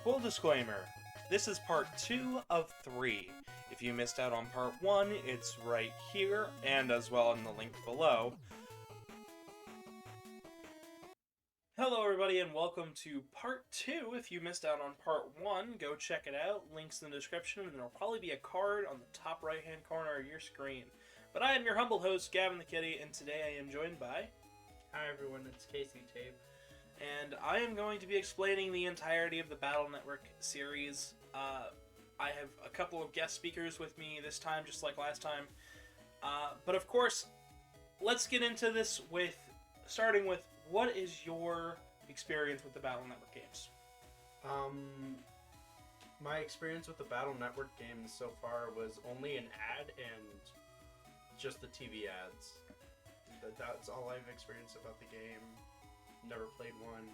Full disclaimer, this is part 2 of 3. If you missed out on part 1, it's right here, and as well in the link below. Hello everybody and welcome to part 2. If you missed out on part 1, go check it out. Links in the description, and there'll probably be a card on the top right hand corner of your screen. But I am your humble host, Gavin the Kitty, and today I am joined by... Hi everyone, it's Casey Tape. And I am going to be explaining the entirety of the Battle Network series. I have a couple of guest speakers with me this time, just like last time. But of course, let's get into this starting with, what is your experience with the Battle Network games? My experience with the Battle Network games so far was only an ad and just the TV ads. That's all I've experienced about the game. Never played one.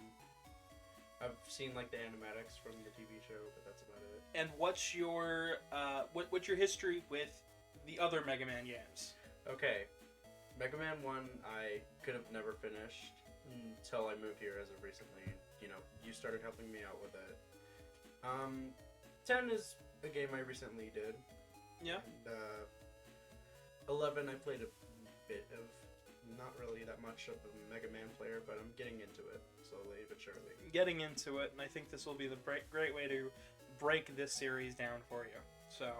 I've seen like the animatics from the TV show, but that's about it. And what's your history with the other Megaman games? Okay, Megaman 1 I could have never finished until I moved here as of recently. You know, you started helping me out with it. 10 is a game I recently did. Yeah. And 11 I played a bit of. Not really that much of a Mega Man player, but I'm getting into it slowly but surely. Getting into it, and I think this will be the great way to break this series down for you. So,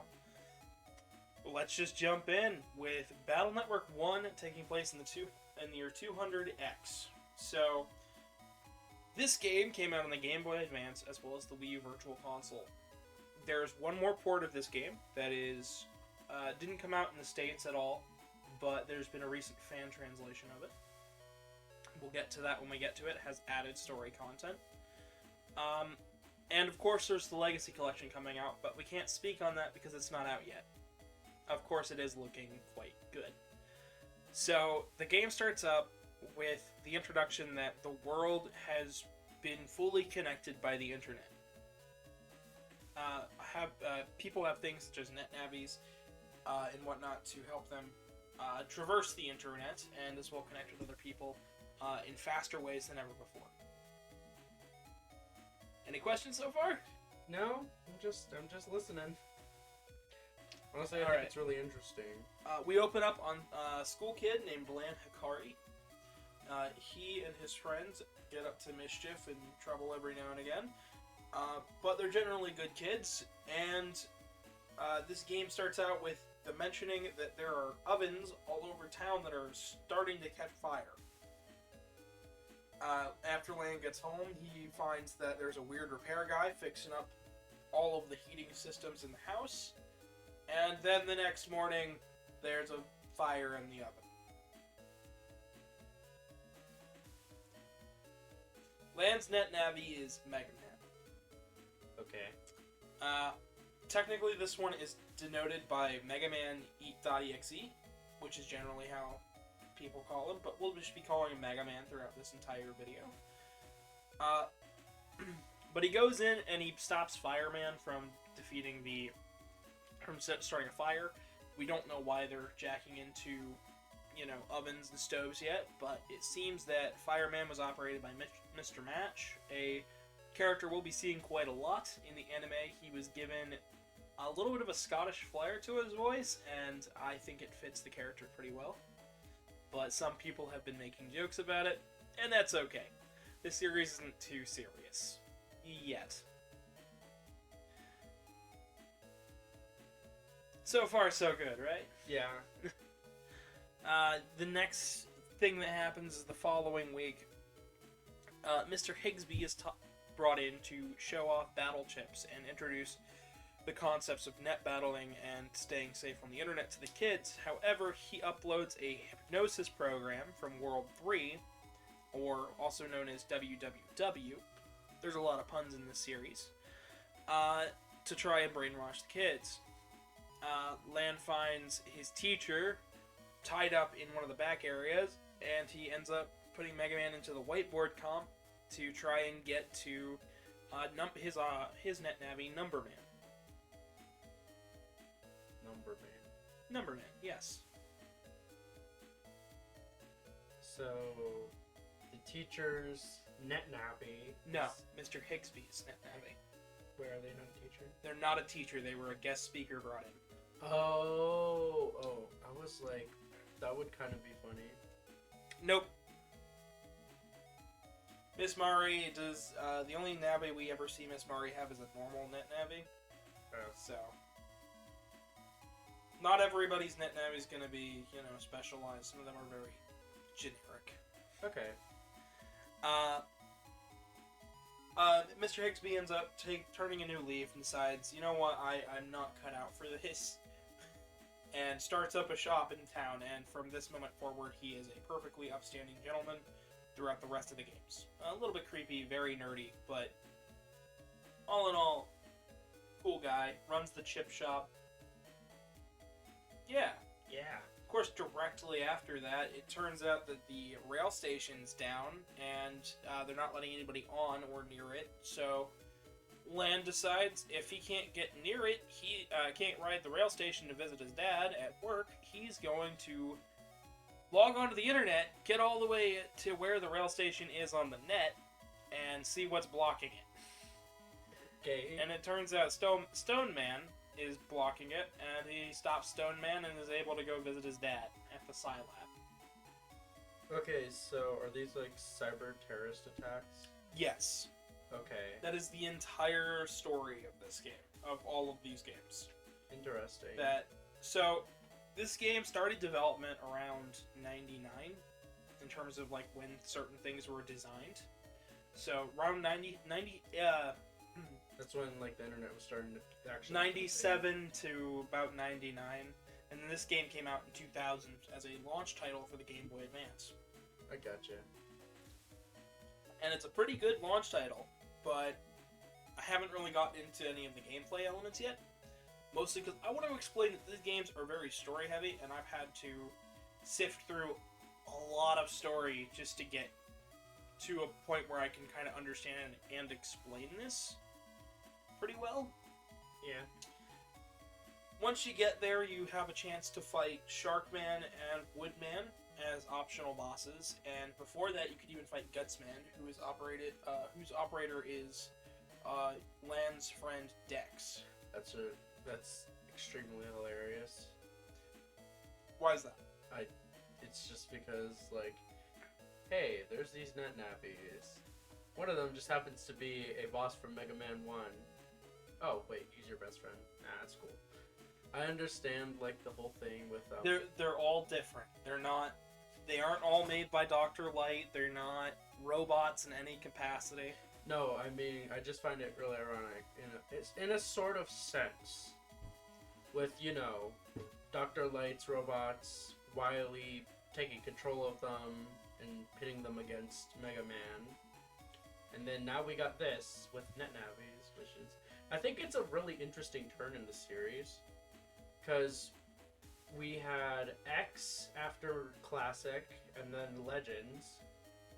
let's just jump in with Battle Network 1 taking place in the year 200X. So, this game came out on the Game Boy Advance as well as the Wii U Virtual Console. There's one more port of this game that didn't come out in the States at all, but there's been a recent fan translation of it. We'll get to that when we get to it. It has added story content. And of course there's the Legacy Collection coming out, but we can't speak on that because it's not out yet. Of course it is looking quite good. So the game starts up with the introduction that the world has been fully connected by the internet. People have things such as NetNavis and whatnot to help them traverse the internet and as well connect with other people in faster ways than ever before. Any questions so far? No, I'm just listening. Honestly, I think it's really interesting. We open up on a school kid named Blan Hikari. He and his friends get up to mischief and trouble every now and again, but they're generally good kids, and this game starts out with the mentioning that there are ovens all over town that are starting to catch fire. After Lan gets home, he finds that there's a weird repair guy fixing up all of the heating systems in the house, and then the next morning, there's a fire in the oven. Lan's NetNavi is Megaman. Okay. Technically, this one is denoted by Megaman.exe, which is generally how people call him, but we'll just be calling him Megaman throughout this entire video. But he goes in and he stops Fireman from starting a fire. We don't know why they're jacking into, ovens and stoves yet, but it seems that Fireman was operated by Mr. Match, a character we'll be seeing quite a lot in the anime. He was given a little bit of a Scottish flair to his voice, and I think it fits the character pretty well. But some people have been making jokes about it, and that's okay. This series isn't too serious. Yet. So far, so good, right? Yeah. The next thing that happens is the following week. Mr. Higsby is brought in to show off battle chips and introduce the concepts of net battling and staying safe on the internet to the kids. However, he uploads a hypnosis program from World 3, or also known as WWW. There's a lot of puns in this series. To try and brainwash the kids. Lan finds his teacher tied up in one of the back areas, and he ends up putting Megaman into the whiteboard comp to try and get to his NetNavi Numberman. Numberman, yes. So, the teacher's NetNavi. No, Mr. Higsby's NetNavi. Where are they not a teacher? They're not a teacher. They were a guest speaker brought in. Oh, I was like, that would kind of be funny. Nope. Miss Murray does, the only Navi we ever see Miss Murray have is a normal net Navi. Oh. So, not everybody's net Navi is going to be, specialized. Some of them are very generic. Okay. Mr. Higsby ends up turning a new leaf and decides, you know what, I'm not cut out for this. And starts up a shop in town, and from this moment forward, he is a perfectly upstanding gentleman throughout the rest of the games. A little bit creepy, very nerdy, but all in all, cool guy. Runs the chip shop. Yeah. Yeah. Of course, directly after that, it turns out that the rail station's down, and they're not letting anybody on or near it, so Lan decides if he can't get near it, he can't ride the rail station to visit his dad at work, he's going to log onto the internet, get all the way to where the rail station is on the net, and see what's blocking it. Okay. And it turns out Stone Man is blocking it, and he stops Stone Man and is able to go visit his dad at the Psi Lab. Okay, so are these like cyber terrorist attacks? Yes. Okay. That is the entire story of this game, of all of these games. Interesting. So, this game started development around 99, in terms of like when certain things were designed. So, around 90 That's when like the internet was starting to actually 97 to about 99, and then this game came out in 2000 as a launch title for the Game Boy Advance. I gotcha. And it's a pretty good launch title, but I haven't really gotten into any of the gameplay elements yet. Mostly because I want to explain that these games are very story heavy, and I've had to sift through a lot of story just to get to a point where I can kind of understand and explain this pretty well. Yeah. Once you get there, you have a chance to fight Sharkman and Woodman as optional bosses, and before that, you could even fight Gutsman, whose operator is Lan's friend Dex. That's extremely hilarious. Why is that? It's just because like, hey, there's these net nappies. One of them just happens to be a boss from Megaman 1. Oh wait, he's your best friend. Nah, that's cool. I understand like the whole thing with They're all different. They aren't all made by Dr. Light. They're not robots in any capacity. No, I mean, I just find it really ironic in a sort of sense. With, Dr. Light's robots, Wily taking control of them and pitting them against Mega Man. And then now we got this with NetNavis, which is... I think it's a really interesting turn in the series. Because we had X after Classic and then Legends.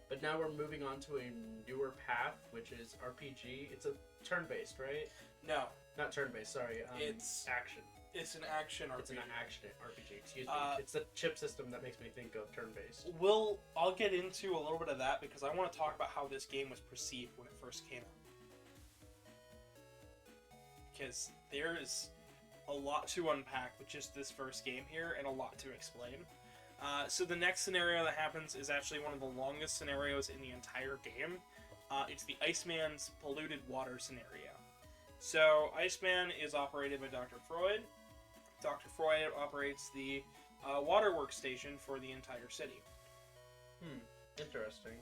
But now we're moving on to a newer path, which is RPG. It's a turn-based, right? No. Not turn-based, sorry. It's action. It's an action RPG. It's an action RPG, excuse me. It's the chip system that makes me think of turn-based. I'll get into a little bit of that because I want to talk about how this game was perceived when it first came out. Because there is a lot to unpack with just this first game here and a lot to explain. So the next scenario that happens is actually one of the longest scenarios in the entire game. It's the Iceman's polluted water scenario. So Iceman is operated by Dr. Freud. Dr. Freud operates the waterworks station for the entire city. Interesting.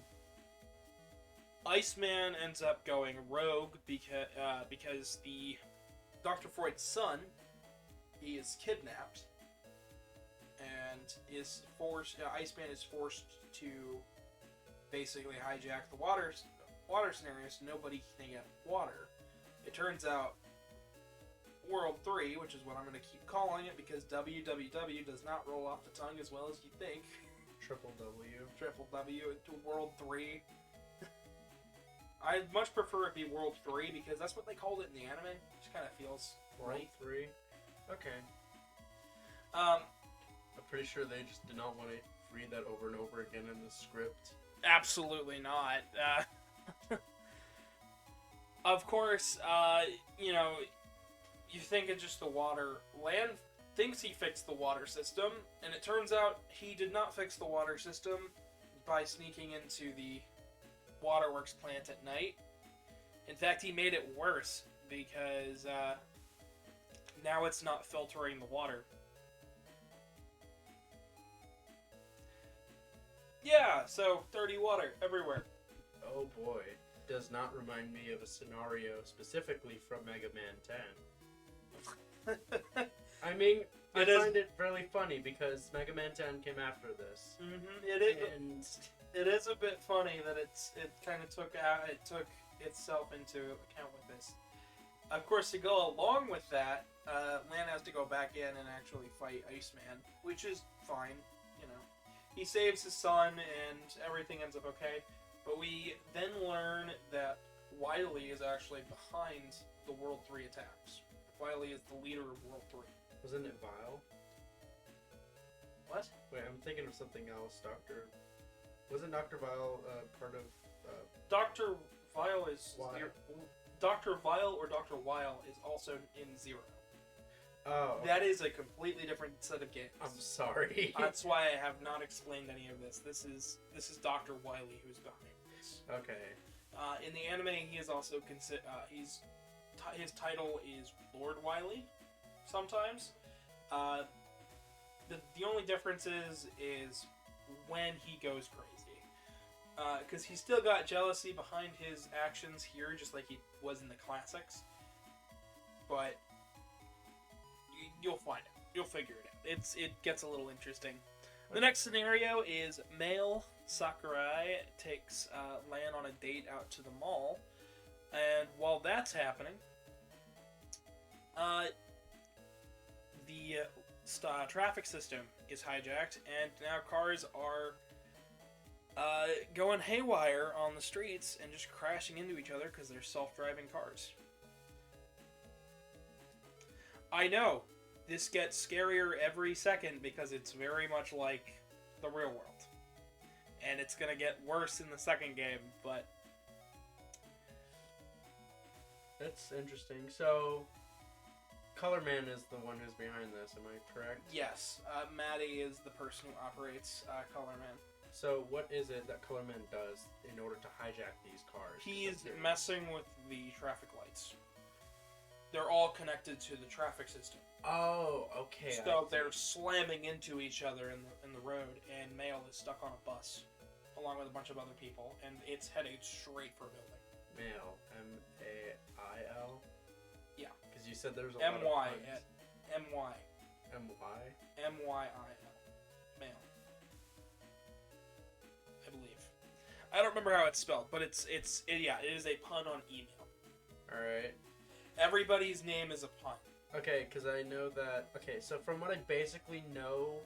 Iceman ends up going rogue because the Dr. Freud's son, he is kidnapped and is forced. Iceman is forced to basically hijack the water scenario so nobody can get water. It turns out World 3, which is what I'm going to keep calling it because WWW does not roll off the tongue as well as you think. Triple W. Triple W to World 3. I'd much prefer it be World 3 because that's what they called it in the anime. It just kind of feels World right. 3? Okay. I'm pretty sure they just did not want to read that over and over again in the script. Absolutely not. Of course, you know, you think it's just the water. Lan thinks he fixed the water system, and it turns out he did not fix the water system by sneaking into the waterworks plant at night. In fact, he made it worse because now it's not filtering the water. Yeah, so dirty water everywhere. Oh boy. Does not remind me of a scenario specifically from Megaman 10. I mean, I find it really funny because Megaman 10 came after this. Mm-hmm. It is a bit funny that it kind of took itself into account with this. Of course, to go along with that, Lan has to go back in and actually fight Iceman, which is fine. You know, he saves his son and everything ends up okay. But we then learn that Wily is actually behind the World 3 attacks. Wily is the leader of World 3. Wasn't it Vile? What? Wait, I'm thinking of something else. Wasn't Dr. Vile part of... Dr. Vile is... Why? Dr. Vile or Dr. Weil is also in Zero. Oh. Okay. That is a completely different set of games. I'm sorry. That's why I have not explained any of this. This is Dr. Wily who's behind this. Okay. In the anime, he is also his title is Lord Wily. Sometimes, the only difference is when he goes crazy, because he's still got jealousy behind his actions here, just like he was in the classics. But you'll find it. You'll figure it out. It gets a little interesting. The next scenario is male Sakurai takes Lan on a date out to the mall, and while that's happening, the traffic system is hijacked, and now cars are going haywire on the streets and just crashing into each other because they're self-driving cars. I know. This gets scarier every second because it's very much like the real world. And it's going to get worse in the second game, but... That's interesting. So, Colorman is the one who's behind this, am I correct? Yes. Maddie is the person who operates Colorman. So, what is it that Colorman does in order to hijack these cars? He's messing with the traffic lights. They're all connected to the traffic system. Oh, okay. So they're slamming into each other in the road, and Mail is stuck on a bus, along with a bunch of other people, and it's heading straight for a building. Mail. M-A-I-L? Yeah. Because you said there was a lot of M-Y. puns. M-Y. M-Y? M-Y-I-L. Mail. I believe. I don't remember how it's spelled, but it is a pun on email. Alright. Everybody's name is a pun. Okay, because I know that... Okay, so from what I basically know,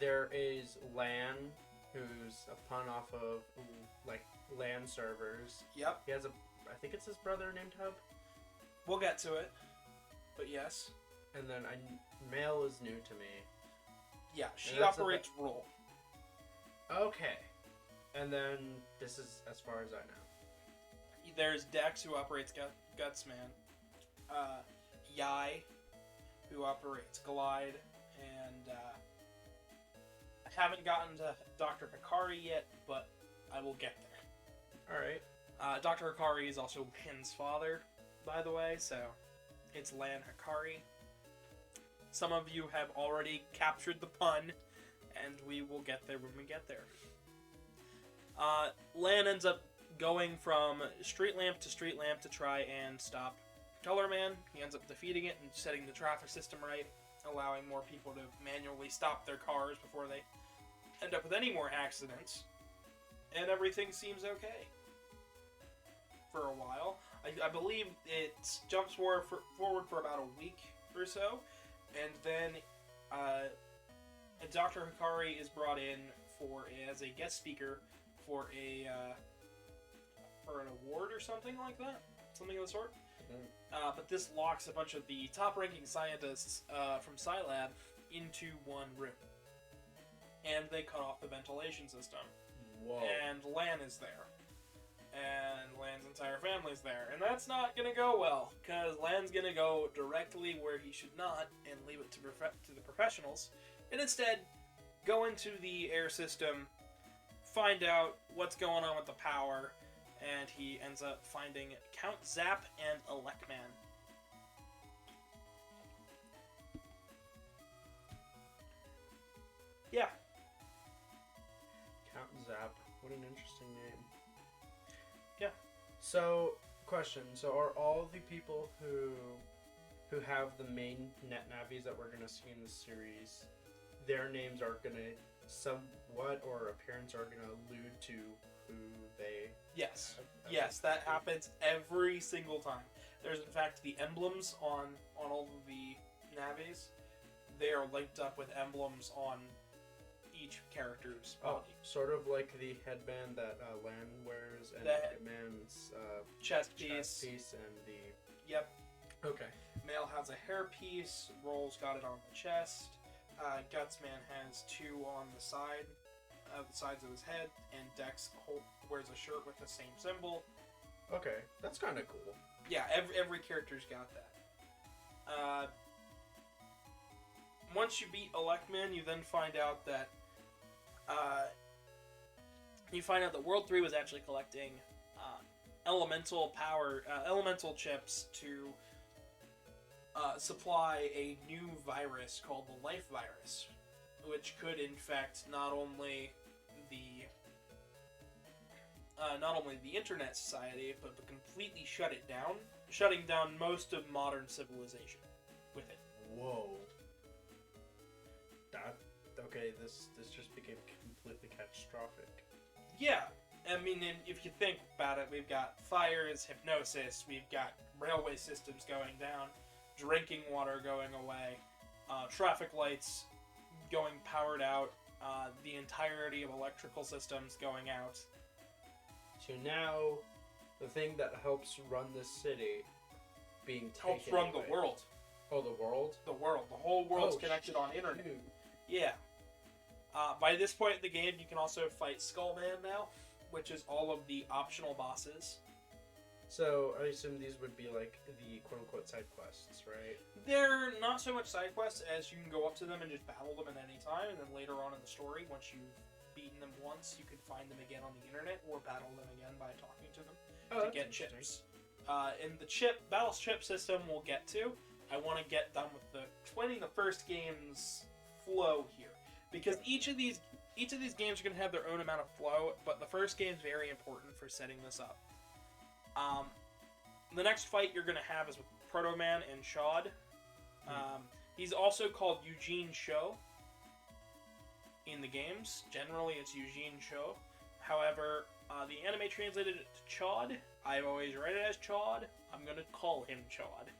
there is Lan, who's a pun off of, like, LAN servers. Yep. He has I think it's his brother named Hub. We'll get to it. But yes. And then Mail is new to me. Yeah, she operates Roll. Okay. And then this is as far as I know. There's Dex, who operates Gutsman. Yai, who operates Glide, and I haven't gotten to Dr. Hikari yet, but I will get there. Alright. Dr. Hikari is also Lan's father, by the way, so it's Lan Hikari. Some of you have already captured the pun, and we will get there when we get there. Lan ends up going from street lamp to try and stop Colorman. He ends up defeating it and setting the traffic system right, allowing more people to manually stop their cars before they end up with any more accidents. And everything seems okay for a while. I believe it jumps forward for about a week or so, and then Dr. Hikari is brought in as a guest speaker for an award or something like that, something of the sort. But this locks a bunch of the top-ranking scientists from Scilab into one room. And they cut off the ventilation system. Whoa. And Lan is there. And Lan's entire family's there. And that's not gonna go well, because Lan's gonna go directly where he should not and leave it to the professionals, and instead go into the air system, find out what's going on with the power, and he ends up finding Count Zap and Elecman. Yeah. Count Zap. What an interesting name. Yeah. So, question. So, are all the people who have the main net navies that we're going to see in this series, their names are going to somewhat, or appearance are going to allude to who they... Yes. Yes, that happens every single time. There's, in fact, the emblems on all of the navies. They are linked up with emblems on each character's body. Sort of like the headband that Lan wears, and Megaman's chest piece. And the... Yep. Okay. Male has a hairpiece, Roll's got it on the chest, Gutsman has two on the sides of his head, and Dex wears a shirt with the same symbol. Okay, that's kind of cool. Yeah, every character's got that. Once you beat Elecman, you then find out that World 3 was actually collecting elemental chips to supply a new virus called the Life Virus, which could infect not only the Internet Society, but completely shutting down most of modern civilization with it. Whoa. Okay, this just became completely catastrophic. Yeah, I mean, if you think about it, we've got fires, hypnosis, we've got railway systems going down, drinking water going away, traffic lights going powered out, the entirety of electrical systems going out. So now, the thing that helps run this city being taken Helps run away. the world. Oh, the world? The world. The whole world's connected on internet. Dude. Yeah. By this point in the game, you can also fight Skullman now, which is all of the optional bosses. So, I assume these would be like the quote-unquote side quests, right? They're not so much side quests as you can go up to them and just battle them at any time, and then later on in the story, once you've beaten them once, you can find them again on the internet or battle them again by talking to them to get chips. In the battle chip system we'll get to, I want to get done with explaining the first game's flow here, because each of these games are going to have their own amount of flow, but the first game is very important for setting this up. The next fight you're going to have is with Proto Man and Shad. He's also called Eugene Cho in the games. Generally, it's Eugene Cho. However, the anime translated it to Chad. I've always read it as Chad. I'm going to call him Chad.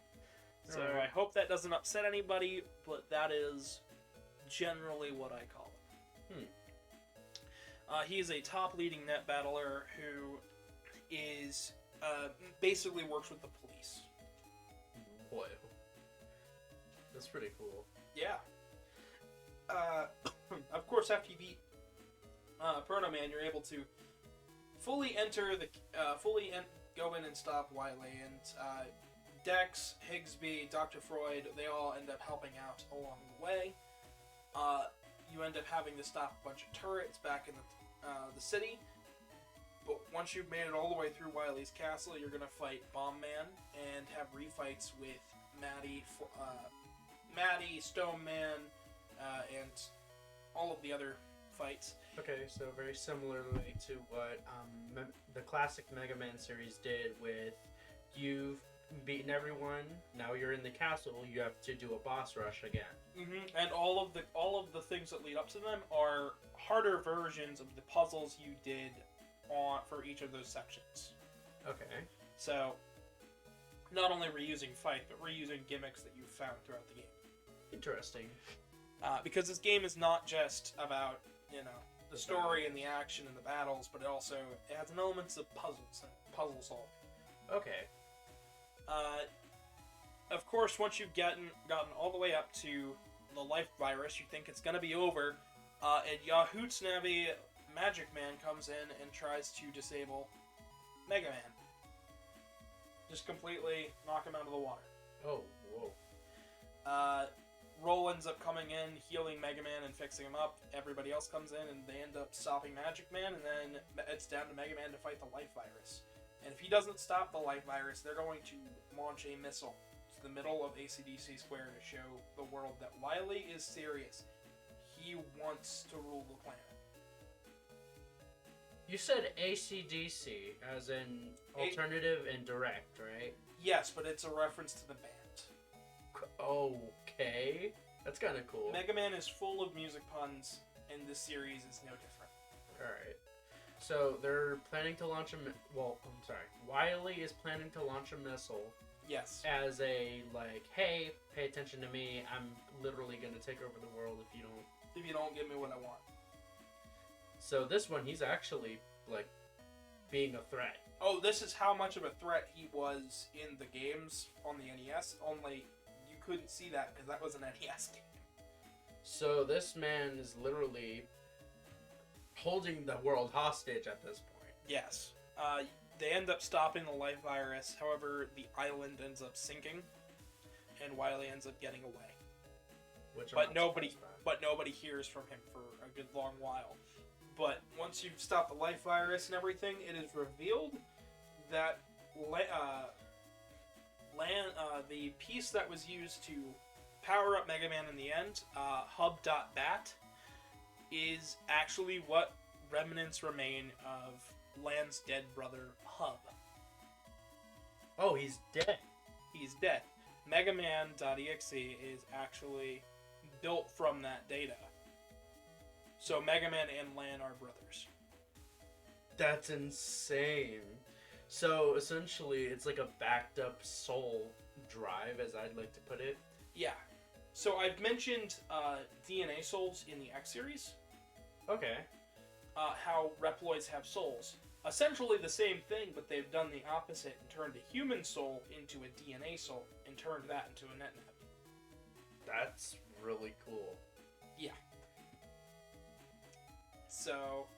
So Alright. I hope that doesn't upset anybody, but that is generally what I call him. He is a top leading net battler who is basically works with the police. Boy. That's pretty cool. Yeah. Of course, after you beat Proto Man, you're able to fully enter go in and stop Wiley, and Dex, Higsby, Dr. Freud, they all end up helping out along the way. You end up having to stop a bunch of turrets back in the city, but once you've made it all the way through Wiley's castle, you're going to fight Bomb Man and have refights with Maddie, Stone Man, and all of the other fights. Okay, so very similarly to what the classic Mega Man series did with you've beaten everyone, now you're in the castle, you have to do a boss rush again. And all of the things that lead up to them are harder versions of the puzzles you did for each of those sections. Okay. So, not only reusing fight, but reusing gimmicks that you've found throughout the game. Interesting. Because this game is not just about, the story and the action and the battles, but it has elements of puzzles and puzzle solving. Okay. Of course, once you've gotten all the way up to the Life Virus, you think it's going to be over, and Yahoots Navi Magic Man comes in and tries to disable Megaman. Just completely knock him out of the water. Oh, whoa. Roll ends up coming in, healing Megaman and fixing him up. Everybody else comes in, and they end up stopping Magic Man, and then it's down to Megaman to fight the Life Virus. And if he doesn't stop the Life Virus, they're going to launch a missile to the middle of AC/DC Square to show the world that Wily is serious. He wants to rule the planet. You said AC/DC, as in alternative and direct, right? Yes, but it's a reference to the band. Okay. That's kind of cool. Megaman is full of music puns, and this series is no different. Alright. So, they're planning to launch Wily is planning to launch a missile. Yes. As a, like, hey, pay attention to me, I'm literally gonna take over the world if you don't give me what I want. So this one, he's actually, like, being a threat. Oh, this is how much of a threat he was in the games on the NES, only you couldn't see that because that was an NES game. So this man is literally holding the world hostage at this point. Yes. They end up stopping the Life Virus, however, the island ends up sinking, and Wily ends up getting away. But nobody hears from him for a good long while. But once you've stopped the Life Virus and everything, it is revealed that the piece that was used to power up Megaman in the end, Hub.Bat, is actually what remnants remain of Lan's dead brother, Hub. Oh, he's dead. He's dead. Megaman.exe is actually built from that data. So Megaman and Lan are brothers. That's insane. So essentially, it's like a backed up soul drive, as I'd like to put it. Yeah. So I've mentioned DNA souls in the X series. Okay. How Reploids have souls. Essentially the same thing, but they've done the opposite and turned a human soul into a DNA soul and turned that into a NetNav. That's really cool. Yeah. So,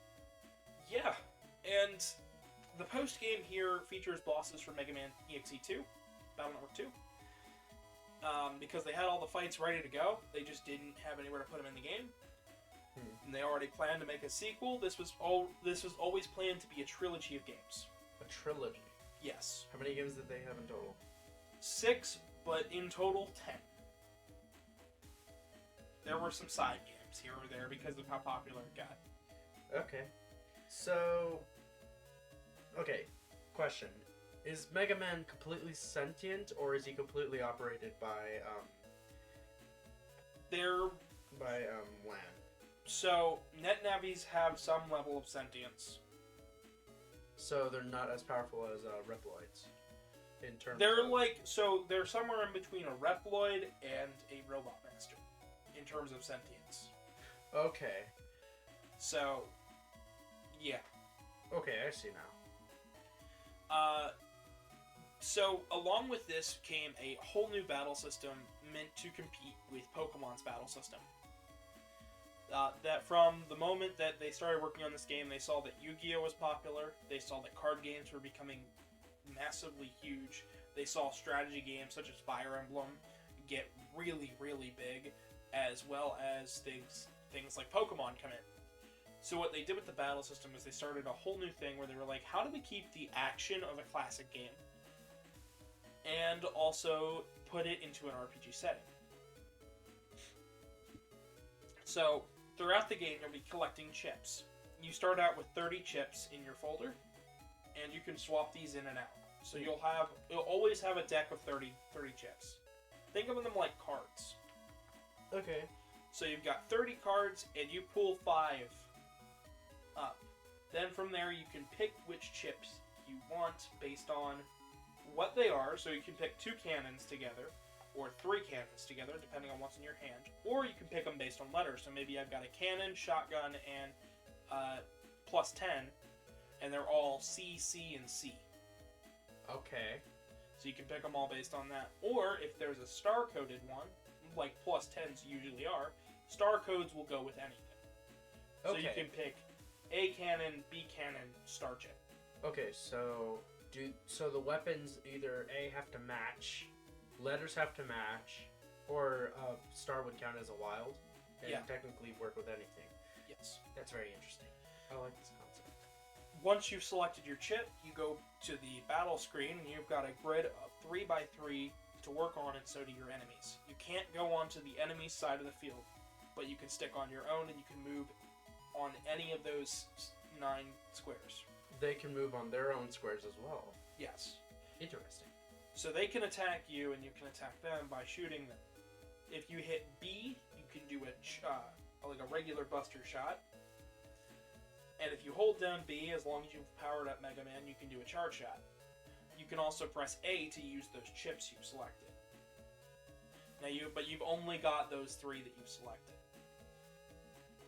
yeah. And the post-game here features bosses from Megaman EXE2, Battle Network 2. Because they had all the fights ready to go, they just didn't have anywhere to put them in the game. And they already planned to make a sequel. This was always planned to be a trilogy of games. A trilogy? Yes. How many games did they have in total? 6, but in total 10. There were some side games here or there because of how popular it got. Okay. So... Okay. Question. Is Mega Man completely sentient, or is he completely operated by, LAN? So, NetNavis have some level of sentience. So they're not as powerful as, Reploids? In terms they're somewhere in between a Reploid and a Robot Master. In terms of sentience. Okay. So, yeah. Okay, I see now. So, along with this came a whole new battle system meant to compete with Pokemon's battle system. That from the moment that they started working on this game, they saw that Yu-Gi-Oh! Was popular, they saw that card games were becoming massively huge, they saw strategy games such as Fire Emblem get really, really big, as well as things like Pokemon come in. So what they did with the battle system is they started a whole new thing where they were like, how do we keep the action of a classic game and also put it into an RPG setting? So throughout the game, you'll be collecting chips. You start out with 30 chips in your folder, and you can swap these in and out. So you'll always have a deck of 30 chips. Think of them like cards. Okay. So you've got 30 cards, and you pull 5 up. Then from there, you can pick which chips you want based on what they are. So you can pick 2 cannons together, or 3 cannons together, depending on what's in your hand. Or you can pick them based on letters. So maybe I've got a cannon, shotgun, and plus 10, and they're all C, C, and C. Okay. So you can pick them all based on that. Or if there's a star-coded one, like plus 10s usually are, star codes will go with anything. So you can pick A cannon, B cannon, star chip. Okay, so So the weapons either A, have to match, letters have to match, or star would count as a wild, and technically work with anything. Yes. That's very interesting. I like this concept. Once you've selected your chip, you go to the battle screen, and you've got a grid of 3x3 to work on, and so do your enemies. You can't go onto the enemy's side of the field, but you can stick on your own, and you can move on any of those 9 squares. They can move on their own squares as well. Yes. Interesting. So they can attack you, and you can attack them by shooting them. If you hit B, you can do like a regular buster shot. And if you hold down B, as long as you've powered up Megaman, you can do a charge shot. You can also press A to use those chips you've selected. Now but you've only got those 3 that you've selected.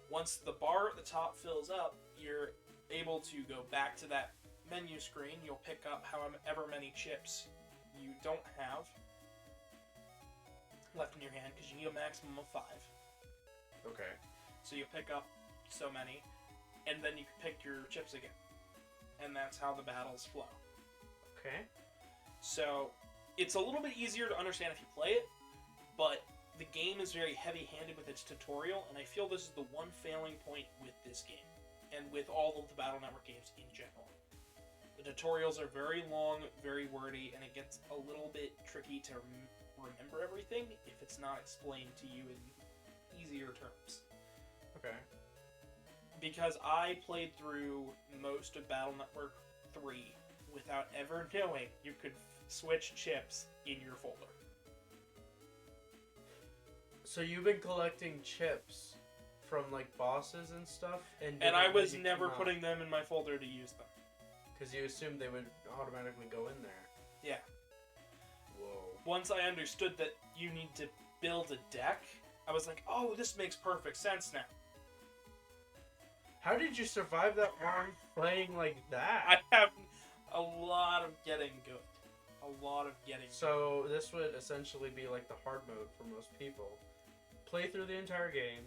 Once the bar at the top fills up, you're able to go back to that menu screen. You'll pick up however many chips you don't have left in your hand, because you need a maximum of 5. Okay. So you pick up so many, and then you can pick your chips again. And that's how the battles flow. Okay. So it's a little bit easier to understand if you play it, but the game is very heavy-handed with its tutorial, and I feel this is the one failing point with this game, and with all of the Battle Network games in general. The tutorials are very long, very wordy, and it gets a little bit tricky to remember everything if it's not explained to you in easier terms. Okay. Because I played through most of Battle Network 3 without ever knowing you could switch chips in your folder. So you've been collecting chips from like bosses and stuff, and I was never putting them in my folder to use them. Because you assumed they would automatically go in there. Yeah. Whoa. Once I understood that you need to build a deck, I was like, oh, this makes perfect sense now. How did you survive that long playing like that? I have a lot of getting good. A lot of getting So this would essentially be like the hard mode for most people. Play through the entire game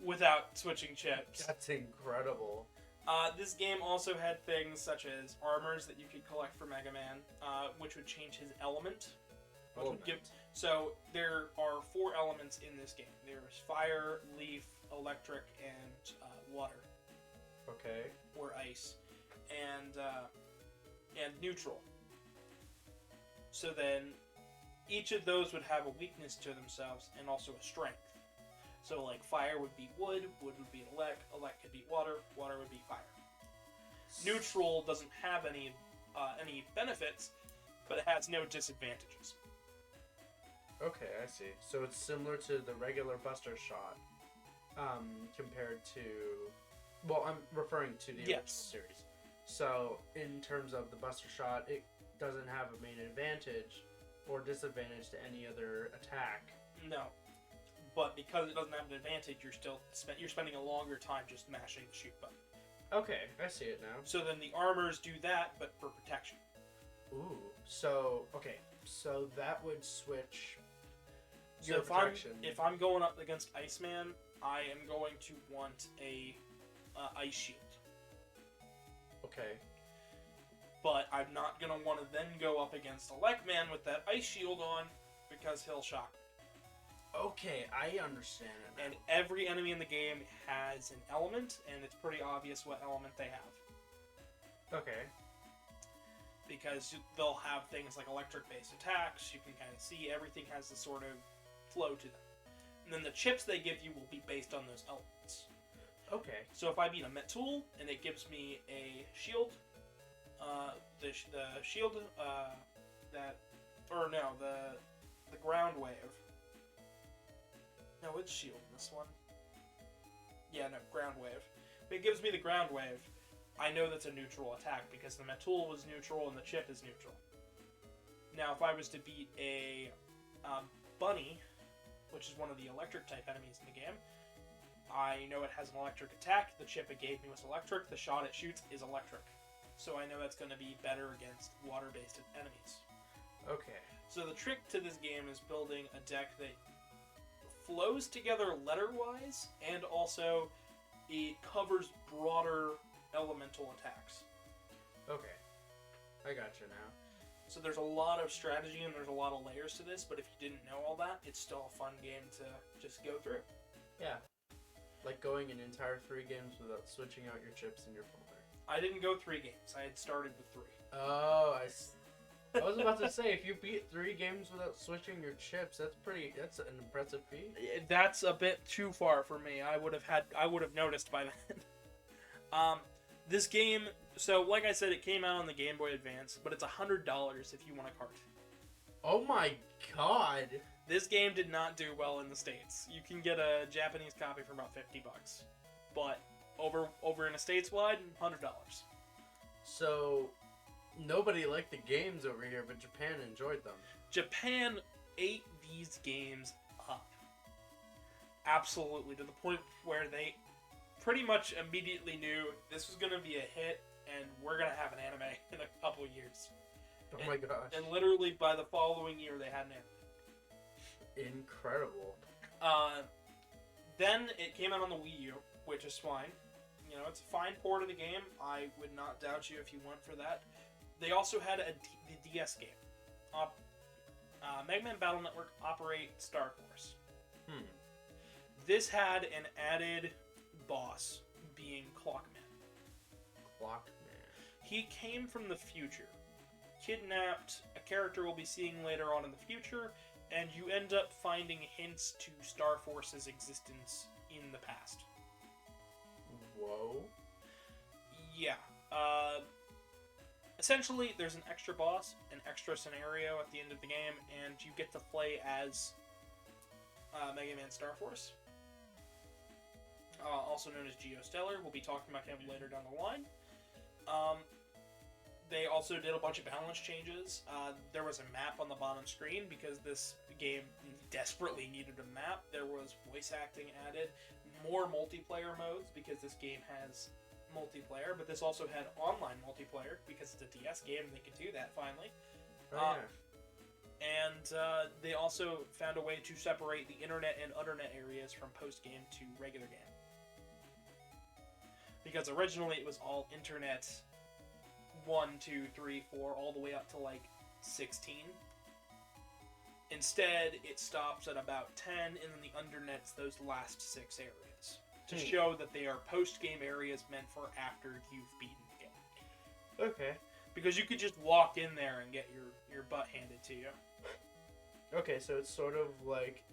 without switching chips. That's incredible. This game also had things such as armors that you could collect for Megaman, which would change his element. So there are 4 elements in this game. There's fire, leaf, electric, and water. Okay. Or ice, and neutral. So then, each of those would have a weakness to themselves and also a strength. So like fire would be wood, wood would be elect could be water, water would be fire. Neutral doesn't have any benefits, but it has no disadvantages. Okay, I see. So it's similar to the regular Buster Shot, compared to... Well, I'm referring to the original series. So, in terms of the Buster Shot, it doesn't have a main advantage or disadvantage to any other attack. No. But because it doesn't have an advantage, you're spending a longer time just mashing the shoot button. Okay, I see it now. So then the armors do that, but for protection. Ooh, so, okay. So that would switch So your protection. if I'm going up against Iceman, I am going to want a ice shield. Okay. But I'm not going to want to then go up against Elecman with that ice shield on, because he'll shock me. Okay, I understand it now. And every enemy in the game has an element, and it's pretty obvious what element they have. Okay. Because they'll have things like electric-based attacks, you can kind of see everything has this sort of flow to them. And then the chips they give you will be based on those elements. Okay. So if I beat a Metul, and it gives me a shield, the shield, the ground wave. No, it's shield in this one. Yeah, no, ground wave. If it gives me the ground wave, I know that's a neutral attack, because the Metul was neutral and the chip is neutral. Now, if I was to beat a bunny, which is one of the electric type enemies in the game, I know it has an electric attack, the chip it gave me was electric, the shot it shoots is electric. So I know that's going to be better against water-based enemies. Okay. So the trick to this game is building a deck that flows together letter-wise, and also it covers broader elemental attacks. Okay. I gotcha now. So there's a lot of strategy and there's a lot of layers to this, but if you didn't know all that, it's still a fun game to just go through. Yeah. Like going an entire 3 games without switching out your chips in your folder. I didn't go 3 games. I had started with 3. Oh, I was about to say, if you beat 3 games without switching your chips, that's an impressive feat. That's a bit too far for me. I would have noticed by then. This game, so like I said, it came out on the Game Boy Advance, but it's $100 if you want a cart. Oh my god! This game did not do well in the States. You can get a Japanese copy for about $50, but over in the States wide, $100. So nobody liked the games over here, but Japan enjoyed them. Japan ate these games up. Absolutely, to the point where they pretty much immediately knew this was going to be a hit, and we're going to have an anime in a couple years. Oh my gosh. And literally by the following year, they had an anime. Incredible. Then it came out on the Wii U, which is fine. You know, it's a fine port of the game. I would not doubt you if you went for that. They also had the DS game. Megaman Battle Network Operate Star Force. This had an added boss, being Clockman. Clockman. He came from the future, kidnapped a character we'll be seeing later on in the future, and you end up finding hints to Star Force's existence in the past. Whoa. Yeah. Essentially, there's an extra boss, an extra scenario at the end of the game, and you get to play as Mega Man Star Force. Also known as Geostellar. We'll be talking about him later down the line. They also did a bunch of balance changes. There was a map on the bottom screen because this game desperately needed a map. There was voice acting added, more multiplayer modes because this game has multiplayer, but this also had online multiplayer because it's a DS game and they could do that finally. Oh, yeah. And they also found a way to separate the internet and Utternet areas from post-game to regular game. Because originally it was all internet 1, 2, 3, 4, all the way up to like 16. Instead, it stops at about 10, and then the undernet's those last 6 areas. To show that they are post-game areas meant for after you've beaten the game. Okay. Because you could just walk in there and get your butt handed to you. Okay, so it's sort of like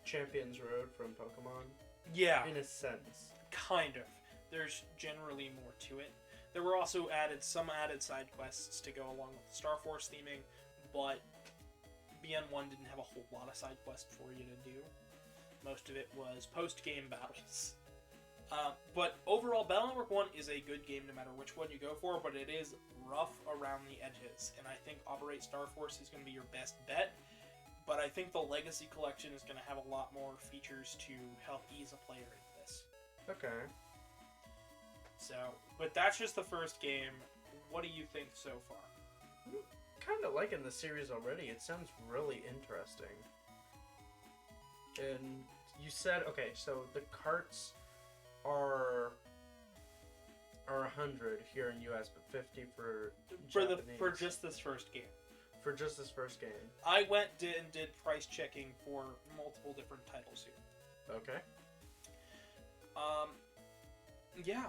Champions Road from Pokemon? Yeah. In a sense. Kind of. There's generally more to it. There were also some added side quests to go along with the Star Force theming, but BN1 didn't have a whole lot of side quests for you to do. Most of it was post-game battles. But overall, Battle Network 1 is a good game no matter which one you go for, but it is rough around the edges, and I think Operate Star Force is going to be your best bet, but I think the Legacy Collection is going to have a lot more features to help ease a player into this. Okay. So, but that's just the first game. What do you think so far? I'm kind of liking the series already. It sounds really interesting. And you said, okay, so the carts are 100 here in US, but 50 for Japanese. For just this first game. For just this first game. I went and did price checking for multiple different titles here. Okay. Yeah.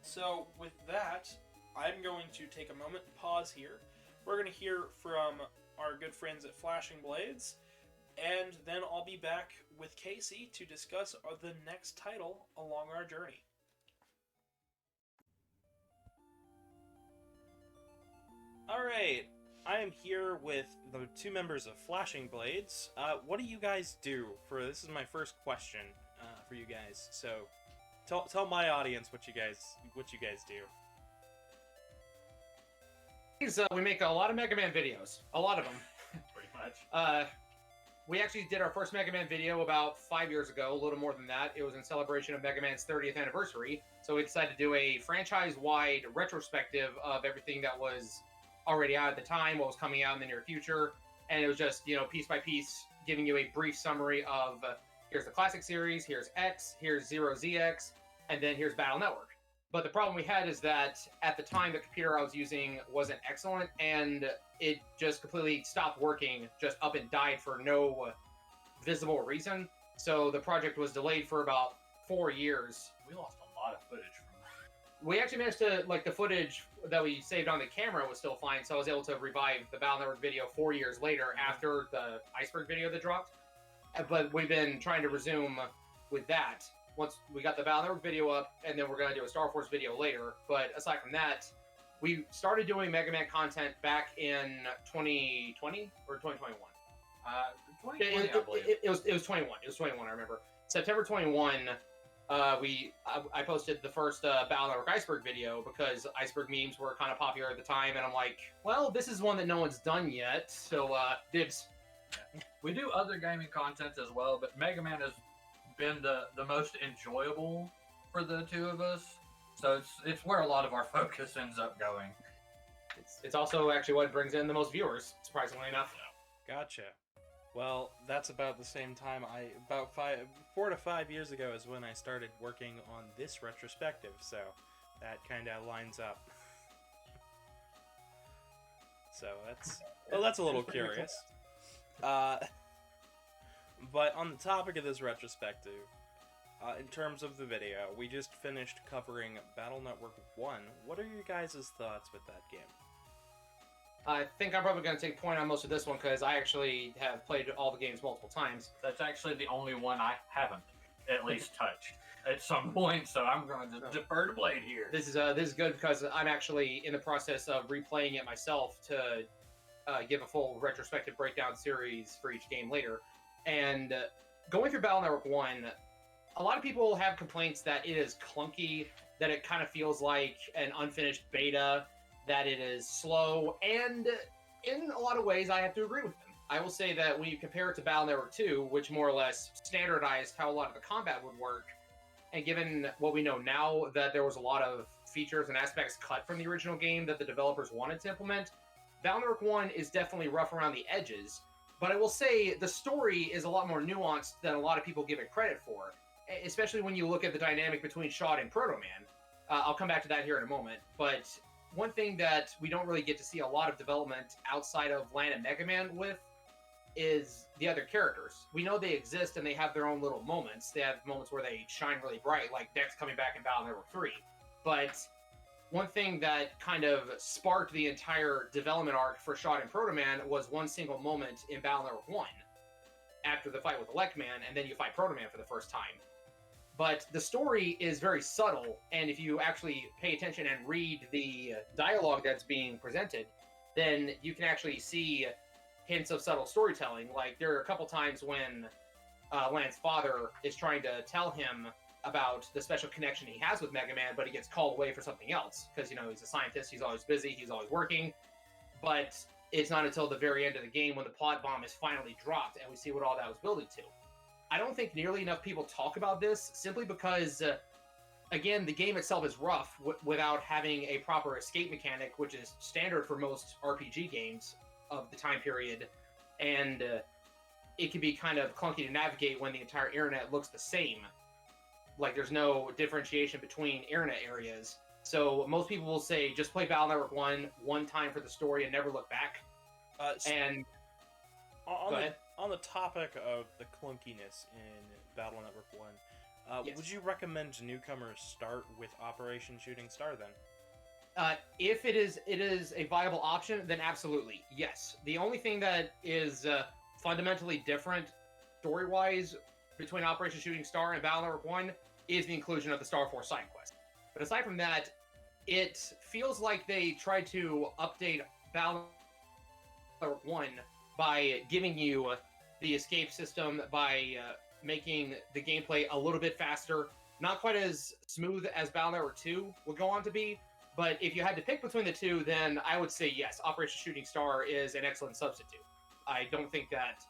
So with that, I'm going to take a moment, pause here. We're going to hear from our good friends at Flashing Blades, and then I'll be back with Casey to discuss the next title along our journey. Alright, I am here with the 2 members of Flashing Blades. What do you guys do this is my first question for you guys, so tell my audience what you guys do. We make a lot of Mega Man videos. A lot of them. Pretty much. We actually did our first Mega Man video about 5 years ago, a little more than that. It was in celebration of Mega Man's 30th anniversary. So we decided to do a franchise-wide retrospective of everything that was already out at the time, what was coming out in the near future. And it was just, piece by piece, giving you a brief summary of here's the classic series, here's X, here's Zero ZX, and then here's Battle Network. But the problem we had is that at the time the computer I was using wasn't excellent, and it just completely stopped working, just up and died for no visible reason. So the project was delayed for about 4 years. We lost a lot of footage from that. We actually managed to, like, the footage that we saved on the camera was still fine, so I was able to revive the Battle Network video 4 years later after the Iceberg video that dropped. But we've been trying to resume with that. Once we got the Battle Network video up, and then we're going to do a Star Force video later. But aside from that, we started doing Mega Man content back in 2020 or 2021. 2020, I believe. It was 21. It was 21, I remember. September 21, I posted the first Battle Network Iceberg video because Iceberg memes were kind of popular at the time, and I'm like, well, this is one that no one's done yet, so dibs. We do other gaming content as well, but Mega Man has been the most enjoyable for the two of us, so it's where a lot of our focus ends up going. It's also actually what brings in the most viewers, surprisingly enough. Gotcha. Well, that's about the same time. About 4 to 5 years ago is when I started working on this retrospective, so that kind of lines up. So that's a little curious. But on the topic of this retrospective, in terms of the video, we just finished covering Battle Network 1. What are your guys' thoughts with that game? I think I'm probably going to take point on most of this one because I actually have played all the games multiple times. That's actually the only one I haven't at least touched at some point, so I'm going to defer to Blade here. This is good because I'm actually in the process of replaying it myself to give a full retrospective breakdown series for each game later. And going through Battle Network 1, a lot of people have complaints that it is clunky, that it kind of feels like an unfinished beta, that it is slow, and in a lot of ways I have to agree with them. I will say that when you compare it to Battle Network 2, which more or less standardized how a lot of the combat would work, and given what we know now that there was a lot of features and aspects cut from the original game that the developers wanted to implement, Battle Network 1 is definitely rough around the edges, but I will say the story is a lot more nuanced than a lot of people give it credit for, especially when you look at the dynamic between Shot and Proto Man. I'll come back to that here in a moment, but one thing that we don't really get to see a lot of development outside of LAN and Megaman with is the other characters. We know they exist and they have their own little moments. They have moments where they shine really bright, like Dex coming back in Battle Network 3. But one thing that kind of sparked the entire development arc for Shot and Proto Man was one single moment in Battle Network 1 after the fight with Electman, and then you fight Proto Man for the first time. But the story is very subtle, and if you actually pay attention and read the dialogue that's being presented, then you can actually see hints of subtle storytelling. Like, there are a couple times when Lan's father is trying to tell him about the special connection he has with Mega Man, but he gets called away for something else, because, you know, he's a scientist, he's always busy, he's always working. But it's not until the very end of the game when the pod bomb is finally dropped, and we see what all that was building to. I don't think nearly enough people talk about this simply because, again, the game itself is rough without having a proper escape mechanic, which is standard for most RPG games of the time period. And it can be kind of clunky to navigate when the entire internet looks the same. Like, there's no differentiation between internet areas. So most people will say, just play Battle Network 1 one time for the story and never look back. On the topic of the clunkiness in Battle Network 1, Yes. Would you recommend newcomers start with Operation Shooting Star then? If it is a viable option, then absolutely, yes. The only thing that is fundamentally different story-wise between Operation Shooting Star and Battle Network 1 is the inclusion of the Star Force side quest. But aside from that, it feels like they tried to update Battle Network 1 by giving you the escape system, by making the gameplay a little bit faster. Not quite as smooth as Battle Network 2 will go on to be, but if you had to pick between the two, then I would say yes, Operation Shooting Star is an excellent substitute. I don't think that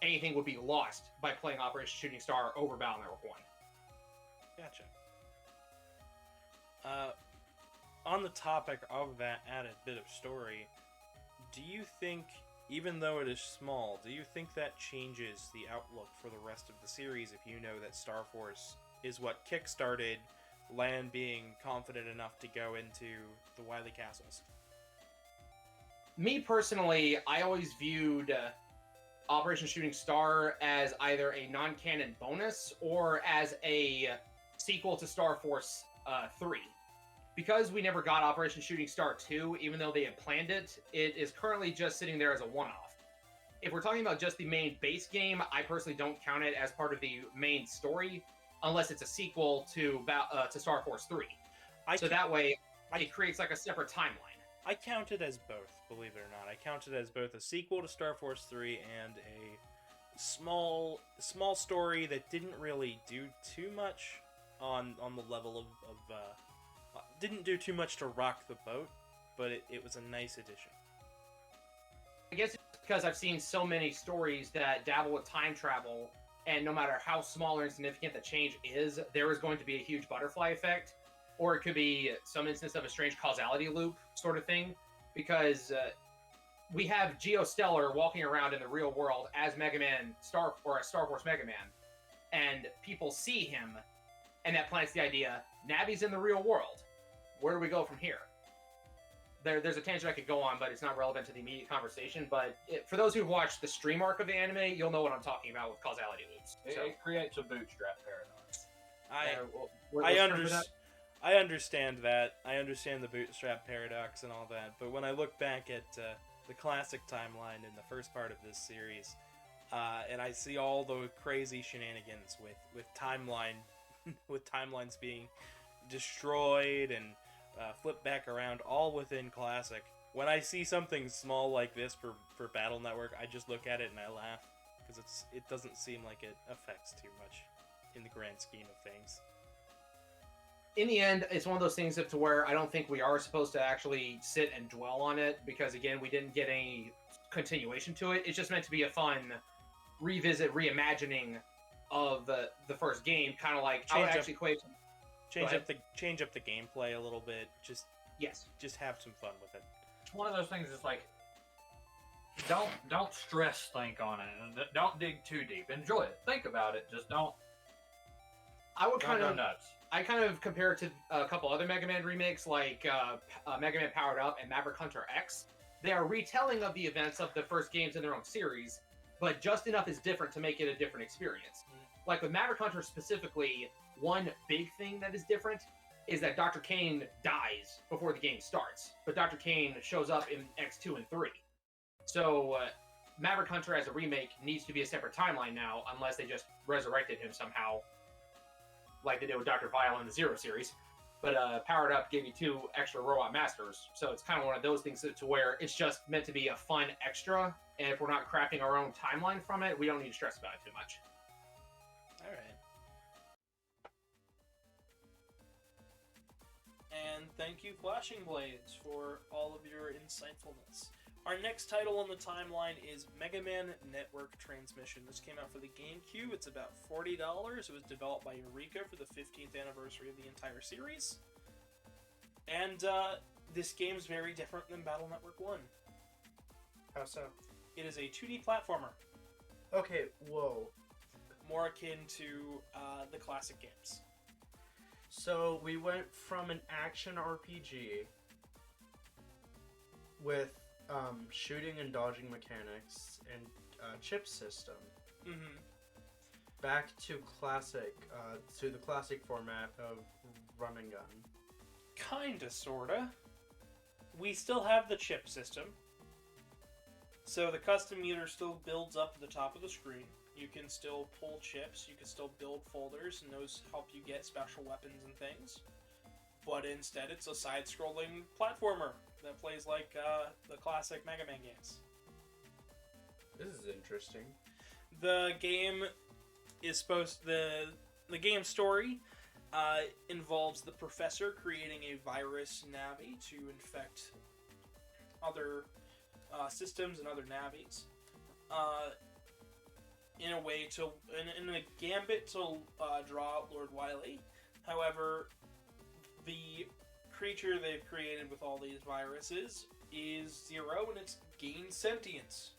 anything would be lost by playing Operation Shooting Star over Battle Network 1. Gotcha. On the topic of that added bit of story, do you think, even though it is small, do you think that changes the outlook for the rest of the series if you know that Star Force is what kickstarted Lan being confident enough to go into the Wily Castles? Me personally, I always viewed Operation Shooting Star as either a non-canon bonus or as a sequel to Star Force 3. Because we never got Operation Shooting Star 2, even though they had planned it, it is currently just sitting there as a one-off. If we're talking about just the main base game, I personally don't count it as part of the main story, unless it's a sequel to Star Force 3. That way, it creates like a separate timeline. I count it as both, believe it or not. I count it as both a sequel to Star Force 3 and a small story that didn't really do too much on the level of didn't do too much to rock the boat, but it was a nice addition. I guess it's because I've seen so many stories that dabble with time travel, and no matter how small or insignificant the change is, there is going to be a huge butterfly effect, or it could be some instance of a strange causality loop sort of thing, because we have Geostellar walking around in the real world as Megaman Star Force Megaman, and people see him, and that plants the idea, Navi's in the real world. Where do we go from here? There's a tangent I could go on, but it's not relevant to the immediate conversation. But for those who've watched the stream arc of the anime, you'll know what I'm talking about with causality loops. It creates a bootstrap paradox. I understand that. I understand the bootstrap paradox and all that. But when I look back at the classic timeline in the first part of this series, and I see all the crazy shenanigans with timelines being destroyed and flip back around, all within Classic. When I see something small like this for Battle Network, I just look at it and I laugh, because it doesn't seem like it affects too much in the grand scheme of things. In the end, it's one of those things to where I don't think we are supposed to actually sit and dwell on it, because again, we didn't get any continuation to it. It's just meant to be a fun reimagining of the first game, kind of like change up the gameplay a little bit. Just have some fun with it. It's one of those things that's like, don't stress think on it, and don't dig too deep. Enjoy it. Think about it. Just don't. Don't go nuts. I kind of compare it to a couple other Mega Man remakes, like Mega Man Powered Up and Maverick Hunter X. They are retelling of the events of the first games in their own series, but just enough is different to make it a different experience. Like with Maverick Hunter specifically, one big thing that is different is that Dr. Kane dies before the game starts, but Dr. Kane shows up in X2 and 3. So Maverick Hunter as a remake needs to be a separate timeline now, unless they just resurrected him somehow, like they did with Dr. Vile in the Zero series. But Powered Up gave you 2 extra Robot Masters, so it's kind of one of those things to where it's just meant to be a fun extra, and if we're not crafting our own timeline from it, we don't need to stress about it too much. Alright. And thank you, Flashing Blades, for all of your insightfulness. Our next title on the timeline is Megaman Network Transmission. This came out for the GameCube. It's about $40. It was developed by Eureka for the 15th anniversary of the entire series. And this game's very different than Battle Network 1. How so? It is a 2D platformer. Okay, whoa. More akin to the classic games. So we went from an action RPG with shooting and dodging mechanics and chip system back to the classic format of run and gun. Kinda, sorta. We still have the chip system. So the custom meter still builds up at the top of the screen. You can still pull chips, you can still build folders, and those help you get special weapons and things. But instead, it's a side-scrolling platformer that plays like the classic Mega Man games. This is interesting. The game is the game story involves the professor creating a virus Navi to infect other systems and other Navis. In a gambit to draw out Lord Wily. However, the creature they've created with all these viruses is Zero, and it's gained sentience.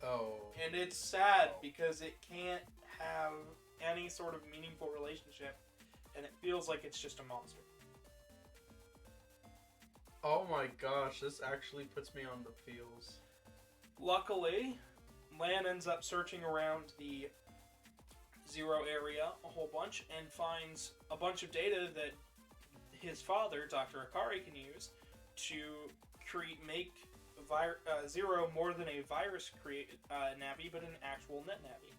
Oh. And it's sad because it can't have any sort of meaningful relationship and it feels like it's just a monster. Oh my gosh, this actually puts me on the feels. Luckily, Lan ends up searching around the Zero area a whole bunch and finds a bunch of data that his father, Dr. Akari, can use to make Zero more than a virus Navi, but an actual net Navi.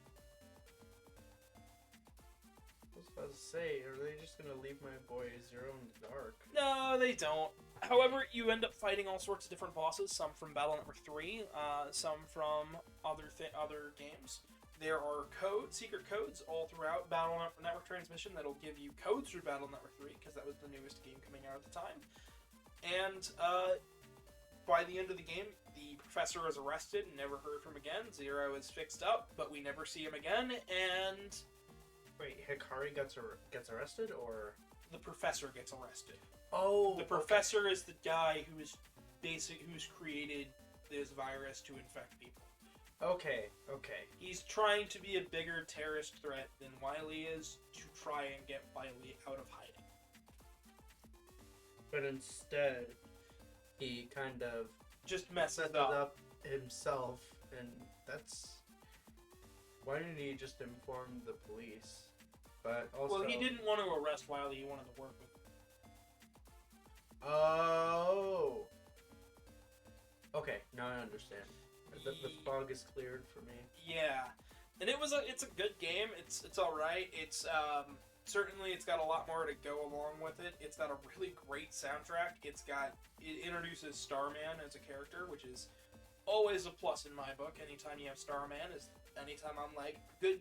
I was about to say, are they just gonna leave my boy Zero in the dark? No, they don't. However, you end up fighting all sorts of different bosses, some from Battle Network 3, some from other games. There are secret codes all throughout Battle Network Transmission that'll give you codes for Battle Network 3, because that was the newest game coming out at the time. And by the end of the game, the professor is arrested and never heard from again. Zero is fixed up, but we never see him again, and... Wait, Hikari gets arrested, or...? The professor gets arrested. Oh, the professor is the guy who's created this virus to infect people. Okay. He's trying to be a bigger terrorist threat than Wily is to try and get Wily out of hiding. But instead, he kind of just messes it up himself, and that's... Why didn't he just inform the police? But also... Well, he didn't want to arrest Wily, he wanted to work with him. Oh! Okay, now I understand. The fog is cleared for me. Yeah, and it's a good game. It's all right. It's certainly it's got a lot more to go along with it. It's got a really great soundtrack. It introduces Starman as a character, which is always a plus in my book. Anytime you have Starman anytime I'm like, good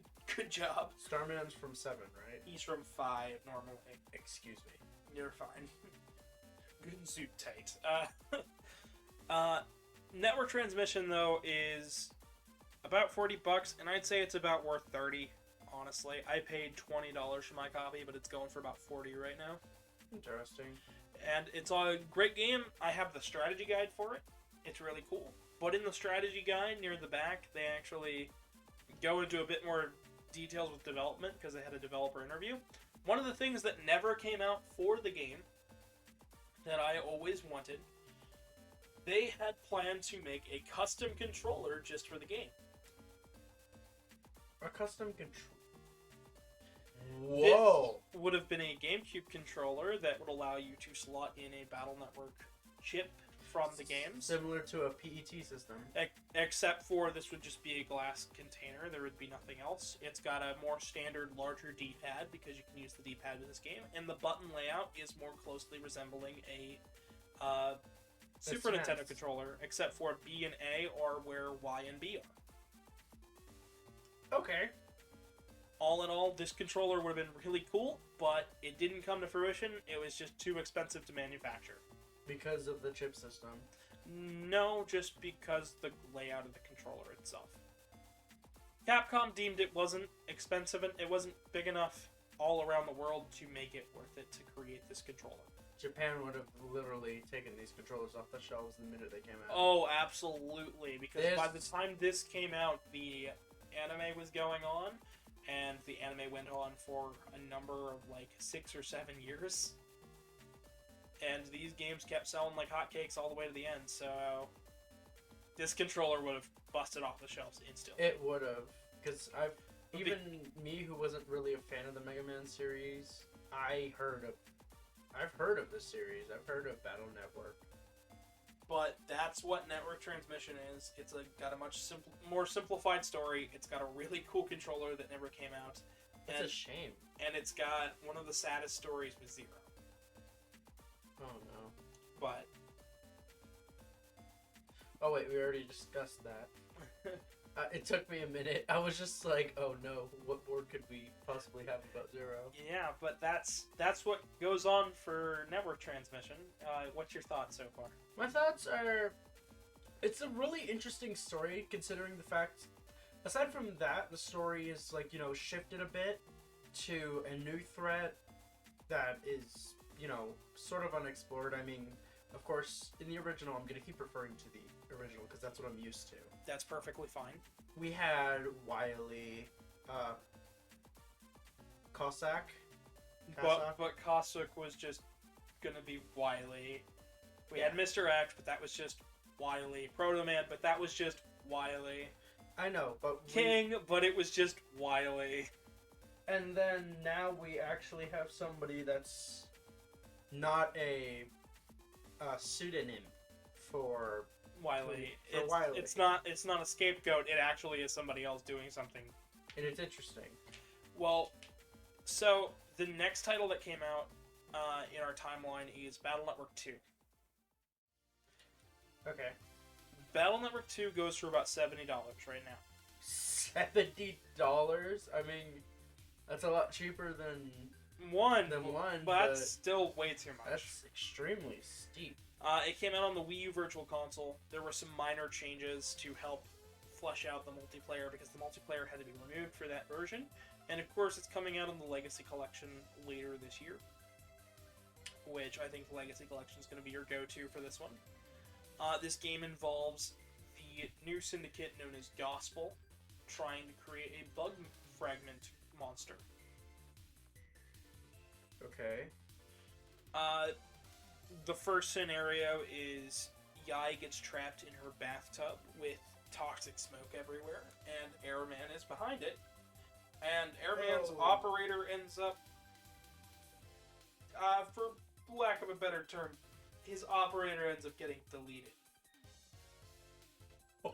job. Starman's from 7, right? He's from 5 normally. Excuse me. You're fine. Good and suit tight. Network Transmission, though, is about $40, and I'd say it's about worth $30, honestly. I paid $20 for my copy, but it's going for about $40 right now. Interesting. And it's a great game. I have the strategy guide for it. It's really cool. But in the strategy guide, near the back, they actually go into a bit more details with development, because they had a developer interview. One of the things that never came out for the game, that I always wanted... They had planned to make a custom controller just for the game. A custom controller? Whoa! It would have been a GameCube controller that would allow you to slot in a Battle Network chip from the games. Similar to a PET system. Except for this would just be a glass container. There would be nothing else. It's got a more standard, larger D-pad because you can use the D-pad in this game. And the button layout is more closely resembling a... Super Nintendo controller, except for B and A are where Y and B are. Okay. All in all, this controller would have been really cool, but it didn't come to fruition. It was just too expensive to manufacture. Because of the chip system? No, just because the layout of the controller itself. Capcom deemed it wasn't expensive and it wasn't big enough all around the world to make it worth it to create this controller. Japan would have literally taken these controllers off the shelves the minute they came out. Oh, absolutely. Because by the time this came out, the anime was going on, and the anime went on for a number of, 6 or 7 years. And these games kept selling like hotcakes all the way to the end, so... This controller would have busted off the shelves instantly. It would have. Because even me, who wasn't really a fan of the Mega Man series, I've heard of this series. I've heard of Battle Network. But that's what Network Transmission is. It's got a much more simplified story. It's got a really cool controller that never came out. It's a shame. And it's got one of the saddest stories with Zero. Oh no. But... Oh wait, we already discussed that. It took me a minute. I was just like, oh no, what board could we possibly have about Zero? Yeah, but that's what goes on for Network Transmission. What's your thoughts so far? My thoughts are... It's a really interesting story, considering the fact... Aside from that, the story is, shifted a bit to a new threat that is, sort of unexplored. I mean, of course, in the original, I'm going to keep referring to the original, because that's what I'm used to. That's perfectly fine. We had Wily, Cossack, but Kosuk was just gonna be Wily. We had Mr. X, but that was just Wily. Proto Man, but that was just Wily. I know, but King, but it was just Wily. And then now we actually have somebody that's not a pseudonym for Wily. For Wily. It's not a scapegoat. It actually is somebody else doing something. And it's interesting. Well, so the next title that came out in our timeline is Battle Network 2. Okay. Battle Network 2 goes for about $70 right now. $70? I mean, that's a lot cheaper than One, one, but that's still way too much. That's extremely steep. It came out on the Wii U Virtual Console. There were some minor changes to help flesh out the multiplayer because the multiplayer had to be removed for that version. And of course, it's coming out on the Legacy Collection later this year, which I think the Legacy Collection is going to be your go-to for this one. This game involves the new syndicate known as Gospel trying to create a bug fragment monster. Okay. The first scenario is Yai gets trapped in her bathtub with toxic smoke everywhere, and Airman is behind it. And Airman's operator ends up, for lack of a better term, his operator ends up getting deleted.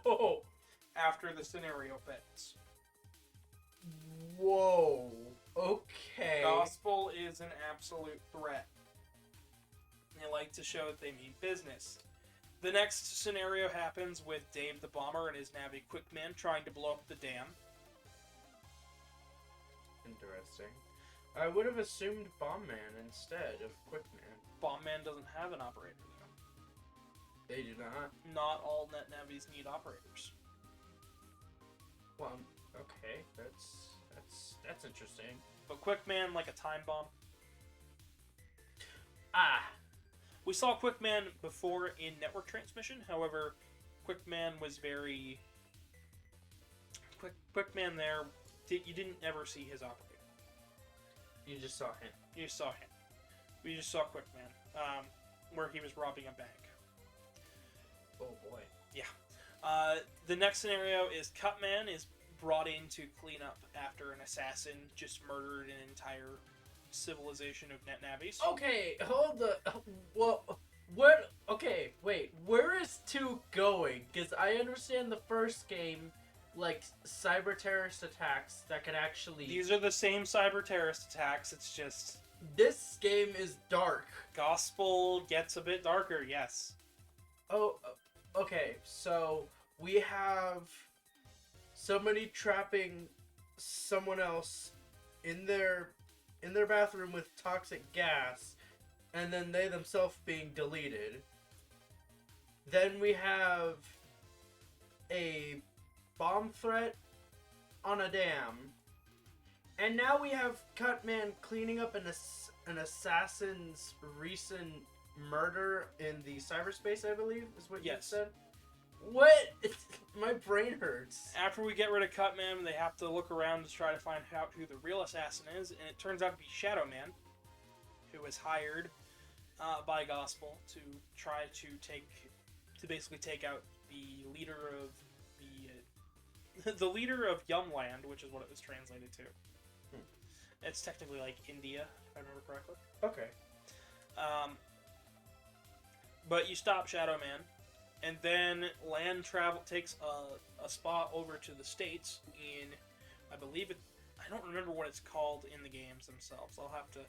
Oh! After the scenario ends. Whoa. Okay. Gospel is an absolute threat. They like to show that they mean business. The next scenario happens with Dave the Bomber and his Navi Quickman trying to blow up the dam. Interesting. I would have assumed Bombman instead of Quickman. Bombman doesn't have an operator, though. They do not. Not all net navis need operators. Well, okay, that's interesting. But Quickman, like a time bomb. Ah! We saw Quickman before in Network Transmission, however, Quickman was very... Quickman there, you didn't ever see his operator. You just saw him. You saw him. We just saw Quickman, where he was robbing a bank. Oh boy. Yeah. The next scenario is Cutman is brought in to clean up after an assassin just murdered an entire civilization of net navis. Okay, hold the... Well, what... Okay, wait. Where is 2 going? Because I understand the first game, like, cyber terrorist attacks that could actually... These are the same cyber terrorist attacks, it's just... This game is dark. Gospel gets a bit darker, yes. Oh, okay, so we have somebody trapping someone else in their bathroom with toxic gas, and then they themselves being deleted. Then we have a bomb threat on a dam, and now we have Cutman cleaning up an assassin's recent murder in the cyberspace, I believe, is what you said. What? My brain hurts. After we get rid of Cutman, they have to look around to try to find out who the real assassin is, and it turns out to be Shadow Man, who was hired by Gospel to try to basically take out the leader of the leader of Yumland, which is what it was translated to. It's technically like India, if I remember correctly. Okay. But you stop Shadow Man, and then land travel takes a spot over to the States in, I believe it, I don't remember what it's called in the games themselves. I'll have to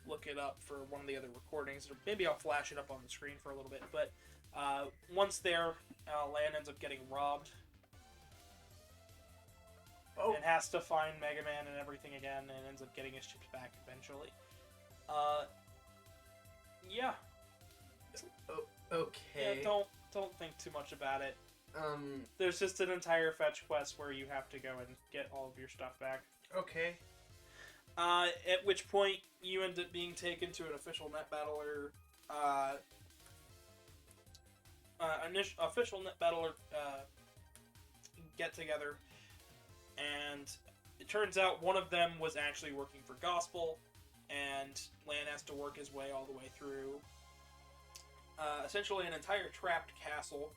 look it up for one of the other recordings, or maybe I'll flash it up on the screen for a little bit. But once there, land ends up getting robbed. Oh. And has to find Megaman and everything again, and ends up getting his chips back eventually. Yeah. Okay. Yeah, don't think too much about it. There's just an entire fetch quest where you have to go and get all of your stuff back. Okay. At which point you end up being taken to an official net battler, get together, and it turns out one of them was actually working for Gospel, and Lan has to work his way all the way through essentially an entire trapped castle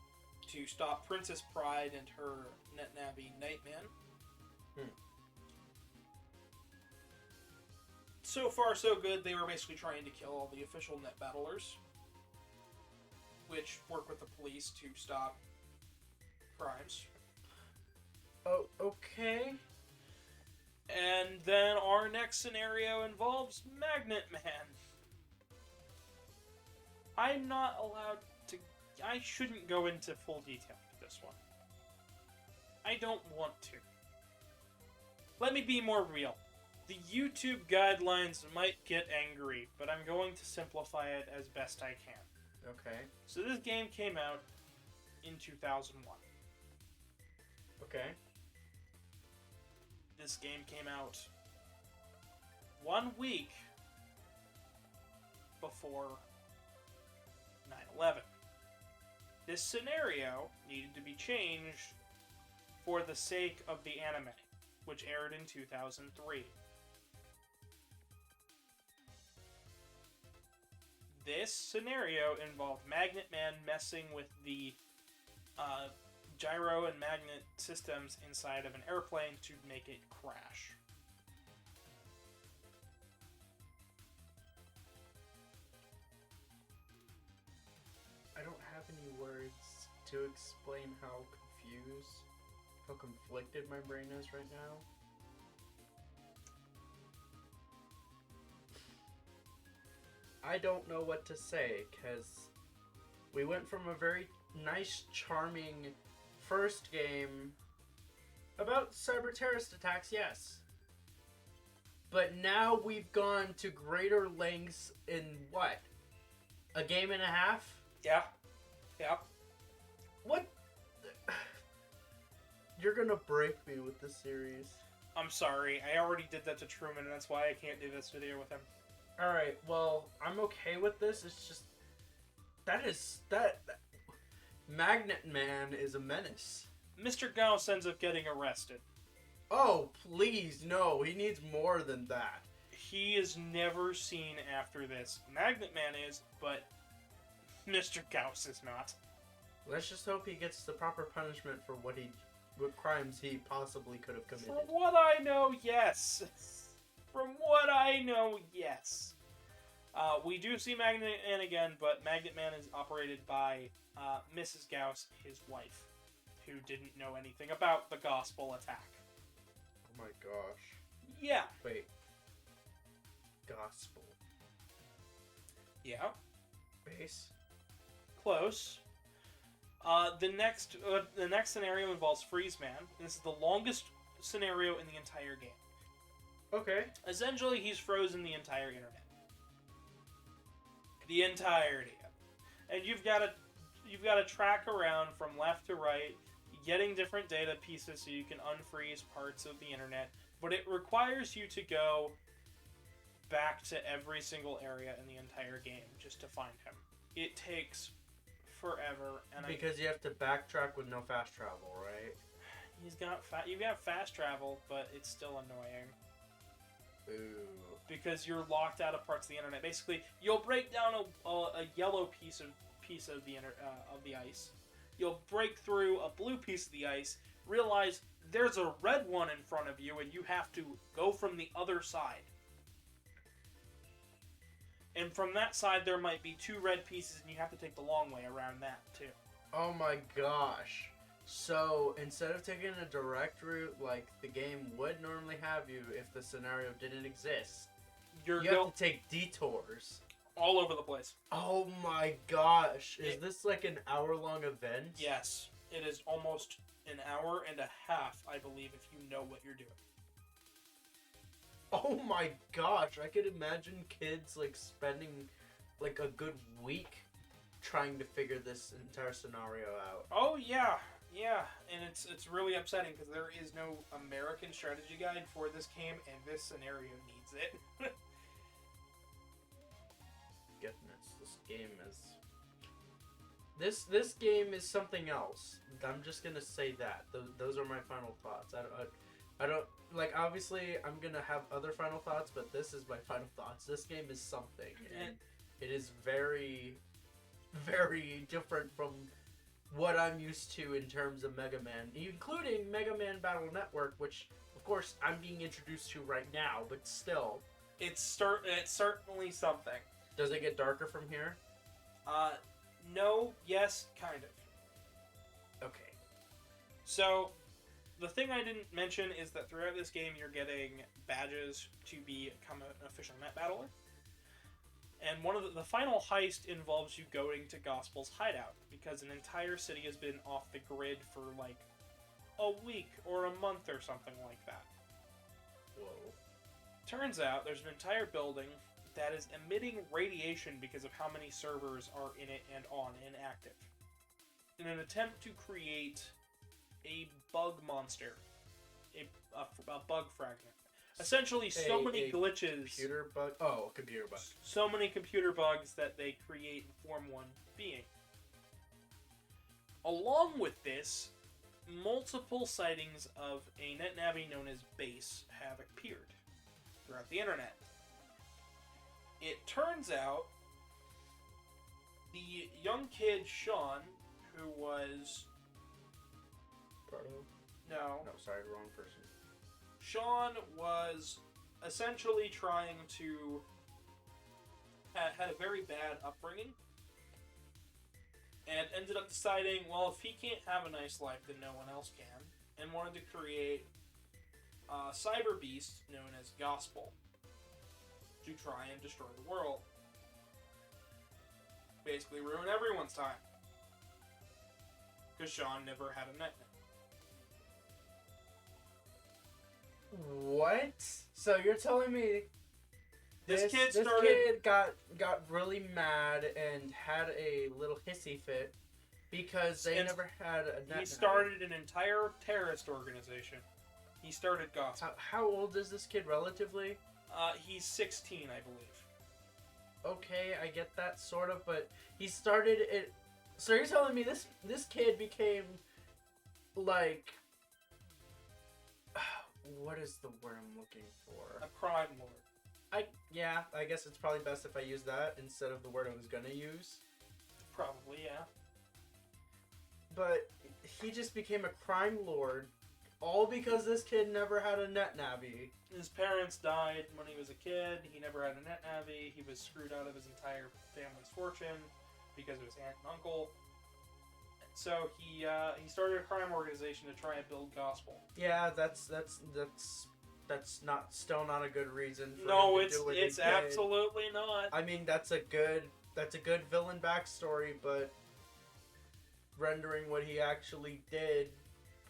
to stop Princess Pride and her NetNavi Nightman. So far, so good. They were basically trying to kill all the official net battlers, which work with the police to stop crimes. Oh, okay. And then our next scenario involves Magnet Man. I'm not allowed to... I shouldn't go into full detail with this one. I don't want to. Let me be more real. The YouTube guidelines might get angry, but I'm going to simplify it as best I can. Okay. So this game came out in 2001. Okay. This game came out 1 week before 9/11. This scenario needed to be changed for the sake of the anime, which aired in 2003. This scenario involved Magnet Man messing with the gyro and magnet systems inside of an airplane to make it crash. I don't have any words to explain how conflicted my brain is right now. I don't know what to say, because we went from a very nice, charming first game about cyber terrorist attacks, yes. But now we've gone to greater lengths in what? A game and a half? Yeah. Yeah. What? You're gonna break me with this series. I'm sorry. I already did that to Truman, and that's why I can't do this video with him. Alright, well, I'm okay with this. It's just... That Magnet Man is a menace. Mr. Gauss ends up getting arrested. Oh, please, no. He needs more than that. He is never seen after this. Magnet Man is, but Mr. Gauss is not. Let's just hope he gets the proper punishment for what crimes he possibly could have committed. From what I know, yes. From what I know, yes. We do see Magnet Man again, but Magnet Man is operated by Mrs. Gauss, his wife, who didn't know anything about the gospel attack. Oh my gosh. Yeah. Wait. Gospel. Yeah. Base? Close. The next scenario involves Freeze Man. This is the longest scenario in the entire game. Okay. Essentially, he's frozen the entire internet. The entirety of it. And you've got to track around from left to right, getting different data pieces so you can unfreeze parts of the internet, but it requires you to go back to every single area in the entire game just to find him. It takes forever, and because you have to backtrack with no fast travel, right? You got fast travel, but it's still annoying. Ooh. Because you're locked out of parts of the internet. Basically, you'll break down a yellow piece of the ice. You'll break through a blue piece of the ice, realize there's a red one in front of you, and you have to go from the other side. And from that side, there might be 2 red pieces, and you have to take the long way around that, too. Oh my gosh. So, instead of taking a direct route like the game would normally have you if the scenario didn't exist, you have to take detours. All over the place. Oh my gosh. Is this like an hour-long event? Yes. It is almost an hour and a half, I believe, if you know what you're doing. Oh my gosh. I could imagine kids like spending like a good week trying to figure this entire scenario out. Oh, yeah. Yeah, and it's really upsetting because there is no American strategy guide for this game, and this scenario needs it. Goodness, this game is... This game is something else. I'm just gonna say that. Those are my final thoughts. I don't like. Obviously, I'm gonna have other final thoughts, but this is my final thoughts. This game is something, and it is very, very different from what I'm used to in terms of Mega Man, including Mega Man Battle Network, which, of course, I'm being introduced to right now. But still, It's certainly something. does it get darker from here? No, yes, kind of. Okay. So, the thing I didn't mention is that throughout this game, you're getting badges to become an official net battler. And one of the final heist involves you going to Gospel's hideout, because an entire city has been off the grid for like a week or a month or something like that. Whoa. Turns out there's an entire building that is emitting radiation because of how many servers are in it and on and active. In an attempt to create a bug monster, a bug fragment. Essentially, so many glitches. Computer bug? Oh, computer bug. So many computer bugs that they create and form one being. Along with this, multiple sightings of a netnavi known as Base have appeared throughout the internet. It turns out the young kid Sean, who was Proto? no, No, sorry, wrong person. Sean was essentially trying to had a very bad upbringing and ended up deciding, well, if he can't have a nice life, then no one else can, and wanted to create a cyber beast known as Gospel to try and destroy the world. Basically ruin everyone's time. Because Sean never had a net. What? So you're telling me This kid got really mad and had a little hissy fit because they never had a net. He started an entire terrorist organization. He started Gospel. How old is this kid relatively? He's 16, I believe. Okay, I get that sort of, but he started it. So you're telling me this kid became like what is the word I'm looking for? A crime lord. I guess it's probably best if I use that instead of the word I was gonna use. Probably, yeah. But he just became a crime lord, all because this kid never had a netnavi. His parents died when he was a kid. He never had a netnavi. He was screwed out of his entire family's fortune because of his aunt and uncle. So he started a crime organization to try and build Gospel. Yeah, that's still not a good reason for No, him to do what he it's did. absolutely not. I mean, that's a good villain backstory, but rendering what he actually did,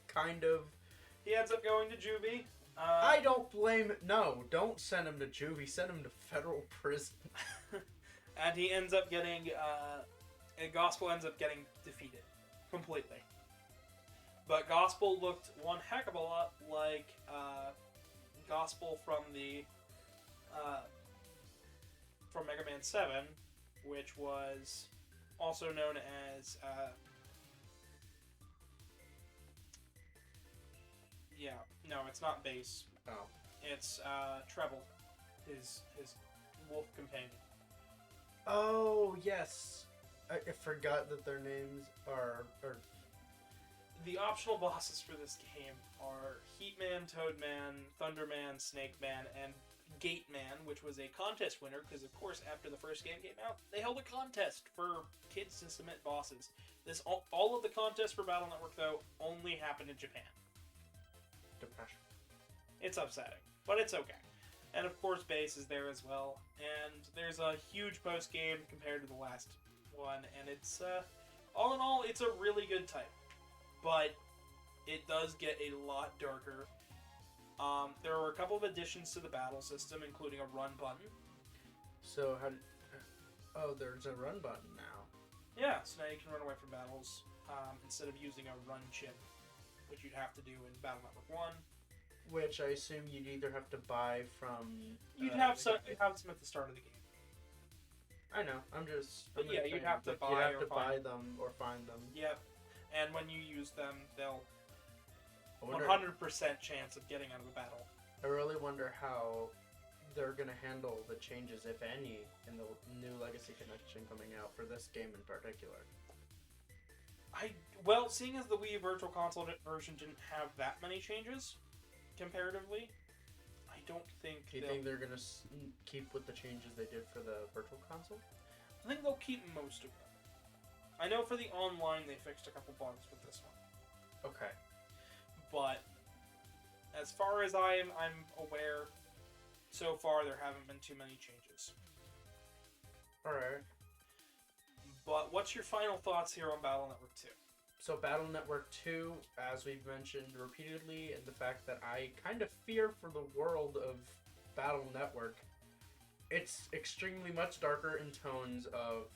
kind of. He ends up going to juvie. I don't blame. No, don't send him to juvie. Send him to federal prison. And he ends up getting. And Gospel ends up getting defeated completely. But Gospel looked one heck of a lot like Gospel from the from Mega Man 7, which was also known as no, it's not Bass. Oh. It's Treble, his wolf companion. Oh yes, I forgot that their names are. The optional bosses for this game are Heatman, Toadman, Thunderman, Snakeman, and Gateman, which was a contest winner, because of course after the first game came out, they held a contest for kids to submit bosses. All of the contests for Battle Network, though, only happened in Japan. Depression. It's upsetting, but it's okay. And of course Bass is there as well, and there's a huge post-game compared to the last one, and it's, all in all, it's a really good type. But it does get a lot darker. There are a couple of additions to the battle system, including a run button. So how? Oh, there's a run button now. Yeah, so now you can run away from battles instead of using a run chip, which you'd have to do in Battle Network 1. Which I assume you'd either have to buy from. You'd have some at the start of the game. I know. I'm just. But yeah, you'd have to like, buy you'd have or to buy find them or find them. Yep. And when you use them, they'll 100% chance of getting out of the battle. I really wonder how they're gonna handle the changes, if any, in the new Legacy Connection coming out for this game in particular. Well, seeing as the Wii Virtual Console version didn't have that many changes, comparatively, I don't think Do you think they're gonna keep with the changes they did for the Virtual Console? I think they'll keep most of them. I know for the online they fixed a couple bugs with this one. Okay. But as far as I'm aware, so far there haven't been too many changes. Alright. But what's your final thoughts here on Battle Network 2? So Battle Network 2, as we've mentioned repeatedly, and the fact that I kind of fear for the world of Battle Network, it's extremely much darker in tones of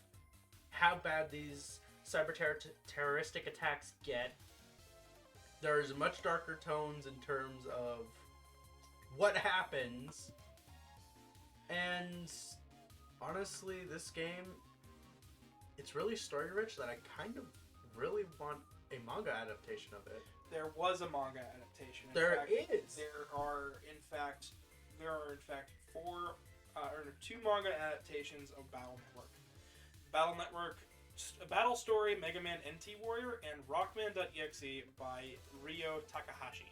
how bad these cyber-terroristic attacks get. There's much darker tones in terms of what happens. And honestly, this game, it's really story-rich that I kind of really want a manga adaptation of it. There was a manga adaptation. There are in fact two manga adaptations of Battle Network. Battle Network, Battle Story, Megaman NT Warrior, and Rockman.exe by Ryo Takahashi.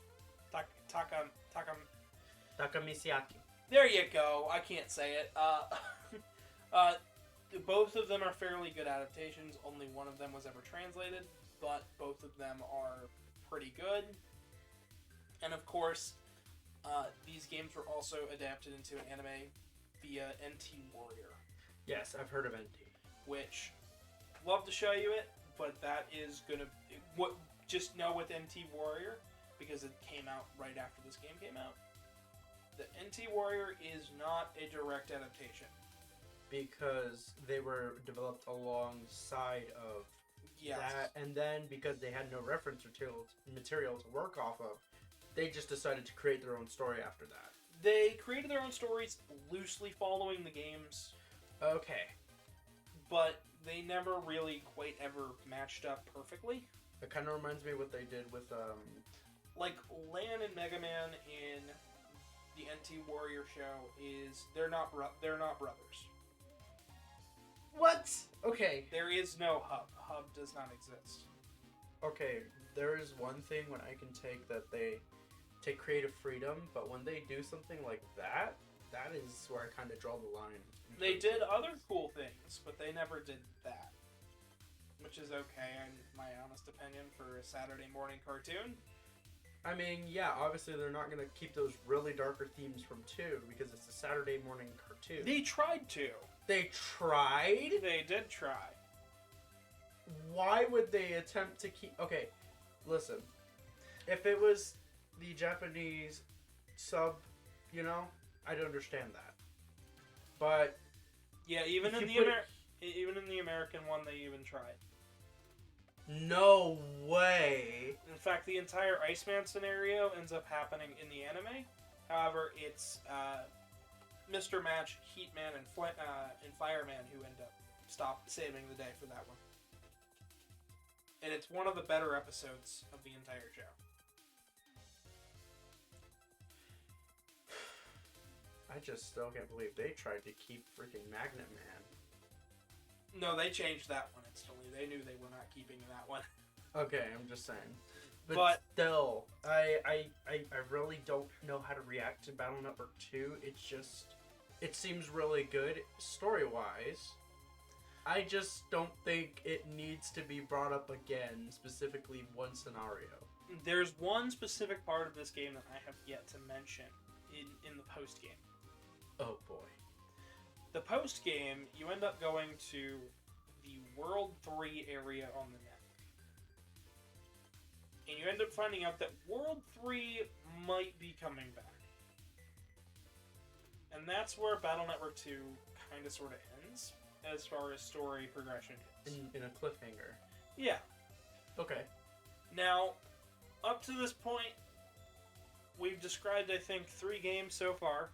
Takamisiaki. There you go. I can't say it. Both of them are fairly good adaptations. Only one of them was ever translated, but both of them are pretty good. And of course, these games were also adapted into an anime via NT Warrior. Yes, I've heard of NT. Which, love to show you it, but that is gonna just know with NT Warrior, because it came out right after this game came out. The NT Warrior is not a direct adaptation. Because they were developed alongside of that, and then because they had no reference material to work off of, they just decided to create their own story after that. They created their own stories loosely following the games. Okay. But they never really quite ever matched up perfectly. It kind of reminds me of what they did with, like, Lan and Megaman in the NT Warrior show is, they're not brothers. What? Okay. There is no hub. Hub does not exist. Okay, there is one thing when I can take that they take creative freedom, but when they do something like that, that is where I kind of draw the line. They did other cool things, but they never did that. Which is okay, in my honest opinion, for a Saturday morning cartoon. I mean, yeah, obviously they're not going to keep those really darker themes from 2, because it's a Saturday morning cartoon. They tried to. They tried? They did try. Why would they attempt to keep... Okay, listen. If it was the Japanese sub, you know, I'd understand that. But... Yeah, even in the American one, they even tried. No way! In fact, the entire Iceman scenario ends up happening in the anime. However, it's Mr. Match, Heatman, and Fireman who end up saving the day for that one. And it's one of the better episodes of the entire show. I just still can't believe they tried to keep freaking Magnet Man. No, they changed that one instantly. They knew they were not keeping that one. Okay, I'm just saying. But still, I really don't know how to react to Battle Network 2. It's just... It seems really good story-wise. I just don't think it needs to be brought up again, specifically one scenario. There's one specific part of this game that I have yet to mention in the post-game. Oh boy. The post-game, you end up going to the World 3 area on the net. And you end up finding out that World 3 might be coming back. And that's where Battle Network 2 kind of sort of ends, as far as story progression is. In a cliffhanger. Yeah. Okay. Now, up to this point, we've described, I think, 3 games so far.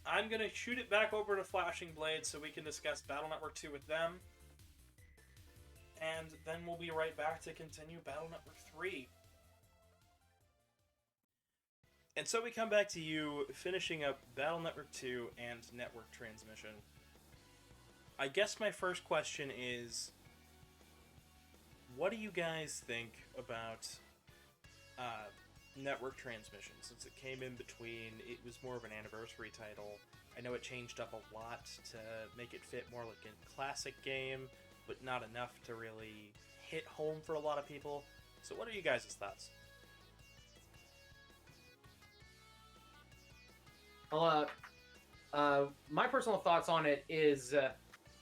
I'm going to shoot it back over to Flashing Blade so we can discuss Battle Network 2 with them. and then we'll be right back to continue Battle Network 3. And so we come back to you finishing up Battle Network 2 and Network Transmission. I guess my first question is, what do you guys think about Network Transmission? Since it came in between, it was more of an anniversary title. I know it changed up a lot to make it fit more like a classic game, but not enough to really hit home for a lot of people. So what are you guys' thoughts? My personal thoughts on it is,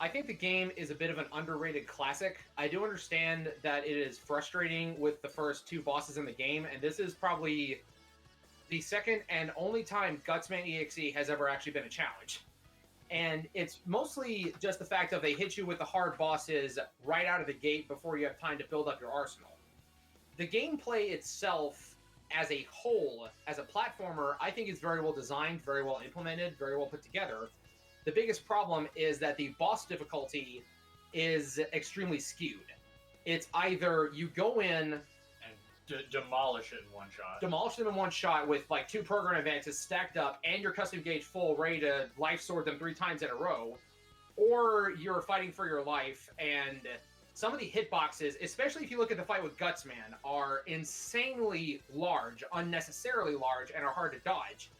I think the game is a bit of an underrated classic. I do understand that it is frustrating with the first 2 bosses in the game, and this is probably the second and only time Gutsman EXE has ever actually been a challenge. And it's mostly just the fact that they hit you with the hard bosses right out of the gate before you have time to build up your arsenal. The gameplay itself, as a whole, as a platformer, I think is very well designed, very well implemented, very well put together. The biggest problem is that the boss difficulty is extremely skewed. It's either you go in and demolish it in one shot. Demolish them in one shot with like 2 program advances stacked up and your custom gauge full, ready to life sword them 3 times in a row, or you're fighting for your life, and some of the hitboxes, especially if you look at the fight with Gutsman, are insanely large, unnecessarily large, and are hard to dodge.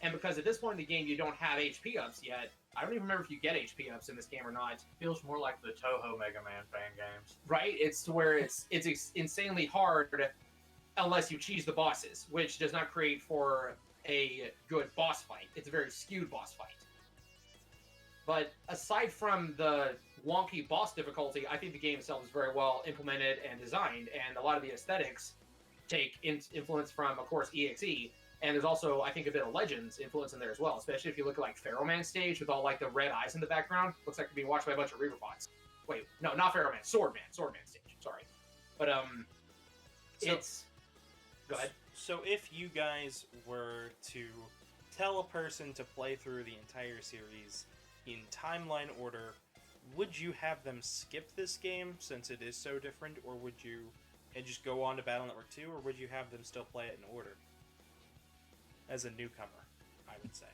And because at this point in the game you don't have HP ups yet, I don't even remember if you get HP ups in this game or not. Feels more like the Toho Megaman fan games. Right? It's to where it's insanely hard unless you cheese the bosses, which does not create for a good boss fight. It's a very skewed boss fight. But aside from the wonky boss difficulty, I think the game itself is very well implemented and designed, and a lot of the aesthetics take influence from, of course, EXE, and there's also, I think, a bit of Legends influence in there as well, especially if you look at, like, Pharaoh Man stage with all, like, the red eyes in the background. Looks like you're being watched by a bunch of Reaver bots. Wait, no, not Pharaoh Man, Sword Man stage, sorry. But, Go ahead. So if you guys were to tell a person to play through the entire series in timeline order, would you have them skip this game since it is so different, or would you just go on to Battle Network 2, or would you have them still play it in order? As a newcomer, I would say.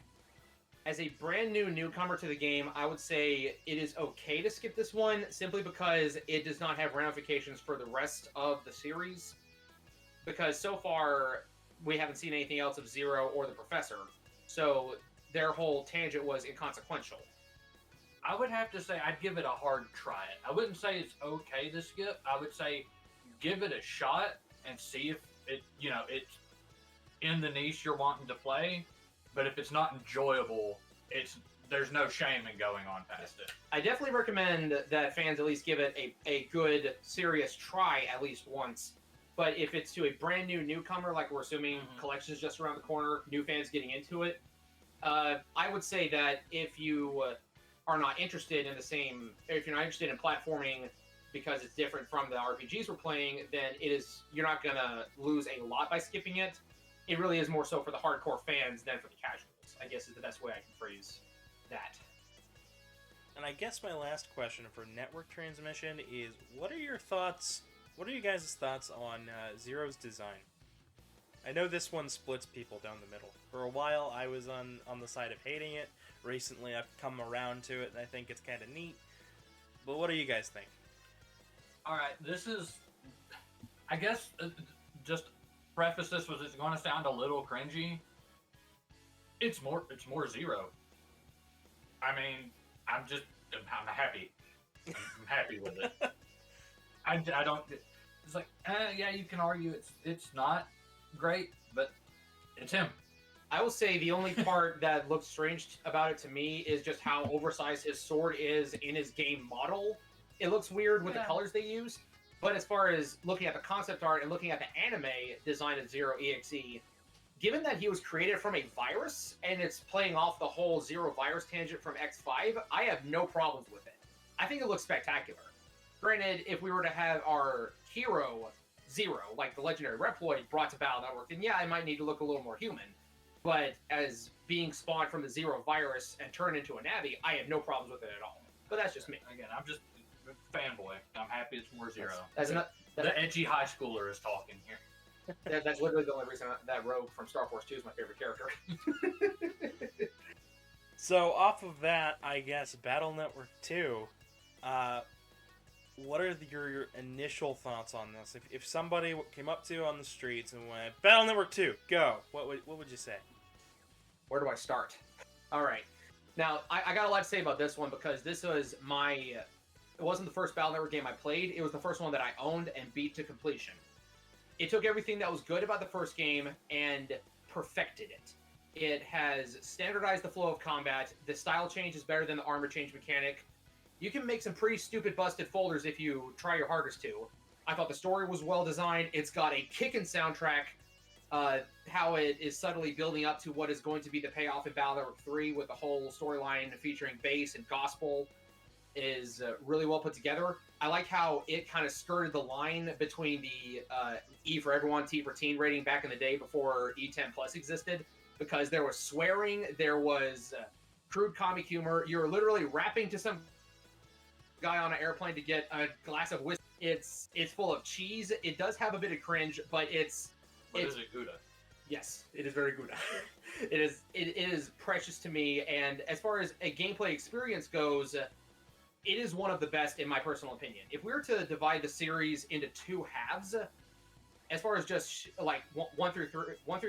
As a brand new newcomer to the game, I would say it is okay to skip this one, simply because it does not have ramifications for the rest of the series. Because so far, we haven't seen anything else of Zero or the Professor, so their whole tangent was inconsequential. I would have to say I'd give it a hard try. I wouldn't say it's okay to skip. I would say give it a shot and see if it's in the niche you're wanting to play. But if it's not enjoyable, there's no shame in going on past it. I definitely recommend that fans at least give it a good, serious try at least once. But if it's to a brand new newcomer, like we're assuming Collection's just around the corner, new fans getting into it, I would say that if you are not interested in if you're not interested in platforming because it's different from the RPGs we're playing, then you're not going to lose a lot by skipping it. It really is more so for the hardcore fans than for the casuals, I guess is the best way I can phrase that. And I guess my last question for Network Transmission is, what are you guys' thoughts on Zero's design? I know this one splits people down the middle. For a while, I was on the side of hating it. Recently, I've come around to it, and I think it's kind of neat. But what do you guys think? Alright, this is... I guess, just preface this with it's going to sound a little cringy. It's more Zero. I mean, I'm happy. I'm happy with it. I don't... It's like, yeah, you can argue it's not great, but it's him. I will say the only part that looks strange about it to me is just how oversized his sword is in his game model. It looks weird with the colors they use, but as far as looking at the concept art and looking at the anime design of Zero EXE, given that he was created from a virus and it's playing off the whole Zero virus tangent from X5, I have no problems with it. I think it looks spectacular. Granted, if we were to have our hero, Zero, like the legendary Reploid, brought to Battle Network, then yeah, I might need to look a little more human. But as being spawned from the Zero virus and turned into a Navi, I have no problems with it at all. But that's just me. Again, fanboy. I'm happy it's more Zero. That's not. The edgy high schooler is talking here. That's literally the only reason that Rogue from Star Force 2 is my favorite character. So off of that, I guess Battle Network 2. What are your initial thoughts on this? If somebody came up to you on the streets and went, Battle Network 2, go, what would you say? Where do I start? All right. Now, I got a lot to say about this one because this was it wasn't the first Battle Network game I played. It was the first one that I owned and beat to completion. It took everything that was good about the first game and perfected it. It has standardized the flow of combat. The style change is better than the armor change mechanic. You can make some pretty stupid busted folders if you try your hardest to. I thought the story was well designed. It's got a kickin' soundtrack. How it is subtly building up to what is going to be the payoff in Battle Network 3 with the whole storyline featuring bass and gospel is really well put together. I like how it kind of skirted the line between the E for Everyone, T for Teen rating back in the day before E10 Plus existed, because there was swearing, there was crude comic humor. You're literally rapping to some guy on an airplane to get a glass of whiskey. It's full of cheese. It does have a bit of cringe, but Is it Gouda? Yes, it is very good. it is precious to me, and as far as a gameplay experience goes, it is one of the best in my personal opinion. If we were to divide the series into two halves, as far as just like 1 through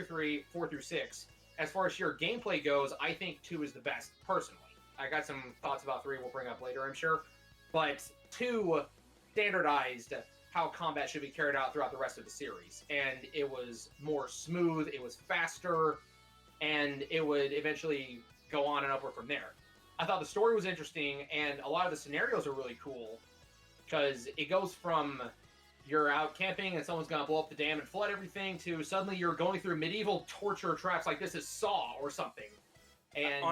3, 4 through 6, as far as sheer gameplay goes, I think 2 is the best personally. I got some thoughts about 3 we'll bring up later, I'm sure, but 2 standardized how combat should be carried out throughout the rest of the series, and it was more smooth, it was faster, and it would eventually go on and upward from there. I thought the story was interesting, and a lot of the scenarios are really cool, because it goes from you're out camping and someone's gonna blow up the dam and flood everything to suddenly you're going through medieval torture traps like this is Saw or something. And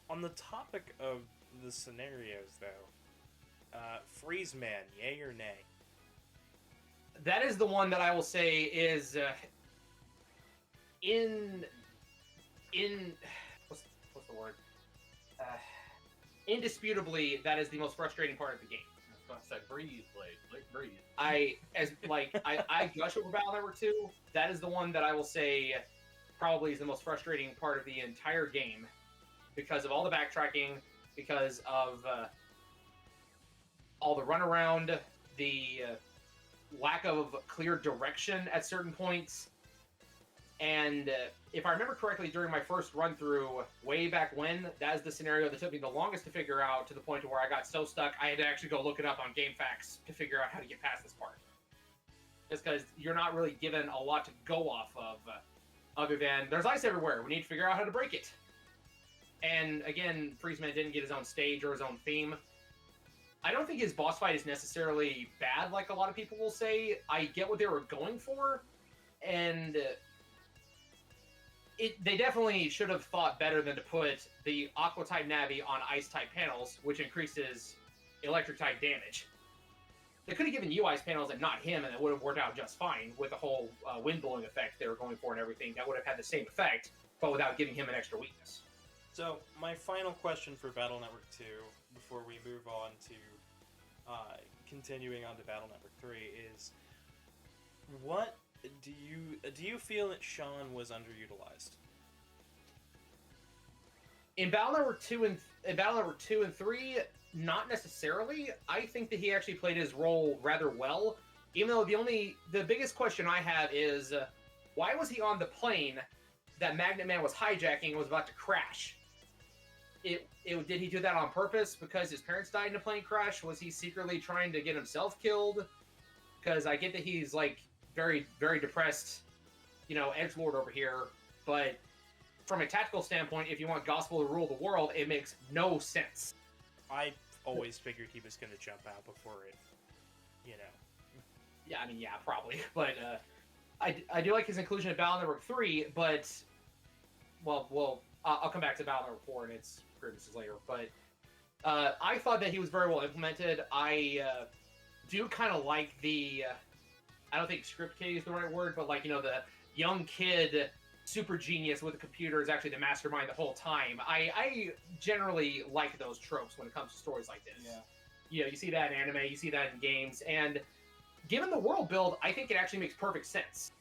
on the topic of the scenarios, though, Freeze Man, yay or nay? That is the one that I will say is in what's the word? Indisputably, that is the most frustrating part of the game. I was going to say, breathe, Blade. Breathe. I gush over Battle Network 2. That is the one that I will say probably is the most frustrating part of the entire game because of all the backtracking, because of all the runaround, the lack of clear direction at certain points. And if I remember correctly, during my first run-through, way back when, that is the scenario that took me the longest to figure out, to the point to where I got so stuck, I had to actually go look it up on GameFAQs to figure out how to get past this part. Just because you're not really given a lot to go off of, other than, there's ice everywhere, we need to figure out how to break it. And again, Freezeman didn't get his own stage or his own theme. I don't think his boss fight is necessarily bad, like a lot of people will say. I get what they were going for, and they definitely should have thought better than to put the Aqua-type Navi on Ice-type panels, which increases Electric-type damage. They could have given you Ice panels and not him, and it would have worked out just fine with the whole wind-blowing effect they were going for and everything. That would have had the same effect, but without giving him an extra weakness. So, my final question for Battle Network 2, before we move on to continuing on to Battle Network 3, is what do you feel that Sean was underutilized? In Battle Network 2 and 3, not necessarily. I think that he actually played his role rather well. Even though the biggest question I have is why was he on the plane that Magnet Man was hijacking and was about to crash? Did he do that on purpose because his parents died in a plane crash? Was he secretly trying to get himself killed? Because I get that he's like very, very depressed, edgelord over here. But from a tactical standpoint, if you want Gospel to rule the world, it makes no sense. I always figured he was going to jump out before it, Yeah, yeah, probably. But I do like his inclusion in Battle Network 3, but, well, I'll come back to Battle Network 4 and its grievances later. But I thought that he was very well implemented. I do kind of like I don't think script kiddie is the right word, but the young kid super genius with a computer is actually the mastermind the whole time. I generally like those tropes when it comes to stories like this. Yeah. You see that in anime, you see that in games, and given the world build, I think it actually makes perfect sense.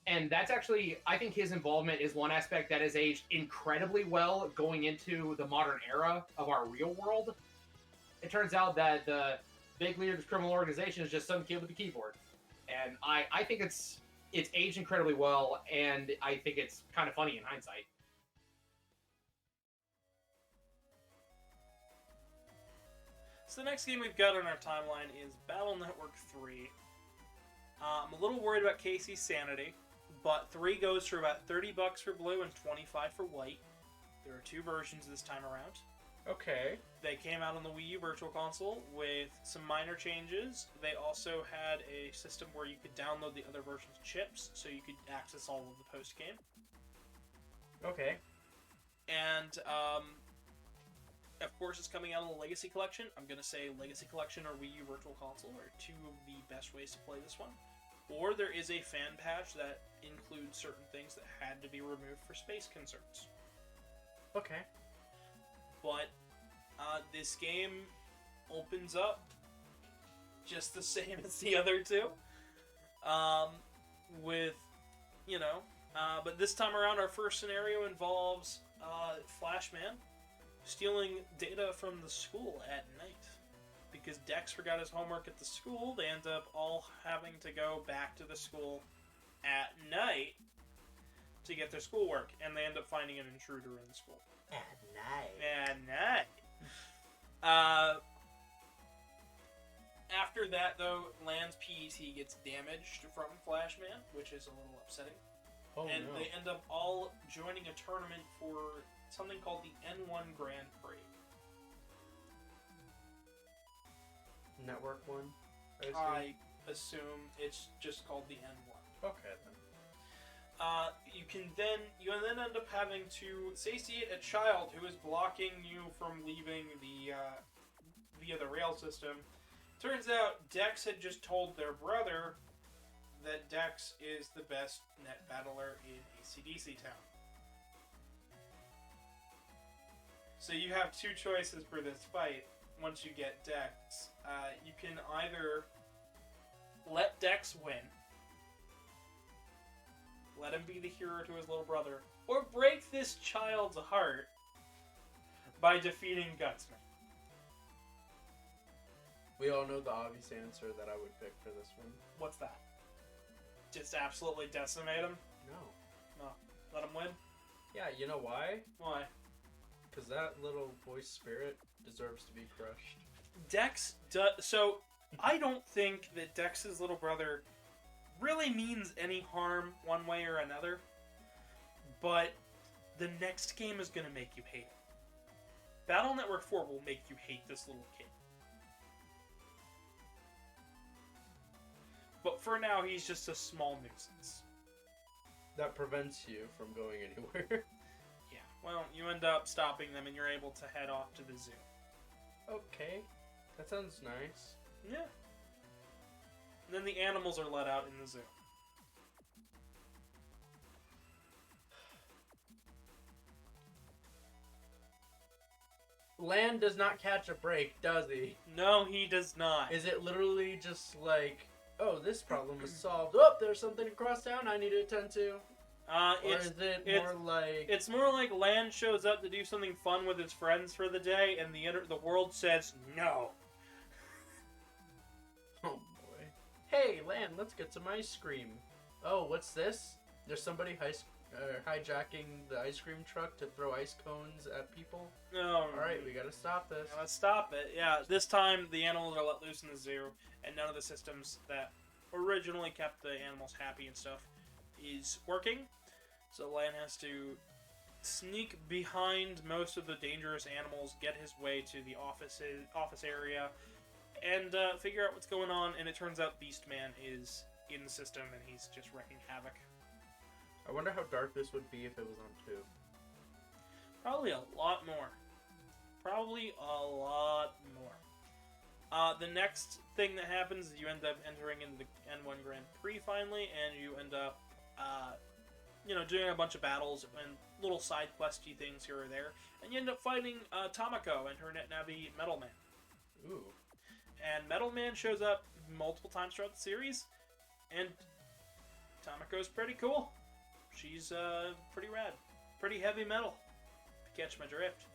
And that's actually, I think his involvement is one aspect that has aged incredibly well going into the modern era of our real world. It turns out that the big leader of this criminal organization is just some kid with a keyboard. And I think it's aged incredibly well, and I think it's kind of funny in hindsight. So the next game we've got on our timeline is Battle Network 3. I'm a little worried about Casey's sanity, but 3 goes for about $30 for blue and $25 for white. There are 2 versions this time around. Okay. They came out on the Wii U Virtual Console with some minor changes. They also had a system where you could download the other version's chips, so you could access all of the post-game. Okay. And, of course, it's coming out on the Legacy Collection. I'm going to say Legacy Collection or Wii U Virtual Console are 2 of the best ways to play this one. Or there is a fan patch that includes certain things that had to be removed for space concerns. Okay. But this game opens up just the same as the other 2. But this time around our first scenario involves Flashman stealing data from the school at night. Because Dex forgot his homework at the school, they end up all having to go back to the school at night to get their schoolwork, and they end up finding an intruder in the school. At night. At night. After that, though, Land's PET gets damaged from Flashman, which is a little upsetting. Oh, and no. they end up all joining a tournament for something called the N1 Grand Prix. Network 1? I assume it's just called the N1. Okay, then. You then end up having to satiate a child who is blocking you from leaving the via the rail system. Turns out Dex had just told their brother that Dex is the best net battler in AC/DC Town. So you have 2 choices for this fight. Once you get Dex, you can either let Dex win, let him be the hero to his little brother, or break this child's heart by defeating Gutsman. We all know the obvious answer that I would pick for this one. What's that? Just absolutely decimate him? No. Let him win? Yeah, you know why? Why? Because that little boy's spirit deserves to be crushed. Dex does... So, I don't think that Dex's little brother really means any harm one way or another. But the next game is going to make you hate him. Battle Network 4 will make you hate this little kid. But for now, he's just a small nuisance. That prevents you from going anywhere. Yeah, well, you end up stopping them and you're able to head off to the zoo. Okay. That sounds nice. Yeah. And then the animals are let out in the zoo. Land does not catch a break, does he? No, he does not. Is it literally just like, oh, this problem is solved. Oh, there's something across town I need to attend to. Or is it more like... It's more like Land shows up to do something fun with his friends for the day, and the world says no. Oh, boy. Hey, Land, let's get some ice cream. Oh, what's this? There's somebody hijacking the ice cream truck to throw ice cones at people? No. Alright, we gotta stop this. Let's stop it. Yeah, this time the animals are let loose in the zoo, and none of the systems that originally kept the animals happy and stuff is working. So Lan has to sneak behind most of the dangerous animals, get his way to the office area, and figure out what's going on. And it turns out Beastman is in the system, and he's just wrecking havoc. I wonder how dark this would be if it was on 2. Probably a lot more. The next thing that happens is you end up entering into the N1 Grand Prix finally, and you end up, doing a bunch of battles and little side questy things here or there, and you end up fighting Tamako and her NetNavi Metalman. Ooh. And Metal Man shows up multiple times throughout the series, and Tameko's pretty cool. She's pretty rad. Pretty heavy metal, if you catch my drift.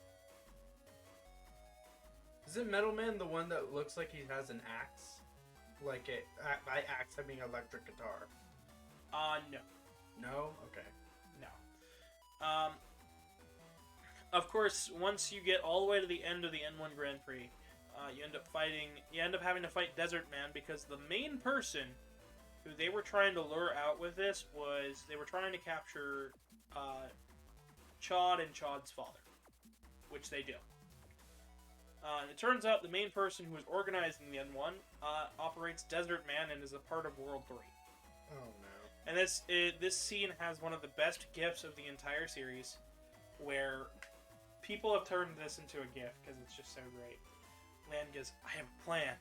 Isn't Metal Man the one that looks like he has an axe? Like, by axe, I mean electric guitar. No. No? Okay. No. Of course, once you get all the way to the end of the N1 Grand Prix, you end up having to fight Desert Man, because the main person who they were trying to lure out with this was, they were trying to capture Chod and Chod's father, which they do. And it turns out the main person who was organizing the N1 operates Desert Man and is a part of World 3. Oh, no. And this scene has one of the best gifs of the entire series, where people have turned this into a gif because it's just so great. Lan goes, "I have a plan."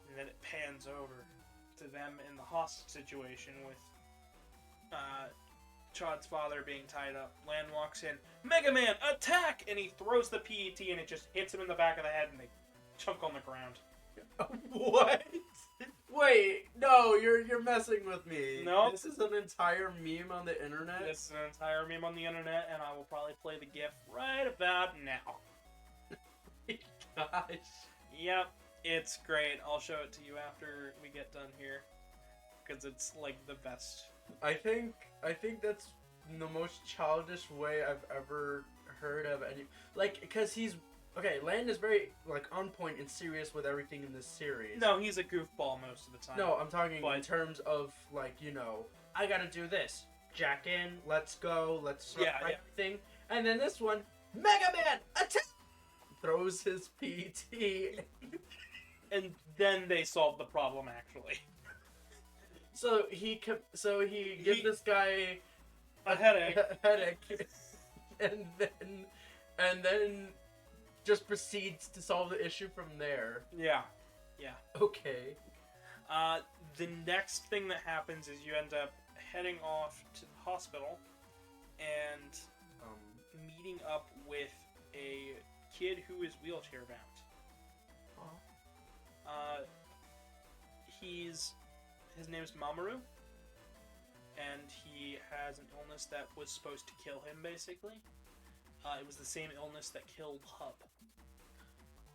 And then it pans over to them in the hostage situation with Chod's father being tied up. Lan walks in, "Megaman, attack!" And he throws the PET and it just hits him in the back of the head and they chunk on the ground. What? Wait, no, you're messing with me. No. This is an entire meme on the internet? This is an entire meme on the internet, and I will probably play the GIF right about now. Gosh. Yep, it's great. I'll show it to you after we get done here, because it's like the best. I think that's the most childish way I've ever heard of any. Like, because he's okay. Lan is very like on point and serious with everything in this series. No, he's a goofball most of the time. No, I'm talking But- in terms of like, you know, I gotta do this. Jack in, let's go, let's start Yeah, yeah. everything. And then this one, Megaman, attack! Throws his PT. And then they solve the problem, actually. So he gives this guy A headache. a headache, and then just proceeds to solve the issue from there. Yeah. Okay. The next thing that happens is you end up heading off to the hospital and meeting up with a kid who is wheelchair bound. His name's Mamoru, and he has an illness that was supposed to kill him, basically. It was the same illness that killed Hub,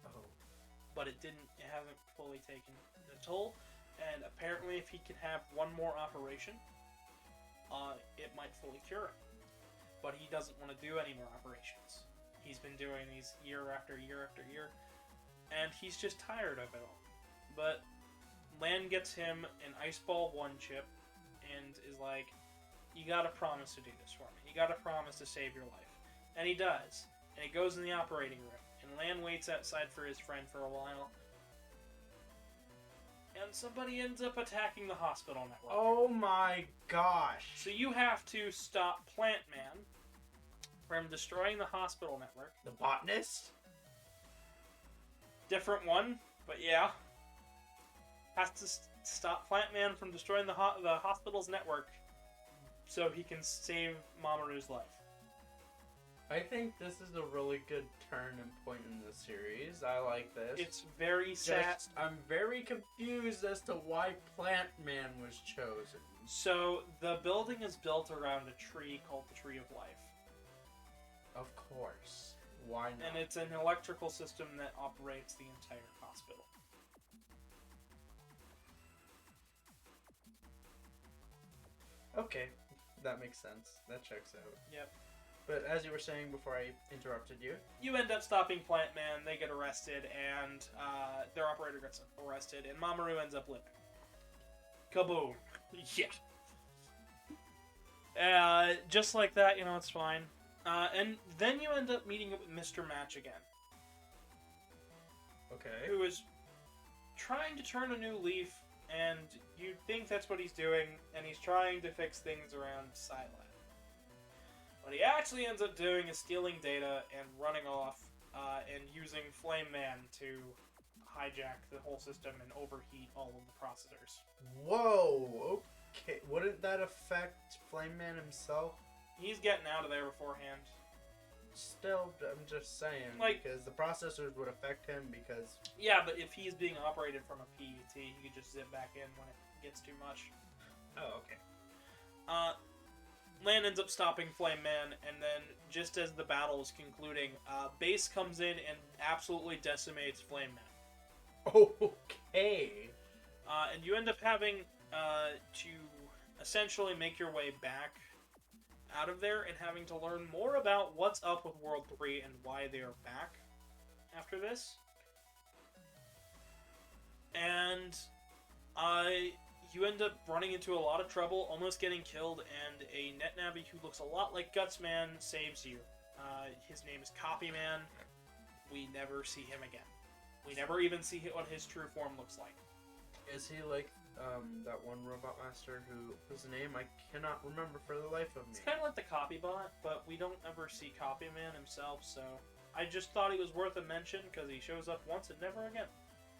Oh. but it hasn't fully taken the toll, and apparently if he can have one more operation, it might fully cure him. But he doesn't want to do any more operations. He's been doing these year after year after year, and he's just tired of it all. But Lan gets him an Ice Ball 1 chip and is like, "You gotta promise to do this for me. You gotta promise to save your life." And he does. And he goes in the operating room. And Lan waits outside for his friend for a while. And somebody ends up attacking the hospital network. Oh my gosh. So you have to stop Plant Man from destroying the hospital network. The botanist? Different one, but yeah. Has to stop Plant Man from destroying the hospital's network so he can save Mamoru's life. I think this is a really good turn and point in the series. I like this. It's very sad. I'm very confused as to why Plant Man was chosen. So the building is built around a tree called the Tree of Life. Of course. Why not? And it's an electrical system that operates the entire hospital. Okay, that makes sense. That checks out. Yep. But as you were saying before I interrupted you, You end up stopping Plant Man, they get arrested, and their operator gets arrested, and Mamoru ends up living. Kaboom. Yeah. Just like that, it's fine. And then you end up meeting up with Mr. Match again, okay. who is trying to turn a new leaf, and you think that's what he's doing, and he's trying to fix things around Silent. What he actually ends up doing is stealing data and running off and using Flame Man to hijack the whole system and overheat all of the processors. Whoa, okay. Wouldn't that affect Flame Man himself? He's getting out of there beforehand. Still, I'm just saying, Like- because the processors would affect him because... Yeah, but if he's being operated from a PET, he could just zip back in when it gets too much. Oh, okay. Lan ends up stopping Flame Man, and then just as the battle is concluding, Base comes in and absolutely decimates Flame Man. Okay. And you end up having to essentially make your way back out of there and having to learn more about what's up with World 3 and why they are back after this. And you end up running into a lot of trouble, almost getting killed, and a NetNavi who looks a lot like Gutsman saves you. His name is Copyman. We never see him again. We never even see what his true form looks like. Is he like that one robot master whose name I cannot remember for the life of me? It's kind of like the Copybot, but we don't ever see Copyman himself, so I just thought he was worth a mention because he shows up once and never again.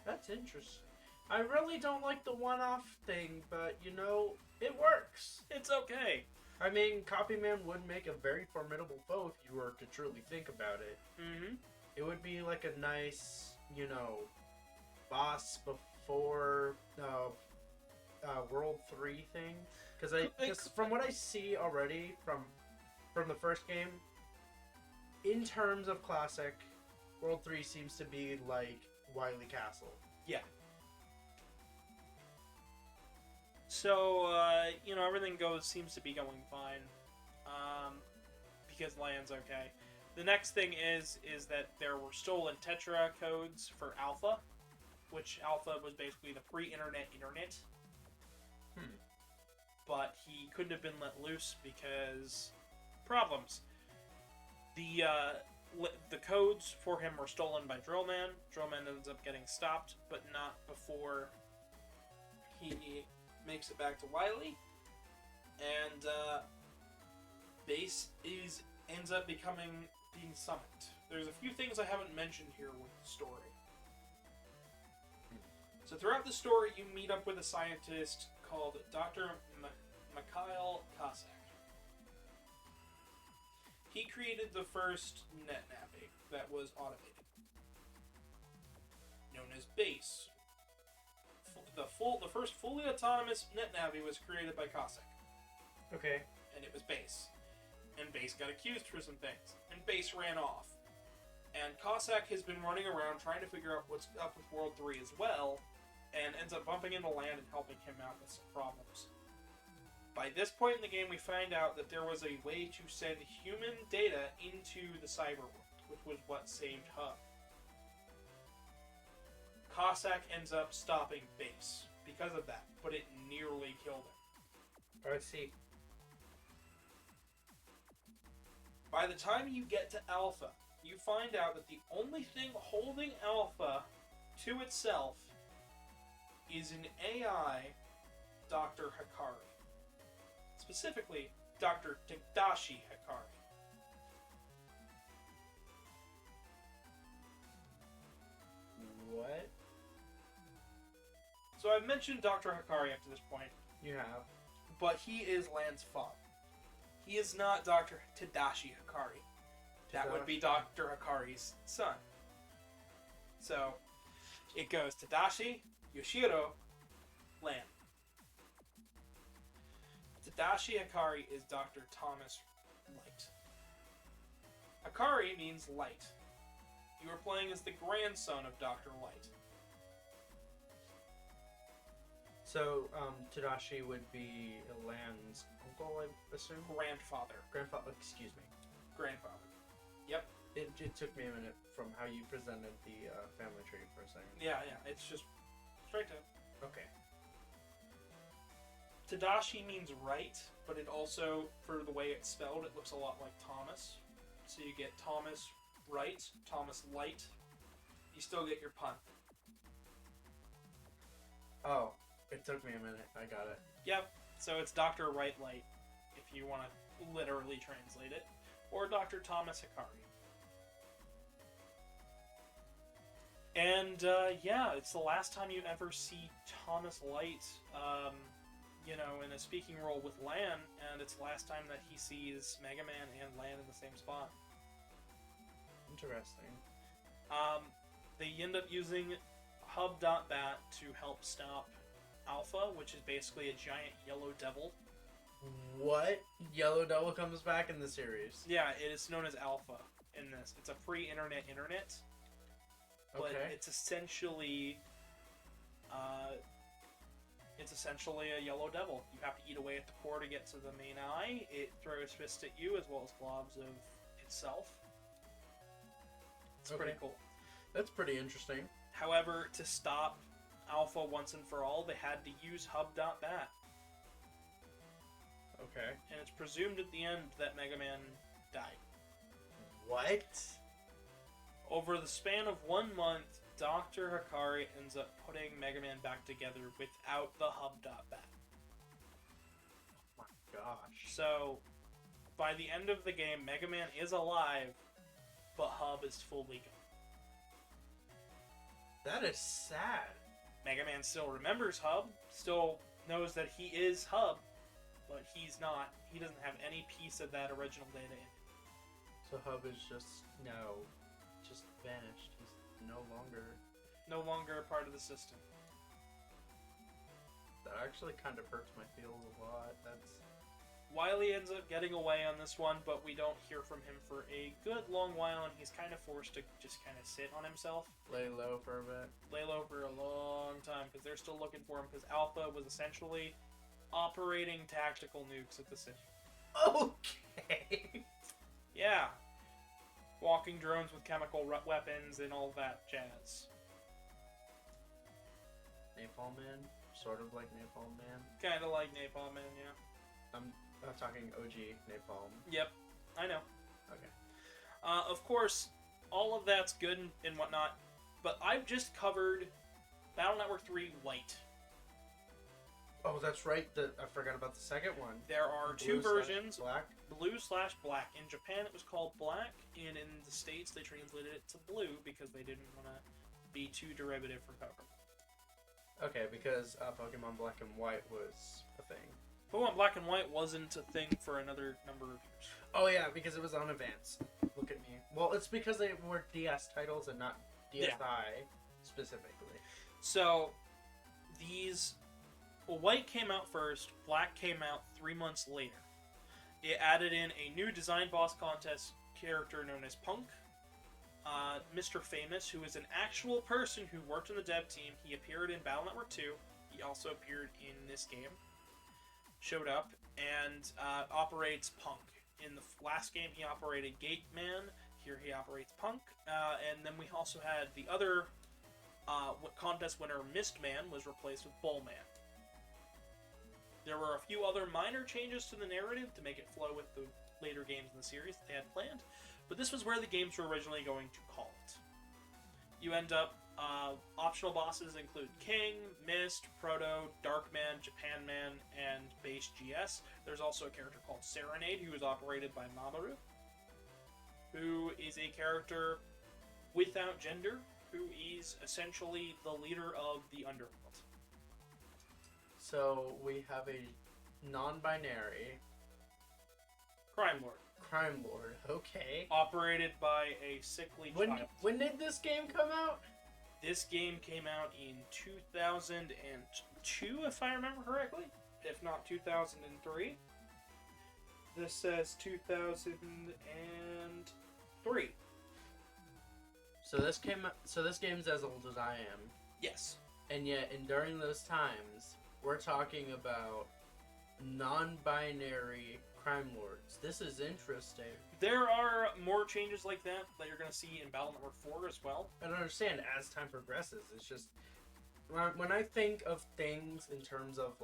That's interesting. I really don't like the one-off thing, but, you know, it works. It's okay. I mean, Copyman would make a very formidable foe if you were to truly think about it. Mm-hmm. It would be like a nice, you know, boss before World 3 thing. Because from what I see already from the first game, in terms of classic, World 3 seems to be like Wily Castle. Yeah. So, you know, everything seems to be going fine. Because Lan's okay. The next thing is that there were stolen Tetra codes for Alpha, which Alpha was basically the pre-internet internet. But he couldn't have been let loose because problems. The codes for him were stolen by Drillman. Drillman ends up getting stopped, but not before he makes it back to Wily. And Base ends up being summoned. There's a few things I haven't mentioned here with the story. So throughout the story, you meet up with a scientist called Dr. Mikhail Cossack. He created the first NetNavi that was automated, known as Base. The first fully autonomous NetNavi was created by Cossack, Okay. and it was Base. And Base got accused for some things, and Base ran off. And Cossack has been running around trying to figure out what's up with World 3 as well, and ends up bumping into Land and helping him out with some problems. By this point in the game, we find out that there was a way to send human data into the cyber world, which was what saved Hub. Cossack ends up stopping Base because of that, but it nearly killed him. I see. By the time you get to Alpha, you find out that the only thing holding Alpha to itself is an AI, Dr. Hikari. Specifically, Dr. Tadashi Hikari. What? So I've mentioned Dr. Hikari up to this point, You have. but he is Lan's father. He is not Dr. Tadashi Hikari. That would be Dr. Hikari's son. So, it goes Tadashi, Yoshiro, Lan. Tadashi Hikari is Dr. Thomas Light. Hikari means light. You are playing as the grandson of Dr. Light. So, Tadashi would be Lan's uncle, I assume? Grandfather. Grandfather, excuse me. Grandfather. Yep. It took me a minute from how you presented the family tree for a second. Yeah, it's just straight up. Okay. Tadashi means right, but it also, for the way it's spelled, it looks a lot like Thomas. So you get Thomas Right, Thomas Light. You still get your pun. Oh, it took me a minute. I got it. Yep, so it's Dr. Right Light, if you want to literally translate it. Or Dr. Thomas Hikari. And, yeah, it's the last time you ever see Thomas Light, you know, in a speaking role with Lan, and it's the last time that he sees Megaman and Lan in the same spot. Interesting. They end up using hub.bat to help stop Alpha, which is basically a giant yellow devil. What? Yellow Devil comes back in the series. Yeah, it is known as Alpha in this. It's a pre-internet internet, but Okay. it's essentially a yellow devil. You have to eat away at the core to get to the main eye. It throws fists at you as well as globs of itself. It's pretty Okay. cool. That's pretty interesting. However, to stop Alpha once and for all, they had to use hub.bat. Okay. And it's presumed at the end that Megaman died. What? Over the span of 1 month, Dr. Hikari ends up putting Megaman back together without the hub.bat. Oh my gosh. So, by the end of the game, Megaman is alive, but Hub is fully gone. That is sad. Megaman still remembers Hub, still knows that he is Hub, but he doesn't have any piece of that original data in him. So Hub is just vanished. He's No longer a part of the system. That actually kind of hurts my feels a lot. That's Wily ends up getting away on this one, but we don't hear from him for a good long while, and he's kind of forced to just kind of sit on himself. lay low for a bit. Lay low for a long time, because they're still looking for him, because Alpha was essentially operating tactical nukes at the city. Okay. Yeah. Walking drones with chemical weapons and all that jazz. Napalm Man, sort of like Napalm Man. Kind of like Napalm Man, yeah. I'm talking OG Napalm. Yep, I know. Okay. Of course, all of that's good and whatnot, but I've just covered Battle Network 3 White. Oh, that's right. I forgot about the second one. There are two Blue/black. versions, blue/black. In Japan, it was called black, and in the States, they translated it to blue because they didn't want to be too derivative from Pokemon. Okay, because Pokemon Black and White was a thing. Pokemon Black and White wasn't a thing for another number of years. Oh yeah, because it was on Advance. Look at me. Well, it's because they were DS titles and not DSi specifically. So, White came out first, Black came out 3 months later. It added in a new design boss contest character known as Punk. Mr. Famous, who is an actual person who worked in the dev team. He appeared in Battle Network 2. He also appeared in this game. Showed up and operates Punk. In the last game, he operated Gate Man. Here he operates Punk. And then we also had the other contest winner, Mist Man, was replaced with Bull Man. There were a few other minor changes to the narrative to make it flow with the later games in the series that they had planned, but this was where the games were originally going to call it. You end up, optional bosses include King, Mist, Proto, Darkman, Japan Man, and Base GS. There's also a character called Serenade, who is operated by Mamoru, who is a character without gender, who is essentially the leader of the underworld. So we have a non-binary Crime Lord. crime lord. Okay. Operated by a sickly child. When did this game come out? This game came out in 2002, if I remember correctly. If not 2003. This says 2003. So this game's as old as I am. Yes. And yet, during those times, we're talking about non-binary crime lords. This is interesting. There are more changes like that you're going to see in Battle Network 4 as well. I don't understand as time progresses. It's just when I think of things in terms of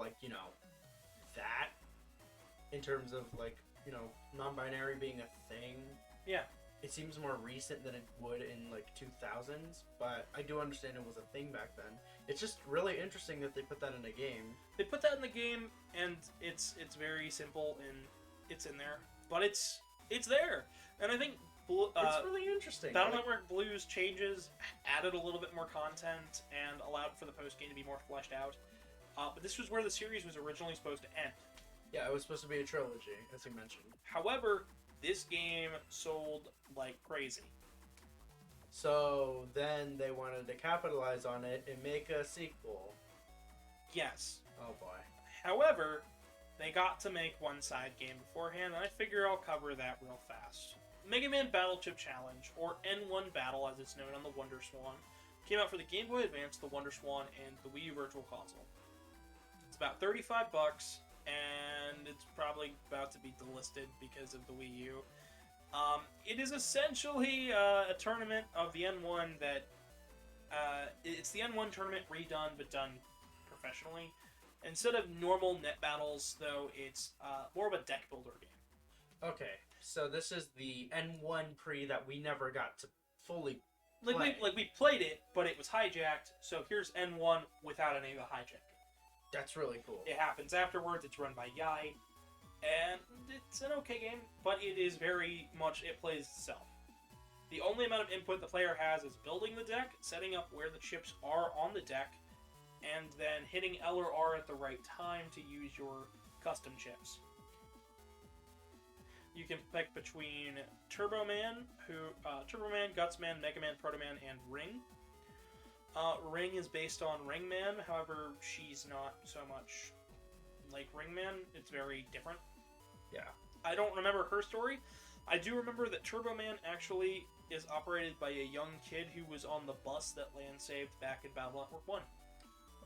in terms of non-binary being a thing. Yeah. It seems more recent than it would in 2000s, but I do understand it was a thing back then. It's just really interesting that they put that in a game. They put that in the game, and it's very simple, and it's in there. But it's there. And I think It's really interesting. Battle Network Blue's changes added a little bit more content and allowed for the post-game to be more fleshed out. But this was where the series was originally supposed to end. Yeah, it was supposed to be a trilogy, as you mentioned. However, this game sold like crazy. So then they wanted to capitalize on it and make a sequel. Yes. Oh boy. However, they got to make one side game beforehand, and I figure I'll cover that real fast. Mega Man Battle Chip Challenge, or N1 Battle as it's known on the Wonder Swan, came out for the Game Boy Advance, the Wonder Swan, and the Wii U Virtual Console. It's about $35, and it's probably about to be delisted because of the Wii U. It is essentially a tournament of the N1 that... it's the N1 tournament redone, but done professionally. Instead of normal net battles, though, it's more of a deck builder game. Okay, so this is the N1 pre that we never got to fully play. We played it, but it was hijacked, so here's N1 without any of the hijacking. That's really cool. It happens afterwards, it's run by Yai, and it's an okay game, but it is very much, it plays itself. The only amount of input the player has is building the deck, setting up where the chips are on the deck, and then hitting L or R at the right time to use your custom chips. You can pick between Turbo Man, Gutsman, Megaman, Proto Man, and Ring. Ring is based on Ringman, however, she's not so much like Ringman. It's very different. Yeah. I don't remember her story. I do remember that Turbo Man actually is operated by a young kid who was on the bus that Land saved back in Battle Network 1.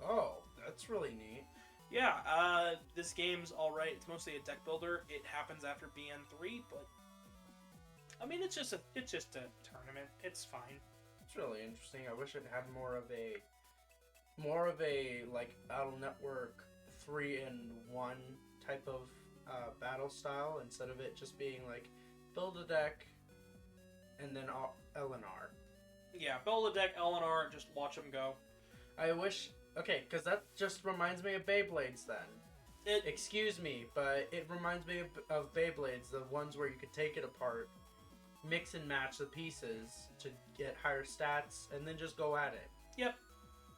Oh, that's really neat. Yeah, this game's alright. It's mostly a deck builder. It happens after BN3, but I mean, it's just a tournament. It's fine. It's really interesting. I wish it had more of a like Battle Network 3-in-1 type of battle style instead of it just being like build a deck and then L and R. Yeah, build a deck, L and R, just watch them go. I wish. Okay, because that just reminds me of Beyblades then. Excuse me, but it reminds me of Beyblades, the ones where you could take it apart, mix and match the pieces to get higher stats, and then just go at it. Yep.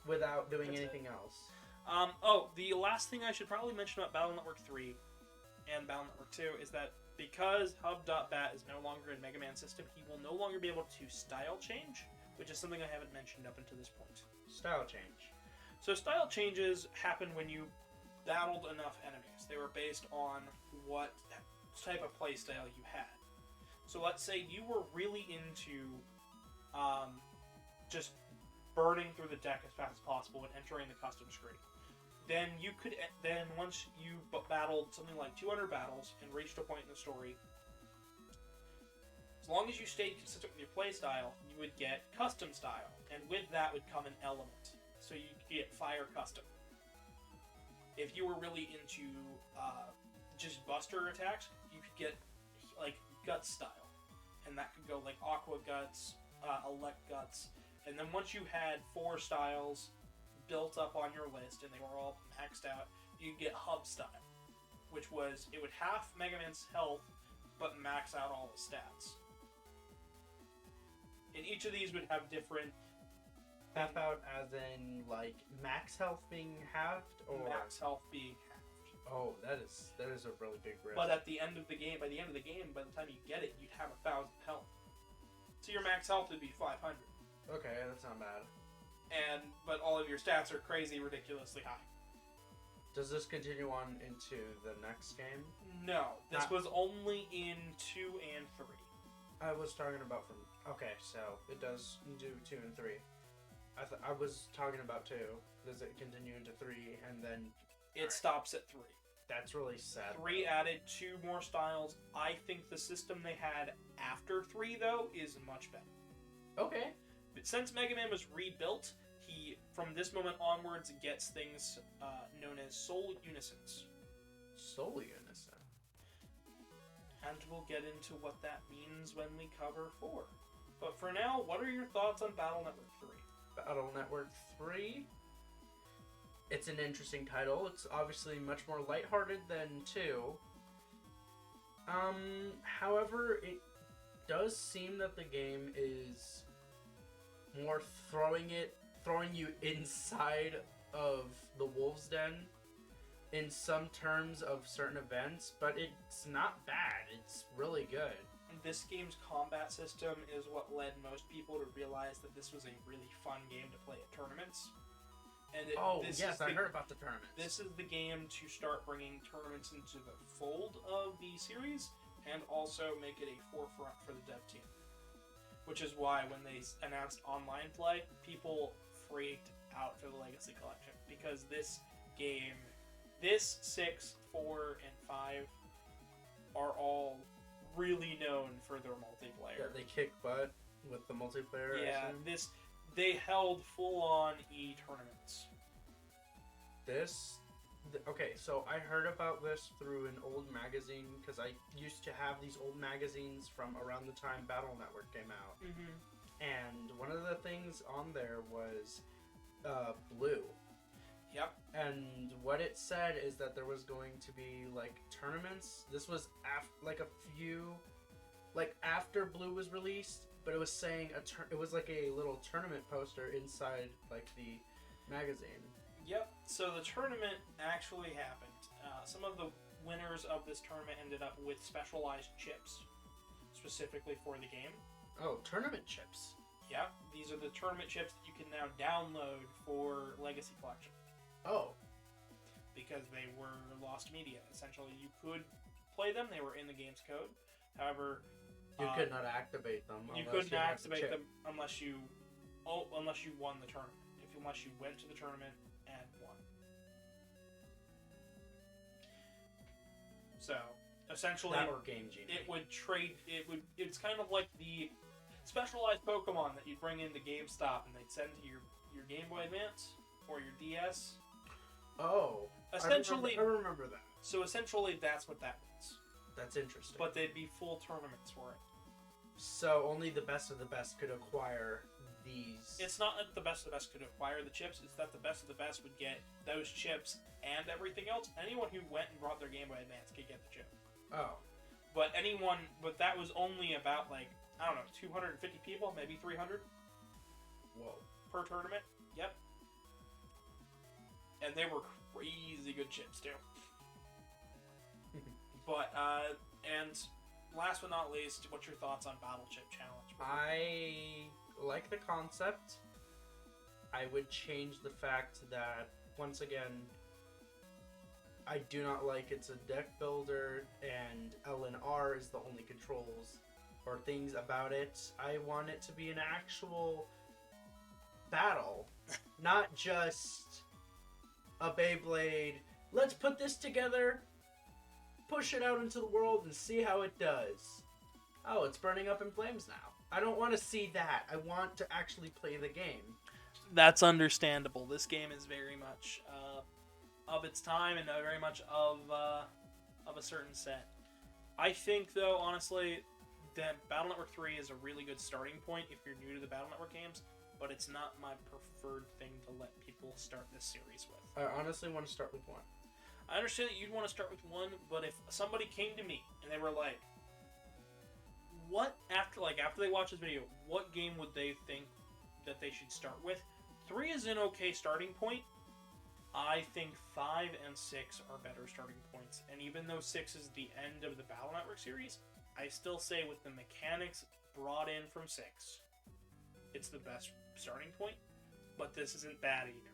Without doing That's anything else. The last thing I should probably mention about Battle Network 3 and Battle Network 2 is that because Hub.Bat is no longer in Mega Man system, he will no longer be able to style change, which is something I haven't mentioned up until this point. Style change. So style changes happen when you battled enough enemies. They were based on what type of playstyle you had. So let's say you were really into just burning through the deck as fast as possible and entering the custom screen. Then once you battled something like 200 battles and reached a point in the story, as long as you stayed consistent with your playstyle, you would get custom style, and with that would come an element. So you could get fire custom. If you were really into just buster attacks, you could get like guts style, and that could go like aqua guts, elect guts, and then once you had 4 styles built up on your list and they were all maxed out, you could get hub style, which was it would half Mega Man's health but max out all the stats. And each of these would have different. Half out as in like max health being halved, or Max health being halved. Oh, that is a really big risk. But at the end of the game, by the time you get it, you'd have 1,000 health. So your max health would be 500. Okay, that's not bad. But all of your stats are crazy, ridiculously high. Does this continue on into the next game? No, this was only in 2 and 3. I was talking about from. Okay, so it does do 2 and 3. I was talking about 2. Does it continue into 3 and then... It stops at 3. That's really sad. 3 added 2 more styles. I think the system they had after 3, though, is much better. Okay. But since Mega Man was rebuilt, he, from this moment onwards, gets things known as Soul Unisons. Soul Unison? And we'll get into what that means when we cover 4. But for now, what are your thoughts on Battle Network 3? Battle Network 3. It's an interesting title. It's obviously much more lighthearted than 2. However, it does seem that the game is more throwing you inside of the Wolf's Den in some terms of certain events, but it's not bad. It's really good. this game's combat system is what led most people to realize that this was a really fun game to play at tournaments. And I heard about the tournaments. This is the game to start bringing tournaments into the fold of the series, and also make it a forefront for the dev team. Which is why when they announced online play, people freaked out for the Legacy Collection. Because this game, 6, 4, and 5 are all really known for their multiplayer. Yeah, they kick butt with the multiplayer. Yeah, they held full-on tournaments. Okay, so I heard about this through an old magazine, because I used to have these old magazines from around the time Battle Network came out. Mm-hmm. And one of the things on there was Blue. Yep. And what it said is that there was going to be, like, tournaments. This was after Blue was released, but it was saying it was like a little tournament poster inside, like, the magazine. Yep, so the tournament actually happened. Some of the winners of this tournament ended up with specialized chips, specifically for the game. Oh, tournament chips. Yep, these are the tournament chips that you can now download for Legacy Collection. Oh. Because they were lost media. Essentially, you could play them, they were in the game's code. However, you could not activate them. You couldn't activate them unless you won the tournament. Unless you went to the tournament and won. So, essentially, that or Game Genie. It's kind of like the specialized Pokemon that you bring into GameStop and they'd send to your Game Boy Advance or your DS. Oh. Essentially, I remember that. So essentially, that's what that was. That's interesting. But they'd be full tournaments for it. So only the best of the best could acquire these. It's not that the best of the best could acquire the chips, it's that the best of the best would get those chips and everything else. Anyone who went and brought their Game Boy Advance could get the chip. Oh. But that was only about, like, I don't know, 250 people, maybe 300? Whoa. Per tournament? Yep. And they were crazy good chips, too. But, and last but not least, what's your thoughts on Battle Chip Challenge? I like the concept. I would change the fact that, once again, I do not like it's a deck builder and L and R is the only controls or things about it. I want it to be an actual battle, not just a Beyblade. Let's put this together, push it out into the world, and see how it does. Oh, it's burning up in flames now. I don't want to see that. I want to actually play the game. That's understandable. This game is very much of its time and very much of a certain set. I think, though, honestly, that Battle Network 3 is a really good starting point if you're new to the Battle Network games, but it's not my preferred thing to let people start this series with. I honestly want to start with one. I understand that you'd want to start with one, but if somebody came to me and they were like, after they watch this video, what game would they think that they should start with? 3 is an okay starting point. I think 5 and 6 are better starting points. And even though 6 is the end of the Battle Network series, I still say with the mechanics brought in from 6, it's the best starting point. But this isn't bad either.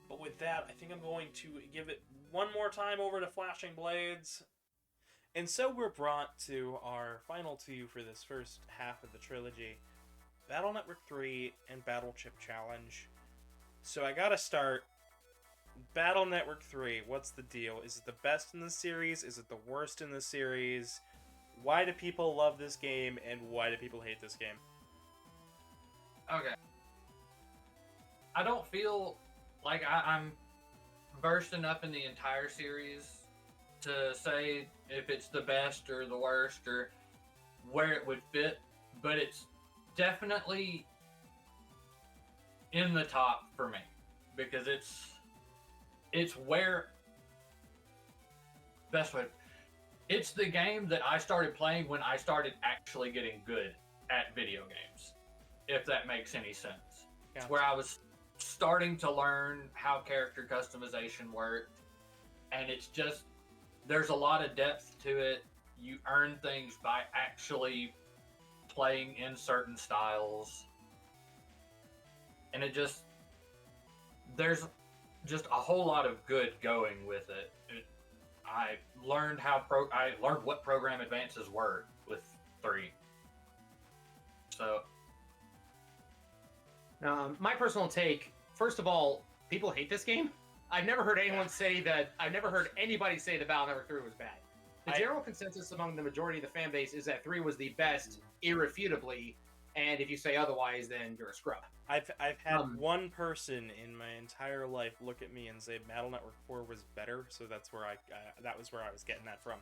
But with that, I think I'm going to give it one more time over to Flashing Blades. And so we're brought to our final two for this first half of the trilogy, Battle Network 3 and Battle Chip Challenge. So I gotta start. Battle Network 3, what's the deal? Is it the best in the series? Is it the worst in the series? Why do people love this game, and why do people hate this game? Okay. I don't feel like I'm versed enough in the entire series to say if it's the best or the worst or where it would fit, but it's definitely in the top for me because it's where best way. It's the game that I started playing when I started actually getting good at video games, if that makes any sense. Gotcha. It's where I was starting to learn how character customization worked, and it's just there's a lot of depth to it. you earn things by actually playing in certain styles, and there's just a whole lot of good going with it. I learned what program advances were with 3. So, my personal take. First of all, people hate this game. I've never heard anyone say that. I've never heard anybody say that Battle Network 3 was bad. The general consensus among the majority of the fan base is that 3 was the best, irrefutably. And if you say otherwise, then you're a scrub. I've had one person in my entire life look at me and say Battle Network 4 was better, so that's where that was where I was getting that from.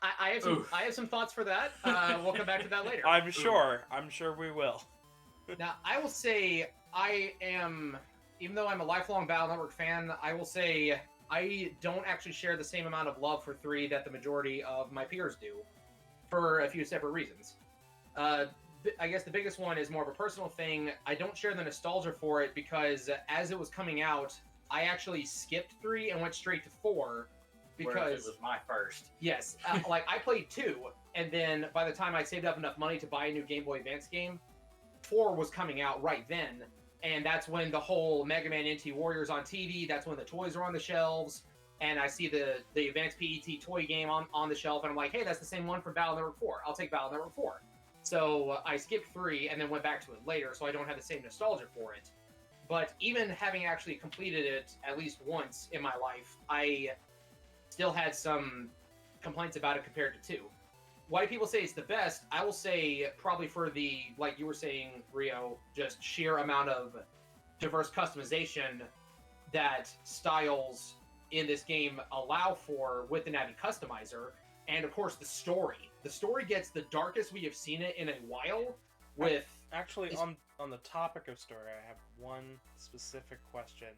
I have some thoughts for that. We'll come back to that later. I'm sure we will. Now, I will say even though I'm a lifelong Battle Network fan, I will say I don't actually share the same amount of love for 3 that the majority of my peers do, for a few separate reasons. I guess the biggest one is more of a personal thing. I don't share the nostalgia for it because as it was coming out, I actually skipped 3 and went straight to 4 because whereas it was my first. Yes, like I played 2, and then by the time I saved up enough money to buy a new Game Boy Advance game, 4 was coming out right then, and that's when the whole Megaman NT Warriors on TV. That's when the toys are on the shelves, and I see the Advanced PET toy game on the shelf, and I'm like, hey, that's the same one from Battle Network 4. I'll take Battle Network 4. So I skipped 3 and then went back to it later, so I don't have the same nostalgia for it. But even having actually completed it at least once in my life, I still had some complaints about it compared to 2. Why do people say it's the best? I will say probably for the, like you were saying, Rio, just sheer amount of diverse customization that styles in this game allow for with the Navi Customizer. And of course, the story. The story gets the darkest we have seen it in a while. With actually, on the topic of story, I have one specific question.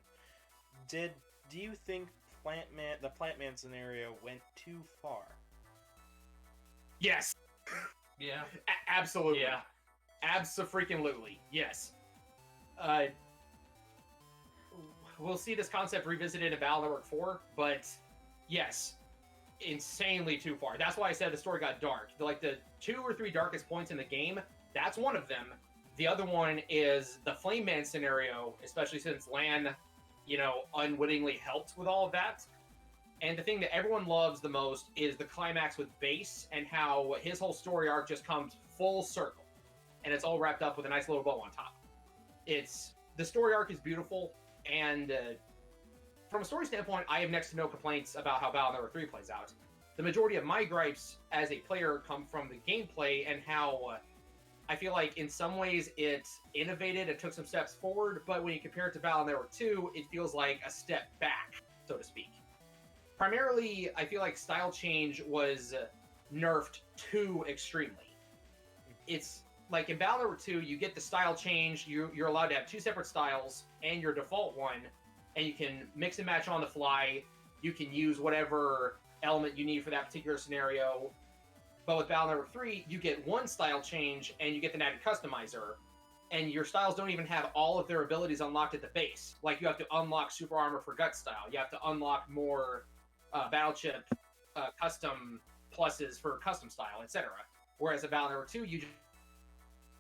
Do you think the Plant Man scenario went too far? Yes. Yeah. Absolutely. Yeah. Abso-freaking-lutely. Yes. We'll see this concept revisited in Battle Network 4, but yes. Insanely too far. That's why I said the story got dark. Like the 2 or 3 darkest points in the game, that's one of them. The other one is the Flame Man scenario, especially since Lan, unwittingly helped with all of that. And the thing that everyone loves the most is the climax with Base and how his whole story arc just comes full circle. And it's all wrapped up with a nice little bow on top. The story arc is beautiful, and from a story standpoint, I have next to no complaints about how Battle Network 3 plays out. The majority of my gripes as a player come from the gameplay and how I feel like in some ways it innovated and took some steps forward, but when you compare it to Battle Network 2, it feels like a step back, so to speak. Primarily, I feel like style change was nerfed too extremely. It's like in Battle Network 2, you get the style change, you're allowed to have 2 separate styles and your default one, and you can mix and match on the fly. You can use whatever element you need for that particular scenario. But with Battle Network 3, you get one style change, and you get the Navi Customizer, and your styles don't even have all of their abilities unlocked at the base. Like, you have to unlock Super Armor for Gut style. You have to unlock more Battle Chip custom pluses for custom style, etc. Whereas in Battle Network 2, you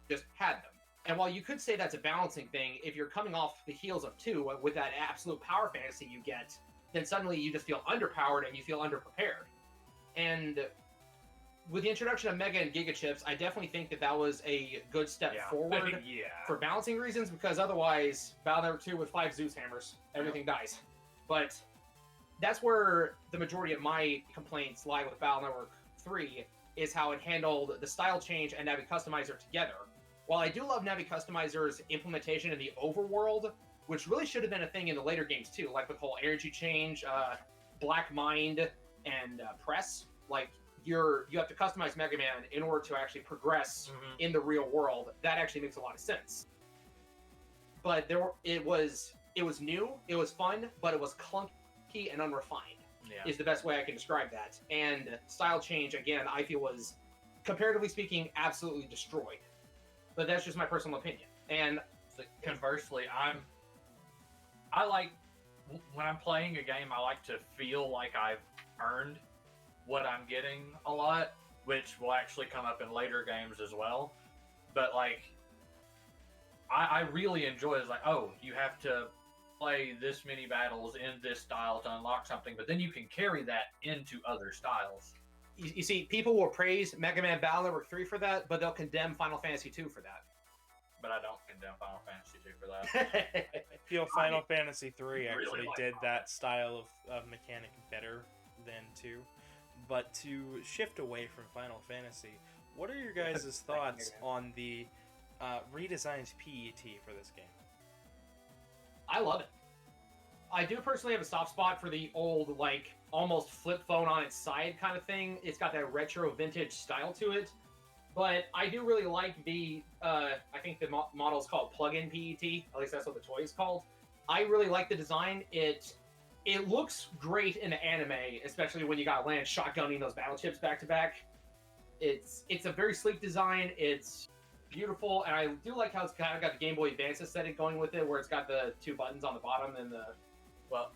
just had them. And while you could say that's a balancing thing, if you're coming off the heels of 2 with that absolute power fantasy you get, then suddenly you just feel underpowered and you feel underprepared. And with the introduction of Mega and Giga Chips, I definitely think that was a good step forward for balancing reasons, because otherwise, Battle Network 2 with 5 Zeus hammers, everything dies. But that's where the majority of my complaints lie with Battle Network 3, is how it handled the style change and Navi Customizer together. While I do love Navi Customizer's implementation in the overworld, which really should have been a thing in the later games too, like with the whole energy change, Black Mind, and Press, like you have to customize Megaman in order to actually progress in the real world. That actually makes a lot of sense. But it was new, it was fun, but it was clunky and unrefined. Yeah. Is the best way I can describe that. And style change, again, I feel was, comparatively speaking, absolutely destroyed. But that's just my personal opinion. And conversely, I like, when I'm playing a game, I like to feel like I've earned what I'm getting a lot, which will actually come up in later games as well. But like, I really enjoy it. It's like, oh, you have to play this many battles in this style to unlock something, but then you can carry that into other styles. You see, people will praise Mega Man Battle Network 3 for that, but they'll condemn Final Fantasy 2 for that. But I don't condemn Final Fantasy 2 for that. I feel Final Fantasy 3 really actually like did Final that style of mechanic better than 2. But to shift away from Final Fantasy, what are your guys' thoughts on the redesigned PET for this game? I love it. I do personally have a soft spot for the old, like, almost flip phone on its side kind of thing. It's got that retro vintage style to it. But I do really like the, I think the model is called Plug-in PET. At least that's what the toy is called. I really like the design. It looks great in anime, especially when you got Lan shotgunning those battle chips back to back. It's a very sleek design. It's beautiful, and I do like how it's kind of got the Game Boy Advance aesthetic going with it, where it's got the 2 buttons on the bottom and the... Well,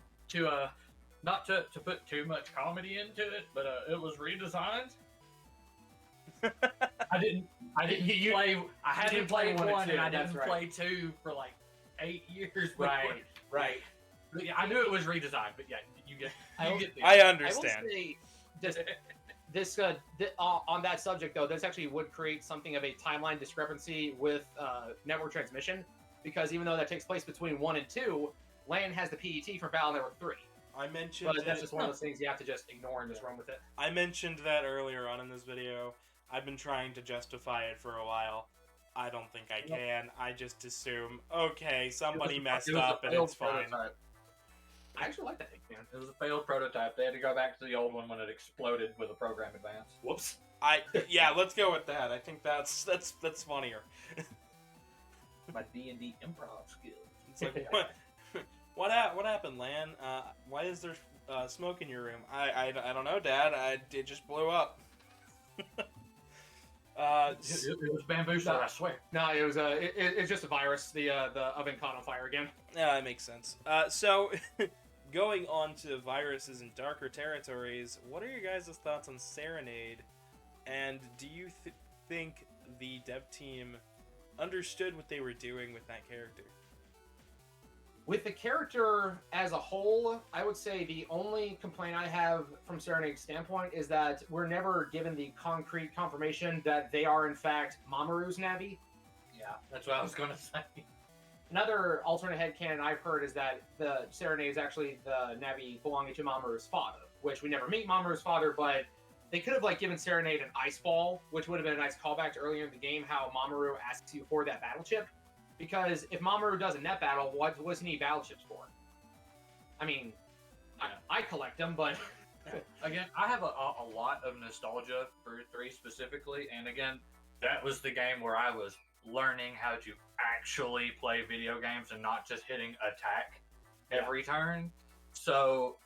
not to put too much comedy into it, but it was redesigned. I didn't play. I hadn't played one, and I didn't play 2 for like 8 years. Right. But yeah, I knew it was redesigned, but yeah, you get. I understand. I will say, this on that subject though, this actually would create something of a timeline discrepancy with network transmission, because even though that takes place between 1 and 2, LAN has the PET for Battle Network 3. I mentioned, but that's just one of those things you have to just ignore and just run with it. I mentioned that earlier on in this video. I've been trying to justify it for a while. I don't think I can. I just assume, okay, somebody messed up and it's fine. Prototype. I actually like that thing, man. It was a failed prototype. They had to go back to the old one when it exploded with a program advance. Whoops. Yeah, let's go with that. I think that's funnier. My D&D improv skills. It's like, what happened, Lan? Why is there smoke in your room? I don't know, Dad. It just blew up. It was bamboo shot, I swear. No, it was it's just a virus. The oven caught on fire again. Yeah, that makes sense. So, going on to viruses and darker territories, what are your guys' thoughts on Serenade? And do you think the dev team understood what they were doing with that character? With the character as a whole, I would say the only complaint I have from Serenade's standpoint is that we're never given the concrete confirmation that they are, in fact, Mamoru's Navi. Yeah, that's what I was going to say. Another alternate headcanon I've heard is that the Serenade is actually the Navi belonging to Mamoru's father, which we never meet Mamoru's father, but they could have given Serenade an ice ball, which would have been a nice callback to earlier in the game, how Mamoru asks you for that battle chip. Because if Mamoru does a net battle, what does he need battle chips for? I mean, I collect them, but... Again, I have a lot of nostalgia for 3 specifically, and again, that was the game where I was learning how to actually play video games and not just hitting attack every turn. So,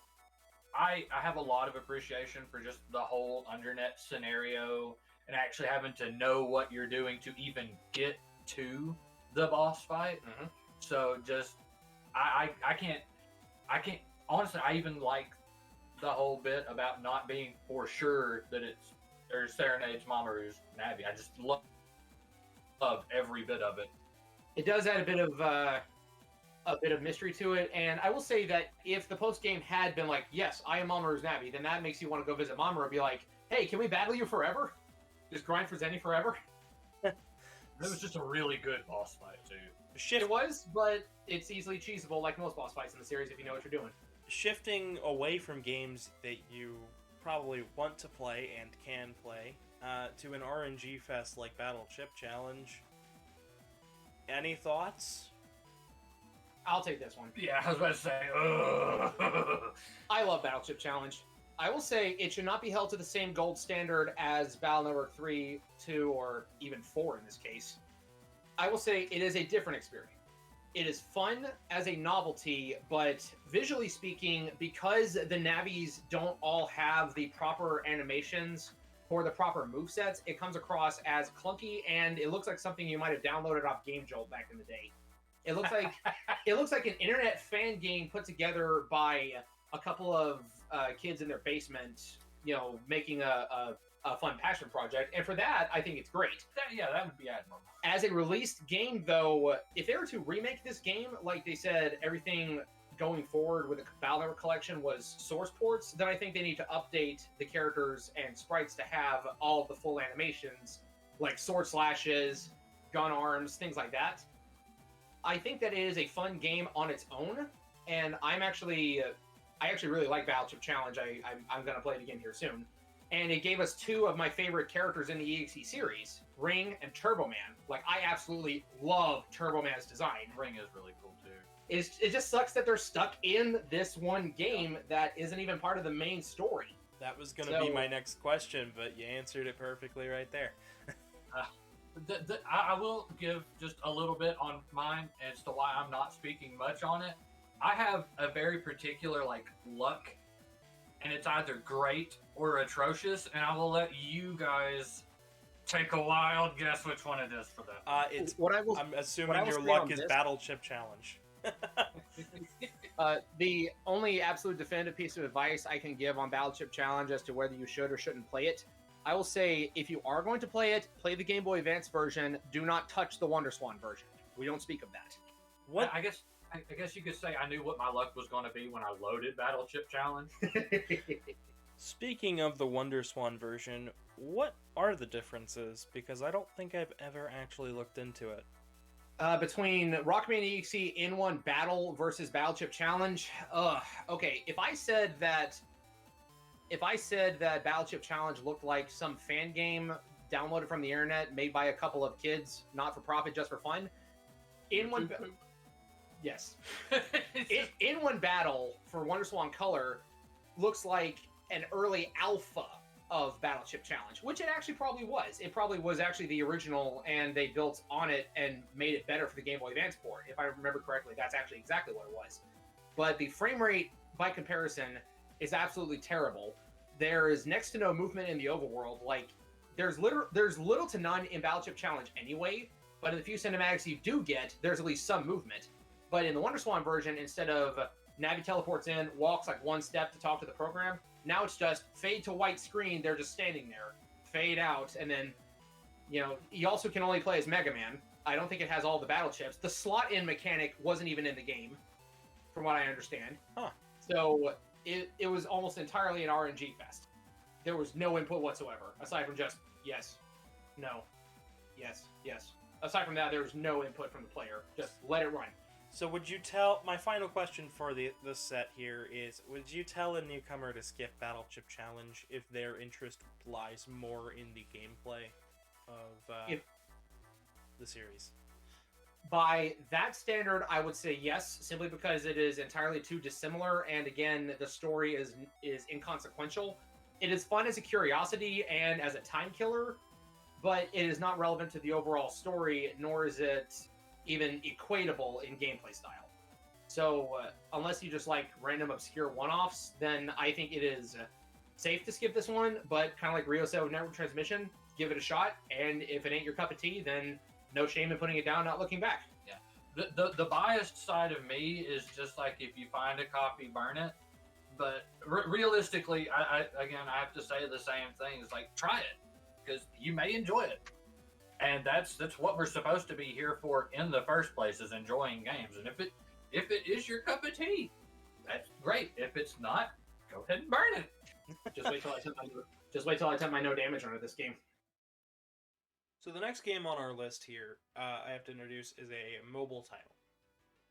I have a lot of appreciation for just the whole undernet scenario and actually having to know what you're doing to even get to the boss fight. Mm-hmm. So just I can't honestly, I even like the whole bit about not being for sure that it's Serenade's Mamoru's Navi. I just love every bit of it. It does add a bit of mystery to it, and I will say that if the post game had been like, yes, I am Mamoru's Navi, then that makes you want to go visit Mamoru and be like, hey, can we battle you forever? Just grind for Zenny forever? It was just a really good boss fight, too. It was, but it's easily cheesable like most boss fights in the series if you know what you're doing. Shifting away from games that you probably want to play and can play, to an RNG fest like Battle Chip Challenge, any thoughts? I'll take this one. Yeah, I was about to say, ugh. I love Battle Chip Challenge. I will say it should not be held to the same gold standard as Battle Network 3, 2, or even 4 in this case. I will say it is a different experience. It is fun as a novelty, but visually speaking, because the Navis don't all have the proper animations or the proper movesets, it comes across as clunky, and it looks like something you might have downloaded off Game Jolt back in the day. It looks like an internet fan game put together by a couple of kids in their basement, making a fun passion project. And for that, I think it's great. That would be admirable. As a released game, though, if they were to remake this game, like they said, everything going forward with the Battle Network collection was source ports, then I think they need to update the characters and sprites to have all of the full animations, like sword slashes, gun arms, things like that. I think that it is a fun game on its own, and I actually really like Battleship Challenge. I'm going to play it again here soon. And it gave us two of my favorite characters in the EXE series, Ring and Turbo Man. Like, I absolutely love Turbo Man's design. Ring is really cool too. It just sucks that they're stuck in this one game that isn't even part of the main story. That was going to be my next question, but you answered it perfectly right there. I will give just a little bit on mine as to why I'm not speaking much on it. I have a very particular, luck, and it's either great or atrocious, and I will let you guys take a wild guess which one it is for that. I'm assuming your luck is Battleship Challenge. The only absolute definitive piece of advice I can give on Battleship Challenge as to whether you should or shouldn't play it, I will say, if you are going to play it, play the Game Boy Advance version. Do not touch the WonderSwan version. We don't speak of that. What? I guess you could say I knew what my luck was going to be when I loaded Battleship Challenge. Speaking of the WonderSwan version, what are the differences? Because I don't think I've ever actually looked into it. Between Rockman EXE in-1 Battle versus Battleship Challenge, okay, if I said that Battleship Challenge looked like some fan game downloaded from the internet, made by a couple of kids, not for profit, just for fun, yes, in-1 Battle for WonderSwan Color looks like an early alpha of Battleship Challenge, which it actually probably was. It probably was actually the original, and they built on it and made it better for the Game Boy Advance port. If I remember correctly, that's actually exactly what it was. But the frame rate, by comparison, is absolutely terrible. There is next to no movement in the overworld. Like, there's little to none in Battleship Challenge anyway, but in the few cinematics you do get, there's at least some movement. But in the WonderSwan version, instead of Navi teleports in, walks like one step to talk to the program, now it's just fade to white screen, they're just standing there. Fade out, and then, you also can only play as Megaman. I don't think it has all the battle chips. The slot-in mechanic wasn't even in the game, from what I understand. Huh. So, it was almost entirely an RNG fest. There was no input whatsoever, aside from just, yes, no, yes, yes. Aside from that, there was no input from the player. Just let it run. So my final question for the set here is, would you tell a newcomer to skip Battleship Challenge if their interest lies more in the gameplay of the series? By that standard, I would say yes, simply because it is entirely too dissimilar, and again, the story is inconsequential. It is fun as a curiosity and as a time killer, but it is not relevant to the overall story, nor is it even equatable in gameplay style. So, unless you just like random obscure one-offs, then I think it is safe to skip this one, but kind of like Rio said with Network Transmission, give it a shot, and if it ain't your cup of tea, then no shame in putting it down, not looking back. Yeah. The biased side of me is just like, if you find a copy, burn it. But realistically, I have to say the same thing. It's like, try it, because you may enjoy it. And that's what we're supposed to be here for in the first place, is enjoying games. And if it is your cup of tea, that's great. If it's not, go ahead and burn it. Just wait till I attempt my no damage run of this game. So the next game on our list here, I have to introduce, is a mobile title.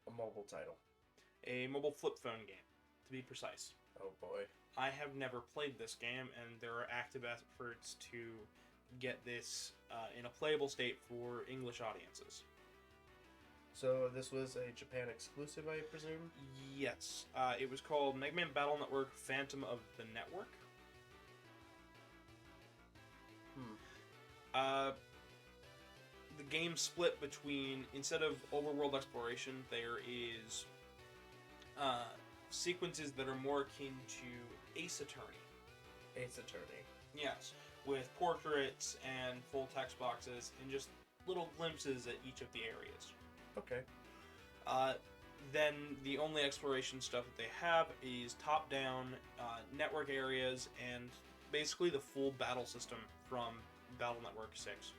A mobile title. A mobile flip phone game, to be precise. Oh boy. I have never played this game, and there are active efforts to get this in a playable state for English audiences. So this was a Japan exclusive, I presume? Yes. It was called Megaman Battle Network Phantom of the Network. The game split between, instead of overworld exploration, there is sequences that are more akin to Ace Attorney. Ace Attorney. Yes, with portraits and full text boxes and just little glimpses at each of the areas. Okay. then the only exploration stuff that they have is top-down network areas and basically the full battle system from Battle Network 6.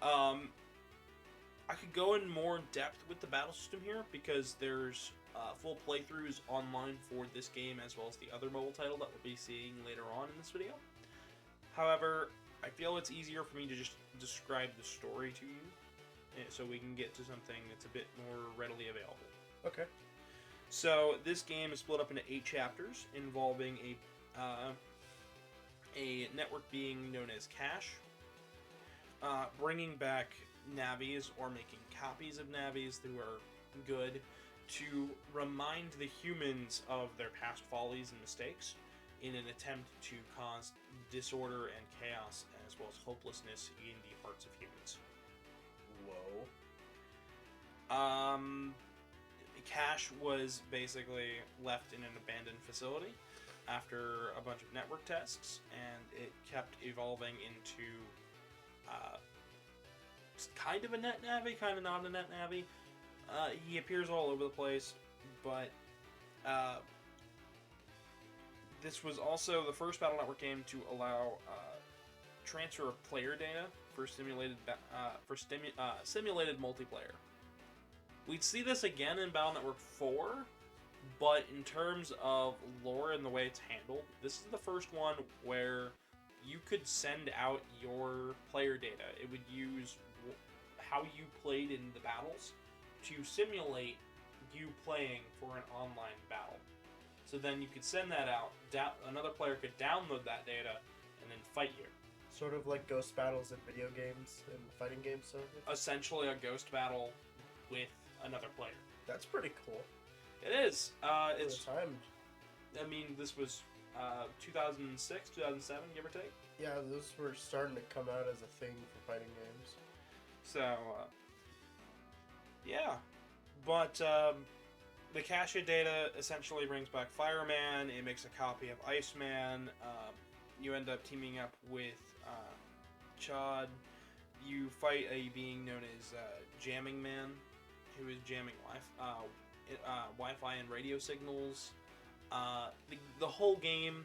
I could go in more depth with the battle system here because there's full playthroughs online for this game as well as the other mobile title that we'll be seeing later on in this video. However, I feel it's easier for me to just describe the story to you so we can get to something that's a bit more readily available. Okay. So this game is split up into 8 chapters involving a network being known as Cache, bringing back navies or making copies of navies who are good to remind the humans of their past follies and mistakes in an attempt to cause disorder and chaos as well as hopelessness in the hearts of humans. Whoa. Cache was basically left in an abandoned facility after a bunch of network tests, and it kept evolving into kind of a net navi, kind of not a net navi. He appears all over the place, but this was also the first Battle Network game to allow transfer of player data for simulated multiplayer. We'd see this again in Battle Network 4, but in terms of lore and the way it's handled, this is the first one where you could send out your player data. It would use how you played in the battles to simulate you playing for an online battle. So then you could send that out, another player could download that data, and then fight you. Sort of like ghost battles in video games and fighting games, sort of? Essentially a ghost battle with another player. That's pretty cool. It is. It's timed. I mean, this was 2006, 2007, give or take. Yeah, those were starting to come out as a thing for fighting games. So, yeah. But the cache data essentially brings back Fireman. It makes a copy of Iceman. You end up teaming up with Chad. You fight a being known as Jamming Man, who is jamming Wi-Fi and radio signals. The whole game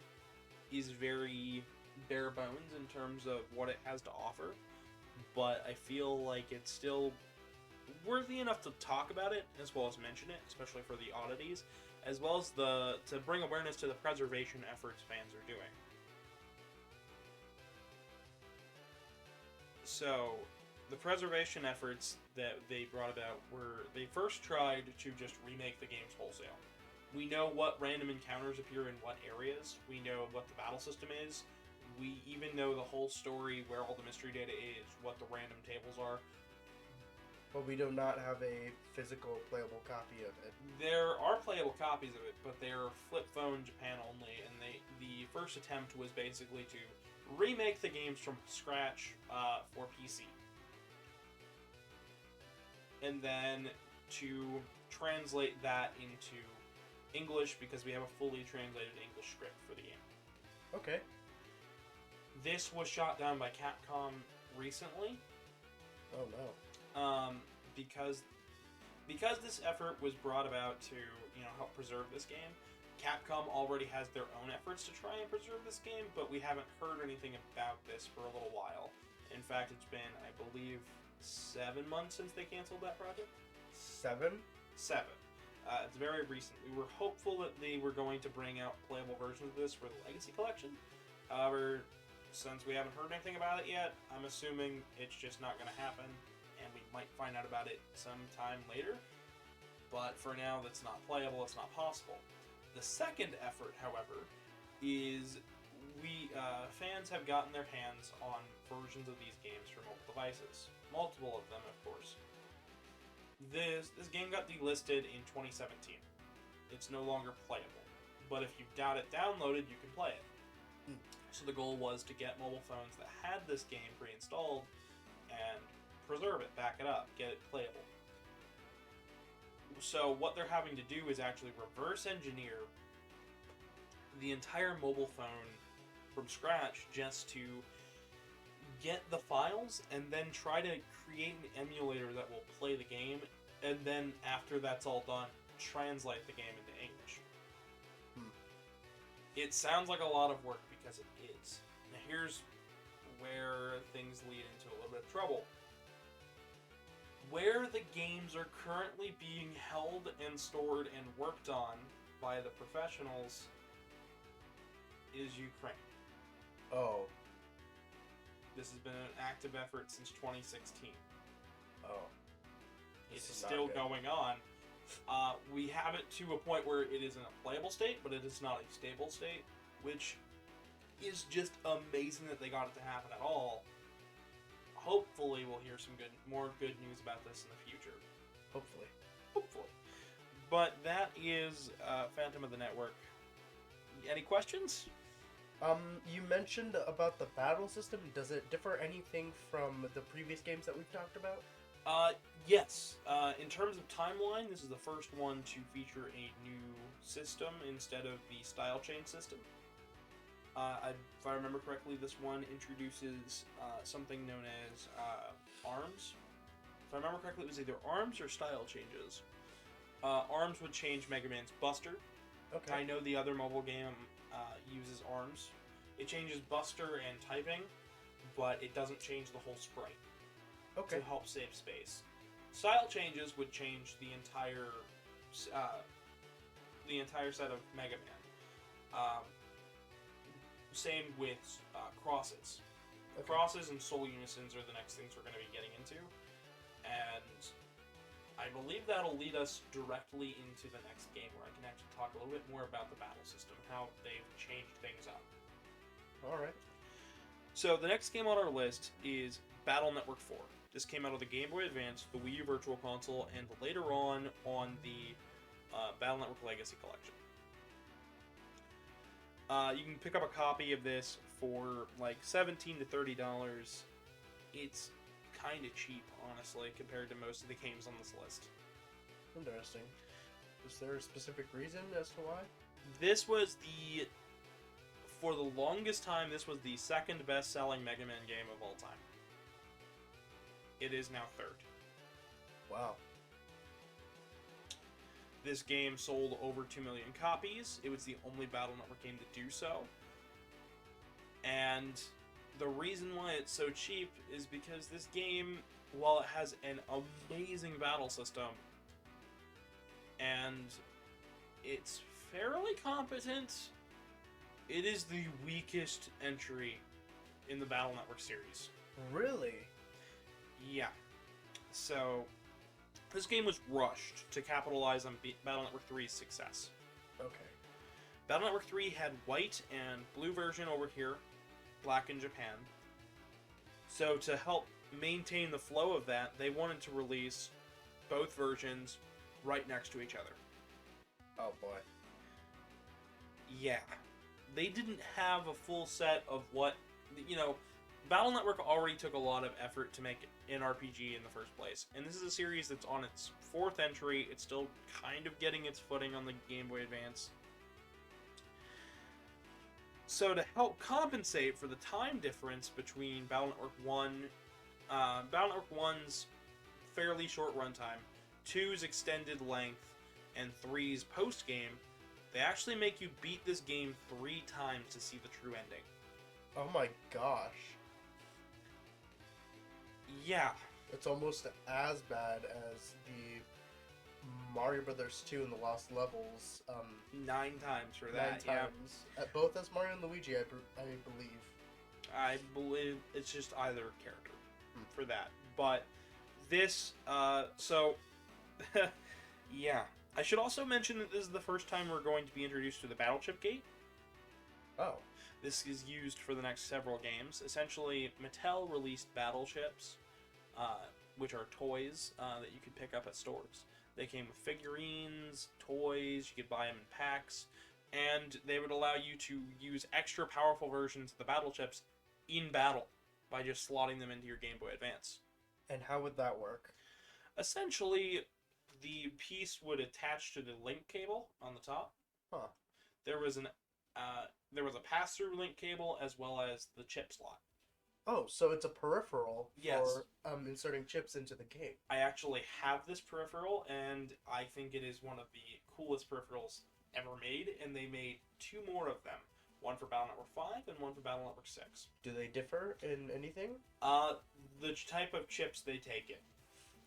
is very bare bones in terms of what it has to offer, but I feel like it's still worthy enough to talk about it as well as mention it, especially for the oddities, as well as to bring awareness to the preservation efforts fans are doing. So, the preservation efforts that they brought about were, they first tried to just remake the games wholesale. We know what random encounters appear in what areas, we know what the battle system is, we even know the whole story, where all the mystery data is, what the random tables are. But we do not have a physical playable copy of it. There are playable copies of it, but they're flip phone Japan only, and the first attempt was basically to remake the games from scratch for PC. And then to translate that into English, because we have a fully translated English script for the game. Okay. This was shot down by Capcom recently. Oh no. Because this effort was brought about to, help preserve this game, Capcom already has their own efforts to try and preserve this game, but we haven't heard anything about this for a little while. In fact, it's been, I believe, 7 months since they canceled that project. 7? 7. It's very recent. We were hopeful that they were going to bring out playable versions of this for the Legacy Collection. However, since we haven't heard anything about it yet, I'm assuming it's just not going to happen, and we might find out about it sometime later. But for now, that's not playable, it's not possible. The second effort, however, is fans have gotten their hands on versions of these games for mobile devices. Multiple of them, of course. This game got delisted in 2017. It's no longer playable. But if you've got it downloaded, you can play it. So the goal was to get mobile phones that had this game pre-installed and preserve it, back it up, get it playable. So what they're having to do is actually reverse engineer the entire mobile phone from scratch just to get the files and then try to create an emulator that will play the game and then after that's all done, translate the game into English. It sounds like a lot of work because it is. Now here's where things lead into a little bit of trouble. Where the games are currently being held and stored and worked on by the professionals is Ukraine. Oh. This has been an active effort since 2016. Oh. It This is is not still good. going on. We have it to a point where it is in a playable state, but it is not a stable state, which is just amazing that they got it to happen at all. Hopefully, we'll hear some more good news about this in the future. Hopefully. Hopefully. But that is Phantom of the Network. Any questions? You mentioned about the battle system. Does it differ anything from the previous games that we've talked about? Yes. In terms of timeline, this is the first one to feature a new system instead of the style chain system. If I remember correctly, this one introduces something known as arms. If I remember correctly, it was either arms or style changes. Arms would change Mega Man's Buster. Okay. I know the other mobile game uses arms. It changes Buster and typing, but it doesn't change the whole sprite. Okay. To help save space. Style changes would change the entire set of Mega Man. Same with crosses. Okay. Crosses and soul unisons are the next things we're going to be getting into, and I believe that'll lead us directly into the next game, where I can actually talk a little bit more about the battle system, how they've changed things up. All right. So the next game on our list is Battle Network 4. This came out of the Game Boy Advance, the Wii U Virtual Console, and later on the Battle Network Legacy Collection. You can pick up a copy of this for like $17 to $30. It's kind of cheap, honestly, compared to most of the games on this list. Interesting. Is there a specific reason as to why? This was for the longest time, this was the second best-selling Mega Man game of all time. It is now third. Wow. This game sold over 2 million copies. It was the only Battle Network game to do so. And the reason why it's so cheap is because this game, while it has an amazing battle system, and it's fairly competent, it is the weakest entry in the Battle Network series. Really? Yeah. So, this game was rushed to capitalize on Battle Network 3's success. Okay. Battle Network 3 had white and blue version over here, black in Japan. So to help maintain the flow of that, they wanted to release both versions right next to each other. Oh boy. Yeah. They didn't have a full set of what, Battle Network already took a lot of effort to make an RPG in the first place. And this is a series that's on its fourth entry. It's still kind of getting its footing on the Game Boy Advance. So to help compensate for the time difference between Battle Network 1, Battle Network 1's fairly short runtime, 2's extended length, and 3's post-game, they actually make you beat this game 3 times to see the true ending. Oh my gosh. Yeah. It's almost as bad as the Mario Brothers 2 and the Lost Levels. 9 times for that, 9 times. Both as Mario and Luigi, I believe. I believe it's just either character for that. But this, yeah. I should also mention that this is the first time we're going to be introduced to the Battle Chip Gate. Oh. This is used for the next several games. Essentially, Mattel released battle chips, which are toys that you could pick up at stores. They came with figurines, toys, you could buy them in packs, and they would allow you to use extra powerful versions of the battle chips in battle by just slotting them into your Game Boy Advance. And how would that work? Essentially, the piece would attach to the link cable on the top. Huh. There was a pass-through link cable as well as the chip slot. Oh, so it's a peripheral Yes. for inserting chips into the game. I actually have this peripheral, and I think it is one of the coolest peripherals ever made, and they made 2 more of them. One for Battle Network 5 and one for Battle Network 6. Do they differ in anything? The type of chips they take it.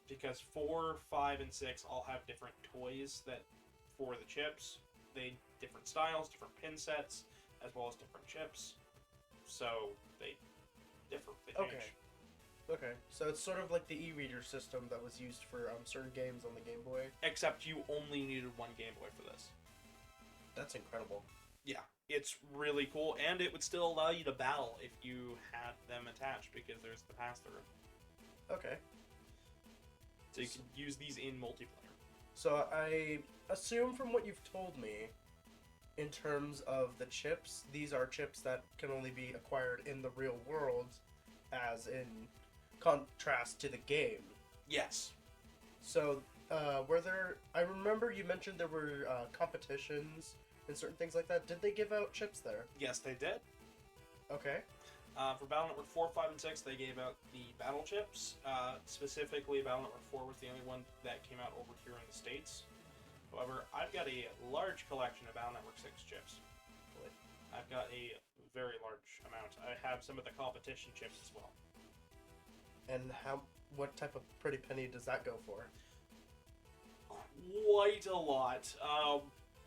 Because 4, 5, and 6 all have different toys that for the chips. They different styles, different pin sets, as well as different chips. So they differ. They change. Okay, so it's sort of like the e-reader system that was used for certain games on the Game Boy. Except you only needed one Game Boy for this. That's incredible. Yeah, it's really cool, and it would still allow you to battle if you had them attached, because there's the pass-through. Okay. So you can use these in multiplayer. So I assume from what you've told me, in terms of the chips, these are chips that can only be acquired in the real world, as in contrast to the game. Yes. So, were there... I remember you mentioned there were competitions and certain things like that. Did they give out chips there? Yes, they did. Okay. For Battle Network 4, 5, and 6, they gave out the battle chips. Specifically, Battle Network 4 was the only one that came out over here in the States. However, I've got a large collection of Battle Network 6 chips. I've got a very large amount. I have some of the competition chips as well. And what type of pretty penny does that go for? Quite a lot.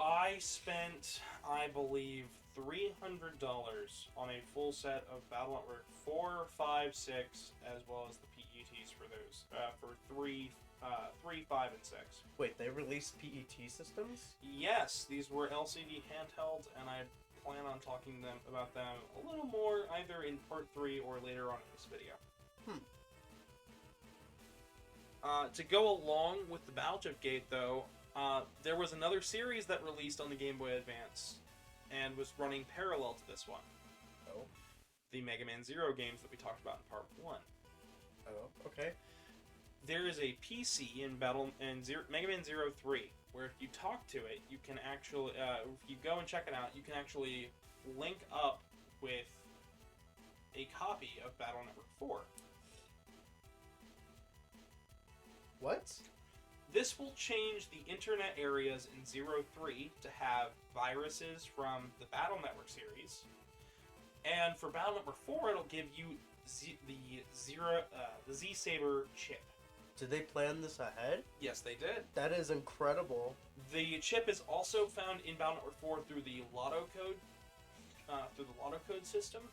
I spent, I believe, $300 on a full set of Battle Network 4, 5, 6, as well as the PETs for those. For 3, 5, and 6. Wait, they released PET systems? Yes, these were LCD handheld, and I plan on talking about them a little more either in part 3 or later on in this video. To go along with the Battleship Gate, though, there was another series that released on the Game Boy Advance and was running parallel to this one. Oh. The Mega Man Zero games that we talked about in part 1. Oh, okay. There is a PC in Mega Man Zero 3, where if you talk to it, you can actually, if you go and check it out, you can actually link up with a copy of Battle Network 4. What? This will change the internet areas in Zero 3 to have viruses from the Battle Network series. And for Battle Network 4, it'll give you the Z-Saber chip. Did they plan this ahead? Yes, they did. That is incredible. The chip is also found in Battle Network 4 through the Lotto code system,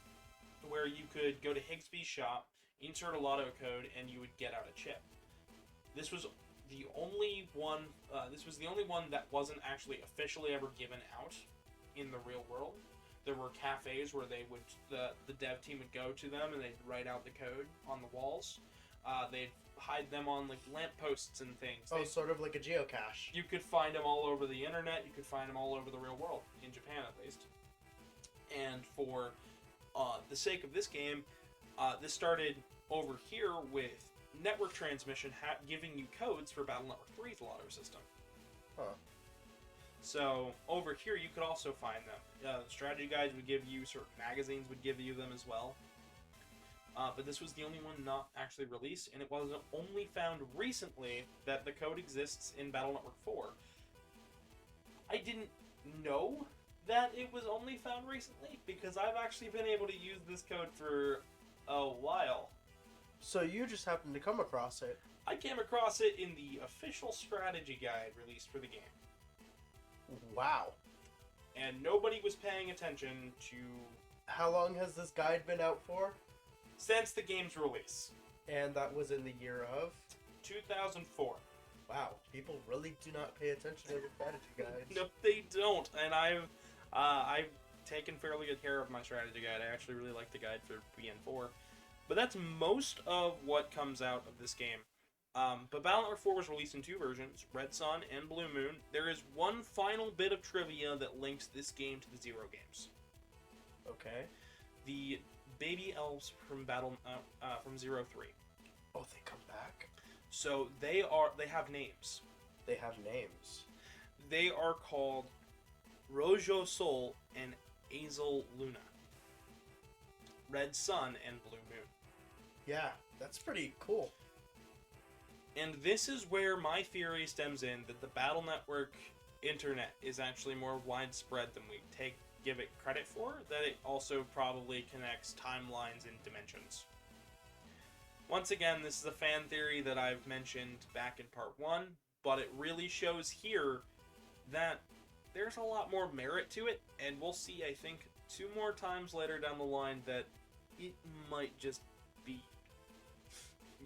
where you could go to Higsby's shop, insert a Lotto code, and you would get out a chip. This was the only one. This was the only one that wasn't actually officially ever given out in the real world. There were cafes where they would the dev team would go to them and they'd write out the code on the walls. They'd hide them on like lampposts and things. Oh, sort of like a geocache. You could find them all over the internet. You could find them all over the real world, in Japan at least. And for the sake of this game, this started over here with Network Transmission giving you codes for Battle Network 3's Lotto system. Huh. So over here you could also find them. Strategy guides would give you, certain magazines would give you them as well. But this was the only one not actually released, and it was only found recently that the code exists in Battle Network 4. I didn't know that it was only found recently, because I've actually been able to use this code for a while. So you just happened to come across it. I came across it in the official strategy guide released for the game. Wow. And nobody was paying attention to... How long has this guide been out for? Since the game's release. And that was in the year of? 2004. Wow, people really do not pay attention to the strategy guides. No, they don't. And I've taken fairly good care of my strategy guide. I actually really like the guide for BN4. But that's most of what comes out of this game. But Battle Network 4 was released in 2 versions, Red Sun and Blue Moon. There is one final bit of trivia that links this game to the Zero games. Okay. The baby elves from from Zero 3. Oh, they come back? So they have names. They have names. They are called Rojo Sol and Azel Luna. Red Sun and Blue Moon. Yeah, that's pretty cool. And this is where my theory stems in, that the Battle Network internet is actually more widespread than we give it credit for, that it also probably connects timelines and dimensions. Once again, this is a fan theory that I've mentioned back in part 1, but it really shows here that there's a lot more merit to it, and we'll see, I think, 2 more times later down the line that it might just be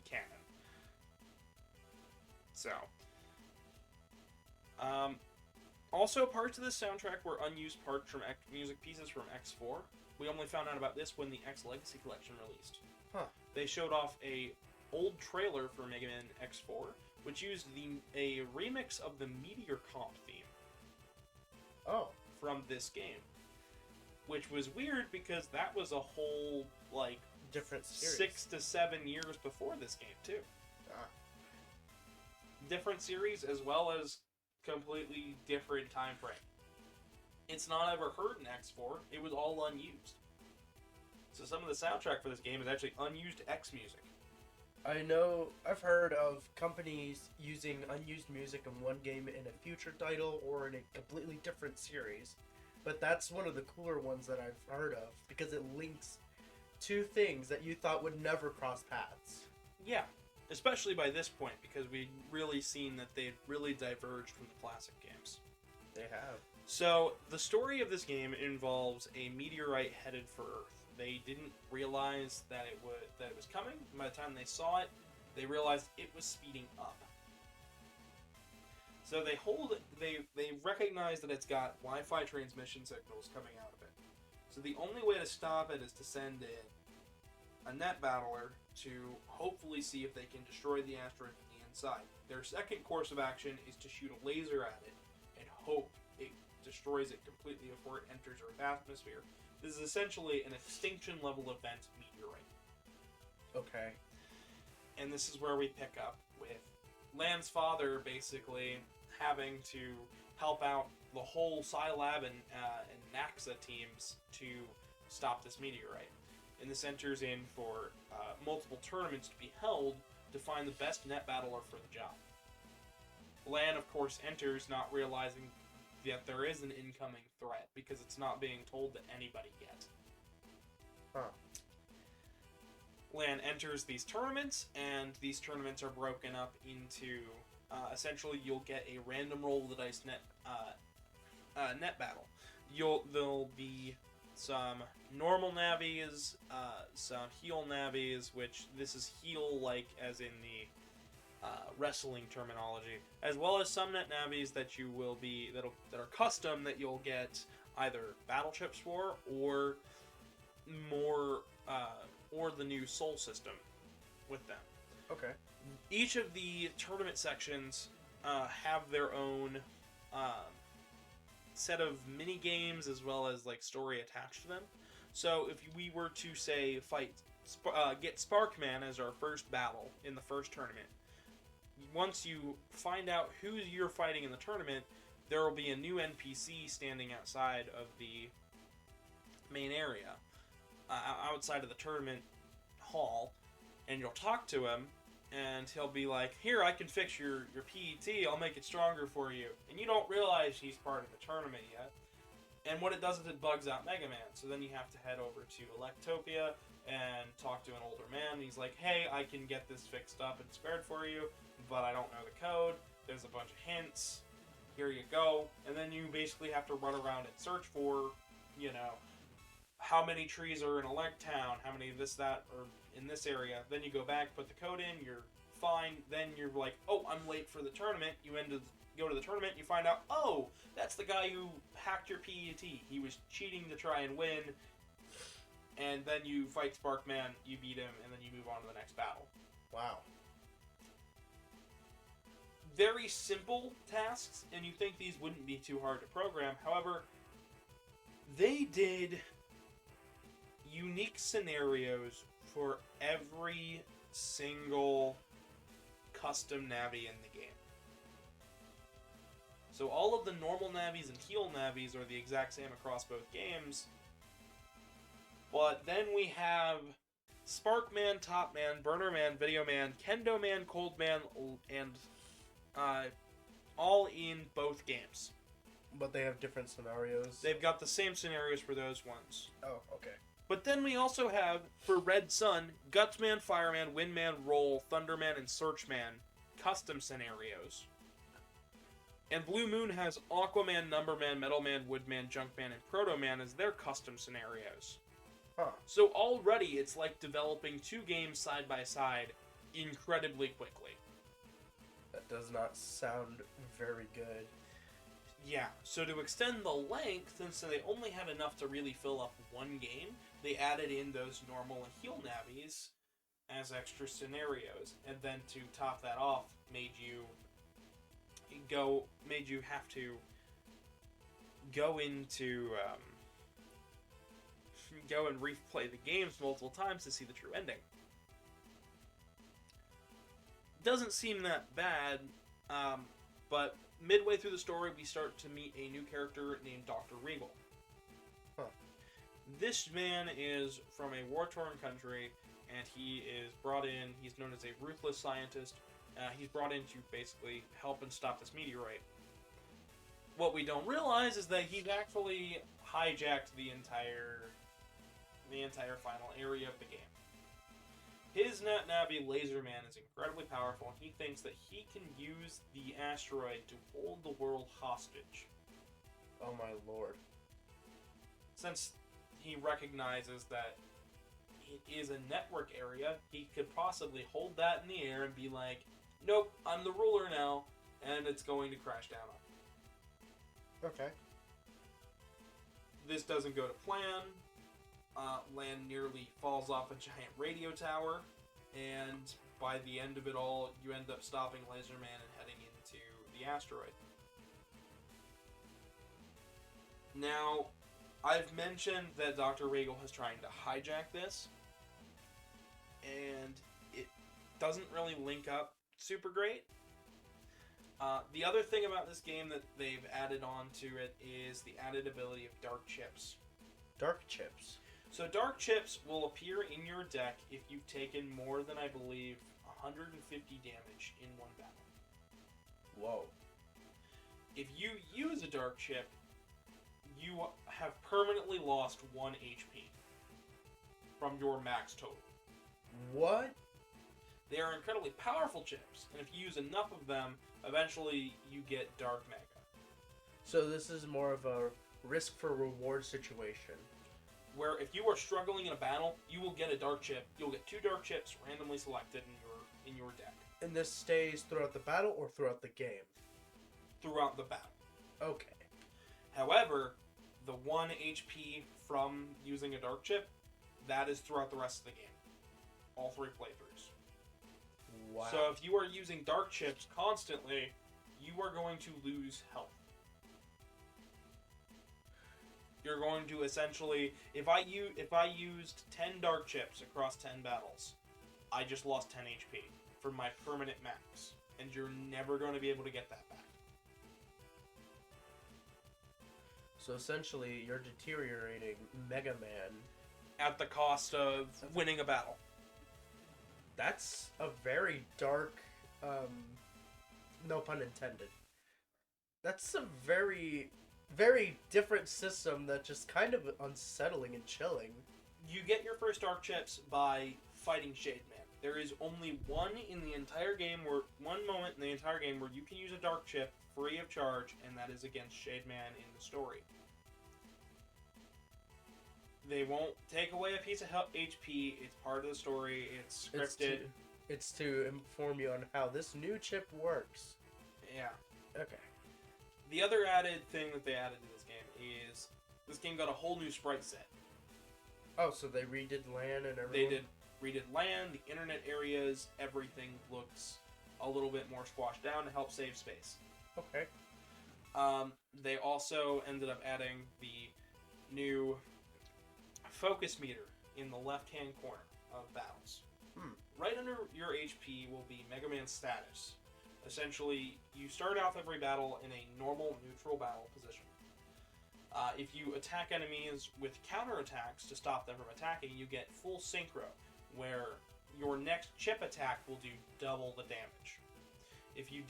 canon. So, also parts of this soundtrack were unused parts from music pieces from X4. We only found out about this when the X Legacy Collection released. Huh. They showed off a old trailer for Megaman X4, which used a remix of the Meteor Comp theme. Oh. From this game. Which was weird because that was a whole, like, different series. 6 to 7 years before this game, too. Different series as well as completely different time frame. It's not ever heard in X4. It was all unused. So some of the soundtrack for this game is actually unused X music. I know, I've heard of companies using unused music in one game in a future title or in a completely different series. But that's one of the cooler ones that I've heard of because it links two things that you thought would never cross paths. Yeah. Especially by this point, because we'd really seen that they'd really diverged from the classic games. They have. So, the story of this game involves a meteorite headed for Earth. They didn't realize that it was coming. By the time they saw it, they realized it was speeding up. So they recognize that it's got Wi-Fi transmission signals coming out of it. So the only way to stop it is to send in a net battler to hopefully see if they can destroy the asteroid from the inside. Their second course of action is to shoot a laser at it and hope it destroys it completely before it enters Earth's atmosphere. This is essentially an extinction level event meteorite. Okay. And this is where we pick up with Lan's father basically having to help out the whole Scilab and NAXA teams to stop this meteorite. And this enters in for multiple tournaments to be held to find the best net battler for the job. Lan, of course, enters not realizing that there is an incoming threat because it's not being told to anybody yet. Huh. Lan enters these tournaments, and these tournaments are broken up into essentially you'll get a random roll of the dice net battle. There'll be some normal navies, some heal navies, which this is heal like as in the wrestling terminology, as well as some net navies that that are custom that you'll get either battle chips for or more or the new soul system with them. Okay. Each of the tournament sections have their own set of mini games as well as like story attached to them. So if we were to say get Sparkman as our first battle in the first tournament, once you find out who you're fighting in the tournament, there will be a new NPC standing outside of the main area, outside of the tournament hall, and you'll talk to him, and he'll be like, "Here, I can fix your PET, I'll make it stronger for you." And you don't realize he's part of the tournament yet. And what it does is it bugs out Megaman, so then you have to head over to Electopia and talk to an older man, and he's like, "Hey, I can get this fixed up and spared for you, but I don't know the code. There's a bunch of hints. Here you go." And then you basically have to run around and search for, how many trees are in Electown, how many of this, that, or in this area. Then you go back, put the code in, you're fine. Then you're like, "Oh, I'm late for the tournament." You go to the tournament, you find out, "Oh, that's the guy who hacked your PET. He was cheating to try and win." And then you fight Sparkman, you beat him, and then you move on to the next battle. Wow. Very simple tasks, and you think these wouldn't be too hard to program. However, they did unique scenarios for every single custom navi in the game. So all of the normal navies and heal navies are the exact same across both games, but then we have Sparkman, Topman, Burnerman, Videoman, Kendo Man, Coldman, and all in both games. But they have different scenarios. They've got the same scenarios for those ones. Oh, okay. But then we also have, for Red Sun, Gutsman, Fireman, Windman, Roll, Thunderman, and Searchman custom scenarios. And Blue Moon has Aquaman, Numberman, Metalman, Woodman, Junkman, and Protoman as their custom scenarios. Huh. So already it's like developing two games side by side incredibly quickly. That does not sound very good. Yeah, so to extend the length, since they only had enough to really fill up one game, they added in those normal and heal navies as extra scenarios. And then to top that off, made you have to go into go and replay the games multiple times to see the true ending. Doesn't seem that bad, but midway through the story, we start to meet a new character named Dr. Regal. Huh. This man is from a war-torn country, and he is brought in. He's known as a ruthless scientist. He's brought in to basically help and stop this meteorite. What we don't realize is that he's actually hijacked the entire final area of the game. His Navi Laserman is incredibly powerful, and he thinks that he can use the asteroid to hold the world hostage. Oh my lord. Since he recognizes that it is a network area, he could possibly hold that in the air and be like, nope, I'm the ruler now, and it's going to crash down on me. Okay. This doesn't go to plan. Land nearly falls off a giant radio tower, and by the end of it all, you end up stopping Laserman and heading into the asteroid. Now, I've mentioned that Dr. Regal is trying to hijack this, and it doesn't really link up super great. The other thing about this game that they've added on to it is the added ability of Dark Chips. Dark Chips. So Dark Chips will appear in your deck if you've taken more than, I believe, 150 damage in one battle. Whoa. If you use a Dark Chip, you have permanently lost 1 HP from your max total. What? They are incredibly powerful chips, and if you use enough of them, eventually you get Dark Mega. So this is more of a risk for reward situation. Where if you are struggling in a battle, you will get a Dark Chip. You'll get 2 Dark Chips randomly selected in your deck. And this stays throughout the battle or throughout the game? Throughout the battle. Okay. However, the 1 HP from using a Dark Chip, that is throughout the rest of the game. All 3 playthroughs. Wow. So if you are using Dark Chips constantly, you are going to lose health. You're going to essentially, if I used 10 Dark Chips across 10 battles, I just lost 10 HP for my permanent max, and you're never going to be able to get that back. So essentially, you're deteriorating Megaman At the cost of winning a battle. That's a very dark, no pun intended. That's a very, very different system that's just kind of unsettling and chilling. You get your first Dark Chips by fighting Shade Man. There is only one moment in the entire game where you can use a Dark Chip free of charge, and that is against Shade Man in the story. They won't take away a piece of HP. It's part of the story. It's scripted. It's to inform you on how this new chip works. Yeah. Okay. The other added thing that they added to this game is this game got a whole new sprite set. Oh, so they redid LAN and everything? They redid LAN, the internet areas, everything looks a little bit more squashed down to help save space. Okay. They also ended up adding the new focus meter in the left-hand corner of battles. Right under your HP will be Megaman's status. Essentially, you start off every battle in a normal, neutral battle position. If you attack enemies with counterattacks to stop them from attacking, you get full synchro. where your next chip attack will do double the damage. If you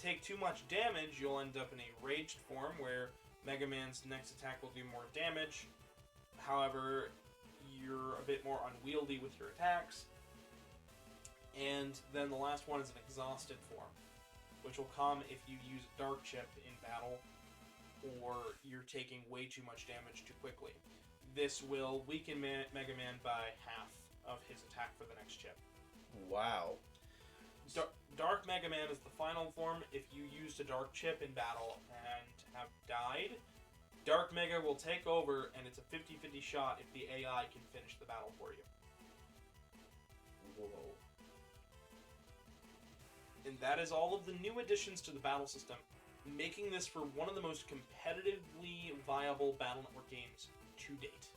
take too much damage, you'll end up in a raged form where Mega Man's next attack will do more damage. However, you're a bit more unwieldy with your attacks. And then the last one is an exhausted form, which will come if you use Dark Chip in battle or you're taking way too much damage too quickly. This will weaken Mega Man by half of his attack for the next chip. Wow. Dark Mega Man is the final form. If you used a Dark Chip in battle and have died, Dark Mega will take over, and it's a 50-50 shot if the AI can finish the battle for you. Whoa. And that is all of the new additions to the battle system, making this for one of the most competitively viable Battle Network games to date.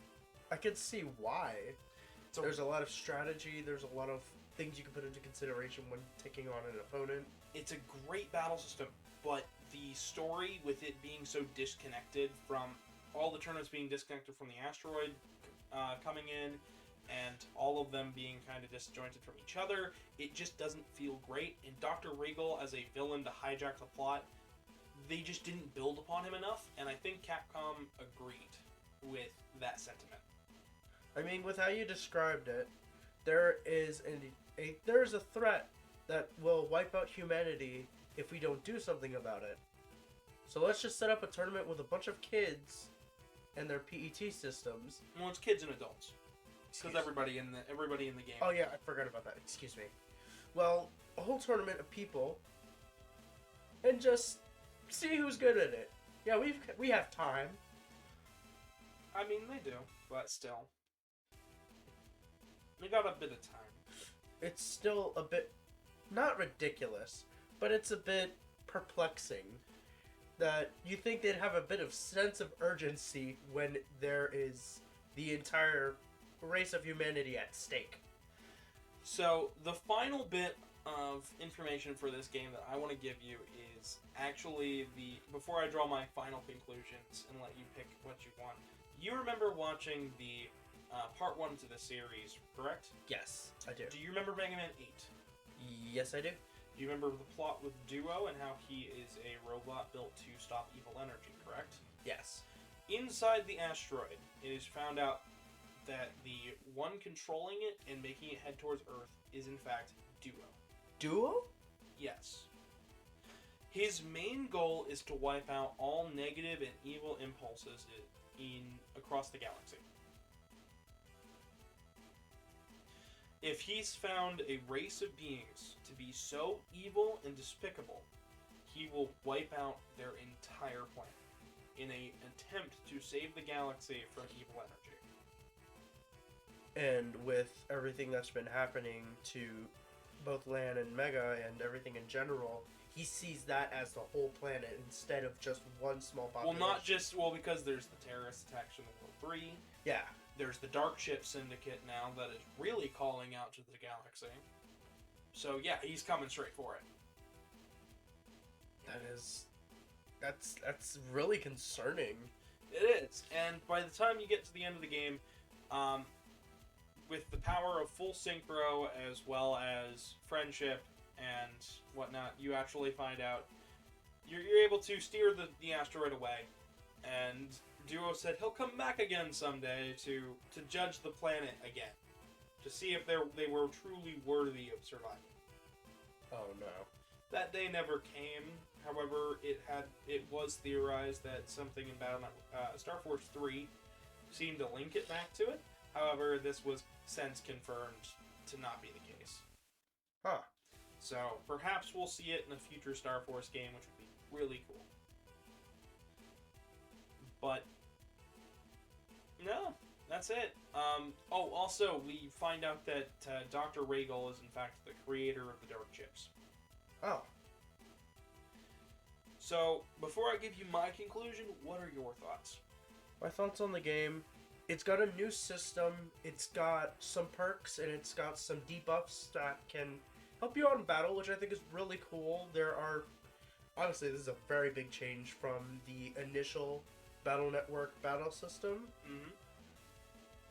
I can see why. There's a lot of strategy, there's a lot of things you can put into consideration when taking on an opponent. It's a great battle system, but the story with it being so disconnected from all the tournaments being disconnected from the asteroid coming in, and all of them being kind of disjointed from each other, it just doesn't feel great. And Dr. Regal as a villain to hijack the plot, they just didn't build upon him enough, and I think Capcom agreed with that sentiment. I mean, with how you described it, there is there's a threat that will wipe out humanity if we don't do something about it. So let's just set up a tournament with a bunch of kids and their PET systems. Well, it's kids and adults, because Excuse- everybody in the game. Oh yeah, I forgot about that. Excuse me. Well, a whole tournament of people, and just see who's good at it. Yeah, we have time. I mean, they do, but still, they got a bit of time. It's still a bit, not ridiculous, but it's a bit perplexing that you think they'd have a bit of sense of urgency when there is the entire race of humanity at stake. So, the final bit of information for this game that I want to give you is actually before I draw my final conclusions and let you pick what you want. You remember watching the part 1 to the series, correct? Yes, I do. Do you remember Mega Man 8? Yes, I do. Do you remember the plot with Duo and how he is a robot built to stop evil energy, correct? Yes. Inside the asteroid, it is found out that the one controlling it and making it head towards Earth is in fact Duo. Duo? Yes. His main goal is to wipe out all negative and evil impulses across the galaxy. If he's found a race of beings to be so evil and despicable, he will wipe out their entire planet in an attempt to save the galaxy from evil energy. And with everything that's been happening to both LAN and Mega and everything in general, he sees that as the whole planet instead of just one small population. Well, because there's the terrorist attacks in World 3. Yeah. There's the Dark Ship Syndicate now that is really calling out to the galaxy. So yeah, he's coming straight for it. That's really concerning. It is, and by the time you get to the end of the game, with the power of full synchro as well as friendship and whatnot, you actually find out you're able to steer the asteroid away, and Duo said he'll come back again someday to judge the planet again, to see if they were truly worthy of surviving. Oh no. That day never came. However, it was theorized that something in Star Force 3 seemed to link it back to it. However, this was since confirmed to not be the case. Huh. So perhaps we'll see it in a future Star Force game, which would be really cool. But no, that's it. Also, we find out that Dr. Regal is in fact the creator of the Dark Chips. Oh. So, before I give you my conclusion, what are your thoughts? My thoughts on the game: it's got a new system, it's got some perks, and it's got some debuffs that can help you out in battle, which I think is really cool. Honestly, this is a very big change from the initial Battle Network battle system. Mm-hmm.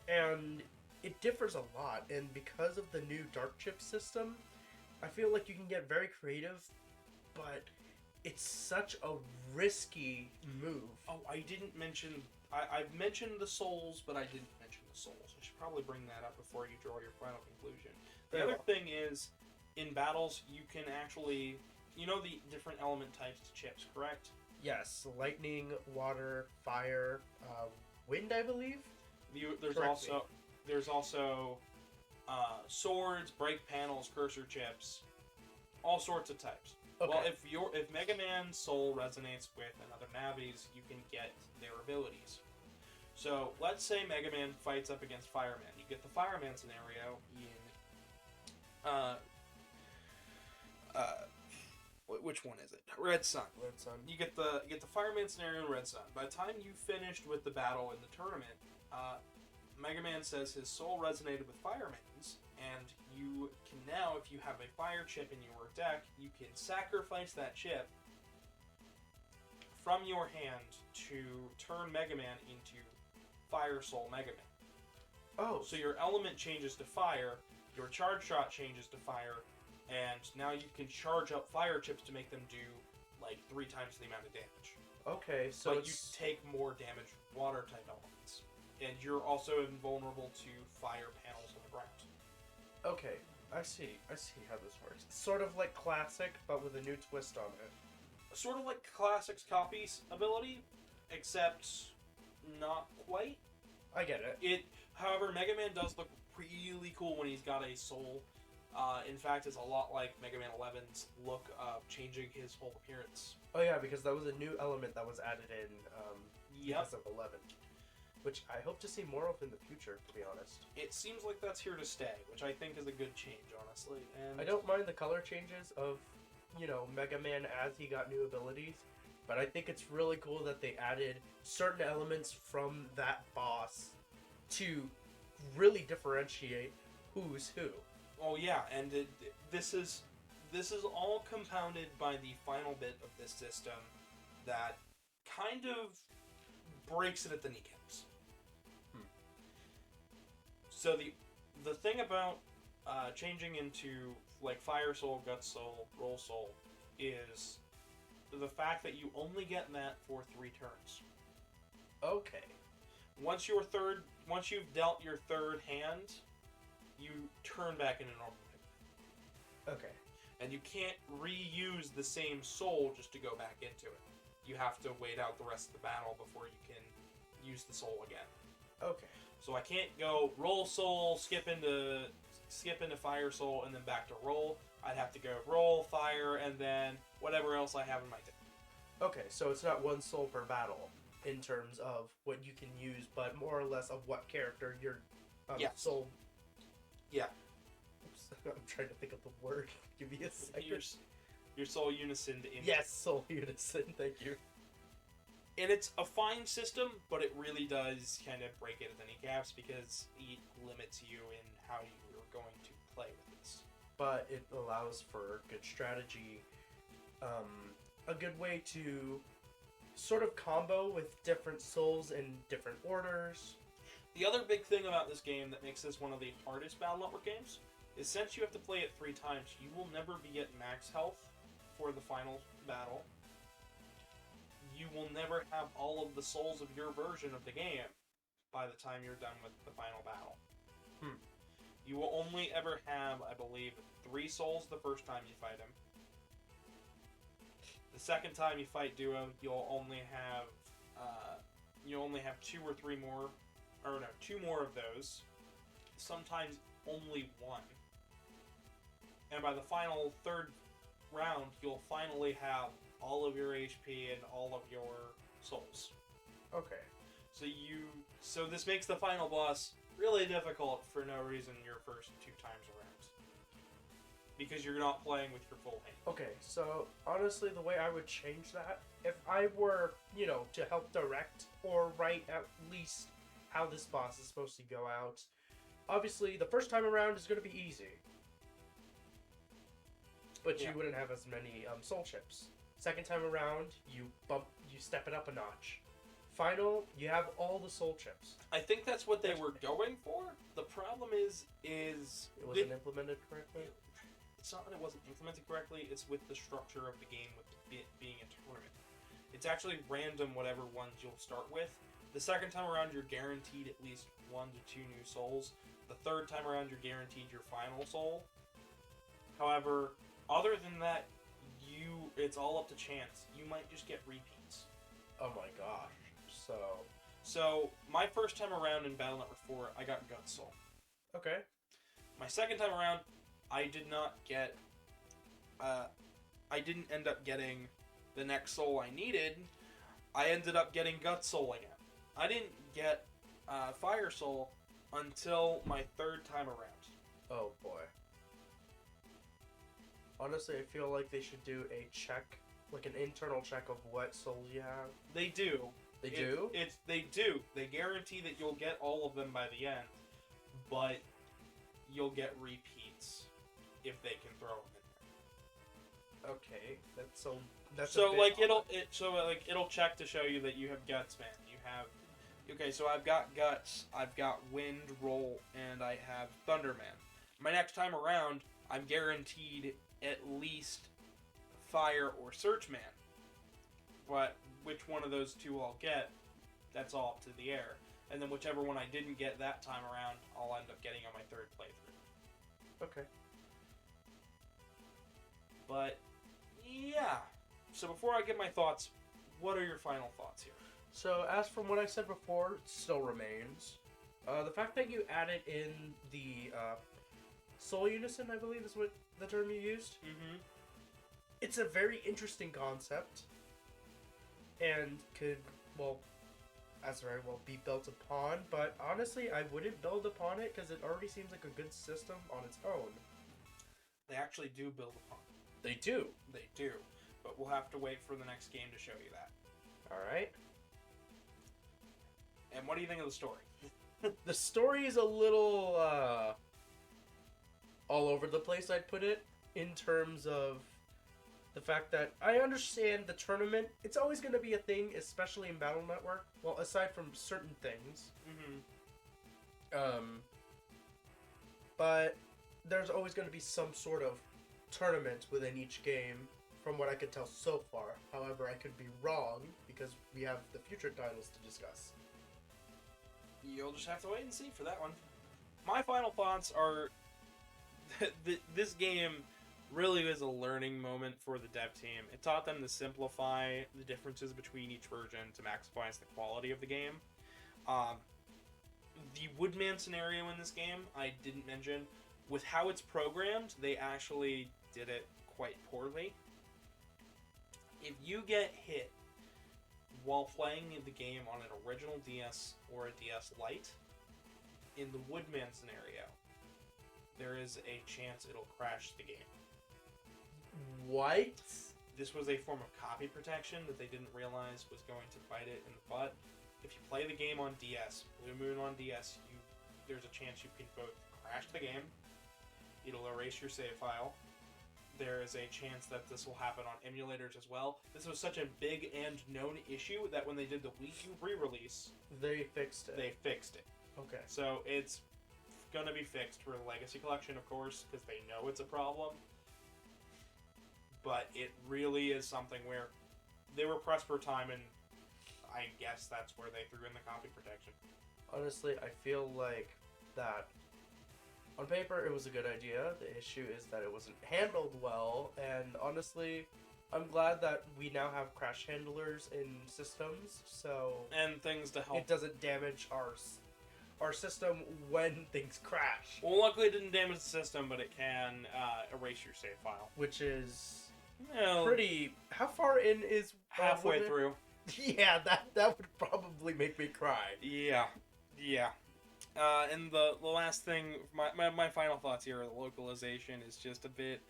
And it differs a lot, and because of the new dark chip system, I feel like you can get very creative, but it's such a risky move. Oh, I didn't mention. I've mentioned the souls, but I didn't mention the souls. I should probably bring that up before you draw your final conclusion. The Very other well. thing is, in battles, you can actually, you know, the different element types to chips, correct? Yes, lightning, water, fire, wind, I believe. There's Correct me. also swords, brake panels, cursor chips, all sorts of types. Okay. Well, if Mega Man's soul resonates with another Navi's, you can get their abilities. So let's say Mega Man fights up against Fireman. You get the Fireman scenario in which one is it? Red Sun. Red Sun. You get the Fireman scenario in Red Sun. By the time you finished with the battle in the tournament, Mega Man says his soul resonated with Fireman's, and you can now, if you have a fire chip in your deck, you can sacrifice that chip from your hand to turn Mega Man into Fire Soul Mega Man. Oh, So your element changes to fire, your charge shot changes to fire, and now you can charge up fire chips to make them do like 3 times the amount of damage. okay. So But you take more damage from water type elements. And you're also invulnerable to fire panels on the ground. okay. I see how this works. It's sort of like classic, but with a new twist on it. Sort of like Classic's Copy's ability, except not quite. I get it. However, Mega Man does look really cool when he's got a soul. In fact, it's a lot like Mega Man 11's look of changing his whole appearance. Oh yeah, because that was a new element that was added in Yep. because of 11, which I hope to see more of in the future. To be honest, It seems like that's here to stay, which I think is a good change, honestly. And I don't mind the color changes of, Mega Man as he got new abilities, but I think it's really cool that they added certain elements from that boss to really differentiate who's who. Oh yeah, and this is all compounded by the final bit of this system that kind of breaks it at the kneecaps. So the thing about changing into like Fire Soul, Gut Soul, Roll Soul is the fact that you only get that for 3 turns. Okay. Once you've dealt your third hand, you turn back into normal. Okay. And you can't reuse the same soul just to go back into it. You have to wait out the rest of the battle before you can use the soul again. Okay. So I can't go roll soul, skip into fire soul, and then back to roll. I'd have to go roll, fire, and then whatever else I have in my deck. Okay, so it's not one soul per battle in terms of what you can use, but more or less of what character your Yes. soul. Yeah. Oops, I'm trying to think of the word. Give me a second. Your soul unison in. Yes, soul unison. Thank you. And it's a fine system, but it really does kind of break it at the kneecaps because it limits you in how you're going to play with this. But it allows for good strategy, a good way to sort of combo with different souls in different orders. The other big thing about this game that makes this one of the hardest Battle Network games is since you have to play it 3 times, you will never be at max health for the final battle. You will never have all of the souls of your version of the game by the time you're done with the final battle. You will only ever have, I believe, 3 souls the first time you fight him. The second time you fight Duo, you'll only have 2 or 3 more, or no, 2 more of those. Sometimes only 1. And by the final 3rd round, you'll finally have all of your HP and all of your souls. Okay. So this makes the final boss really difficult for no reason your first 2 times around. Because you're not playing with your full hand. Okay, so honestly, the way I would change that, if I were, to help direct or write at least how this boss is supposed to go out, obviously the first time around is going to be easy. But Yeah. you wouldn't have as many soul chips. Second time around, you step it up a notch. Final, you have all the soul chips. I think that's what they were going for. The problem is It wasn't implemented correctly. it's not that it wasn't implemented correctly. It's with the structure of the game, with it being a tournament. It's actually random whatever ones you'll start with. The second time around, you're guaranteed at least 1 to 2 new souls. The third time around, you're guaranteed your final soul. However, other than that, it's all up to chance. You might just get repeats. Oh my gosh. So my first time around in Battle Network 4, I got Gut Soul. Okay. My second time around, I did not get. I didn't end up getting the next soul I needed. I ended up getting Gut Soul again. I didn't get Fire Soul until my third time around. Oh boy. Honestly, I feel like they should do a check, like an internal check of what souls you have. They do. They do? They do. They guarantee that you'll get all of them by the end, but you'll get repeats if they can throw them in there. Okay, that's So a bit like odd. it'll check to show you that you have guts, man. You have so I've got guts, I've got wind roll, and I have Thunderman. My next time around, I'm guaranteed at least fire or searchman. But which one of those two I'll get, that's all up to the air. And then whichever one I didn't get that time around, I'll end up getting on my third playthrough. Okay. But yeah. So before I give my thoughts, what are your final thoughts here? So, as from what I said before, it still remains. The fact that you added in the soul unison, I believe is what the term you used. Mm-hmm. It's a very interesting concept. And could, well, as very well be built upon. But honestly, I wouldn't build upon it because it already seems like a good system on its own. They actually do build upon it. They do. They do. But we'll have to wait for the next game to show you that. Alright. And what do you think of the story? The story is a little all over the place, I'd put it, in terms of the fact that I understand the tournament. It's always going to be a thing, especially in Battle Network. Well, aside from certain things. Mm-hmm. But there's always going to be some sort of tournament within each game, from what I could tell so far. However, I could be wrong, because we have the future titles to discuss. You'll just have to wait and see for that one. My final thoughts are this game really was a learning moment for the dev team. It taught them to simplify the differences between each version to maximize the quality of the game. The Woodman scenario in this game, I didn't mention. With how it's programmed, they actually did it quite poorly. If you get hit while playing the game on an original DS or a DS Lite, in the Woodman scenario, there is a chance it'll crash the game. What? This was a form of copy protection that they didn't realize was going to bite it in the butt. If you play the game on DS, Blue Moon on DS, there's a chance you can both crash the game, it'll erase your save file. There is a chance that this will happen on emulators as well. This was such a big and known issue that when they did the Wii U re-release, They fixed it. they fixed it. Okay. So it's going to be fixed for the Legacy Collection, of course, because they know it's a problem. But it really is something where they were pressed for time, and I guess that's where they threw in the copy protection. Honestly, I feel like that on paper it was a good idea. The issue is that it wasn't handled well, and honestly, I'm glad that we now have crash handlers in systems, so And things to help. it doesn't damage our system when things crash. Well, luckily it didn't damage the system, but it can erase your save file. Which is Well, pretty... How far in is... halfway Woodman? through. Yeah, that would probably make me cry. Yeah. And the last thing, my final thoughts here, the localization is just a bit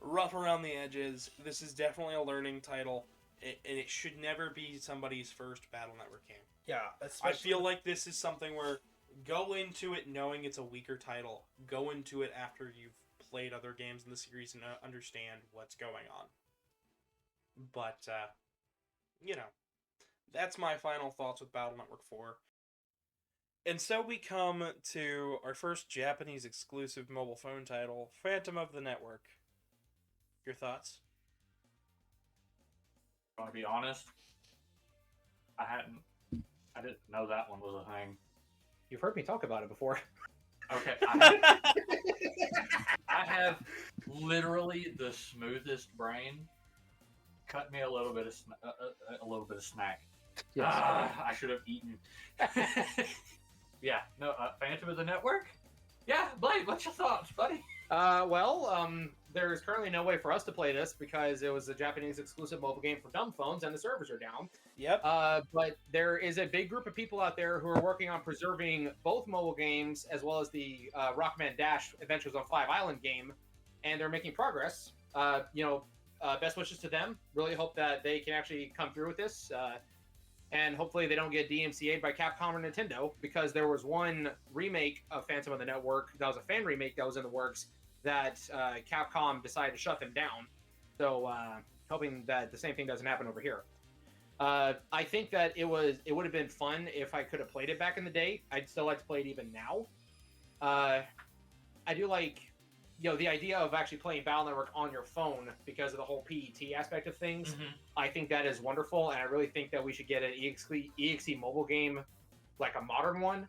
rough around the edges. This is definitely a learning title, and it should never be somebody's first Battle Network game. Yeah, I especially... feel like this is something where go into it knowing it's a weaker title. Go into it after you've played other games in the series and understand what's going on. But, That's my final thoughts with Battle Network 4. And so we come to our first Japanese exclusive mobile phone title, Phantom of the Network. Your thoughts? To be honest, I didn't know that one was a thing. You've heard me talk about it before. Okay, I have literally the smoothest brain. Cut me a little bit of snack. Yes. I should have eaten. Yeah, no, Phantom of the Network? Yeah, Blake, what's your thoughts, buddy? There's currently no way for us to play this because it was a Japanese exclusive mobile game for dumb phones and the servers are down. Yep. But there is a big group of people out there who are working on preserving both mobile games as well as the Rockman Dash Adventures on 5 Island game, and they're making progress. Best wishes to them. Really hope that they can actually come through with this. And hopefully they don't get DMCA'd by Capcom or Nintendo, because there was one remake of Phantom of the Network that was a fan remake that was in the works that Capcom decided to shut them down. So hoping that the same thing doesn't happen over here. I think that it would have been fun if I could have played it back in the day. I'd still like to play it even now. I do like, the idea of actually playing Battle Network on your phone because of the whole PET aspect of things. Mm-hmm. I think that is wonderful, and I really think that we should get an EXE mobile game, like a modern one,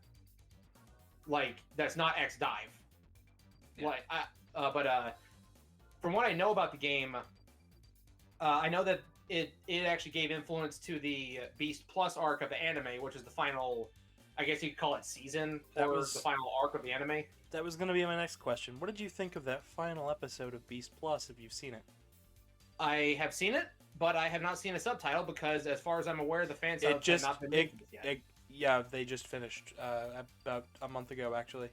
like that's not X-Dive. Yeah. But from what I know about the game, I know that it actually gave influence to the Beast Plus arc of the anime, which is the final, I guess you could call it season, or the final arc of the anime. That was going to be my next question. What did you think of that final episode of Beast Plus, if you've seen it? I have seen it, but I have not seen a subtitle because, as far as I'm aware, the fan subs have not been making this yet. Yeah, they just finished about a month ago, actually.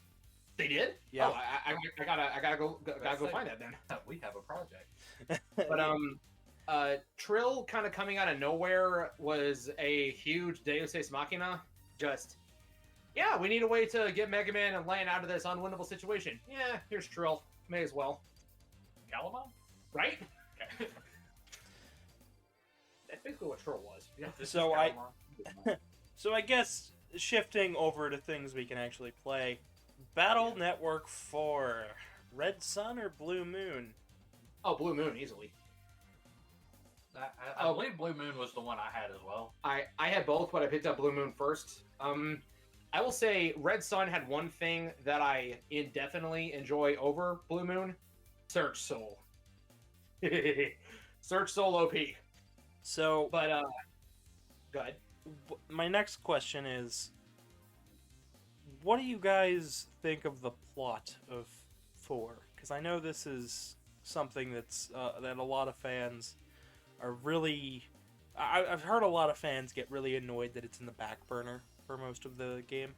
They did? Yeah. Oh, I gotta go find that then. We have a project. But Trill kind of coming out of nowhere was a huge Deus Ex Machina. Just, yeah, we need a way to get Megaman and Lan out of this unwinnable situation. Yeah, here's Trill. May as well. Calamon? Right? Okay. That's basically what Trill was. Yeah. So I guess shifting over to things we can actually play. Battle Network 4. Red Sun or Blue Moon? Oh, Blue Moon, easily. I believe Blue Moon was the one I had as well. I had both, but I picked up Blue Moon first. I will say Red Sun had one thing that I indefinitely enjoy over Blue Moon. Search Soul. Search Soul OP. So, but go ahead. My next question is, what do you guys think of the plot of 4? Because I know this is something that's that a lot of fans are really... I've heard a lot of fans get really annoyed that it's in the back burner for most of the game.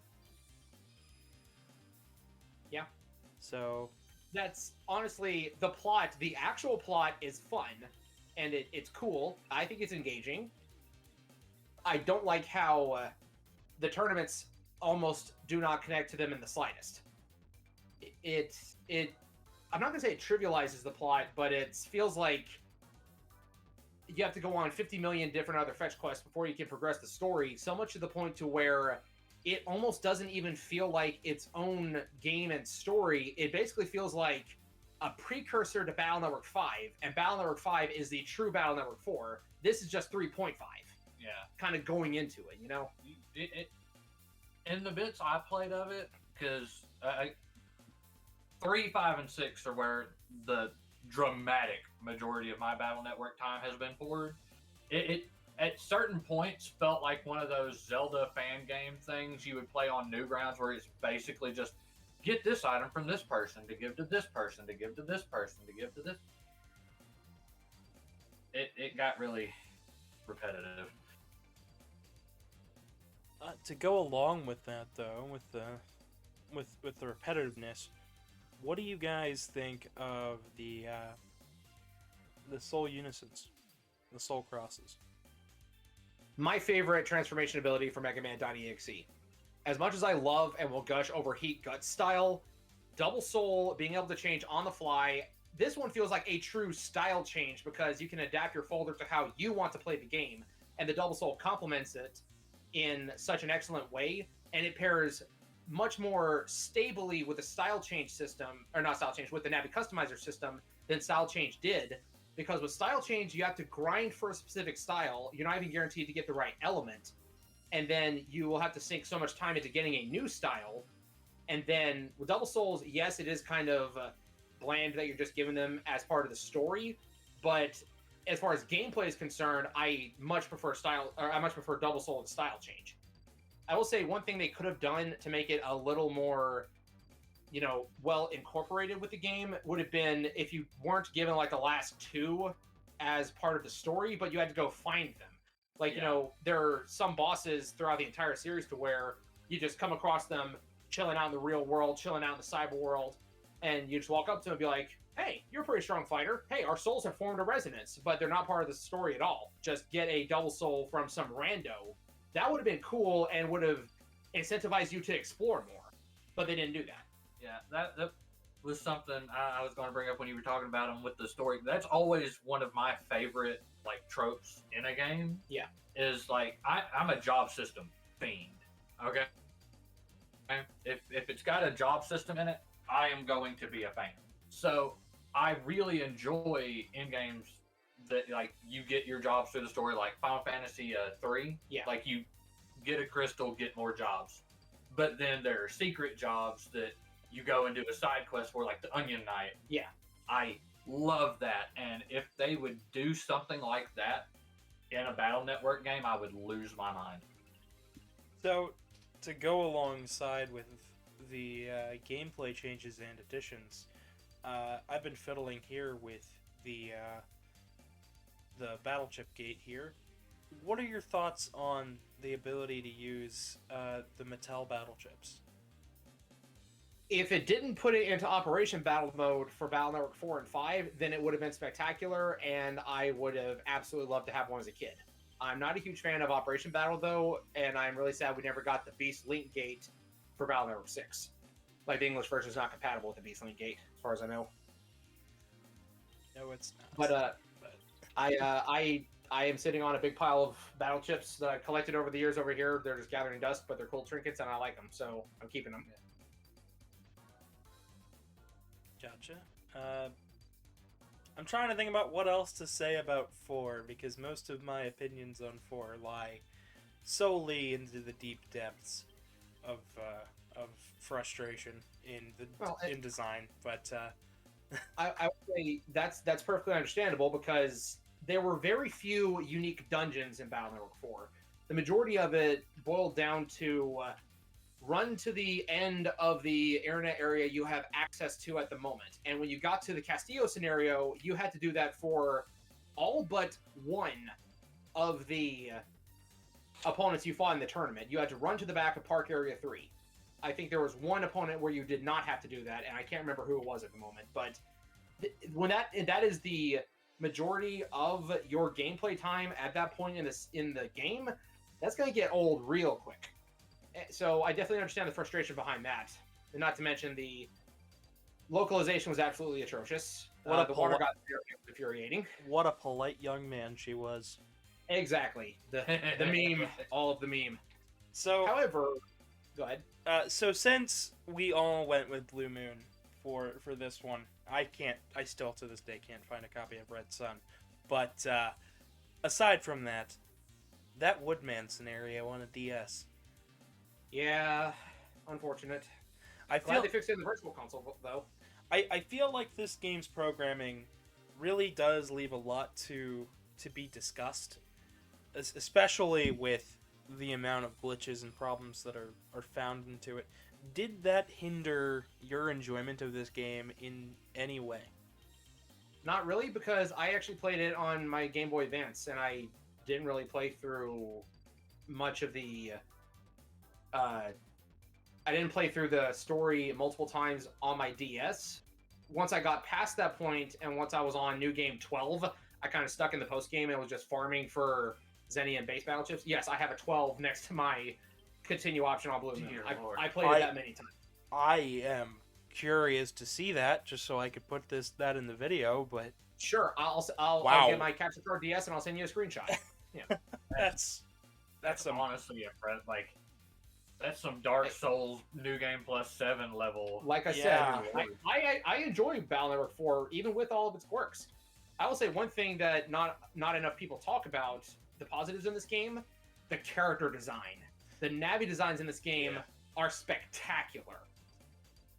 Yeah. So... That's honestly the plot. The actual plot is fun, and it's cool. I think it's engaging. I don't like how the tournaments almost do not connect to them in the slightest. I'm not gonna say it trivializes the plot, but it feels like you have to go on 50 million different other fetch quests before you can progress the story, so much to the point to where it almost doesn't even feel like its own game and story. It basically feels like a precursor to Battle Network 5, and Battle Network 5 is the true Battle Network 4. This is just 3.5. Yeah. Kind of going into it, you know? In the bits I played of it, because 3, 5, and 6 are where the dramatic majority of my Battle Network time has been poured. It at certain points felt like one of those Zelda fan game things you would play on Newgrounds, where it's basically just get this item from this person to give to this person to give to this person to give to this. It got really repetitive. To go along with that, though, with the repetitiveness, what do you guys think of the Soul Unisons, the Soul Crosses? My favorite transformation ability for Megaman.exe. As much as I love and will gush over Heat Guts style, Double Soul, being able to change on the fly, this one feels like a true style change because you can adapt your folder to how you want to play the game. and the Double Soul complements it in such an excellent way, and it pairs much more stably with the style change system, or not style change, with the Navi customizer system than style change did. Because with style change, you have to grind for a specific style. You're not even guaranteed to get the right element. And then you will have to sink so much time into getting a new style. And then with Double Souls, yes, it is kind of bland that you're just giving them as part of the story. But as far as gameplay is concerned, I much prefer Double Soul and style change. I will say one thing they could have done to make it a little more, well incorporated with the game would have been if you weren't given like the last two as part of the story, but you had to go find them. Like, there are some bosses throughout the entire series to where you just come across them chilling out in the real world, chilling out in the cyber world, and you just walk up to them and be like, hey, you're a pretty strong fighter. Hey, our souls have formed a resonance, but they're not part of the story at all. Just get a double soul from some rando. That would have been cool and would have incentivized you to explore more, but they didn't do that. Yeah, that was something I was going to bring up when you were talking about them with the story. That's always one of my favorite like tropes in a game. Yeah, is like I'm a job system fiend. Okay, if it's got a job system in it, I am going to be a fan. So I really enjoy in games that like you get your jobs through the story, like Final Fantasy 3. Yeah, like you get a crystal, get more jobs. But then there are secret jobs that you go and do a side quest for, like the Onion Knight. Yeah. I love that. And if they would do something like that in a Battle Network game, I would lose my mind. So, to go alongside with the gameplay changes and additions, I've been fiddling here with the battle chip gate here. What are your thoughts on the ability to use the Mattel battle chips? If it didn't put it into Operation Battle mode for Battle Network 4 and 5, then it would have been spectacular, and I would have absolutely loved to have one as a kid. I'm not a huge fan of Operation Battle, though, and I'm really sad we never got the Beast Link Gate for Battle Network 6. Like, the English version is not compatible with the Beast Link Gate, as far as I know. No, it's not. But I am sitting on a big pile of battle chips that I've collected over the years over here. They're just gathering dust, but they're cool trinkets, and I like them, so I'm keeping them. Gotcha. I'm trying to think about what else to say about 4, because most of my opinions on 4 lie solely into the deep depths of frustration in design. But I would say that's perfectly understandable, because there were very few unique dungeons in Battle Network 4. The majority of it boiled down to run to the end of the internet area you have access to at the moment. And when you got to the Castillo scenario, you had to do that for all but one of the opponents you fought in the tournament. You had to run to the back of Park Area 3. I think there was one opponent where you did not have to do that, and I can't remember who it was at the moment. But when that is the majority of your gameplay time at that point in the game, that's going to get old real quick. So I definitely understand the frustration behind that. And not to mention the localization was absolutely atrocious. The water got very infuriating. What a polite young man she was. Exactly. The meme, all of the meme. So, however, go ahead. So since we all went with Blue Moon for this one, I still to this day can't find a copy of Red Sun. But aside from that Woodman scenario on a DS. Yeah, unfortunate. I Glad feel they fixed it in the Virtual Console, though. I feel like this game's programming really does leave a lot to be discussed, especially with the amount of glitches and problems that are found into it. Did that hinder your enjoyment of this game in any way? Not really, because I actually played it on my Game Boy Advance, and I didn't really play through much of the... I didn't play through the story multiple times on my DS. Once I got past that point, and once I was on New Game 12, I kind of stuck in the post-game and was just farming for Zenny and base battle chips. Yes, I have a 12 next to my continue option on Blue Moon. I played it that many times. I am curious to see that, just so I could put that in the video, but... Sure, I'll get my capture card DS and I'll send you a screenshot. Yeah. That's some. honestly like that's some Dark Souls New Game Plus 7 level. Like I Yeah. said, I enjoy Battle Network 4 even with all of its quirks. I will say one thing that not enough people talk about the positives in this game: the character design. The Navi designs in this game are spectacular.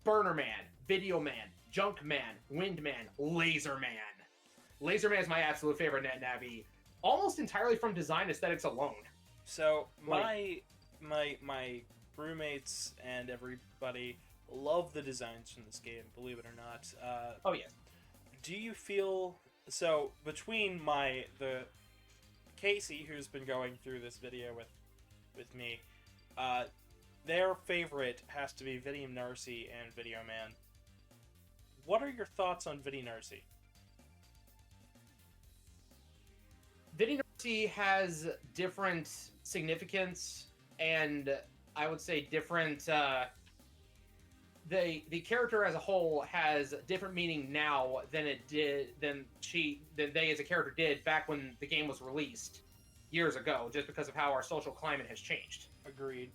Burner Man, Video Man, Junk Man, Wind Man, Laser Man. Laser Man is my absolute favorite net Navi, almost entirely from design aesthetics alone. So my roommates and everybody love the designs from this game. Believe it or not. Oh yes. Do you feel so between the Casey, who's been going through this video with me, their favorite has to be Vidi Narcy and Video Man. What are your thoughts on Vidi Narcy? Vidi Narcy has different significance, and I would say different. The character as a whole has different meaning now than they as a character did back when the game was released years ago, just because of how our social climate has changed. Agreed.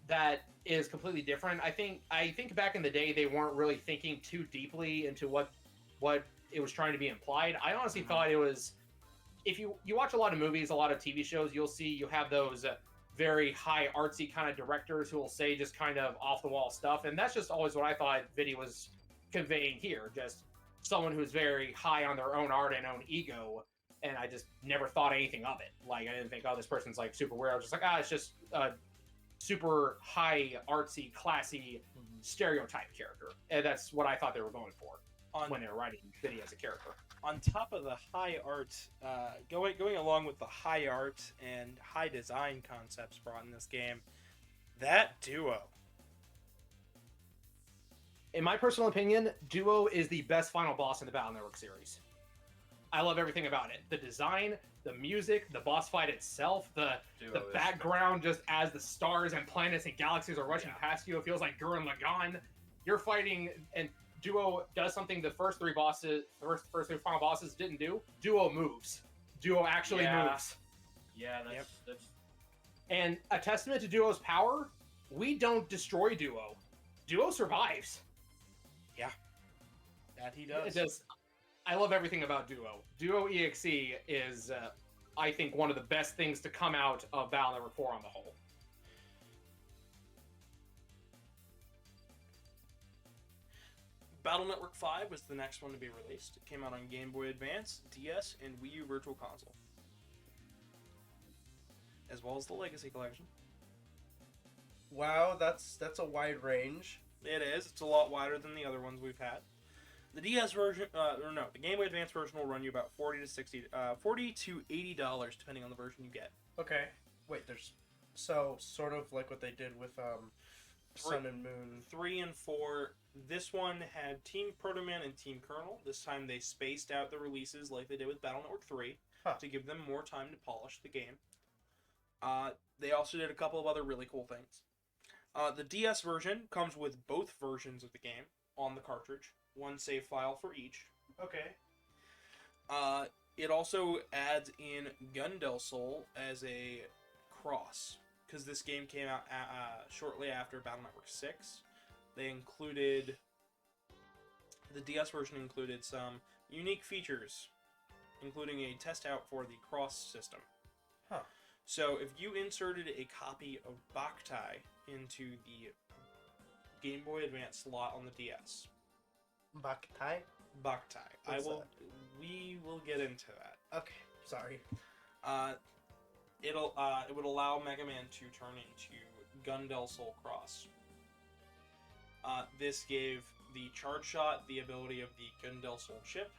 That is completely different. I think back in the day they weren't really thinking too deeply into what it was trying to be implied. I honestly thought it was, if you watch a lot of movies, a lot of TV shows, you'll see you have those very high artsy kind of directors who will say just kind of off the wall stuff, and that's just always what I thought Vidi was conveying here. Just someone who's very high on their own art and own ego, and I just never thought anything of it. Like I didn't think, oh, this person's like super weird. I was just like, it's just a super high artsy, classy stereotype character, and that's what I thought they were going for when they were writing Vidi as a character. On top of the high art, going along with the high art and high design concepts brought in this game, that duo. In my personal opinion, Duo is the best final boss in the Battle Network series. I love everything about it. The design, the music, the boss fight itself, the background just as the stars and planets and galaxies are rushing past you. It feels like Gurren Lagann. You're fighting, and Duo does something the first three final bosses didn't do. Duo moves. Duo actually moves. Yeah, that's... And a testament to Duo's power, we don't destroy Duo. Duo survives. Yeah. That he does. It does. I love everything about Duo. Duo EXE is, I think, one of the best things to come out of Battle Network 4 on the whole. Battle Network 5 was the next one to be released. It came out on Game Boy Advance, DS, and Wii U Virtual Console. As well as the Legacy Collection. Wow, that's a wide range. It is. It's a lot wider than the other ones we've had. The DS version, the Game Boy Advance version will run you about $40 to $80, depending on the version you get. Okay. Wait, there's sort of like what they did with Sun and Moon 3 and 4. This one had Team Proto Man and Team Colonel. This time they spaced out the releases like they did with Battle Network 3 to give them more time to polish the game. They also did a couple of other really cool things. The DS version comes with both versions of the game on the cartridge. One save file for each. Okay. It also adds in Gundel Soul as a cross, because this game came out shortly after Battle Network 6. They included... The DS version included some unique features, including a test out for the cross system. Huh. So if you inserted a copy of Boktai into the Game Boy Advance slot on the DS... Boktai? Boktai. We will get into that. Okay, sorry. It would allow Megaman to turn into Gundel Soul Cross. This gave the Charge Shot the ability of the Gundel Soul chip,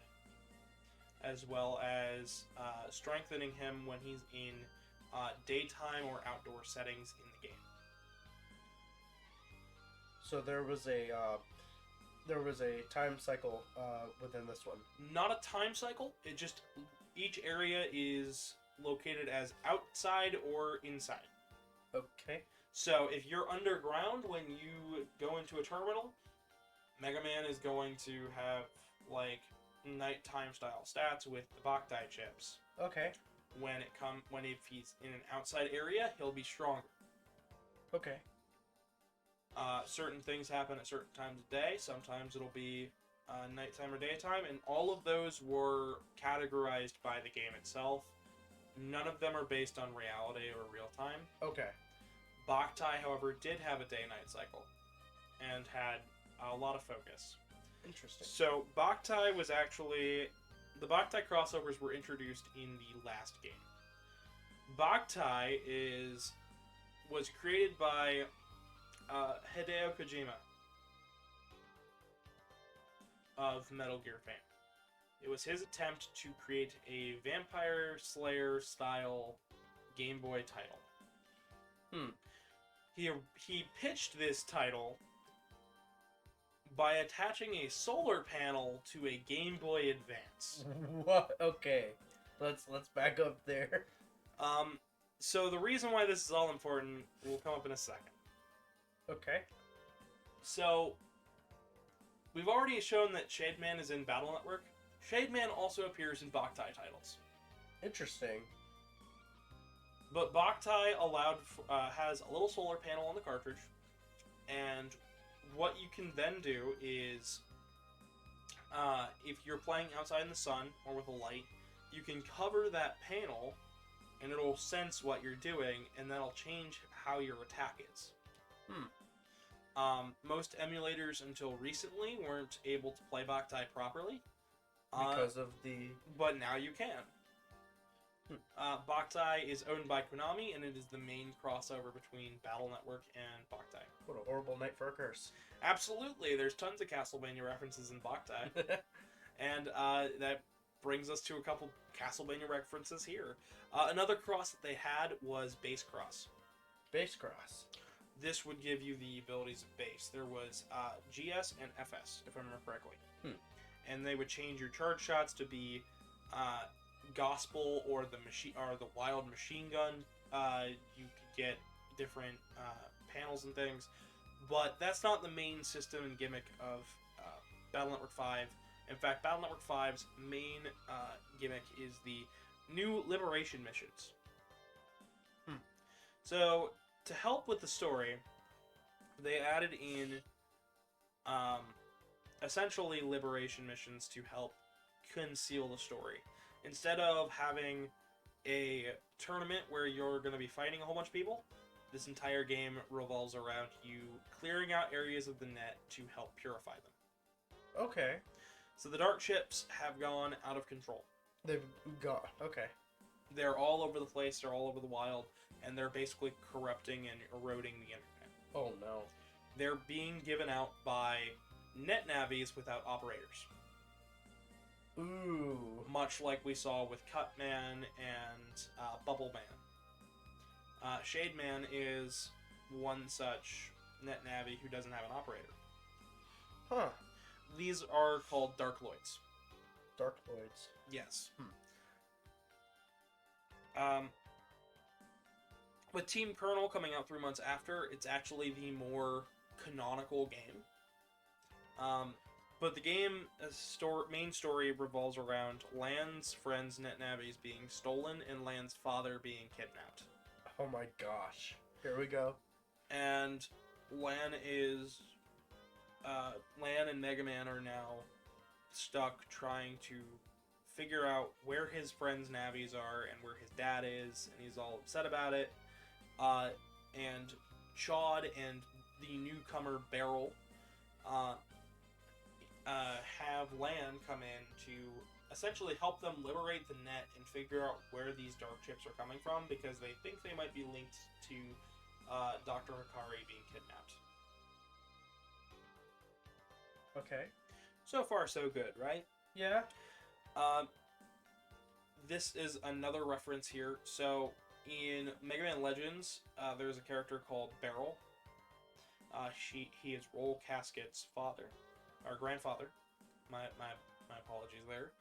as well as strengthening him when he's in daytime or outdoor settings in the game. So there was a time cycle within this one. Not a time cycle. It just, each area is located as outside or inside. Okay. So if you're underground when you go into a terminal, Mega Man is going to have like nighttime style stats with the Boktai chips. Okay. when if he's in an outside area, he'll be stronger. Okay. Certain things happen at certain times of day. Sometimes it'll be nighttime or daytime, and all of those were categorized by the game itself. None of them are based on reality or real time. Okay. Boktai, however, did have a day-night cycle and had a lot of focus. Interesting. So Boktai was actually... The Boktai crossovers were introduced in the last game. Boktai was created by Hideo Kojima of Metal Gear fame. It was his attempt to create a Vampire Slayer style Game Boy title. He pitched this title by attaching a solar panel to a Game Boy Advance. What? Okay. Let's back up there. So the reason why this is all important will come up in a second. Okay. So, we've already shown that Shademan is in Battle Network. Shademan also appears in Boktai titles. Interesting. But Boktai has a little solar panel on the cartridge, and what you can then do is, if you're playing outside in the sun or with a light, you can cover that panel, and it'll sense what you're doing, and that'll change how your attack is. Most emulators until recently weren't able to play Boktai properly. Because of the... But now you can. Boktai is owned by Konami, and it is the main crossover between Battle Network and Boktai. What a horrible night for a curse. Absolutely, there's tons of Castlevania references in Boktai. And that brings us to a couple Castlevania references here. Another cross that they had was Base Cross. Base Cross. This would give you the abilities of base. There was GS and FS, if I remember correctly. And they would change your charge shots to be Gospel or the Wild Machine Gun. You could get different panels and things, but that's not the main system and gimmick of Battle Network 5. In fact, Battle Network 5's main gimmick is the new Liberation missions. So, to help with the story, they added in essentially Liberation missions to help conceal the story. Instead of having a tournament where you're going to be fighting a whole bunch of people, this entire game revolves around you clearing out areas of the net to help purify them. Okay. So the dark ships have gone out of control. They've got... Okay. They're all over the place, they're all over the wild, and they're basically corrupting and eroding the internet. Oh no. They're being given out by net navies without operators. Ooh. Much like we saw with Cutman and Bubble Man. Shademan is one such net navi who doesn't have an operator. Huh. These are called Darkloids. Darkloids. Yes. With Team Colonel coming out 3 months after, it's actually the more canonical game. But the game main story revolves around Lan's friends, net navis, being stolen and Lan's father being kidnapped. Oh my gosh. Here we go. And Lan and Megaman are now stuck trying to figure out where his friends' navis are and where his dad is, and he's all upset about it. And Chad and the newcomer Beryl have Lan come in to essentially help them liberate the net and figure out where these dark chips are coming from, because they think they might be linked to Dr. Hikari being kidnapped. Okay. So far, so good, right? Yeah. This is another reference here. So, in Mega Man Legends, there's a character called Beryl. He is Roll Casket's father, or grandfather. My apologies there.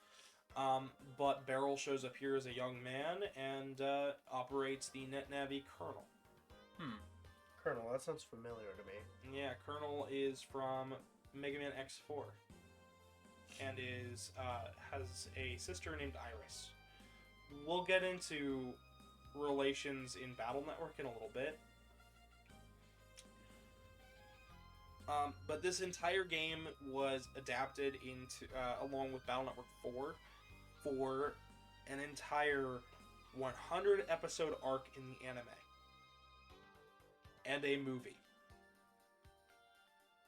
But Beryl shows up here as a young man and operates the NetNavi Colonel. Colonel, that sounds familiar to me. Yeah, Colonel is from Mega Man X4, and has a sister named Iris. we'll get into relations in Battle Network in a little bit. But this entire game was adapted into, along with Battle Network 4, for an entire 100 episode arc in the anime. And a movie.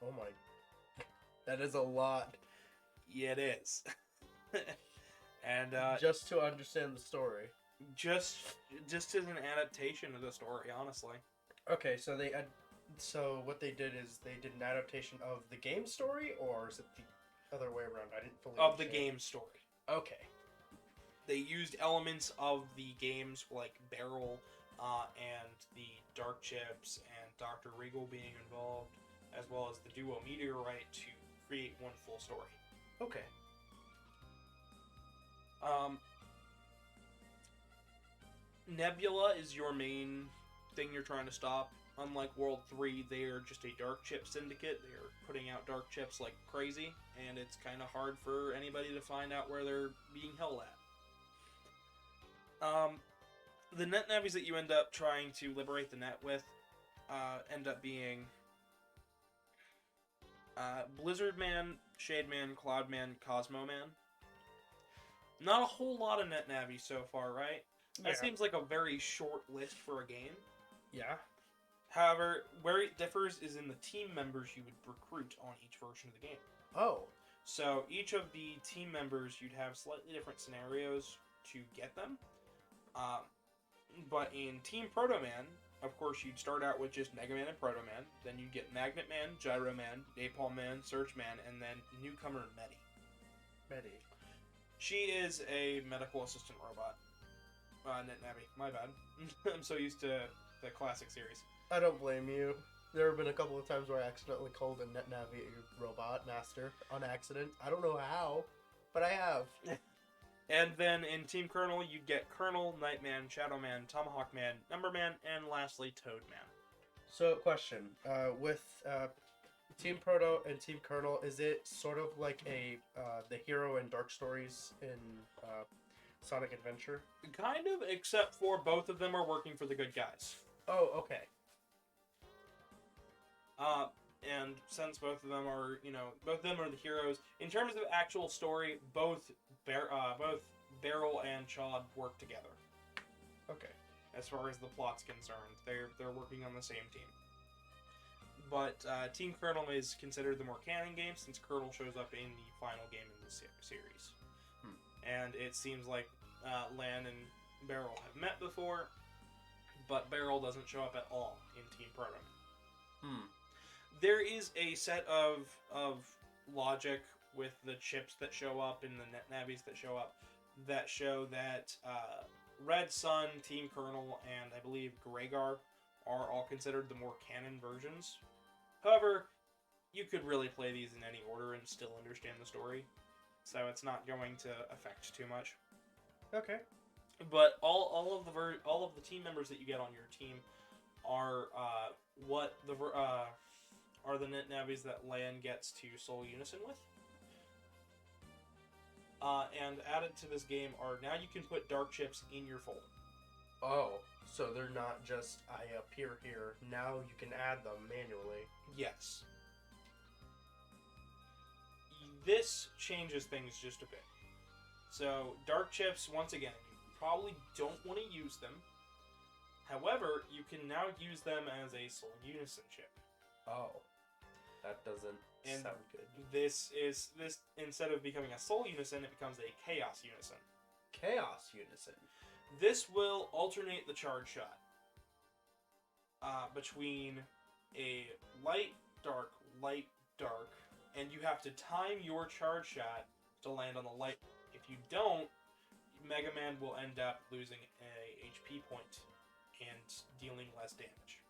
Oh my. That is a lot. Yeah, it is. And Just to understand the story. just as an adaptation of the story, honestly. Okay, so so what they did is they did an adaptation of the game story, or is it the other way around? I didn't fully Of the understand. game story. Okay. They used elements of the games like Barrel and the Dark Chips and Dr. Regal being involved, as well as the duo Meteorite to create one full story. Okay. Nebula is your main thing you're trying to stop. Unlike World 3, they are just a dark chip syndicate. They are putting out dark chips like crazy, and it's kind of hard for anybody to find out where they're being held at. The net navies that you end up trying to liberate the net with end up being Blizzard Man, Shade Man, Cloud Man, Cosmo Man. Not a whole lot of net navies so far, right? That Yeah. seems like a very short list for a game. Yeah. However, where it differs is in the team members you would recruit on each version of the game. Oh. So each of the team members, you'd have slightly different scenarios to get them. But in Team Proto Man, of course, you'd start out with just Mega Man and Proto Man. Then you'd get Magnet Man, Gyro Man, Napalm Man, Search Man, and then newcomer Medi. Betty. She is a medical assistant robot. Net Navi, my bad. I'm so used to the classic series. I don't blame you. There have been a couple of times where I accidentally called a NetNavi robot master on accident. I don't know how, but I have. And then in Team Colonel, you'd get Colonel, Nightman, Shadow Man, Tomahawk Man, Number Man, and lastly, Toad Man. So, question. With Team Proto and Team Colonel, is it sort of like the hero and dark stories in Sonic Adventure? Kind of, except for both of them are working for the good guys. Oh, okay. And since both of them are, both of them are the heroes, in terms of actual story, both Barrel and Chod work together. Okay. As far as the plot's concerned, they're working on the same team. But Team Colonel is considered the more canon game since Colonel shows up in the final game in the series. And it seems like Lan and Barrel have met before, but Barrel doesn't show up at all in Team Proto. There is a set of logic with the chips that show up and the net navies that show that Red Sun, Team Colonel, and I believe Gregar are all considered the more canon versions. However, you could really play these in any order and still understand the story, so it's not going to affect too much. Okay. But all of the team members that you get on your team are are the net navies that Lan gets to Soul Unison with. And added to this game are now you can put dark chips in your folder. Oh, so they're not just I appear here. Now you can add them manually. Yes. This changes things just a bit. So dark chips, once again, you probably don't want to use them. However, you can now use them as a Soul Unison chip. Oh. That doesn't sound good. This instead of becoming a Soul Unison, it becomes a Chaos Unison. Chaos Unison. This will alternate the charge shot between a light, dark, and you have to time your charge shot to land on the light. If you don't, Mega Man will end up losing a HP point and dealing less damage.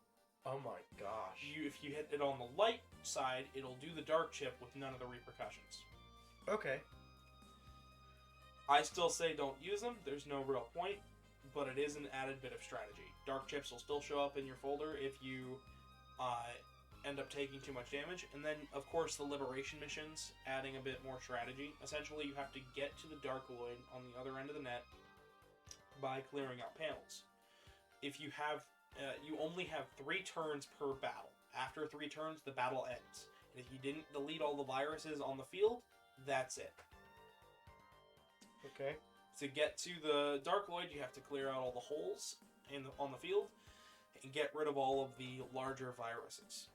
Oh my gosh. If you hit it on the light side, it'll do the dark chip with none of the repercussions. Okay. I still say don't use them, there's no real point, but it is an added bit of strategy. Dark chips will still show up in your folder if you end up taking too much damage, and then, of course, the liberation missions, adding a bit more strategy. Essentially, you have to get to the Dark Void on the other end of the net, by clearing out panels. If you have, you only have 3 turns per battle. After 3 turns, the battle ends. And if you didn't delete all the viruses on the field, that's it. Okay. To get to the Dark Void, you have to clear out all the holes on the field and get rid of all of the larger viruses.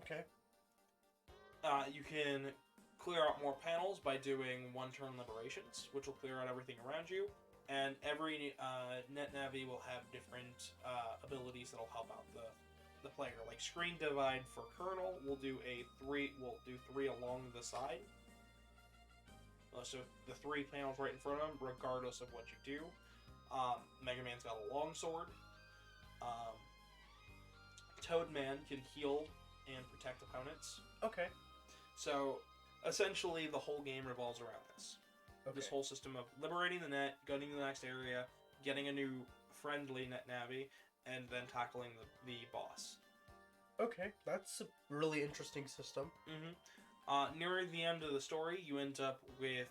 Okay. You can clear out more panels by doing 1-turn liberations, which will clear out everything around you. And every NetNavi will have different abilities that'll help out the player. Like Screen Divide for Kernel, we'll do 3 along the side. So the 3 panels right in front of him, regardless of what you do. Megaman's got a longsword. Toadman can heal and protect opponents. Okay. So essentially, the whole game revolves around this. Okay. This whole system of liberating the net, gunning the next area, getting a new friendly NetNavi, and then tackling the boss. Okay, that's a really interesting system. Mm-hmm. Near the end of the story, you end up with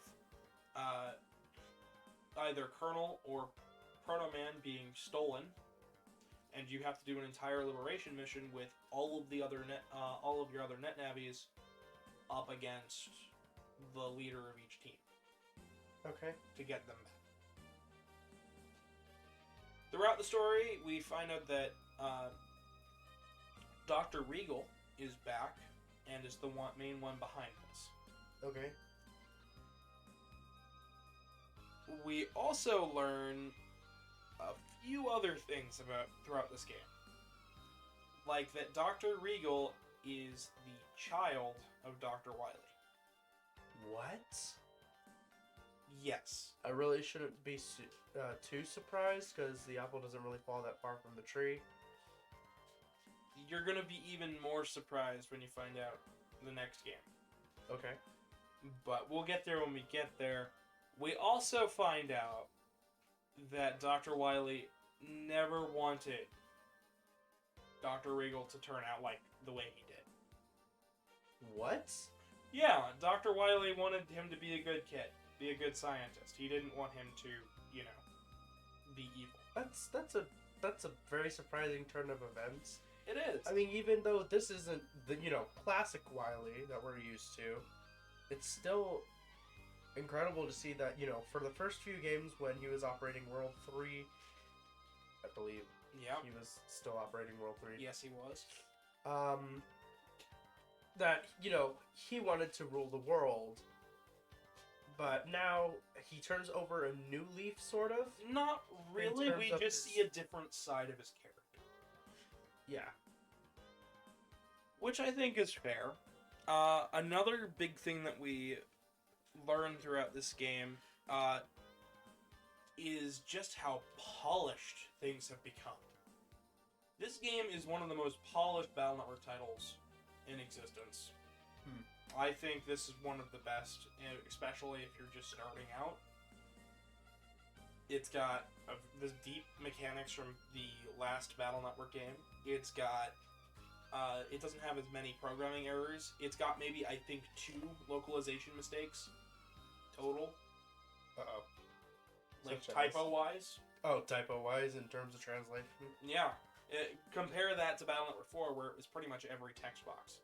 either Colonel or Proto Man being stolen, and you have to do an entire liberation mission with all of your other NetNavis up against the leader of each team. Okay. To get them back. Throughout the story, we find out that Dr. Regal is back and is the main one behind this. Okay. We also learn a few other things throughout this game. Like that Dr. Regal is the child of Dr. Wily. What? Yes. I really shouldn't be too surprised because the apple doesn't really fall that far from the tree. You're going to be even more surprised when you find out the next game. Okay. But we'll get there when we get there. We also find out that Dr. Wily never wanted Dr. Regal to turn out like the way he did. What? Yeah, Dr. Wily wanted him to be a good kid, be a good scientist. He didn't want him to, be evil. That's a very surprising turn of events. It is. I mean, even though this isn't the classic Wily that we're used to, it's still incredible to see that for the first few games when he was operating World 3, I believe. Yeah. He was still operating World 3. Yes, he was. That he wanted to rule the world, but now he turns over a new leaf, sort of. Not really. terms We of just his- see a different side of his character. Yeah. Which I think is fair. Another big thing that we learn throughout this game is just how polished things have become. This game is one of the most polished Battle Network titles in existence. I think this is one of the best, especially if you're just starting out. It's got the deep mechanics from the last Battle Network game. It's got it doesn't have as many programming errors. It's got maybe, I think, 2 localization mistakes total. Uh-oh. Like, Such as? typo-wise. Oh, typo-wise in terms of translation? Yeah. Compare that to Battle Network 4, where it was pretty much every text box.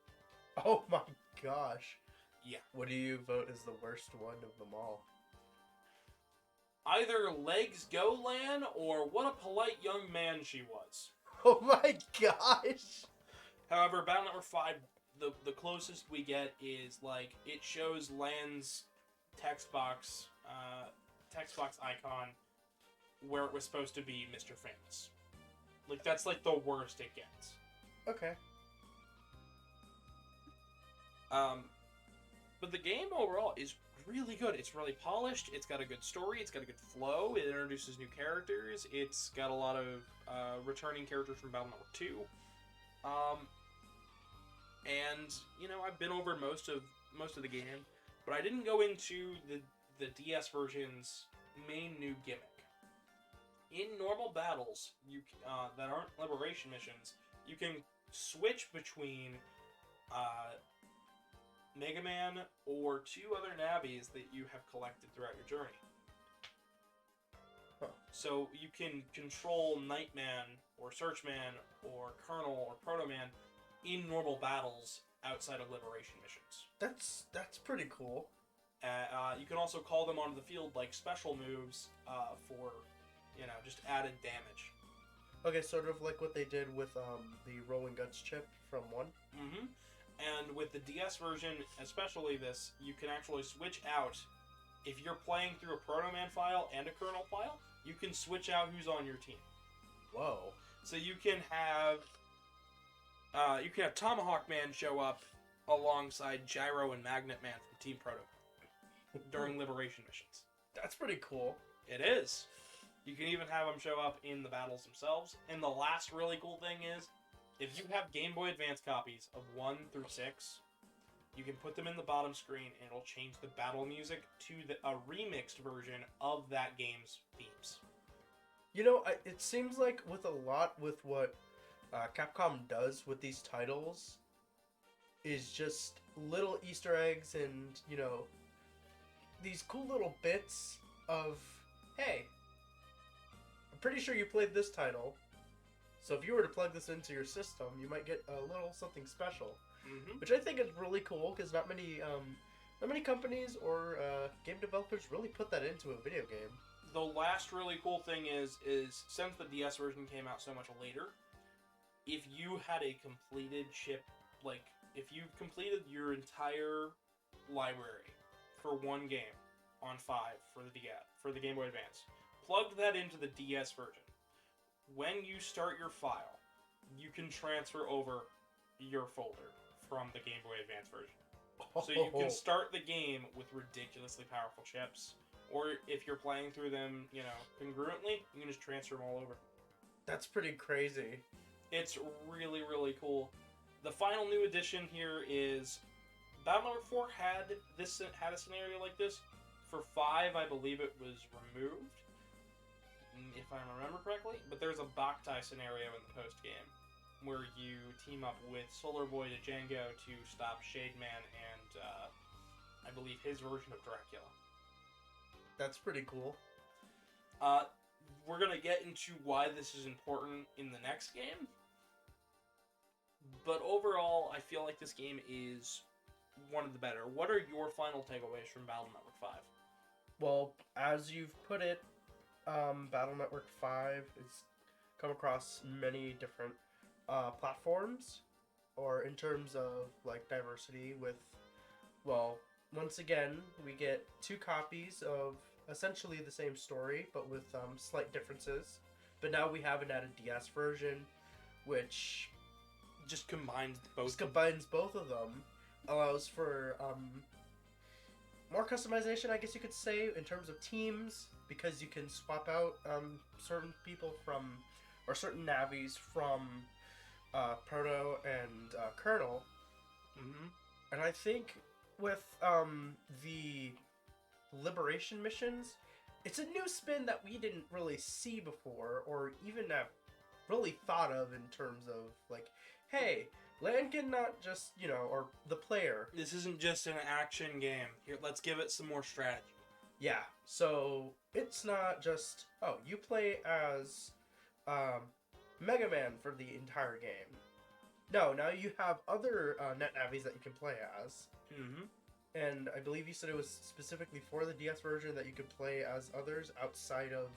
Oh my gosh. Yeah. What do you vote as the worst one of them all? Either Legs Go Lan, or What a Polite Young Man She Was. Oh my gosh! However, Battle Network 5, the closest we get is, like, it shows Lan's text box icon where it was supposed to be Mr. Famous. Like, that's, like, the worst it gets. Okay. But the game overall is really good. It's really polished. It's got a good story. It's got a good flow. It introduces new characters. It's got a lot of returning characters from Battle Network 2. And I've been over most of the game, but I didn't go into the DS version's main new gimmick. In normal battles, that aren't liberation missions, you can switch between Megaman or 2 other Navis that you have collected throughout your journey. Huh. So you can control Nightman or Searchman or Colonel or Proto-Man in normal battles outside of Liberation missions. That's pretty cool. You can also call them onto the field like special moves for, just added damage. Okay, sort of like what they did with the Rolling Guts chip from 1. Mm-hmm. And with the DS version, especially this, you can actually switch out. If you're playing through a Proto-Man file and a Colonel file, you can switch out who's on your team. Whoa. So you can have Tomahawk Man show up alongside Gyro and Magnet Man from Team Proto during Liberation missions. That's pretty cool. It is. You can even have them show up in the battles themselves. And the last really cool thing is, if you have Game Boy Advance copies of 1 through 6, you can put them in the bottom screen and it'll change the battle music to a remixed version of that game's themes. It seems like with what Capcom does with these titles is just little Easter eggs and, these cool little bits of, hey, I'm pretty sure you played this title, so if you were to plug this into your system, you might get a little something special. Mm-hmm. Which I think is really cool, because not many companies or game developers really put that into a video game. The last really cool thing is since the DS version came out so much later, if you had a completed chip, like, if you've completed your entire library for one game on 5 for the Game Boy Advance, plug that into the DS version. When you start your file, you can transfer over your folder from the Game Boy Advance version. So you can start the game with ridiculously powerful chips, or if you're playing through them, congruently, you can just transfer them all over. That's pretty crazy. It's really, really cool. The final new addition here is Battle Network 4 had a scenario like this. For 5, I believe it was removed, if I remember correctly. But there's a Boktai scenario in the post game where you team up with Solar Boy to Django to stop Shademan and I believe his version of Dracula. That's pretty cool. We're gonna get into why this is important in the next game. But overall, I feel like this game is one of the better. What are your final takeaways from Battle Network 5? Well, as you've put it, Battle Network 5 has come across many different platforms, or in terms of like diversity with, well, once again, we get 2 copies of essentially the same story, but with slight differences. But now we have an added DS version, which Just combines both of them, allows for more customization, I guess you could say, in terms of teams, because you can swap out certain people from, or certain navis from Proto and Colonel. Mm-hmm. And I think with the Liberation missions, it's a new spin that we didn't really see before, or even have really thought of in terms of, like, hey, land can not just, or the player. This isn't just an action game. Here, let's give it some more strategy. Yeah, so it's not just, oh, you play as Megaman for the entire game. No, now you have other net navis that you can play as. Mm-hmm. And I believe you said it was specifically for the DS version that you could play as others outside of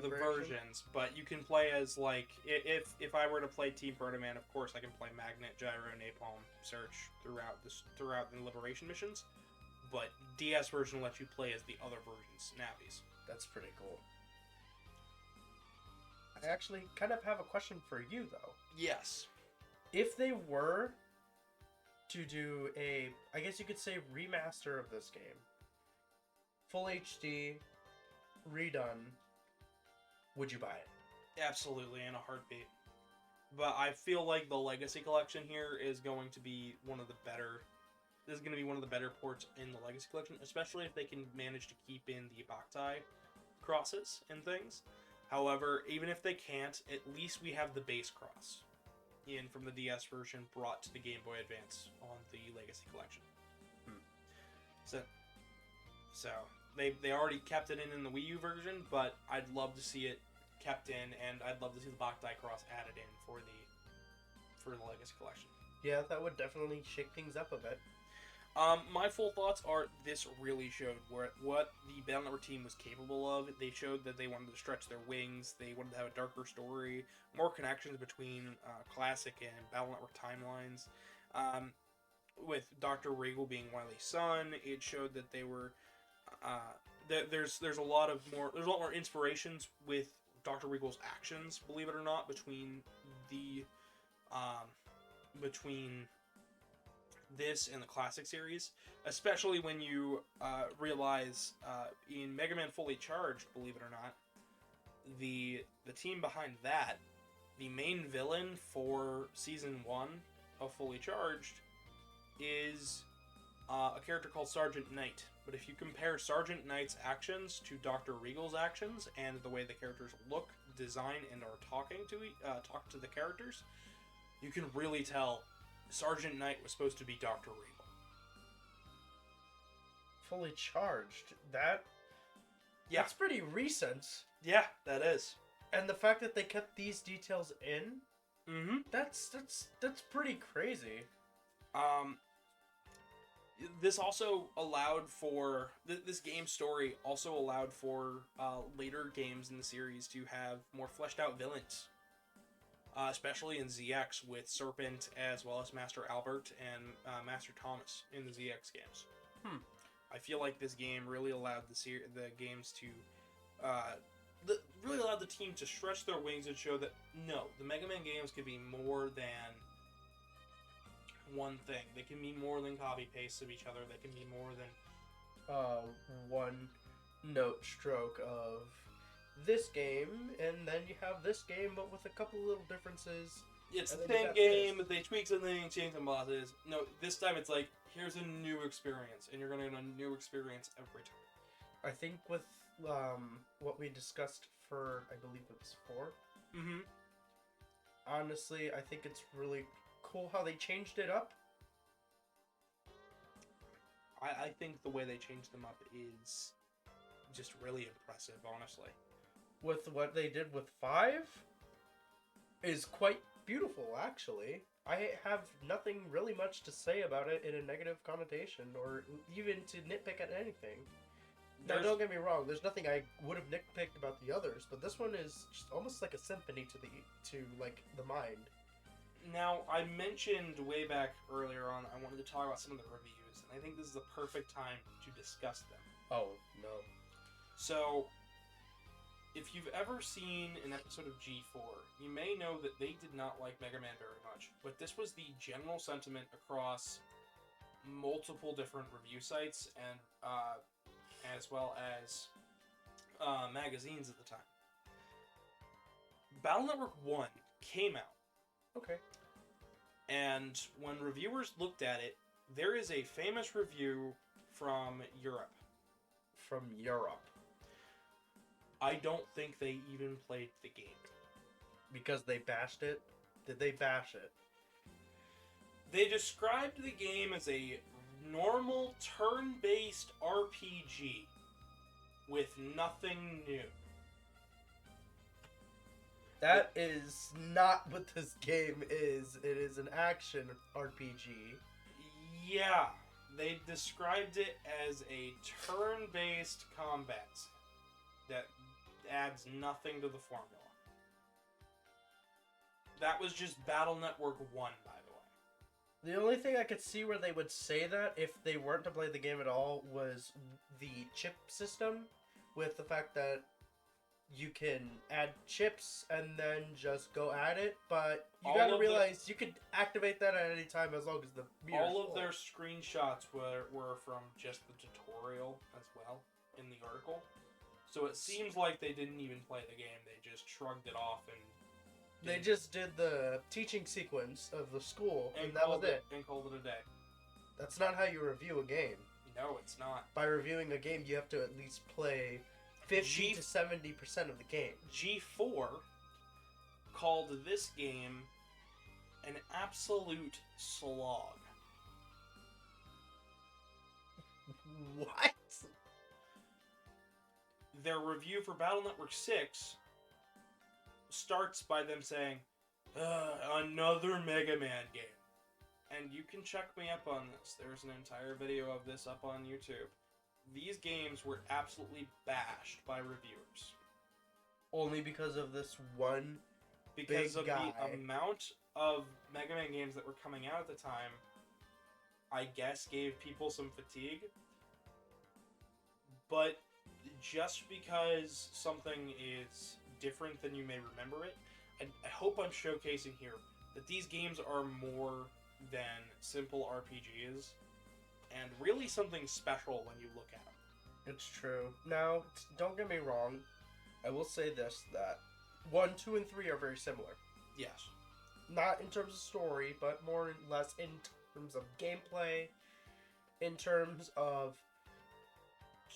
the versions, but you can play as, like, if I were to play Team Proto-Man, of course I can play Magnet, Gyro, Napalm, Search throughout the Liberation missions, but DS version lets you play as the other versions, navis. That's pretty cool. I actually kind of have a question for you, though. Yes. If they were to do a, I guess you could say, remaster of this game, full HD, redone, would you buy it? Absolutely, in a heartbeat. But I feel like the Legacy Collection here is going to be one of the better. This is going to be one of the better ports in the Legacy Collection, especially if they can manage to keep in the Boktai crosses and things. However, even if they can't, at least we have the base cross in from the DS version brought to the Game Boy Advance on the Legacy Collection. So they already kept it in the Wii U version, but I'd love to see it kept in, and I'd love to see the Boktai Cross added in for the Legacy Collection. Yeah, that would definitely shake things up a bit. My full thoughts are this really showed what the Battle Network team was capable of. They showed that they wanted to stretch their wings. They wanted to have a darker story, more connections between Classic and Battle Network timelines. With Dr. Regal being Wily's son, it showed that they were there's a lot more inspirations with Dr. Regal's actions, believe it or not, between this and the Classic series, especially when you realize in Mega Man Fully Charged, believe it or not, the team behind that, the main villain for Season 1 of Fully Charged is a character called Sergeant Knight. But if you compare Sergeant Knight's actions to Dr. Regal's actions and the way the characters look, design, and are talk to the characters, you can really tell Sergeant Knight was supposed to be Dr. Regal. Fully Charged. Yeah. That's pretty recent. Yeah, that is. And the fact that they kept these details in, Mm-hmm. that's pretty crazy. This also allowed for this game story also allowed for later games in the series to have more fleshed out villains, especially in ZX with Serpent as well as Master Albert and Master Thomas in the ZX games. I feel like this game really allowed the games to really allowed the team to stretch their wings and show that no, the Mega Man games could be more than one thing. They can be more than copy pastes of each other. They can be more than one note stroke of this game, and then you have this game, but with a couple little differences. It's And the then you same got game, this. but they tweak something, change some bosses. No, this time it's like, here's a new experience, and you're going to get a new experience every time. I think with what we discussed for, I believe it was 4. Mm-hmm. Honestly, I think it's really cool how they changed it up. I think the way they changed them up is just really impressive, honestly. With what they did with 5 is quite beautiful, actually. I have nothing really much to say about it in a negative connotation, or even to nitpick at anything. Now, don't get me wrong, there's nothing I would have nitpicked about the others, but this one is just almost like a symphony to the mind. Now, I mentioned way back earlier on I wanted to talk about some of the reviews, and I think this is the perfect time to discuss them. Oh, no. So, if you've ever seen an episode of G4, you may know that they did not like Mega Man very much, but this was the general sentiment across multiple different review sites and as well as magazines at the time. Battle Network 1 came out. Okay. And when reviewers looked at it, there is a famous review from Europe. From Europe. I don't think they even played the game. Because they bashed it? Did they bash it? They described the game as a normal turn-based RPG with nothing new. That is not what this game is. It is an action RPG. Yeah, they described it as a turn-based combat that adds nothing to the formula. That was just Battle Network 1, by the way. The only thing I could see where they would say that, if they weren't to play the game at all, was the chip system, with the fact that you can add chips and then just go at it, but you All gotta of realize you could activate that at any time as long as the meter's All of full. their screenshots were from just the tutorial as well in the article. So it seems like they didn't even play the game. They just shrugged it off and They just did the teaching sequence of the school, and that was called it. And called it a day. That's not how you review a game. No, it's not. By reviewing a game, you have to at least play 50 to 70% of the game. G4 called this game an absolute slog. What? their review for Battle Network 6 starts by them saying, another Mega Man game. And you can check me up on this. There's an entire video of this up on YouTube. These games were absolutely bashed by reviewers. Only because of this one Because big of guy. the amount of Mega Man games that were coming out at the time, I guess gave people some fatigue. But just because something is different than you may remember it, I hope I'm showcasing here that these games are more than simple RPGs, and really something special when you look at them. It's true. Now, don't get me wrong. I will say this, that 1, 2, and 3 are very similar. Yes. Not in terms of story, but more or less in terms of gameplay, in terms of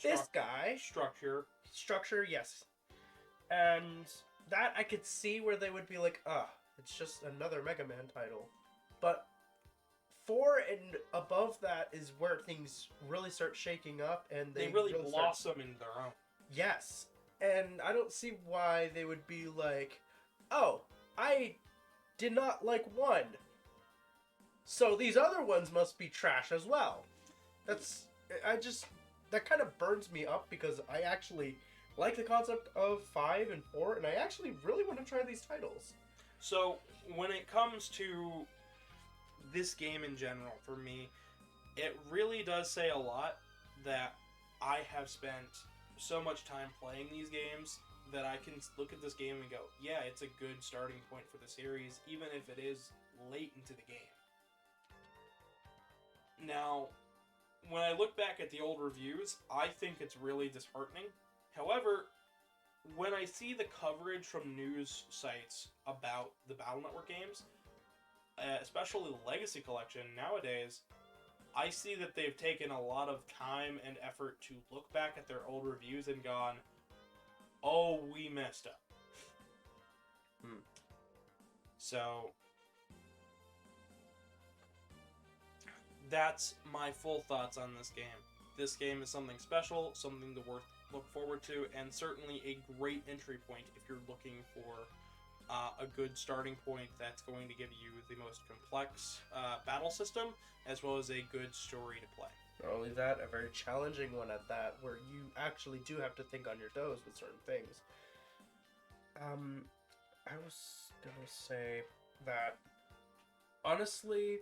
this guy. Structure, yes. And that I could see where they would be like, it's just another Mega Man title. But 4 and above that is where things really start shaking up, and They really blossom in their own. Yes. And I don't see why they would be like, oh, I did not like 1, so these other ones must be trash as well. That kind of burns me up, because I actually like the concept of 5 and 4, and I actually really want to try these titles. So, when it comes to this game in general, for me, it really does say a lot that I have spent so much time playing these games that I can look at this game and go, yeah, it's a good starting point for the series, even if it is late into the game. Now, when I look back at the old reviews, I think it's really disheartening. However, when I see the coverage from news sites about the Battle Network games, especially the Legacy Collection nowadays, I see that they've taken a lot of time and effort to look back at their old reviews and gone, oh, we messed up. So, that's my full thoughts on this game. This game is something special, something to look forward to, and certainly a great entry point if you're looking for a good starting point that's going to give you the most complex battle system, as well as a good story to play. Not only that, a very challenging one at that, where you actually do have to think on your toes with certain things. I was gonna say that, honestly,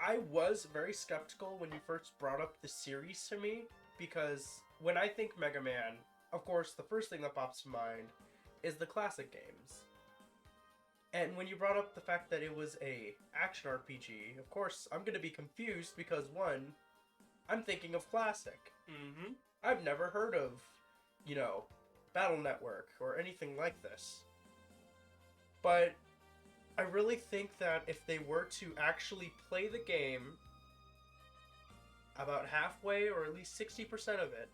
I was very skeptical when you first brought up the series to me, because when I think Mega Man, of course, the first thing that pops to mind is the classic games. And when you brought up the fact that it was a action RPG, of course, I'm going to be confused because, 1, I'm thinking of classic. Mm-hmm. I've never heard of, Battle Network or anything like this. But I really think that if they were to actually play the game about halfway, or at least 60% of it,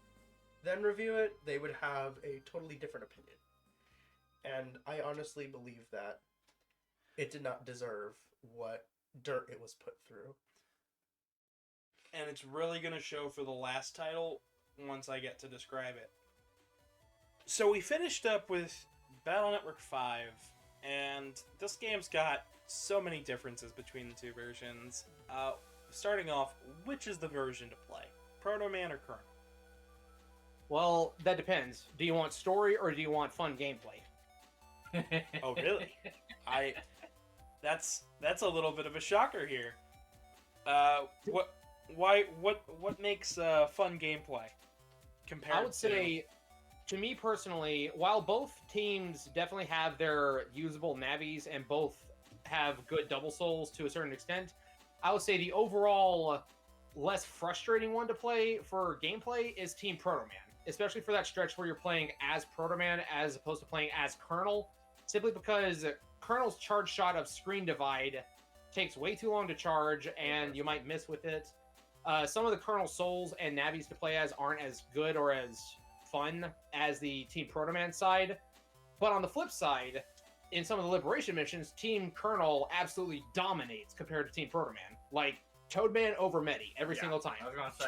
then review it, they would have a totally different opinion. And I honestly believe that it did not deserve what dirt it was put through. And it's really going to show for the last title once I get to describe it. So we finished up with Battle Network 5, and this game's got so many differences between the two versions. Starting off, which is the version to play? Proto Man or Colonel? Well, that depends. Do you want story or do you want fun gameplay? Oh, really? That's a little bit of a shocker here. What makes fun gameplay compared to... I would say, to me personally, while both teams definitely have their usable navies and both have good double souls to a certain extent, I would say the overall less frustrating one to play for gameplay is Team Proto Man, especially for that stretch where you're playing as Proto Man as opposed to playing as Colonel, simply because Colonel's charge shot of Screen Divide takes way too long to charge, and you might miss with it. Some of the Colonel souls and navies to play as aren't as good or as fun as the Team Proto Man side. But on the flip side, in some of the Liberation missions, Team Colonel absolutely dominates compared to Team Proto Man. Like, Toadman over Medi every single time. I was gonna say.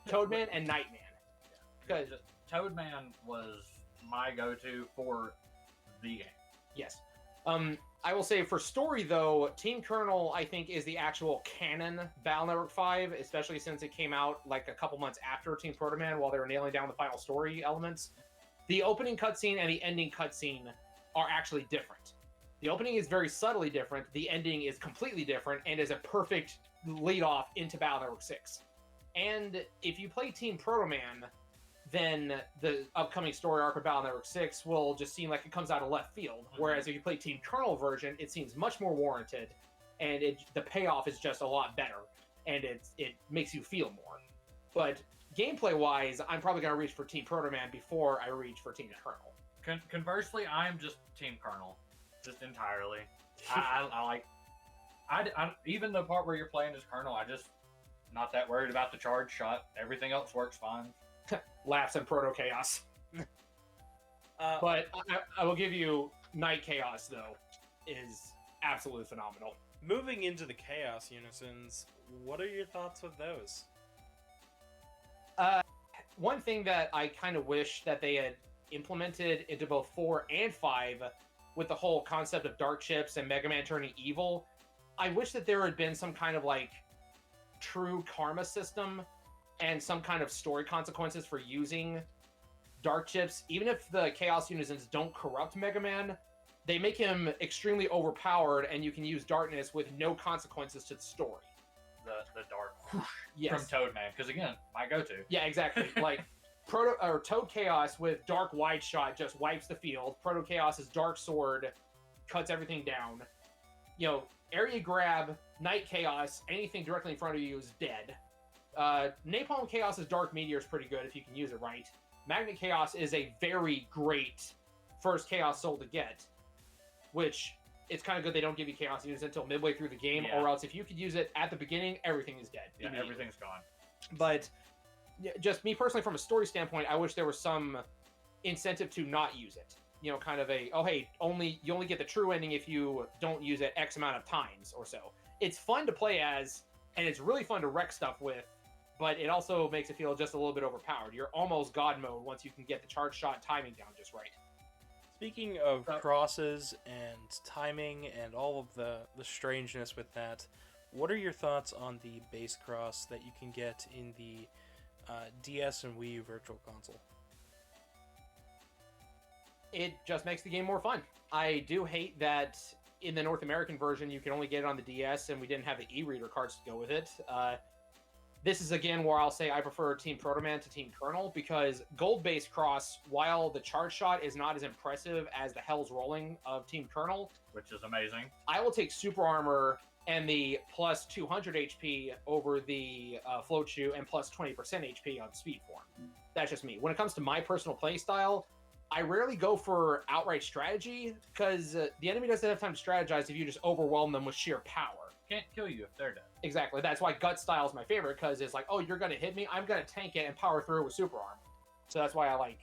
Toadman and Nightman. Because Toadman was my go-to for the game. Yes. I will say for story though, Team Colonel I think is the actual canon Battle Network 5, especially since it came out like a couple months after Team Proto Man while they were nailing down the final story elements. The opening cutscene and the ending cutscene are actually different. The opening is very subtly different. The ending is completely different and is a perfect lead off into Battle Network 6. And if you play Team Proto Man, then the upcoming story arc of Battle Network 6 will just seem like it comes out of left field. Whereas if you play Team Colonel version, it seems much more warranted, and the payoff is just a lot better, and it makes you feel more. But gameplay-wise, I'm probably going to reach for Team Proto Man before I reach for Team Colonel. Conversely, I'm just Team Colonel, just entirely. I like, even the part where you're playing as Colonel, I just not that worried about the charge shot. Everything else works fine. Laughs and Proto Chaos. But I will give you Night Chaos, though, is absolutely phenomenal. Moving into the Chaos Unisons, what are your thoughts with those? One thing that I kind of wish that they had implemented into both 4 and 5 with the whole concept of dark chips and Mega Man turning evil, I wish that there had been some kind of like true karma system and some kind of story consequences for using dark chips. Even if the Chaos Unisons don't corrupt Mega Man, they make him extremely overpowered, and you can use darkness with no consequences to the story. The dark Yes. from Toadman, because again, my go-to. Yeah, exactly. Like Toad Chaos with Dark Wide Shot just wipes the field. Proto Chaos's Dark Sword cuts everything down. You know, Area Grab, Night Chaos, anything directly in front of you is dead. Napalm Chaos's Dark Meteor is pretty good if you can use it right. Magnet Chaos is a very great first Chaos Soul to get, which it's kind of good they don't give you Chaos Units until midway through the game, or else if you could use it at the beginning, everything is dead. Yeah, everything's gone. But just me personally, from a story standpoint, I wish there was some incentive to not use it. You know, kind of a, oh hey, you only get the true ending if you don't use it X amount of times or so. It's fun to play as, and it's really fun to wreck stuff with, but it also makes it feel just a little bit overpowered. You're almost God mode once you can get the charge shot timing down just right. Speaking of crosses and timing and all of the strangeness with that, what are your thoughts on the base cross that you can get in the DS and Wii U Virtual Console? It just makes the game more fun. I do hate that in the North American version, you can only get it on the DS, and we didn't have the e-reader cards to go with it. This is, again, where I'll say I prefer Team Proto Man to Team Colonel, because Gold-based Cross, while the charge shot is not as impressive as the Hell's Rolling of Team Colonel, which is amazing, I will take Super Armor and the plus 200 HP over the Float Shoe and plus 20% HP on Speed Form. That's just me. When it comes to my personal play style, I rarely go for outright strategy, because the enemy doesn't have time to strategize if you just overwhelm them with sheer power. Can't kill you if they're dead. Exactly. That's why Gut Style is my favorite, because it's like, oh, you're going to hit me? I'm going to tank it and power through with Super Arm. So that's why I like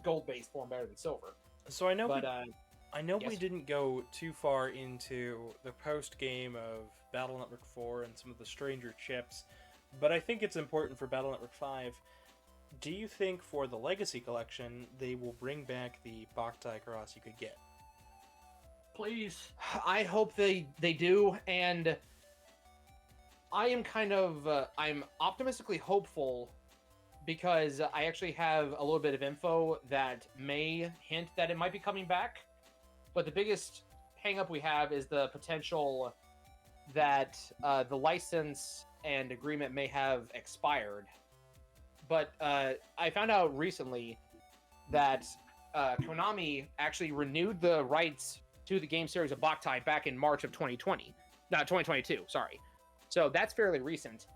gold-based form better than silver. So I know, yes. We didn't go too far into the post-game of Battle Network 4 and some of the stranger chips, but I think it's important for Battle Network 5. Do you think for the Legacy Collection, they will bring back the Boktai Cross you could get? Please. I hope they do, and I am kind of I'm optimistically hopeful, because I actually have a little bit of info that may hint that it might be coming back. But the biggest hang-up we have is the potential that the license and agreement may have expired. But I found out recently that Konami actually renewed the rights to the game series of Boktai back in March of 2022, sorry. So that's fairly recent.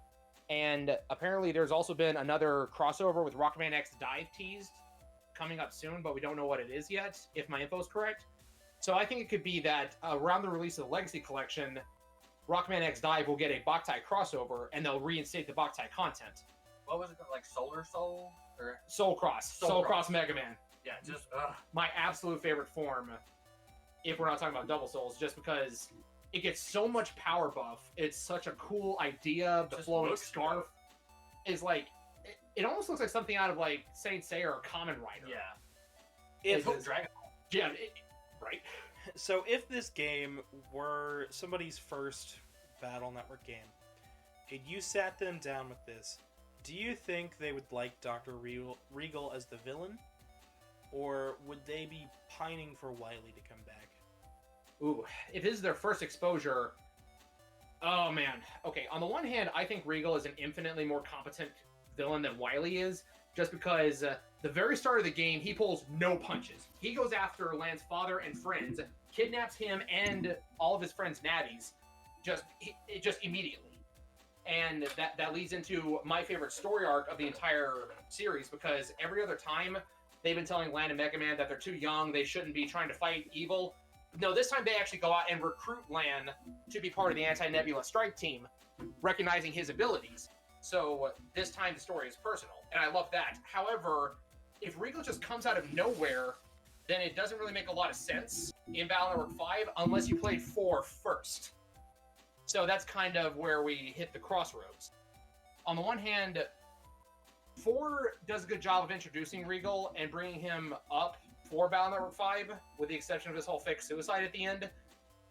And apparently there's also been another crossover with Rockman X Dive teased coming up soon, but we don't know what it is yet, if my info is correct. So I think it could be that around the release of the Legacy Collection, Rockman X Dive will get a Boktai crossover, and they'll reinstate the Boktai content. What was it called? Like Solar Soul? Or Soul Cross Mega Man. Yeah, just my absolute favorite form, if we're not talking about Double Souls, just because it gets so much power buff. It's such a cool idea. The Just flowing looks scarf is like, It almost looks like something out of like Saint Seiya or Kamen Rider. Yeah. If It is. Dragon Ball. Yeah, right. So if this game were somebody's first Battle Network game, and you sat them down with this, do you think they would like Dr. Regal as the villain? Or would they be pining for Wily to come back? Ooh, if this is their first exposure, oh man. Okay, on the one hand, I think Regal is an infinitely more competent villain than Wily is, just because the very start of the game, he pulls no punches. He goes after Lan's father and friends, kidnaps him and all of his friends' natties, just immediately. And that leads into my favorite story arc of the entire series, because every other time they've been telling Lan and Megaman that they're too young, they shouldn't be trying to fight evil. No, this time they actually go out and recruit Lan to be part of the Anti-Nebula strike team, recognizing his abilities. So this time the story is personal, and I love that. However, if Regal just comes out of nowhere, then it doesn't really make a lot of sense in Battle Network 5 unless you played 4 first. So that's kind of where we hit the crossroads. On the one hand, 4 does a good job of introducing Regal and bringing him up for Battle Network 5, with the exception of his whole fake suicide at the end.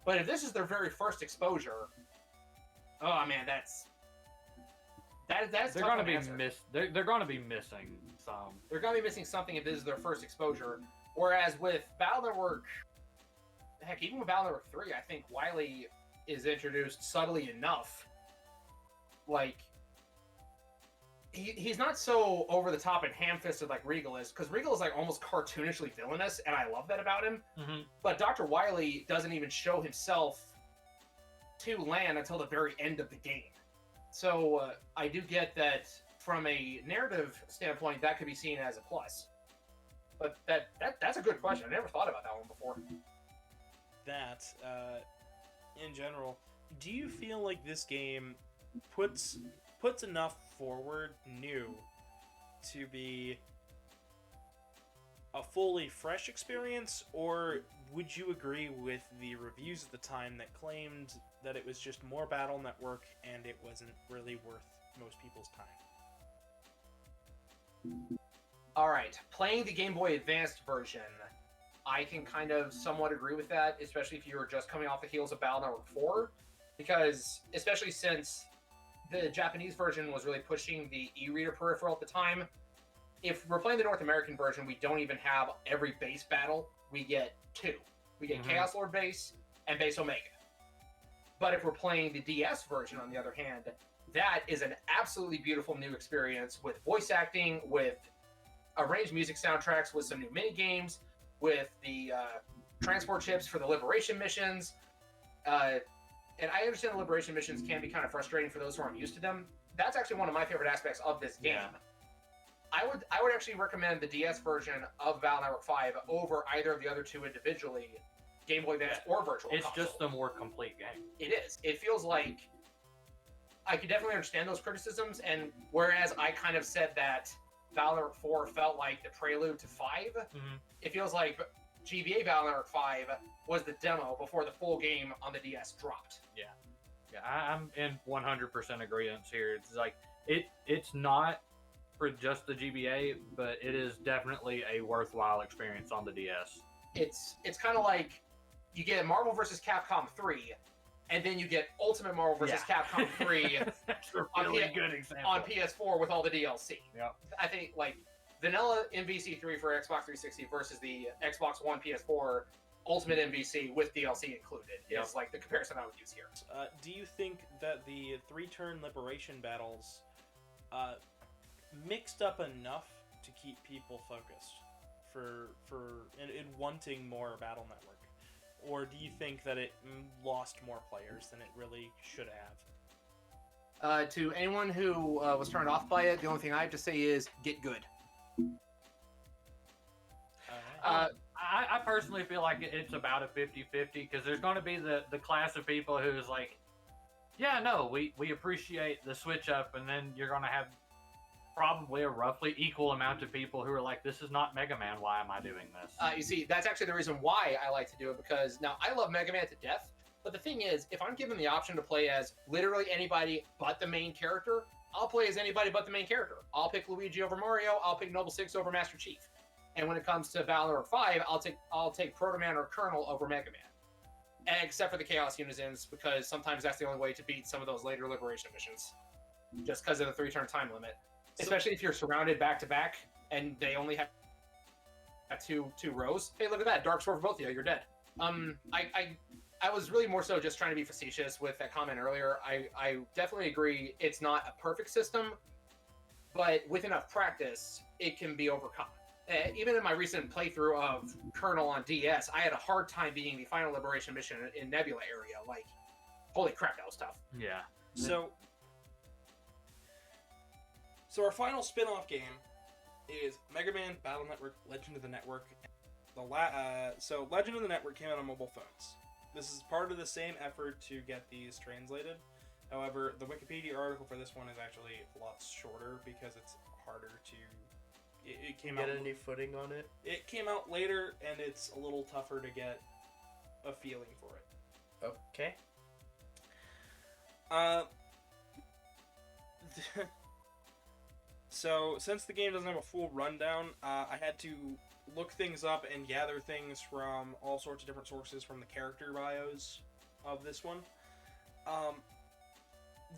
But if this is their very first exposure, oh man, that's They're tough gonna to be answer. They're gonna be missing some. They're gonna be missing something if this is their first exposure. Whereas with Battle Network, heck, even with Battle Network 3, I think Wily is introduced subtly enough. Like, he's not so over the top and ham-fisted like Regal is, because Regal is like almost cartoonishly villainous, and I love that about him. Mm-hmm. But Dr. Wily doesn't even show himself to Lan until the very end of the game. So I do get that from a narrative standpoint, that could be seen as a plus. But that's a good question. I never thought about that one before. That, in general, do you feel like this game puts enough forward new to be a fully fresh experience, or would you agree with the reviews at the time that claimed that it was just more Battle Network and it wasn't really worth most people's time? Alright, playing the Game Boy Advanced version, I can kind of somewhat agree with that, especially if you were just coming off the heels of Battle Network 4, because, especially since the Japanese version was really pushing the e-reader peripheral at the time, if we're playing the North American version, we don't even have every base battle. We get 2. We get Chaos Lord base and base Omega. But if we're playing the DS version, on the other hand, that is an absolutely beautiful new experience with voice acting, with arranged music soundtracks, with some new mini games, with the transport chips for the Liberation missions. And I understand the Liberation missions can be kind of frustrating for those who aren't used to them. That's actually one of my favorite aspects of this game. Yeah. I would actually recommend the DS version of Battle Network 5 over either of the other 2 individually, Game Boy Advance or Virtual It's Console. just a more complete game. It is. It feels like I could definitely understand those criticisms, and whereas I kind of said that Battle Network 4 felt like the prelude to 5, it feels like GBA Battle Network 5 was the demo before the full game on the DS dropped. Yeah, I'm in 100% agreement here. It's like it's not for just the GBA, but it is definitely a worthwhile experience on the DS. It's kind of like you get Marvel vs. Capcom 3, and then you get Ultimate Marvel vs. Capcom 3 That's a on really P- good example. on PS4 with all the DLC. Yep. I think like vanilla MVC3 for Xbox 360 versus the Xbox One PS4 Ultimate MVC with DLC included is like the comparison I would use here. Do you think that the 3-turn Liberation battles mixed up enough to keep people focused in wanting more Battle Network? Or do you think that it lost more players than it really should have? To anyone who was turned off by it, the only thing I have to say is get good. I personally feel like it's about a 50-50, because there's going to be the class of people who's like, yeah, no, we appreciate the switch up, and then you're going to have probably a roughly equal amount of people who are like, this is not Mega Man, why am I doing this? You see, that's actually the reason why I like to do it, because now I love Mega Man to death, but the thing is, if I'm given the option to play as literally anybody but the main character, I'll play as anybody but the main character. I'll pick Luigi over Mario. I'll pick Noble 6 over Master Chief. And when it comes to Battle 5, I'll take Proto Man or Colonel over Mega Man. Except for the Chaos Unizens, because sometimes that's the only way to beat some of those later Liberation missions. Just because of the 3-turn time limit. Especially if you're surrounded back to back and they only have two rows. Hey, look at that. Dark Sword for both of you. You're dead. I was really more so just trying to be facetious with that comment earlier. I definitely agree it's not a perfect system, but with enough practice, it can be overcome. Even in my recent playthrough of Colonel on DS, I had a hard time beating the final Liberation mission in Nebula area. Like, holy crap, that was tough. Yeah. So our final spin-off game is Mega Man Battle Network Legend of the Network. So Legend of the Network came out on mobile phones. This is part of the same effort to get these translated. However, the Wikipedia article for this one is actually a lot shorter because it's harder to... It came out... Get any footing on it? It came out later, and it's a little tougher to get a feeling for it. Okay. So, since the game doesn't have a full rundown, I had to look things up and gather things from all sorts of different sources from the character bios of this one.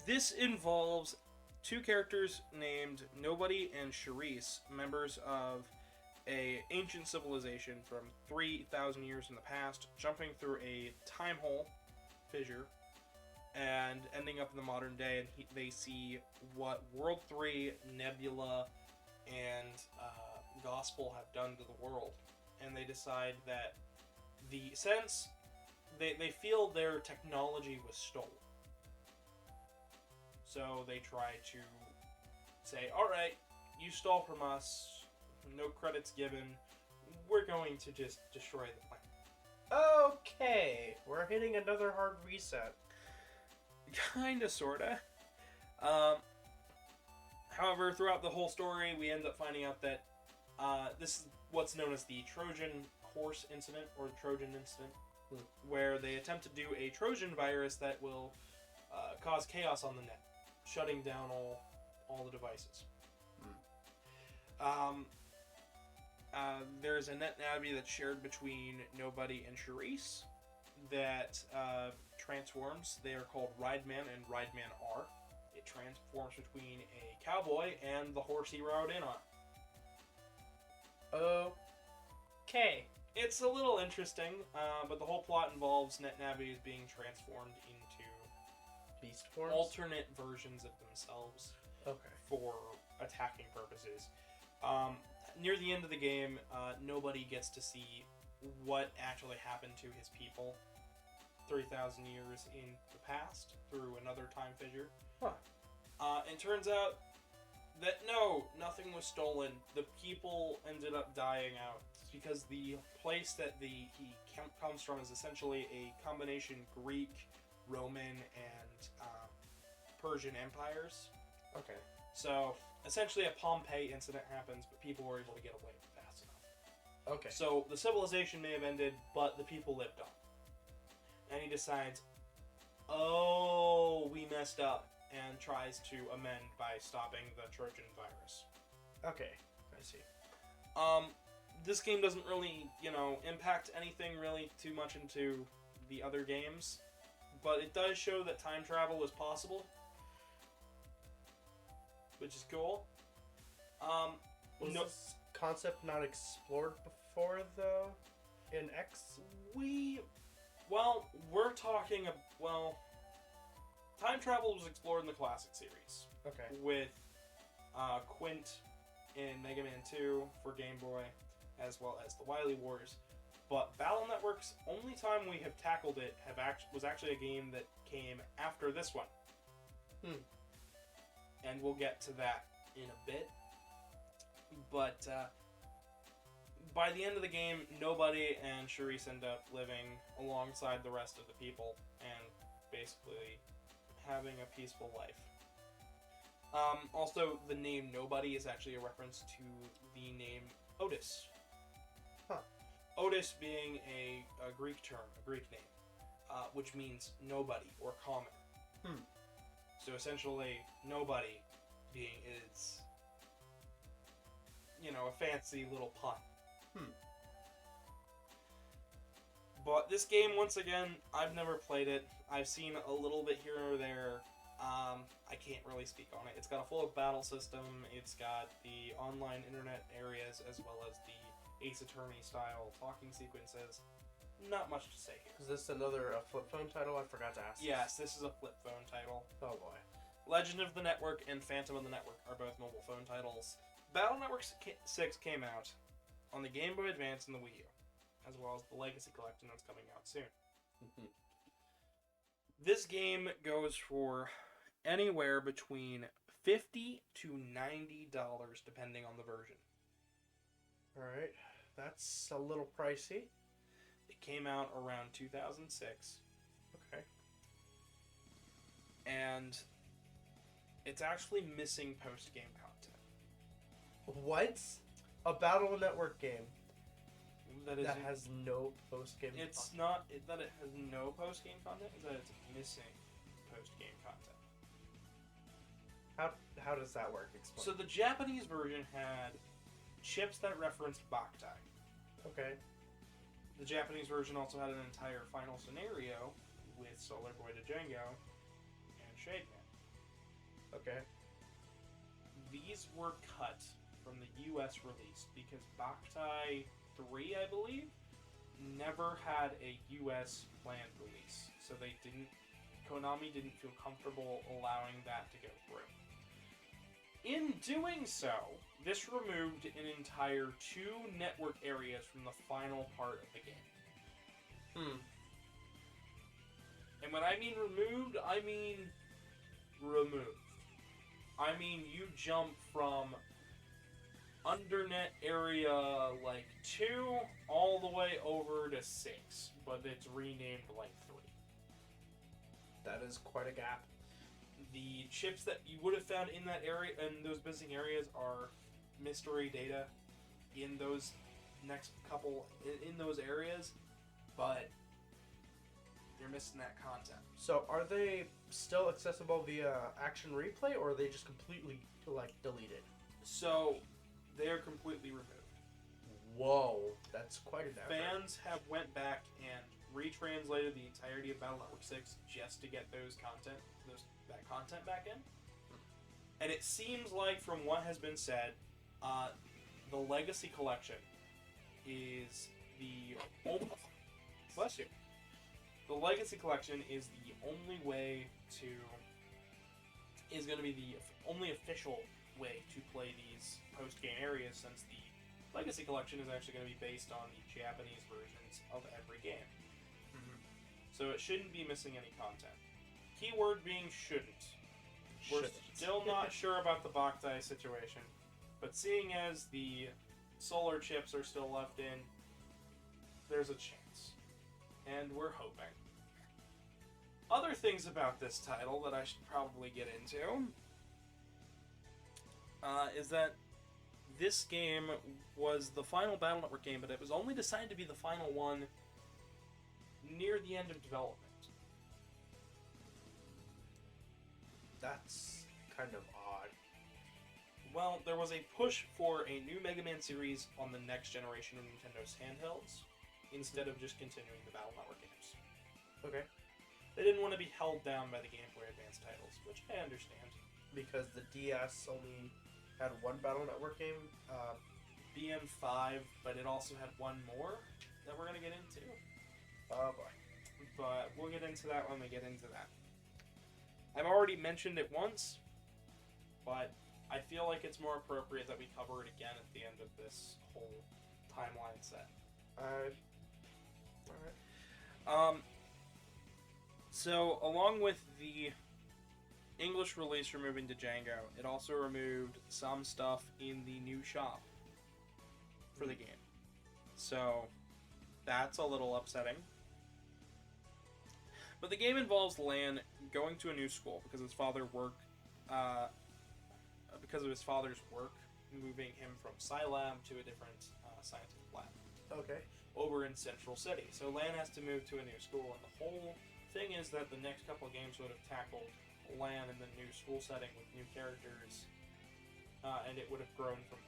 This involves two characters named Nobody and Charisse, members of a ancient civilization from 3,000 years in the past, jumping through a time hole fissure and ending up in the modern day, and they see what World 3, Nebula, and Gospel have done to the world, and they decide that they feel their technology was stolen. So they try to say, alright, you stole from us, no credits given, we're going to just destroy the planet. Okay, we're hitting another hard reset. Kinda, sorta. However, throughout the whole story, we end up finding out that this is what's known as the Trojan Horse Incident, or the Trojan Incident, where they attempt to do a Trojan virus that will cause chaos on the net, shutting down all the devices. There's a net navy that's shared between Nobody and Charisse that transforms. They are called Rideman and Rideman R. It transforms between a cowboy and the horse he rode in on. Okay. It's a little interesting, but the whole plot involves net navies being transformed into Beast forms? alternate versions of themselves Okay. for attacking purposes. Near the end of the game, Nobody gets to see what actually happened to his people 3,000 years in the past through another time fissure. Huh. It turns out that no, nothing was stolen. The people ended up dying out because the place that he comes from is essentially a combination Greek, Roman, and Persian empires. Okay. So essentially a Pompeii incident happens, but people were able to get away fast enough. Okay. So the civilization may have ended, but the people lived on. And he decides, oh, we messed up, and tries to amend by stopping the Trojan virus. Okay. I see. This game doesn't really, impact anything really too much into the other games, but it does show that time travel is possible, which is cool. Was this concept not explored before, though, in X? We're talking time travel was explored in the classic series. Okay. With Quint in Mega Man 2 for Game Boy, as well as the Wily Wars. But Battle Network's only time we have tackled it was actually a game that came after this one. And we'll get to that in a bit. But by the end of the game, Nobody and Charisse end up living alongside the rest of the people and basically having a peaceful life. Also, the name Nobody is actually a reference to the name Otis. Huh. Otis being a Greek term, a Greek name, which means nobody or common. So essentially, Nobody being is, a fancy little pun. But this game, once again, I've never played it. I've seen a little bit here or there. I can't really speak on it. It's got a full battle system. It's got the online internet areas as well as the Ace Attorney style talking sequences. Not much to say here. Is this another flip phone title? I forgot to ask. Yes, this is a flip phone title. Oh boy. Legend of the Network and Phantom of the Network are both mobile phone titles. Battle Network 6 came out on the Game Boy Advance and the Wii U, as well as the Legacy Collection that's coming out soon. This game goes for anywhere between $50 to $90, depending on the version. Alright, that's a little pricey. It came out around 2006. Okay. And it's actually missing post-game content. What? A Battle Network game That has no post-game It's content? not that it has no post-game content, it's that it's missing post-game content. How does that work? Explain. So the Japanese version had chips that referenced Boktai. Okay. The Japanese version also had an entire final scenario with Solar Boy to Django and Shademan. Okay. These were cut from the US release because Boktai 3, I believe, never had a US planned release. So Konami didn't feel comfortable allowing that to go through. In doing so, this removed an entire 2 network areas from the final part of the game. And when I mean removed, I mean removed. I mean you jump from undernet area like 2 all the way over to 6, but it's renamed like 3. That is quite a gap. The chips that you would have found in that area, in those missing areas, are mystery data in those next couple, in those areas, but you're missing that content. So are they still accessible via Action Replay, or are they just completely, deleted? So, they are completely removed. Whoa, that's quite an effort. Fans have went back and retranslated the entirety of Battle Network 6 just to get that content back in. And it seems like, from what has been said, the Legacy Collection is the only... Bless you. The Legacy Collection is the only way to... is going to be the only official way to play these post-game areas, since the Legacy Collection is actually going to be based on the Japanese versions of every game. So it shouldn't be missing any content. Keyword being shouldn't. We're still not sure about the Boktai situation, but seeing as the solar chips are still left in, there's a chance. And we're hoping. Other things about this title that I should probably get into is that this game was the final Battle Network game, but it was only decided to be the final one near the end of development. That's kind of odd. Well, there was a push for a new Megaman series on the next generation of Nintendo's handhelds, instead of just continuing the Battle Network games. Okay. They didn't want to be held down by the Game Boy Advance titles, which I understand. Because the DS only had one Battle Network game. BN5, but it also had one more that we're going to get into. Oh boy. But we'll get into that when we get into that. I've already mentioned it once, but I feel like it's more appropriate that we cover it again at the end of this whole timeline set. Alright. So, along with the English release removing Django, it also removed some stuff in the new shop for the game. So, that's a little upsetting. But the game involves Lan going to a new school because of his father's work, moving him from Scilab to a different scientific lab. Okay. Over in Central City. So Lan has to move to a new school, and the whole thing is that the next couple of games would have tackled Lan in the new school setting with new characters and it would have grown from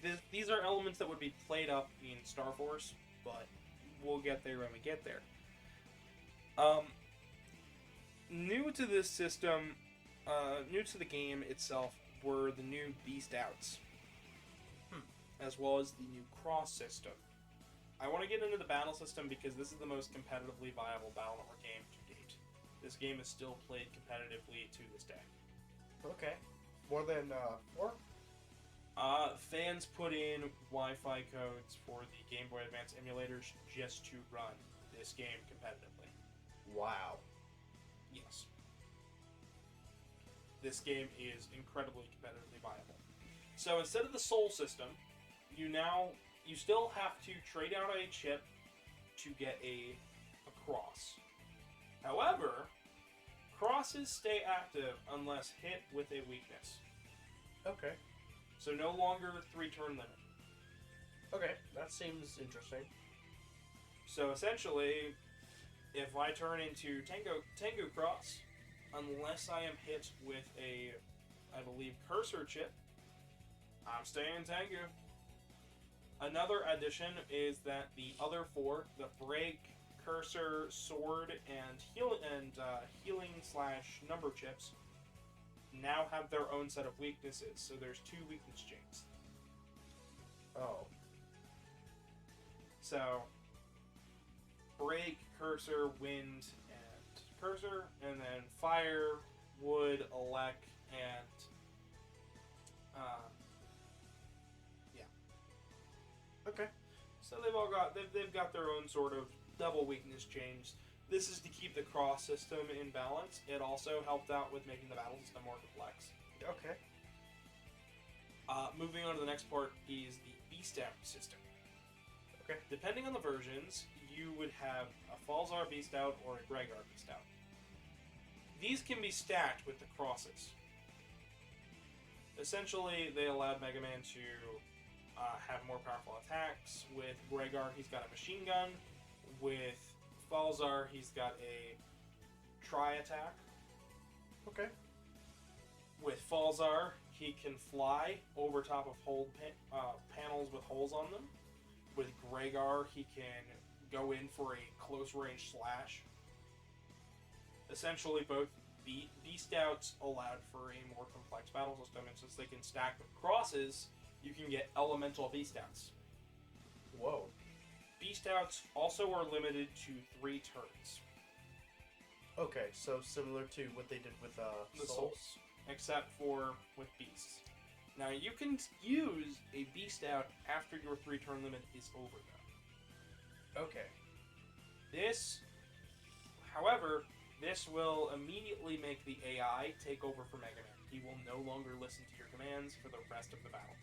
there. These are elements that would be played up in Star Force, but we'll get there when we get there. New to this system, new to the game itself, were the new Beast Outs, as well as the new Cross system. I want to get into the battle system because this is the most competitively viable Battle Network game to date. This game is still played competitively to this day. Okay. More than 4? Fans put in Wi-Fi codes for the Game Boy Advance emulators just to run this game competitively. Wow. Yes. This game is incredibly competitively viable. So instead of the Soul system, you still have to trade out a chip to get a cross. However, crosses stay active unless hit with a weakness. Okay. So no longer 3-turn limit. Okay, that seems interesting. So essentially, if I turn into Tengu Cross, unless I am hit with a, I believe, cursor chip, I'm staying Tengu. Another addition is that the other 4, the break, cursor, sword, and healing/number chips, now have their own set of weaknesses. So there's 2 weakness chains. Oh. So break, cursor, wind, and cursor, and then fire, wood, elect, and Okay. so they've got their own sort of double weakness chains. This is to keep the cross system in balance. It also helped out with making the battle system more complex. Okay. Moving on to the next part is the Beast Out system. Okay. Depending on the versions, you would have a Falzar Beast Out or a Gregar Beast Out. These can be stacked with the crosses. Essentially, they allowed Megaman to have more powerful attacks. With Gregar, he's got a machine gun. With Falzar, he's got a tri-attack. Okay. With Falzar, he can fly over top of panels with holes on them. With Gregar, he can go in for a close-range slash. Essentially, both Beast Outs allowed for a more complex battle system, and since they can stack with crosses, you can get elemental Beast Outs. Whoa. Beast Outs also are limited to 3 turns. Okay, so similar to what they did with The Souls. Souls, except for with Beasts. Now, you can use a Beast Out after your 3-turn limit is over, though. Okay. However, this will immediately make the AI take over for Megaman. He will no longer listen to your commands for the rest of the battle.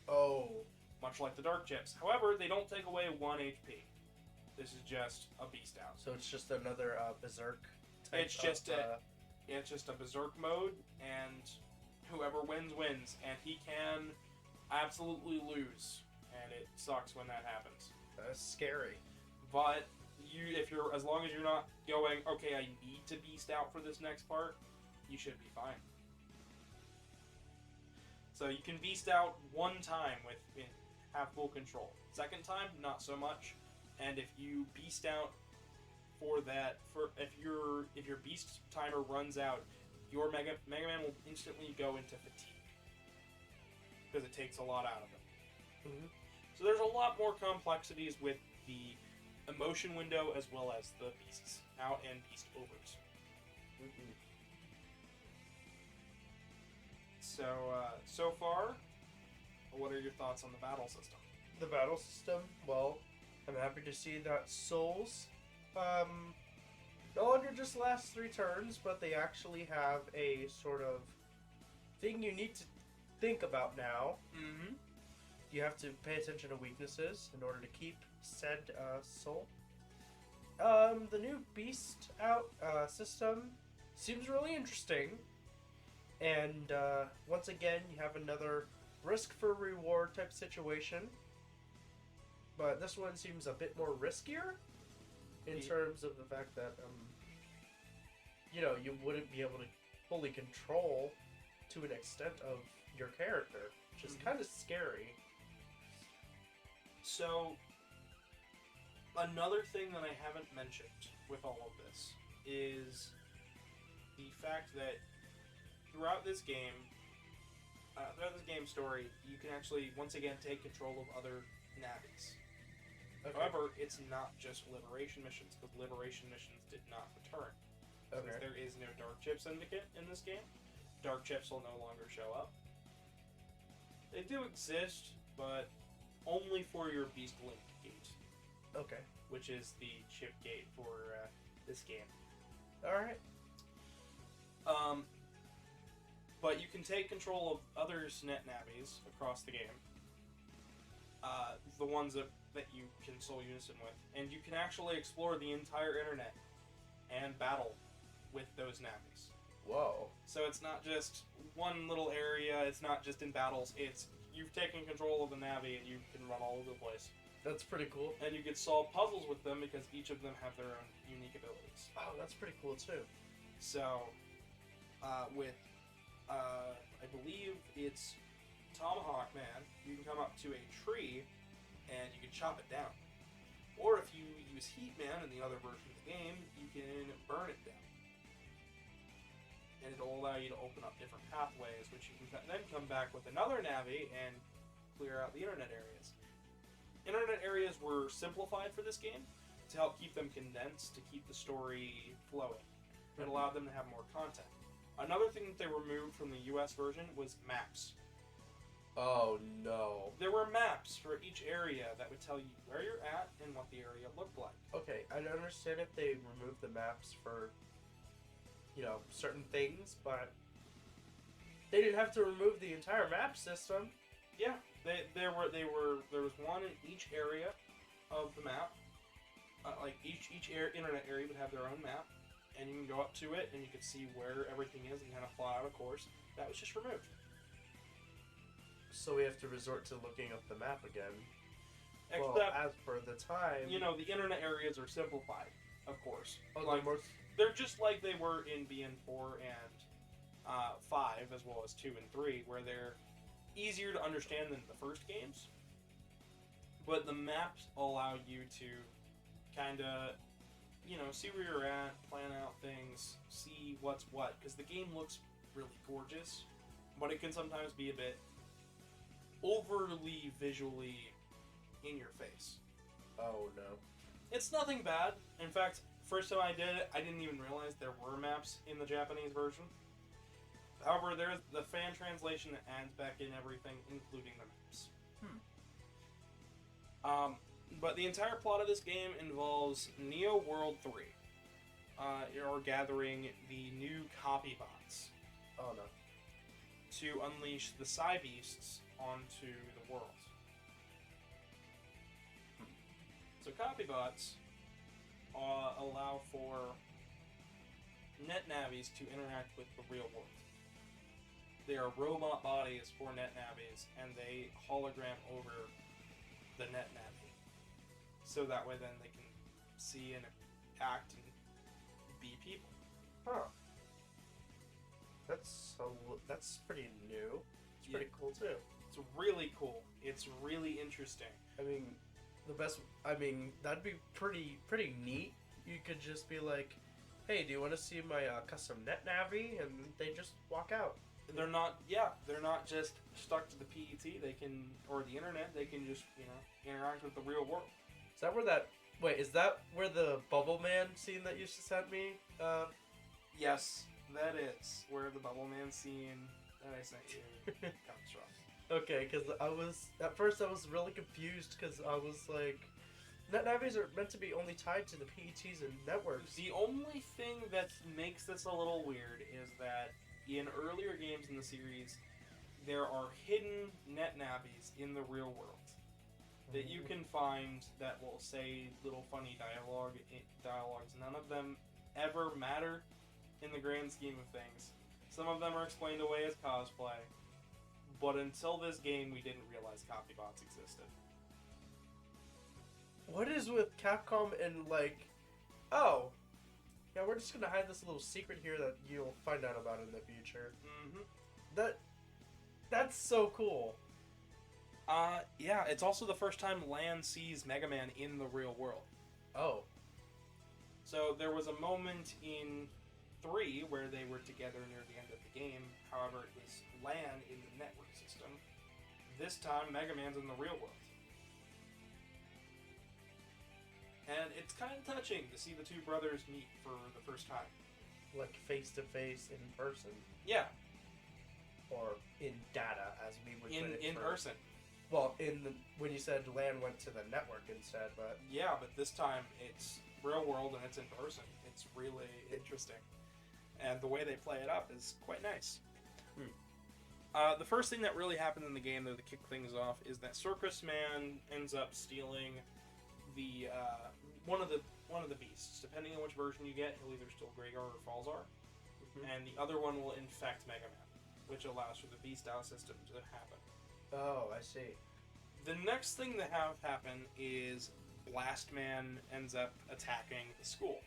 Oh. Much like the Dark Chips. However, they don't take away 1 HP. This is just a Beast Out. So it's just another Berserk type It's just of, It's just a Berserk mode, and whoever wins, wins. And he can absolutely lose, and it sucks when that happens. That's scary. But as long as you're not going, okay, I need to Beast Out for this next part, you should be fine. So you can Beast Out 1 time have full control. Second time, not so much. And if you Beast Out if your Beast timer runs out, your Mega Man will instantly go into fatigue because it takes a lot out of him. Mm-hmm. So there's a lot more complexities with the emotion window as well as the Beasts Out and Beast Overs. Mm-hmm. So far, what are your thoughts on the battle system? The battle system, well, I'm happy to see that Souls, no longer just last 3 turns, but they actually have a sort of thing you need to think about now. Mm-hmm. You have to pay attention to weaknesses in order to keep said soul. The new Beast Out system seems really interesting. And once again, you have another risk for reward type situation. But this one seems a bit more riskier in terms of the fact that, you wouldn't be able to fully control to an extent of your character, which is kind of scary. So, another thing that I haven't mentioned with all of this is the fact that throughout this game story, you can actually, once again, take control of other navies. Okay. However, it's not just Liberation missions, because Liberation missions did not return. Since Okay. there is no Dark Chip Syndicate in this game, Dark Chips will no longer show up. They do exist, but only for your Beast Link gate, Okay. which is the chip gate for this game. Alright. But you can take control of other net navies across the game. The ones that you can soul unison with. And you can actually explore the entire internet and battle with those navies. Whoa. So it's not just one little area, it's not just in battles, it's you've taken control of the navi and you can run all over the place. That's pretty cool. And you can solve puzzles with them because each of them have their own unique abilities. Oh, that's pretty cool too. So, I believe it's Tomahawk Man, you can come up to a tree and you can chop it down. Or if you use Heat Man in the other version of the game, you can burn it down. And it'll allow you to open up different pathways, which you can then come back with another navi and clear out the internet areas. Internet areas were simplified for this game to help keep them condensed, to keep the story flowing. It allowed them to have more content. Another thing that they removed from the US version was maps. Oh no. There were maps for each area that would tell you where you're at and what the area looked like. Okay, I understand if they removed the maps for, certain things, but they didn't have to remove the entire map system. Yeah, there was one in each area of the map. Each internet area would have their own map, and you can go up to it and you can see where everything is and kind of plot out a course. That was just removed. So we have to resort to looking up the map again. Except, Well, as per the time, the internet areas are simplified, of course. like They're just like they were in BN4 and 5, as well as 2 and 3, where they're easier to understand than the first games. But the maps allow you to kind of, see where you're at, plan out things, see what's what. Because the game looks really gorgeous, but it can sometimes be a bit overly visually in your face. Oh no. It's nothing bad. In fact, first time I did it, I didn't even realize there were maps in the Japanese version. However, there's the fan translation that adds back in everything, including the maps. But the entire plot of this game involves Neo World 3. You're gathering the new copy bots Oh no. to unleash the Psy Beasts onto the world. So copy bots allow for net navies to interact with the real world. They are robot bodies for net navies, and they hologram over the net navi. So that way then they can see and act and be people. Huh. That's pretty new. It's pretty cool too. It's really cool. It's really interesting. That'd be pretty neat. You could just be like, hey, do you want to see my custom net navi? And they just walk out. They're not just stuck to the PET. They can, or the internet. They can just, interact with the real world. Is that where the Bubble Man scene that you sent me? Yes, that is where the Bubble Man scene that I sent you comes from. Okay, because at first I was really confused because I was like, net navis are meant to be only tied to the PETs and networks. The only thing that makes this a little weird is that in earlier games in the series, there are hidden net navis in the real world that you can find that will say little funny dialogues. None of them ever matter in the grand scheme of things. Some of them are explained away as cosplay, but until this game, we didn't realize copy bots existed. What is with Capcom and oh, yeah, we're just gonna hide this little secret here that you'll find out about in the future. Mm-hmm. That's so cool. Yeah, it's also the first time Lan sees Megaman in the real world. Oh. So there was a moment in 3 where they were together near the end of the game. However, it was Lan in the network system. This time, Megaman's in the real world. And it's kind of touching to see the two brothers meet for the first time. Like face to face in person. Yeah, Or in data, as we would put it. in person. Well, when you said LAN went to the network instead, but Yeah, but this time it's real world and it's in person. It's really interesting. And the way they play it up is quite nice. The first thing that really happens in the game, though, to kick things off, is that Circus Man ends up stealing the one of the beasts. Depending on which version you get, he'll either steal Gregar or Falzar, and the other one will infect Megaman, which allows for the beast-style system to happen. oh, I see. The next thing that happen is Blastman ends up attacking the school.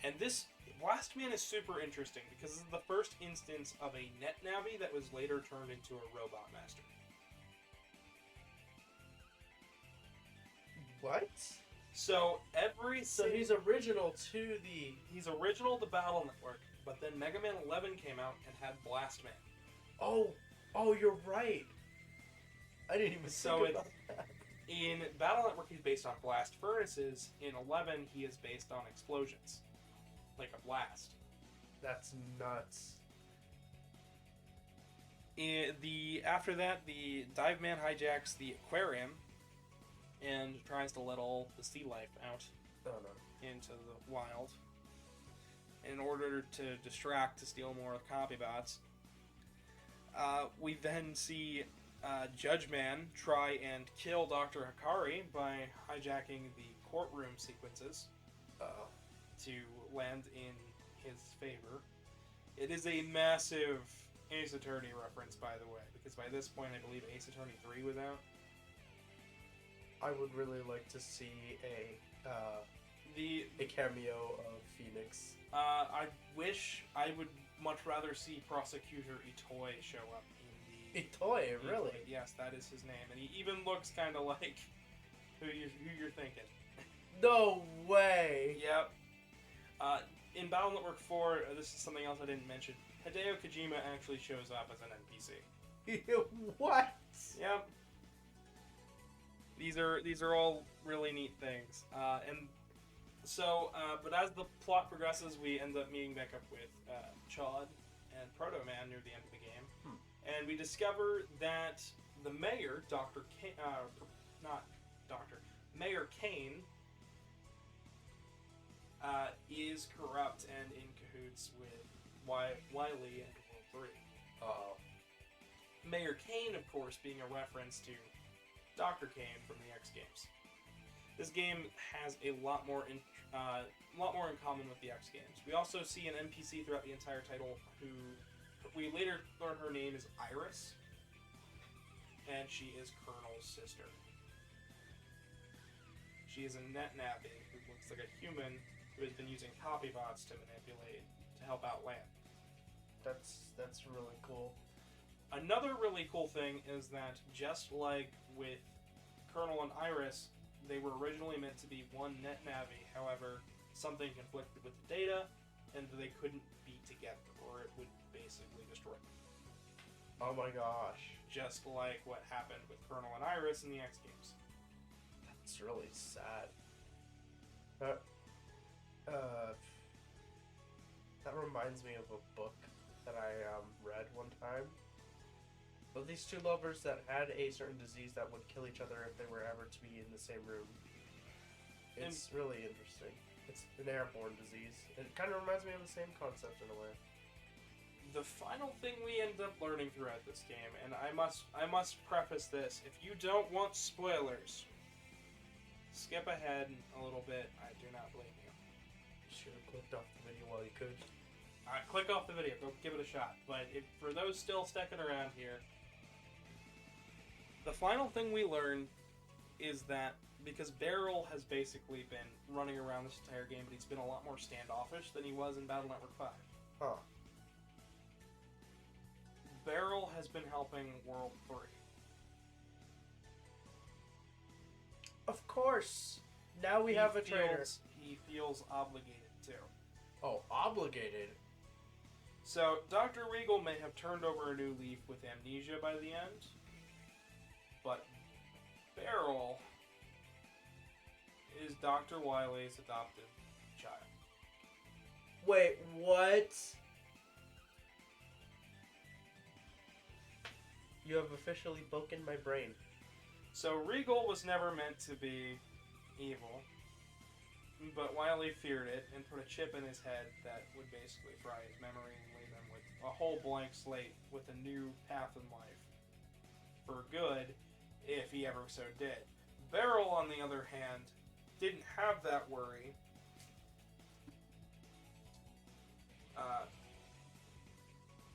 And this Blastman is super interesting because this is the first instance of a net navi that was later turned into a robot master. What? So every So he's original to the. he's original to Battle Network, but then Mega Man 11 came out and had Blastman. Oh, you're right. I didn't even So think about that. In Battle Network, he's based on blast furnaces. In 11, he is based on explosions, like a blast. That's nuts. After that, the Dive Man hijacks the aquarium and tries to let all the sea life out Oh no. into the wild in order to distract to steal more copy bots. We then see Judge Man try and kill Dr. Hikari by hijacking the courtroom sequences to land in his favor. It is a massive Ace Attorney reference, by the way, because by this point I believe Ace Attorney 3 was out. I would really like to see a cameo of Phoenix. I wish I would much rather see Prosecutor Itoi show up in the... Itoi, really? Itoi, yes, that is his name, and he even looks kind of like who you're thinking. No way! Yep. In Battle Network 4, this is something else I didn't mention. Hideo Kojima actually shows up as an NPC. What? Yep. These are all really neat things. But as the plot progresses, we end up meeting back up with Chad and Proto Man near the end of the game, and we discover that the mayor, Mayor Kane, is corrupt and in cahoots with Wily and World 3. Uh-oh. Mayor Kane, of course, being a reference to Dr. Kane from the X games. This game has a lot more in common with the X games. We also see an NPC throughout the entire title who we later learn her name is Iris, and she is Colonel's sister. She is a net navi who looks like a human who has been using copy bots to help out Lan. That's really cool. Another really cool thing is that just like with Colonel and Iris, they were originally meant to be one net navi. However, something conflicted with the data, and they couldn't be together, or it would basically destroy them. Oh my gosh. Just like what happened with Colonel and Iris in the X games. That's really sad. That reminds me of a book that I read one time. Of these two lovers that had a certain disease that would kill each other if they were ever to be in the same room. It's really interesting. It's an airborne disease. It kind of reminds me of the same concept in a way. The final thing we end up learning throughout this game, and I must preface this: if you don't want spoilers, skip ahead a little bit. I do not blame you. You should have clicked off the video while you could. Alright, click off the video. Go give it a shot. But for those still sticking around here, the final thing we learn is that because Beryl has basically been running around this entire game, but he's been a lot more standoffish than he was in Battle Network 5. Huh. Beryl has been helping World 3. Of course. Now we have a trainer. He feels obligated to. Oh, obligated. So, Dr. Regal may have turned over a new leaf with amnesia by the end, but Beryl is Dr. Wily's adopted child. Wait, what? You have officially broken my brain. So, Regal was never meant to be evil, but Wily feared it and put a chip in his head that would basically fry his memory and leave him with a whole blank slate with a new path in life. For good, if he ever so did. Beryl, on the other hand, didn't have that worry.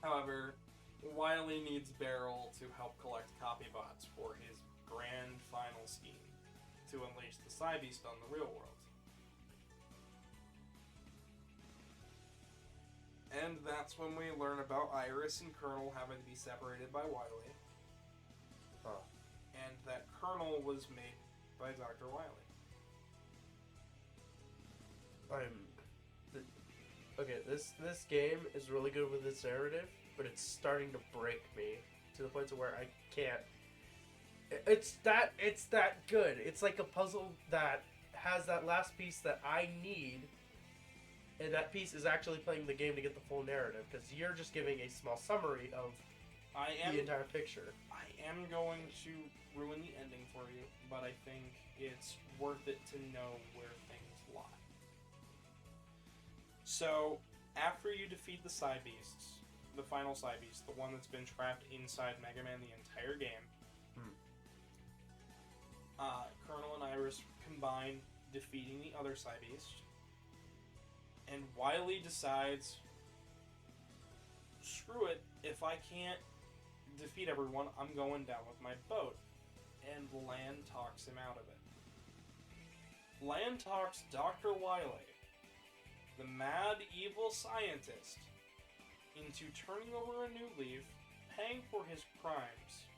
However, Wily needs Beryl to help collect copy bots for his grand final scheme to unleash the Psybeast on the real world. And that's when we learn about Iris and Colonel having to be separated by Wily. Huh. And that Colonel was made by Dr. Wily. Okay, this game is really good with its narrative, but it's starting to break me to the point to where I can't. It's that good. It's like a puzzle that has that last piece that I need, and that piece is actually playing the game to get the full narrative, because you're just giving a small summary of the entire picture. I am going to ruin the ending for you, but I think it's worth it to know where things lie. So, after you defeat the Psybeasts, the final Psybeast, the one that's been trapped inside Megaman the entire game, Colonel and Iris combine defeating the other Psybeast, and Wily decides, screw it, if I can't defeat everyone, I'm going down with my boat. And Lan talks him out of it. Lan talks Dr. Wily, the mad, evil scientist, into turning over a new leaf, paying for his crimes,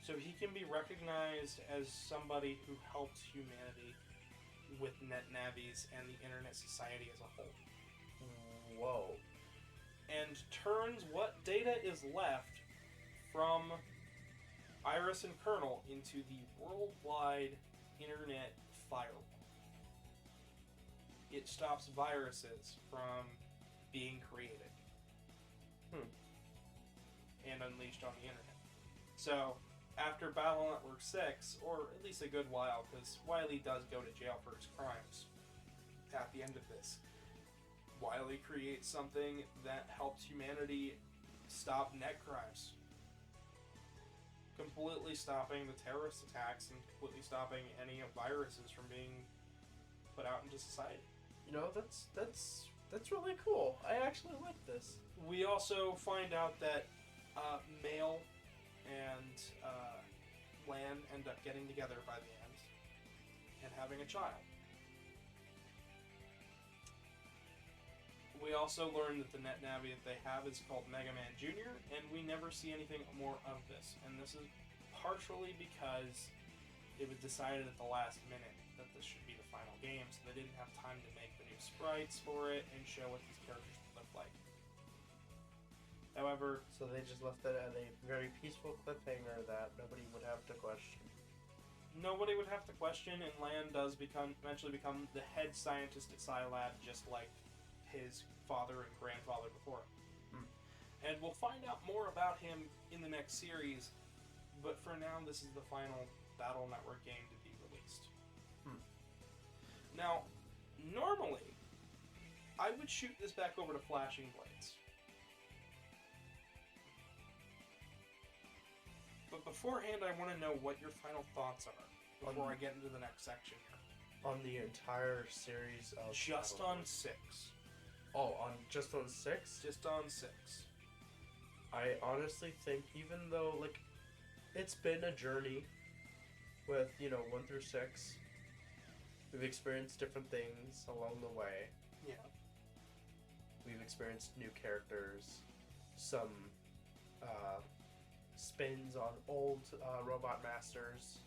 so he can be recognized as somebody who helped humanity with NetNavis and the Internet Society as a whole. Whoa. And turns what data is left from Iris and Colonel into the worldwide Internet firewall. It stops viruses from being created and unleashed on the internet. So, after Battle Network 6, or at least a good while, because Wily does go to jail for his crimes at the end of this, Wily creates something that helps humanity stop net crimes. Completely stopping the terrorist attacks and completely stopping any viruses from being put out into society. You know, that's really cool. I actually like this. We also find out that Mail and Lan end up getting together by the end and having a child. We also learn that the NetNavi that they have is called Megaman Jr., and we never see anything more of this. And this is partially because it was decided at the last minute that this should be the final game, so they didn't have time to make the new sprites for it and show what these characters would look like. However, So they just left it at a very peaceful cliffhanger that nobody would have to question. nobody would have to question, and Lan does eventually become the head scientist at Scilab, just like his father and grandfather before him. And we'll find out more about him in the next series, but for now, this is the final Battle Network game to be released. Now, normally, I would shoot this back over to Flashing Blades. But beforehand, I want to know what your final thoughts are before I get into the next section here. On the entire series of Just Battle on Network. 6. Oh, just on 6? Just on 6. I honestly think, even though, like, it's been a journey with, 1 through 6, we've experienced different things along the way. Yeah. We've experienced new characters, some spins on old Robot Masters,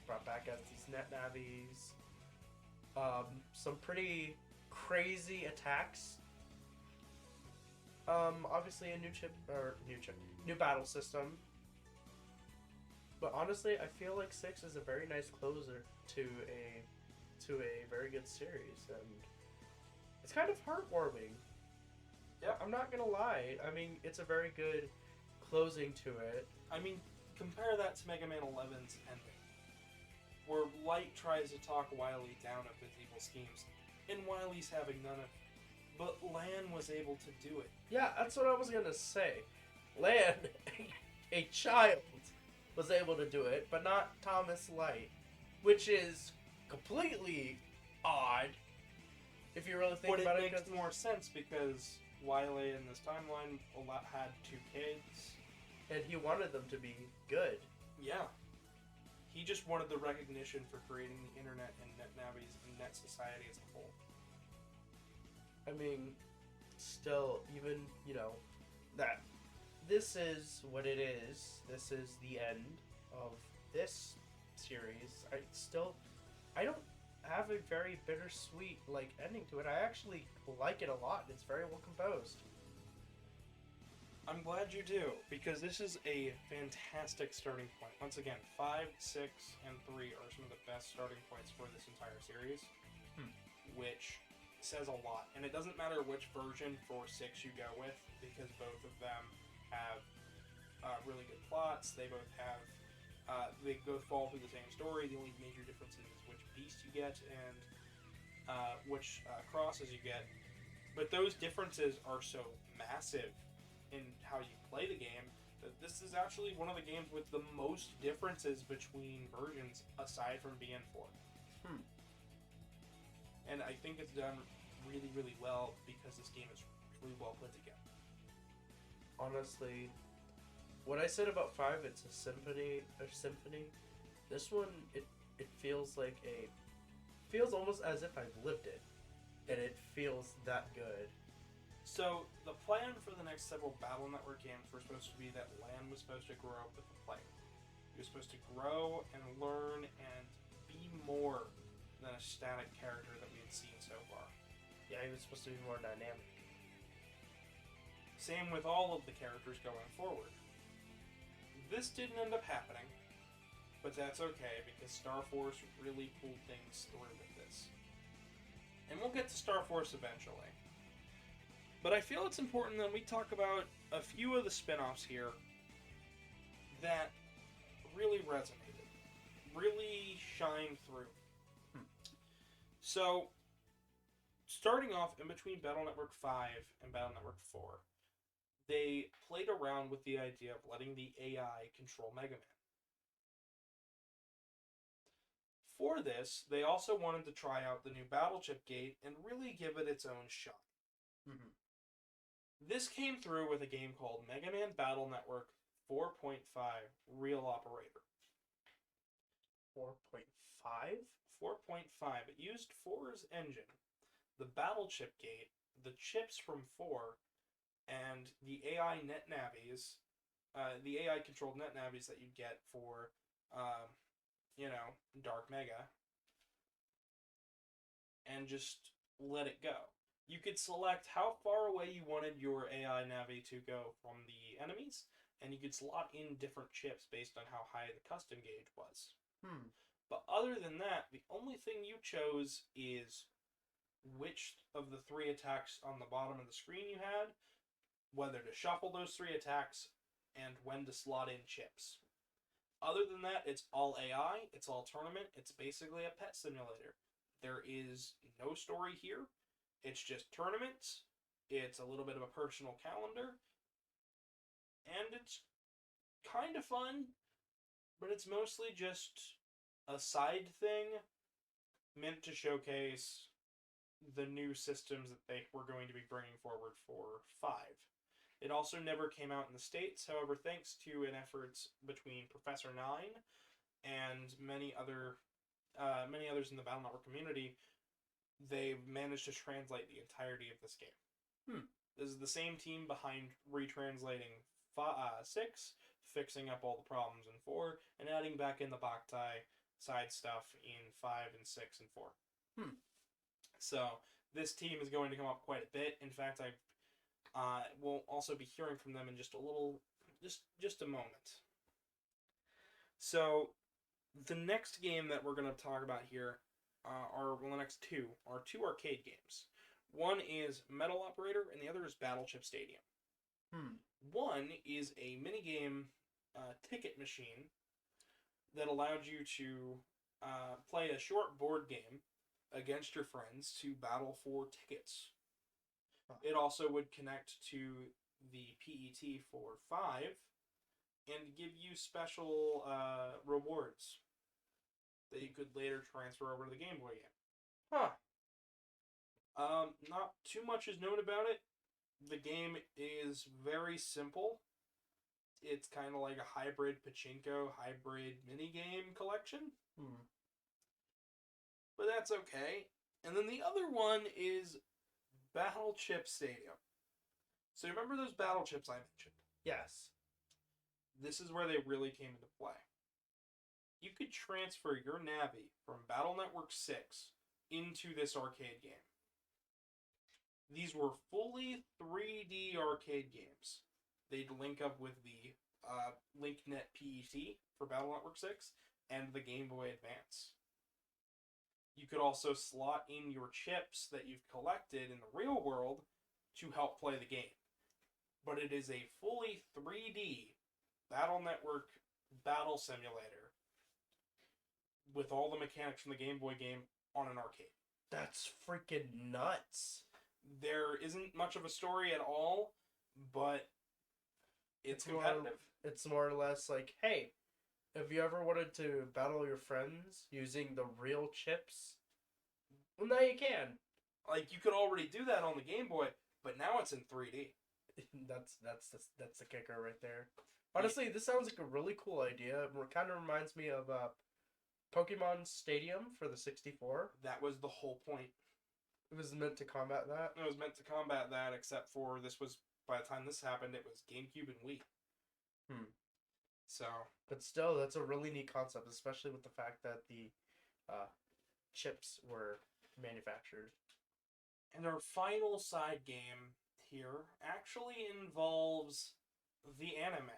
brought back as these net navies. Some pretty crazy attacks. Obviously a new battle system. But honestly, I feel like 6 is a very nice closer to a very good series, and it's kind of heartwarming. Yeah, I'm not gonna lie. I mean, it's a very good closing to it. I mean, compare that to Mega Man 11's ending, where Light tries to talk Wily down of his evil schemes, and Wily's having none of it. But Lan was able to do it. Yeah, that's what I was gonna say. Lan, a child, was able to do it, but not Thomas Light, which is completely odd if you really think But about it it. makes more sense because Wily in this timeline had 2 kids. And he wanted them to be good. Yeah. He just wanted the recognition for creating the internet and net navies and net society as a whole. I mean, still, even, that this is what it is. This is the end of this series. I don't have a very bittersweet, ending to it. I actually like it a lot. It's very well composed. I'm glad you do, because this is a fantastic starting point. Once again, 5, 6, and 3 are some of the best starting points for this entire series, which says a lot. And it doesn't matter which version for 6 you go with, because both of them have really good plots. They both have, they both fall through the same story. The only major difference is which beast you get and which crosses you get. But those differences are so massive in how you play the game that this is actually one of the games with the most differences between versions aside from BN4. And I think it's done really, really well because this game is really well put together. Honestly, what I said about 5, it's a symphony. This one, it feels like feels almost as if I've lived it, and it feels that good. So, the plan for the next several Battle Network games were supposed to be that Lan was supposed to grow up with the player. He was supposed to grow and learn and be more than a static character that we had seen so far. Yeah, he was supposed to be more dynamic. Same with all of the characters going forward. This didn't end up happening, but that's okay because Star Force really pulled things through with this. And we'll get to Star Force eventually. But I feel it's important that we talk about a few of the spin-offs here that really resonated, really shined through. So, starting off in between Battle Network 5 and Battle Network 4, they played around with the idea of letting the AI control Megaman. For this, they also wanted to try out the new Battle Chip Gate and really give it its own shot. This came through with a game called Megaman Battle Network 4.5 Real Operator. 4.5? 4.5. It used 4's engine, the Battle Chip Gate, the chips from 4, and the AI net navies, the AI controlled net navies that you get for, Dark Mega, and just let it go. You could select how far away you wanted your AI navi to go from the enemies, and you could slot in different chips based on how high the custom gauge was. But other than that, the only thing you chose is which of the 3 attacks on the bottom of the screen you had, whether to shuffle those 3 attacks, and when to slot in chips. Other than that, it's all AI, it's all tournament, it's basically a pet simulator. There is no story here. It's just tournaments, it's a little bit of a personal calendar, and it's kind of fun, but it's mostly just a side thing meant to showcase the new systems that they were going to be bringing forward for 5. It also never came out in the States, however, thanks to an effort between Professor 9 and many others in the Battle Network community, they've managed to translate the entirety of this game. This is the same team behind retranslating 6, fixing up all the problems in 4, and adding back in the Boktai side stuff in 5 and 6 and 4. So this team is going to come up quite a bit. In fact, I will also be hearing from them in just a moment. So the next game that we're going to talk about here the next two are 2 arcade games. One is Metal Operator, and the other is Battleship Stadium. One is a minigame ticket machine that allowed you to play a short board game against your friends to battle for tickets. It also would connect to the PET for 5 and give you special rewards that you could later transfer over to the Game Boy game. Not too much is known about it. The game is very simple. It's kind of like a hybrid pachinko, hybrid minigame collection. But that's okay. And then the other one is Battleship Stadium. So you remember those battle chips I mentioned? Yes. This is where they really came into play. You could transfer your Navi from Battle Network 6 into this arcade game. These were fully 3D arcade games. They'd link up with the LinkNet PET for Battle Network 6 and the Game Boy Advance. You could also slot in your chips that you've collected in the real world to help play the game. But it is a fully 3D Battle Network battle simulator with all the mechanics from the Game Boy game on an arcade. That's freaking nuts. There isn't much of a story at all, but it's competitive. It's more or less like, hey, have you ever wanted to battle your friends using the real chips? Well, now you can. Like, you could already do that on the Game Boy, but now it's in 3D. That's the kicker right there. Honestly, this sounds like a really cool idea. It kind of reminds me of Pokemon Stadium for the 64. That was the whole point. It was meant to combat that. It was meant to combat that, except for this was, by the time this happened, it was GameCube and Wii. So, but still, that's a really neat concept, especially with the fact that the chips were manufactured. And our final side game here actually involves the anime.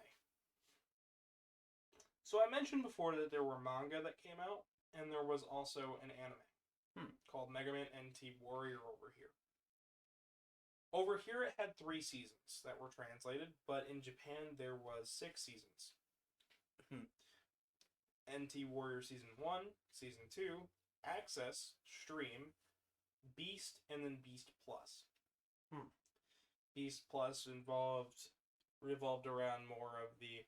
So I mentioned before that there were manga that came out, and there was also an anime called Megaman NT Warrior over here. Over here it had 3 seasons that were translated, but in Japan there was 6 seasons. NT Warrior Season 1, Season 2, Access, Stream, Beast, and then Beast Plus. Beast Plus revolved around more of the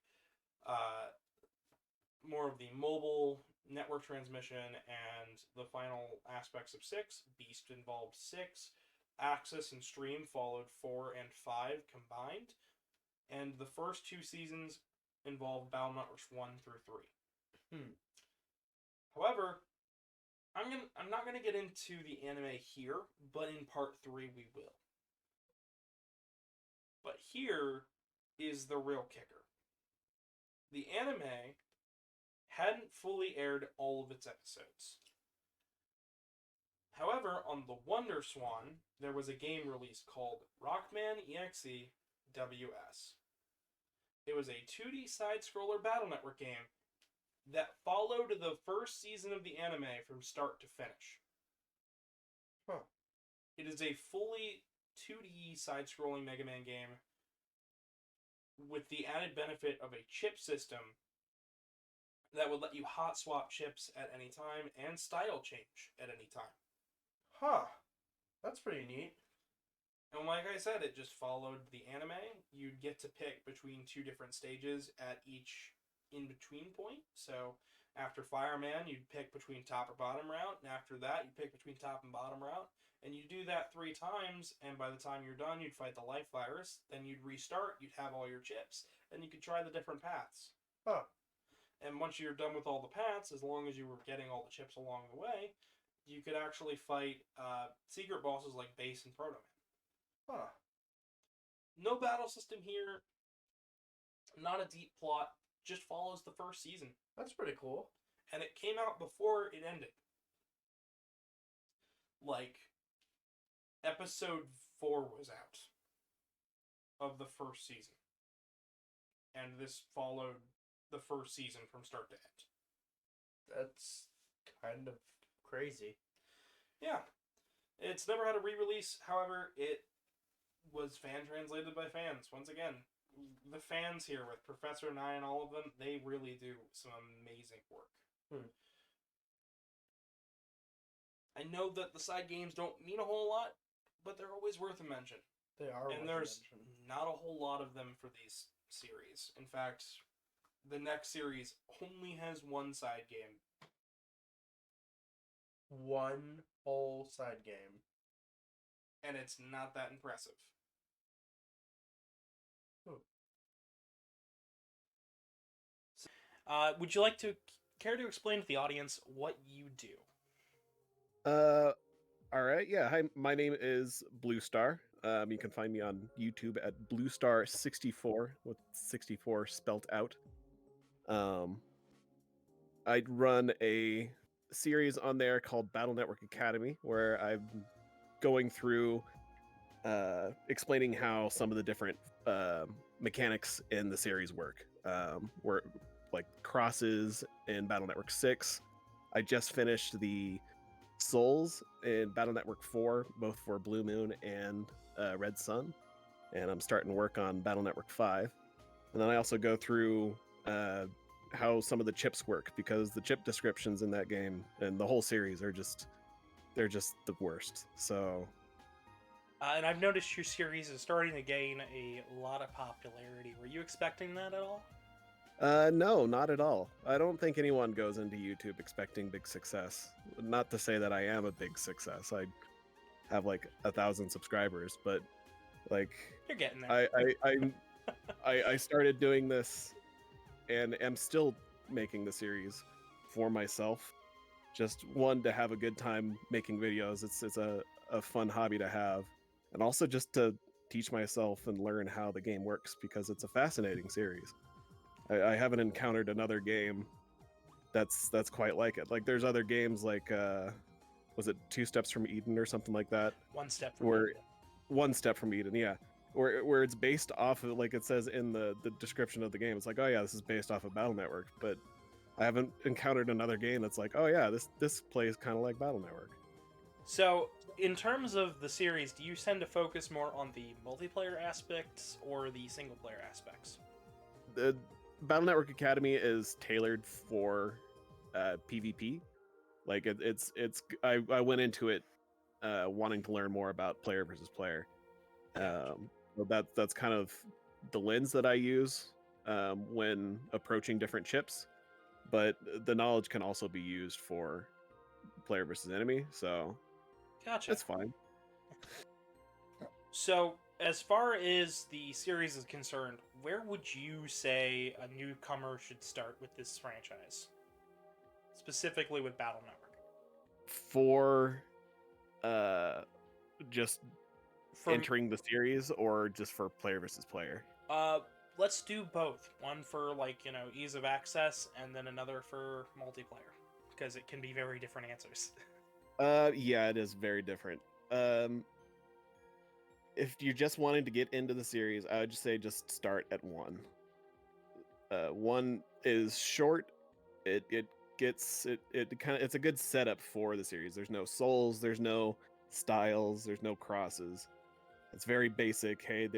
mobile network transmission and the final aspects of 6. Beast involved 6. Access and Stream followed 4 and 5 combined. And the first 2 seasons involved Battle Networks 1 through 3. However, I'm not gonna get into the anime here, but in part 3 we will. But here is the real kicker. The anime hadn't fully aired all of its episodes. However, on the Wonder Swan, there was a game release called Rockman EXE WS. It was a 2D side-scroller Battle Network game that followed the first season of the anime from start to finish. It is a fully 2D side-scrolling Mega Man game with the added benefit of a chip system that would let you hot swap chips at any time and style change at any time. That's pretty neat. And like I said, it just followed the anime. You'd get to pick between 2 different stages at each in-between point. So after Fireman, you'd pick between top or bottom route, and after that, you'd pick between top and bottom route. And you do that 3 times, and by the time you're done, you'd fight the life virus. Then you'd restart, you'd have all your chips, and you could try the different paths. And once you're done with all the paths, as long as you were getting all the chips along the way, you could actually fight secret bosses like Bass and Proto Man. No battle system here. Not a deep plot, just follows the first season. That's pretty cool. And it came out before it ended. Like, episode 4 was out of the first season. And this followed the first season from start to end. That's kind of crazy. Yeah. It's never had a re-release, however, it was fan-translated by fans. Once again, the fans here with Professor Nye and all of them, they really do some amazing work. I know that the side games don't mean a whole lot, but they're always worth a mention. They are. And there's not a whole lot of them for these series. In fact, the next series only has one side game. One whole side game. And it's not that impressive. Would you like to care to explain to the audience what you do? All right. Yeah. Hi, my name is Blue Star. You can find me on YouTube at Blue Star 64 with 64 spelt out. I run a series on there called Battle Network Academy, where I'm going through explaining how some of the different mechanics in the series work. Where like crosses in Battle Network 6. I just finished the Souls in Battle Network 4, both for Blue Moon and Red Sun, and I'm starting to work on Battle Network 5. And then I also go through how some of the chips work, because the chip descriptions in that game and the whole series are they're just the worst. So and I've noticed your series is starting to gain a lot of popularity. Were you expecting that at all? No, not at all. I don't think anyone goes into YouTube expecting big success. Not to say that I am a big success. I have like 1,000 subscribers, but like you're getting there. I started doing this and am still making the series for myself. Just one, to have a good time making videos. It's a fun hobby to have, and also just to teach myself and learn how the game works, because it's a fascinating series. I haven't encountered another game that's quite like it. Like, there's other games like was it 2 Steps from Eden or something like that? One Step from Where Eden. 1 Step from Eden, yeah. Where it's based off of, like it says in the description of the game, it's like, oh yeah, this is based off of Battle Network. But I haven't encountered another game that's like, oh yeah, this plays kind of like Battle Network. So, in terms of the series, do you tend to focus more on the multiplayer aspects or the single-player aspects? The Battle Network Academy is tailored for PvP. Like I went into it wanting to learn more about player versus player. So that's kind of the lens that I use when approaching different chips. But the knowledge can also be used for player versus enemy. So Gotcha. that's fine. So, as far as the series is concerned, where would you say a newcomer should start with this franchise? Specifically with Battle Network. For just entering the series, or just for player versus player? Let's do both. One for, like, ease of access, and then another for multiplayer. Because it can be very different answers. Yeah, it is very different. If you're just wanting to get into the series, I would just say just start at 1. 1 is short. It's a good setup for the series. There's no souls, there's no styles, there's no crosses. It's very basic. Hey,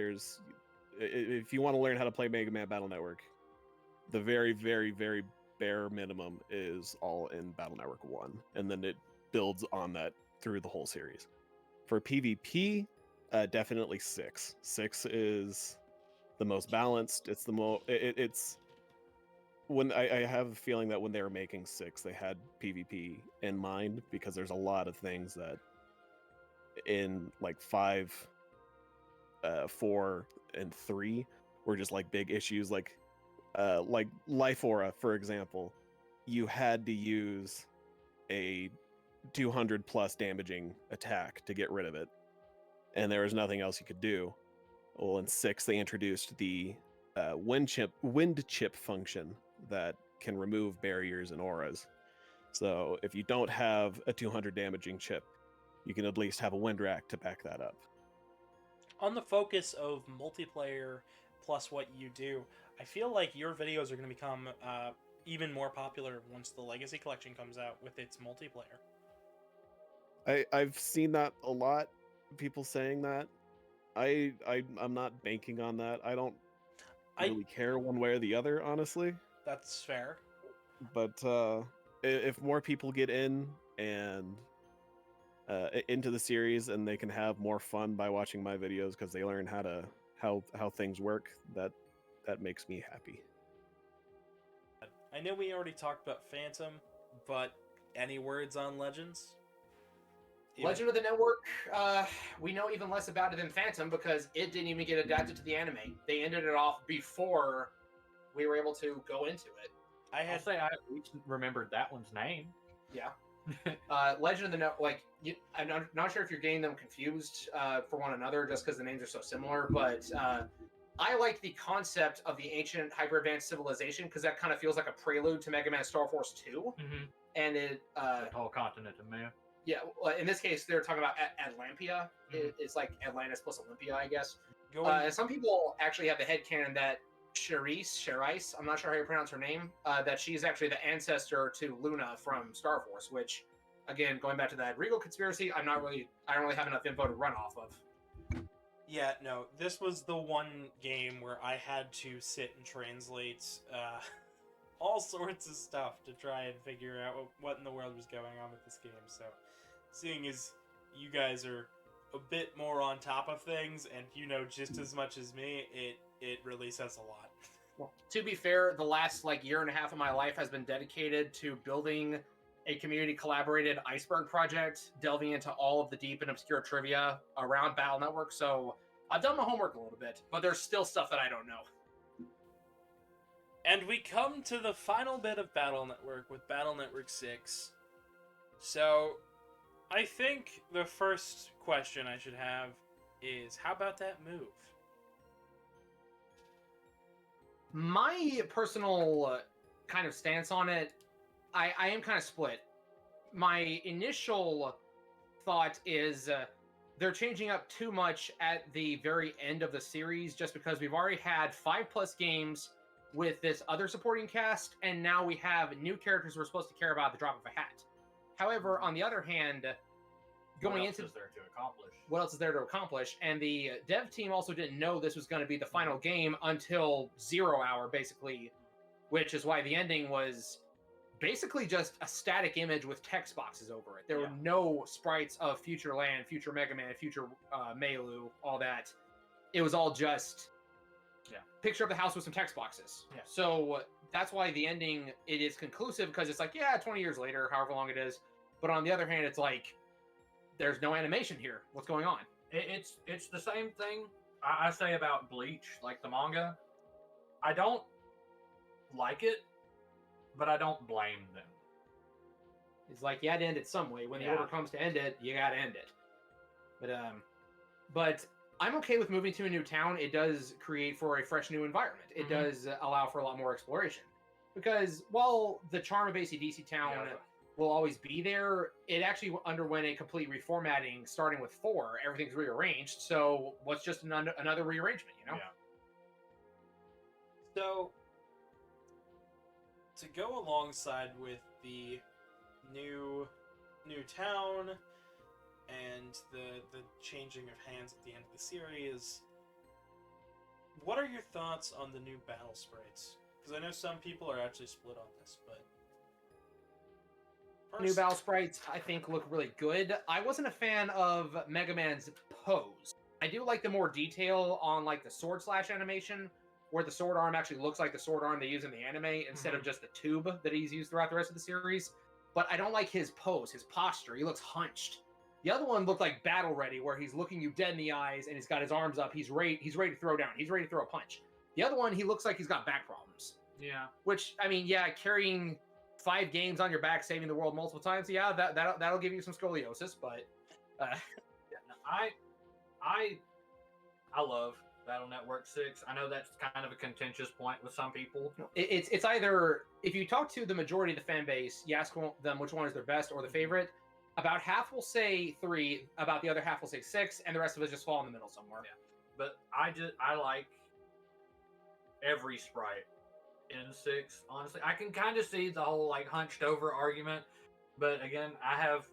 if you want to learn how to play Mega Man Battle Network, the very, very, very bare minimum is all in Battle Network 1, and then it builds on that through the whole series. For PvP, definitely 6. 6 is the most balanced. It's when I have a feeling that when they were making 6, they had PvP in mind, because there's a lot of things that in like 5, 4, and 3 were just like big issues. Like Life Aura, for example, you had to use a 200 plus damaging attack to get rid of it, and there was nothing else you could do. Well, in 6 they introduced the wind chip function that can remove barriers and auras. So if you don't have a 200 damaging chip, you can at least have a wind rack to back that up. On the focus of multiplayer plus what you do, I feel like your videos are going to become even more popular once the Legacy Collection comes out with its multiplayer. I've seen that a lot. People saying that. I'm not banking on that. I don't really care one way or the other, honestly. That's fair. But if more people get in and into the series and they can have more fun by watching my videos because they learn how things work, that makes me happy. I know we already talked about Phantom, but any words on Legends? Legend of the Network, we know even less about it than Phantom because it didn't even get adapted to the anime. They ended it off before we were able to go into it. I'll say I at least remembered that one's name. Yeah. Legend of the Network, I'm not sure if you're getting them confused for one another just because the names are so similar, but I like the concept of the ancient hyper-advanced civilization because that kind of feels like a prelude to Mega Man Star Force 2. Mm-hmm. And it... the whole continent of Maya. Yeah, well, in this case, they're talking about Atlampia. It's like Atlantis plus Olympia, I guess. And some people actually have the headcanon that Cherise, I'm not sure how you pronounce her name, that she's actually the ancestor to Luna from Star Force, which, again, going back to that Regal conspiracy, I don't really have enough info to run off of. Yeah, no, this was the one game where I had to sit and translate all sorts of stuff to try and figure out what in the world was going on with this game. So, seeing as you guys are a bit more on top of things and you know just as much as me, it really says a lot. Well, to be fair, the last year and a half of my life has been dedicated to building a community-collaborated iceberg project, delving into all of the deep and obscure trivia around Battle Network. So I've done my homework a little bit, but there's still stuff that I don't know. And we come to the final bit of Battle Network with Battle Network 6. So, I think the first question I should have is, how about that move? My personal kind of stance on it, I am kind of split. My initial thought is they're changing up too much at the very end of the series just because we've already had 5+ games with this other supporting cast, and now we have new characters we're supposed to care about at the drop of a hat. However, on the other hand, What else is there to accomplish? What else is there to accomplish? And the dev team also didn't know this was going to be the final game until 0 hour, basically, which is why the ending was basically just a static image with text boxes over it. There were no sprites of future land, future Mega Man, future Meilu, all that. It was all just picture of the house with some text boxes. Yeah. So that's why the ending, it is conclusive, because it's 20 years later, however long it is. But on the other hand, it's there's no animation here. What's going on? It's the same thing I say about Bleach, like the manga. I don't like it, but I don't blame them. It's you had to end it some way. When the order comes to end it, you got to end it. But I'm okay with moving to a new town. It does create for a fresh new environment. It does allow for a lot more exploration. Because while the charm of AC/DC Town will always be there, it actually underwent a complete reformatting starting with 4. Everything's rearranged, so what's just another rearrangement, you know? Yeah. So, to go alongside with the new town and the changing of hands at the end of the series, what are your thoughts on the new battle sprites? Because I know some people are actually split on this, but... New battle sprites, I think, look really good. I wasn't a fan of Mega Man's pose. I do like the more detail on the sword slash animation, where the sword arm actually looks like the sword arm they use in the anime instead of just the tube that he's used throughout the rest of the series. But I don't like his pose, his posture. He looks hunched. The other one looked like battle ready, where he's looking you dead in the eyes and he's got his arms up. He's ready to throw down. He's ready to throw a punch. The other one, he looks like he's got back problems. Yeah. Which, carrying 5 games on your back, saving the world multiple times, that'll give you some scoliosis. But I love Battle Network 6? I know that's kind of a contentious point with some people. It's either, if you talk to the majority of the fan base, you ask them which one is their best or the favorite, about half will say 3, about the other half will say 6, and the rest of us just fall in the middle somewhere. Yeah. But I like every sprite in 6, honestly. I can kind of see the whole like hunched over argument, but again, I have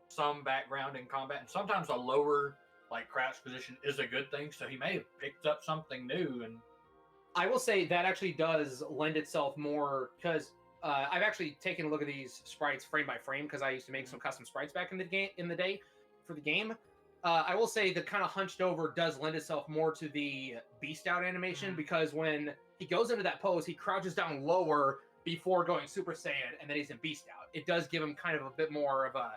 some background in combat, and sometimes a lower like crouch position is a good thing, so he may have picked up something new. And I will say that actually does lend itself more, because I've actually taken a look at these sprites frame by frame, because I used to make some custom sprites back in the day for the game. I will say the kind of hunched over does lend itself more to the beast out animation, because when he goes into that pose, he crouches down lower before going Super Saiyan, and then he's in beast out. It does give him kind of a bit more of a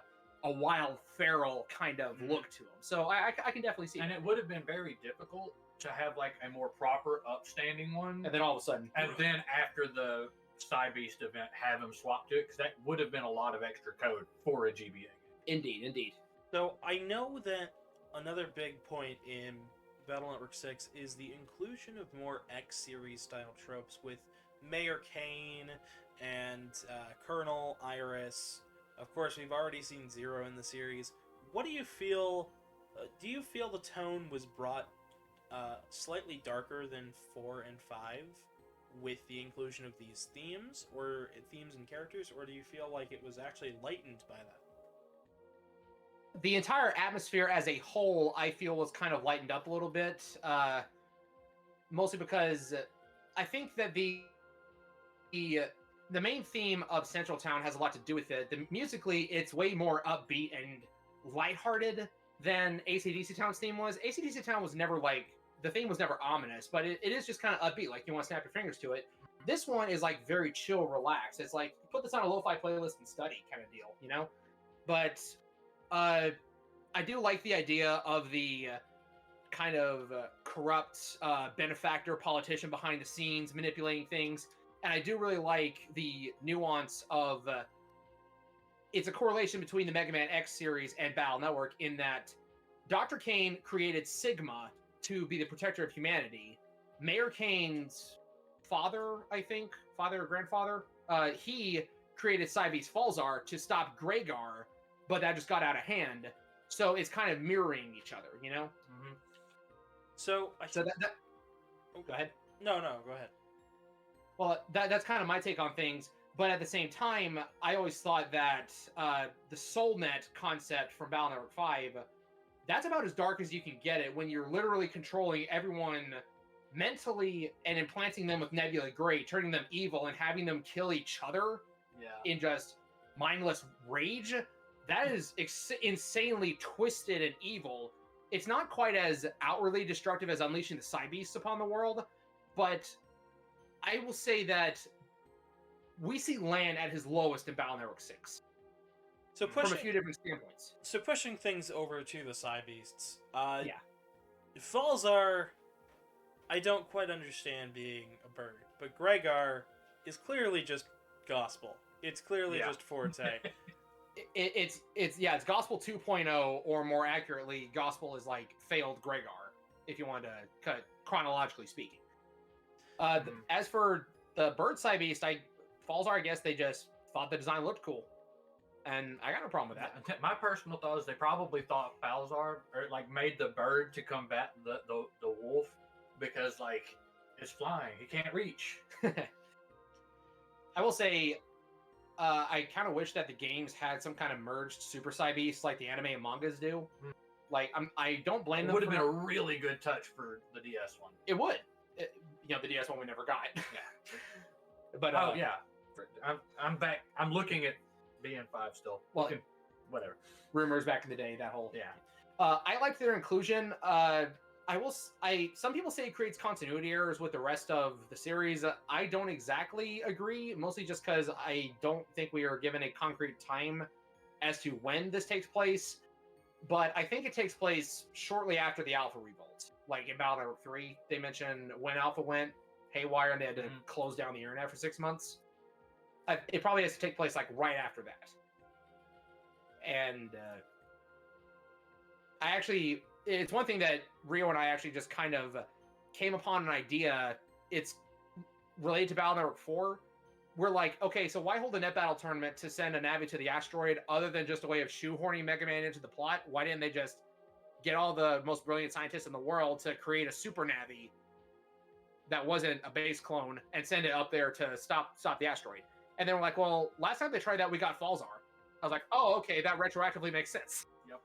wild feral kind of look to him. So I can definitely see and it. it would have been very difficult to have like a more proper upstanding one, And then all of a sudden, and then after the Psy Beast event, have him swap to it, because that would have been a lot of extra code for a GBA game. Indeed. So I know that another big point in Battle Network 6 is the inclusion of more X series style tropes with Mayor Kane and Colonel Iris. Of course, we've already seen Zero in the series. What do you feel? Do you feel the tone was brought slightly darker than 4 and 5 with the inclusion of these themes and characters, or do you feel like it was actually lightened by that? The entire atmosphere as a whole, I feel, was kind of lightened up a little bit, mostly because I think that the main theme of Central Town has a lot to do with it. Musically, it's way more upbeat and lighthearted than AC/DC Town's theme was. AC/DC Town was never like, the theme was never ominous, but it is just kind of upbeat, like you want to snap your fingers to it. This one is like very chill, relaxed. It's like, put this on a lo-fi playlist and study kind of deal, you know? But I do like the idea of the kind of corrupt benefactor politician behind the scenes manipulating things. And I do really like the nuance of it's a correlation between the Megaman X series and Battle Network, in that Dr. Kane created Sigma to be the protector of humanity. Mayor Kane's father, I think, father or grandfather, he created Cybeast Falzar to stop Gregar, but that just got out of hand. So it's kind of mirroring each other, you know? Mm-hmm. So that oh, go ahead. No, go ahead. Well, that's kind of my take on things. But at the same time, I always thought that the SoulNet concept from Battle Network 5, that's about as dark as you can get it, when you're literally controlling everyone mentally and implanting them with Nebula Gray, turning them evil and having them kill each other in just mindless rage. That is insanely twisted and evil. It's not quite as outwardly destructive as unleashing the Cybeasts upon the world, but I will say that we see Lan at his lowest in Battle Network 6. So from a few different standpoints. So pushing things over to the Cybeasts. Falzar, I don't quite understand being a bird, but Gregar is clearly just gospel. It's clearly just Forte. It's Gospel 2.0, or more accurately, Gospel is like failed Gregar, if you want to cut chronologically speaking. As for the bird Cybeast, Falzar, I guess they just thought the design looked cool, and I got no problem with that. My personal thought is they probably thought Falzar, or like made the bird to combat the wolf, because like it's flying, he can't reach. I will say, I kind of wish that the games had some kind of merged Super Cybeast like the anime and mangas do. Like, I don't blame them. It would have been a really good touch for the DS one. It would. The DS one we never got. Yeah. But I'm back. I'm looking at BN5 still. Well, whatever. Rumors back in the day, that whole. Yeah. I like their inclusion. Some people say it creates continuity errors with the rest of the series. I don't exactly agree, mostly just because I don't think we are given a concrete time as to when this takes place. But I think it takes place shortly after the Alpha Revolt. Like in Battle Network 3, they mentioned when Alpha went haywire and they had to close down the internet for 6 months. It probably has to take place like right after that. And it's one thing that Rio and I actually just kind of came upon an idea. It's related to Battle Network 4. We're like, okay, so why hold a net battle tournament to send a Navi to the asteroid other than just a way of shoehorning Megaman into the plot? Why didn't they just get all the most brilliant scientists in the world to create a super Navi that wasn't a base clone and send it up there to stop the asteroid? And then we're like, well, last time they tried that, we got Falzar. I was like, oh, okay, that retroactively makes sense. Yep.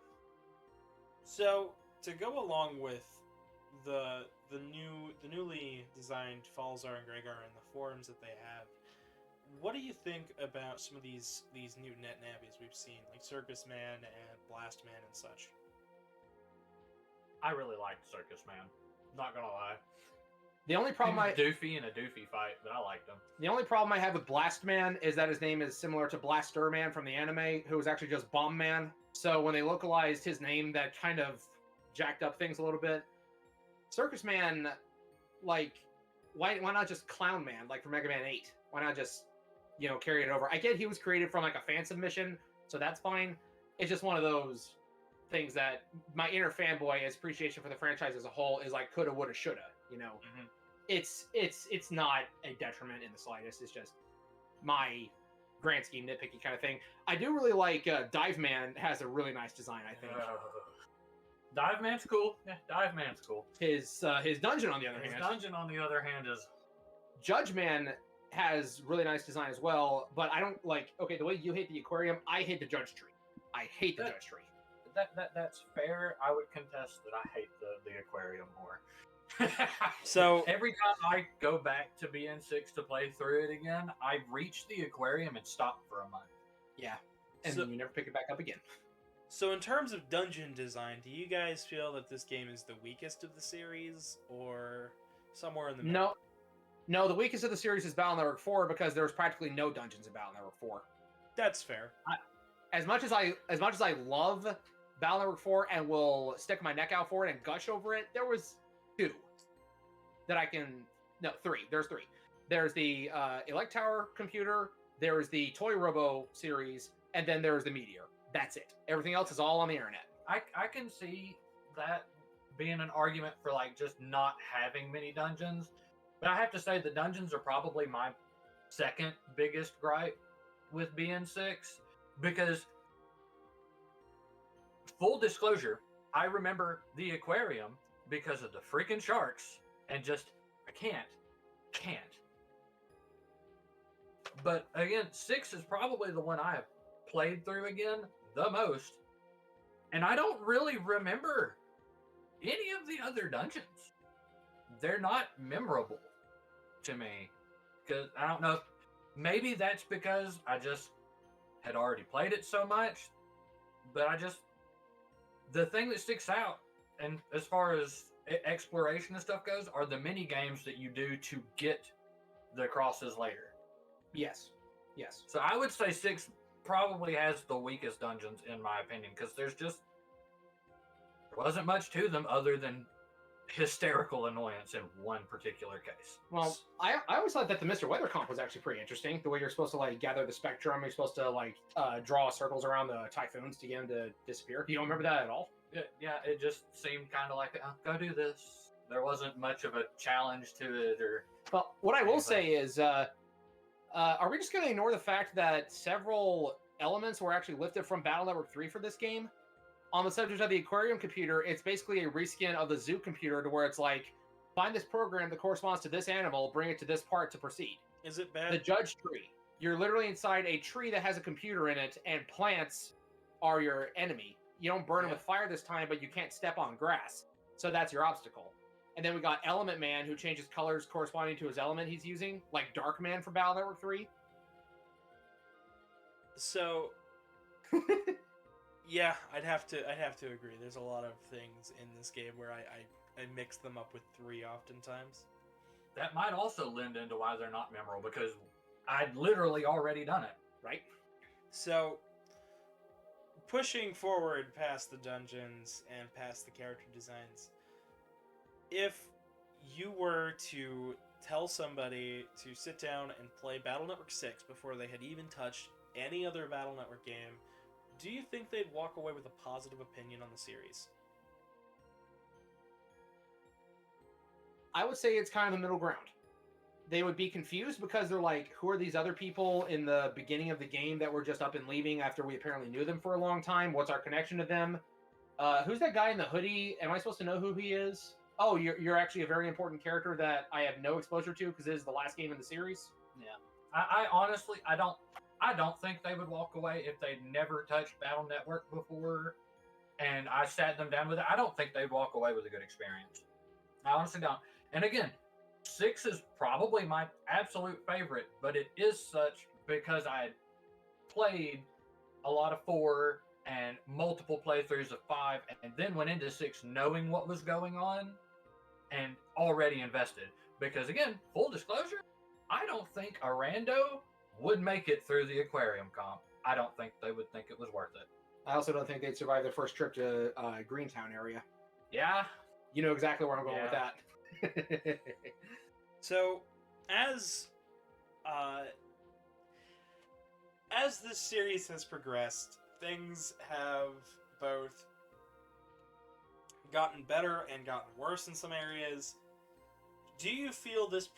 So to go along with the newly designed Falzar and Gregar and the forms that they have, what do you think about some of these new net navies we've seen, like Circus Man and Blast Man and such? I really liked Circus Man. Not gonna lie. The only problem Doofy in a Doofy fight, but I liked him. The only problem I have with Blast Man is that his name is similar to Blaster Man from the anime, who was actually just Bomb Man. So when they localized his name, that kind of jacked up things a little bit. Circus Man, like, why not just Clown Man, like from Mega Man 8? Why not just, carry it over? I get he was created from like a fan submission, so that's fine. It's just one of those things that my inner fanboy appreciation for the franchise as a whole is like coulda, woulda, shoulda. Mm-hmm. It's not a detriment in the slightest. It's just my grand scheme nitpicky kind of thing. I do really like Dive Man has a really nice design. I think Dive Man's cool. Yeah, Dive Man's cool. his dungeon on the other His hand, dungeon on the other hand is Judge Man has really nice design as well. But I don't like. Okay, the way you hate the aquarium, I hate the Judge Tree. I hate the Judge Tree. That's fair. I would contest that I hate the aquarium more. So every time I go back to BN6 to play through it again, I reach the aquarium and stop for a month. Yeah, and So- then you never pick it back up again. So in terms of dungeon design, do you guys feel that this game is the weakest of the series, or somewhere in the middle? No, the weakest of the series is Battle Network 4 because there was practically no dungeons in Battle Network 4. That's fair. As much as I love Battle Network 4 and will stick my neck out for it and gush over it, there was three. There's three. There's the Elect Tower computer, there's the Toy Robo series, and then there's the Meteor. That's it. Everything else is all on the internet. I can see that being an argument for like just not having many dungeons, but I have to say the dungeons are probably my second biggest gripe with BN6 because, full disclosure, I remember the aquarium because of the freaking sharks and just I can't. But again, 6 is probably the one I have played through again the most, and I don't really remember any of the other dungeons. They're not memorable to me because I don't know. Maybe that's because I just had already played it so much, but the thing that sticks out, and as far as exploration and stuff goes, are the mini games that you do to get the crosses later. Yes. So I would say 6 probably has the weakest dungeons in my opinion because there wasn't much to them other than hysterical annoyance in one particular case. Well, I always thought that the Mr. Weather comp was actually pretty interesting. The way you're supposed to like gather the spectrum, you're supposed to like draw circles around the typhoons to get them to disappear. You don't remember that at all? Yeah, it just seemed kind of like, go do this. There wasn't much of a challenge to it, or. Well, what I will say is, are we just going to ignore the fact that several elements were actually lifted from Battle Network 3 for this game? On the subject of the aquarium computer, it's basically a reskin of the zoo computer to where it's like, find this program that corresponds to this animal, bring it to this part to proceed. Is it bad? The Judge Tree. You're literally inside a tree that has a computer in it, and plants are your enemy. You don't burn them with fire this time, but you can't step on grass. So that's your obstacle. And then we got Element Man, who changes colors corresponding to his element he's using, like Dark Man from Battle Network 3. So, yeah, I'd have to agree. There's a lot of things in this game where I mix them up with 3 oftentimes. That might also lend into why they're not memorable, because I'd literally already done it. Right? So, pushing forward past the dungeons and past the character designs, if you were to tell somebody to sit down and play Battle Network 6 before they had even touched any other Battle Network game, do you think they'd walk away with a positive opinion on the series? I would say it's kind of a middle ground. They would be confused because they're like, who are these other people in the beginning of the game that were just up and leaving after we apparently knew them for a long time? What's our connection to them? Who's that guy in the hoodie? Am I supposed to know who he is? Oh, you're actually a very important character that I have no exposure to because it is the last game in the series. Yeah, I honestly, I don't think they would walk away if they'd never touched Battle Network before, and I sat them down with it. I don't think they'd walk away with a good experience. I honestly don't. And again, 6 is probably my absolute favorite, but it is such because I had played a lot of 4 and multiple playthroughs of 5, and then went into 6 knowing what was going on and already invested. Because again, full disclosure, I don't think a rando would make it through the aquarium comp. I don't think they would think it was worth it. I also don't think they'd survive their first trip to Greentown area. Yeah. You know exactly where I'm going with that. So, as this series has progressed, things have both gotten better and gotten worse in some areas. Do you feel this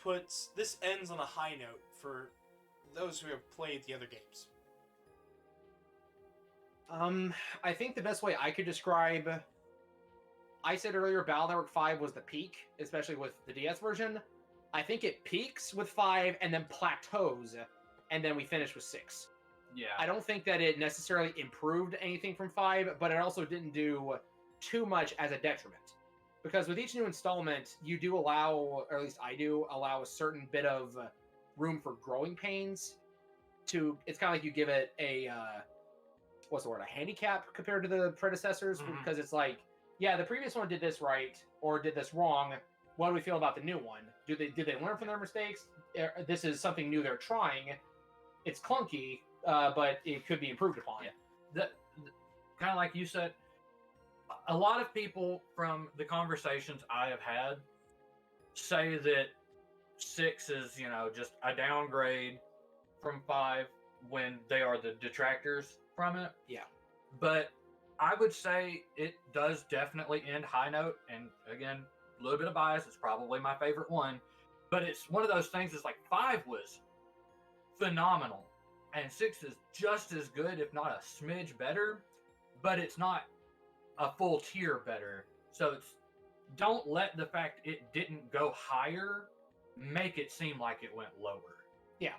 ends on a high note for those who have played the other games? I think the best way I could describe, I said earlier, Battle Network 5 was the peak, especially with the DS version. I think it peaks with 5 and then plateaus, and then we finish with 6. Yeah. I don't think that it necessarily improved anything from 5, but it also didn't do too much as a detriment. Because with each new installment, you do allow, or at least I do, allow a certain bit of room for growing pains. It's kind of like you give it a, a handicap compared to the predecessors, because it's like, yeah, the previous one did this right, or did this wrong. What do we feel about the new one? Did they learn from their mistakes? This is something new they're trying. It's clunky, but it could be improved upon. Yeah. Kind of like you said, a lot of people from the conversations I have had say that 6 is, just a downgrade from 5 when they are the detractors from it. Yeah. But I would say it does definitely end high note. And again, a little bit of bias. It's probably my favorite one. But it's one of those things. It's like 5 was phenomenal. And 6 is just as good, if not a smidge better. But it's not a full tier better. So don't let the fact it didn't go higher make it seem like it went lower. Yeah.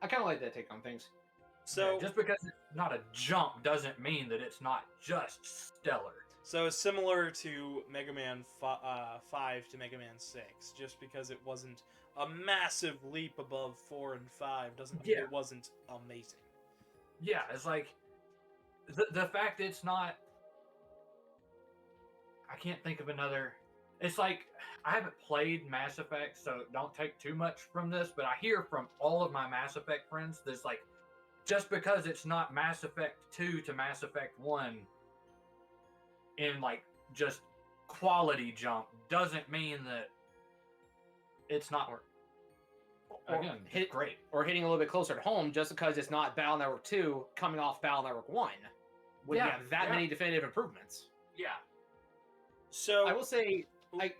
I kind of like that take on things. So just because it's not a jump doesn't mean that it's not just stellar. So similar to Mega Man 5 to Mega Man 6, just because it wasn't a massive leap above 4 and 5 doesn't mean it wasn't amazing. Yeah, it's like the fact it's not. I can't think of another. It's like I haven't played Mass Effect, so don't take too much from this. But I hear from all of my Mass Effect friends that's like, just because it's not Mass Effect 2 to Mass Effect 1 in like just quality jump doesn't mean that it's not again great. Or hitting a little bit closer to home, just because it's not Battle Network 2 coming off Battle Network 1 would have that many definitive improvements. Yeah. So I will say, if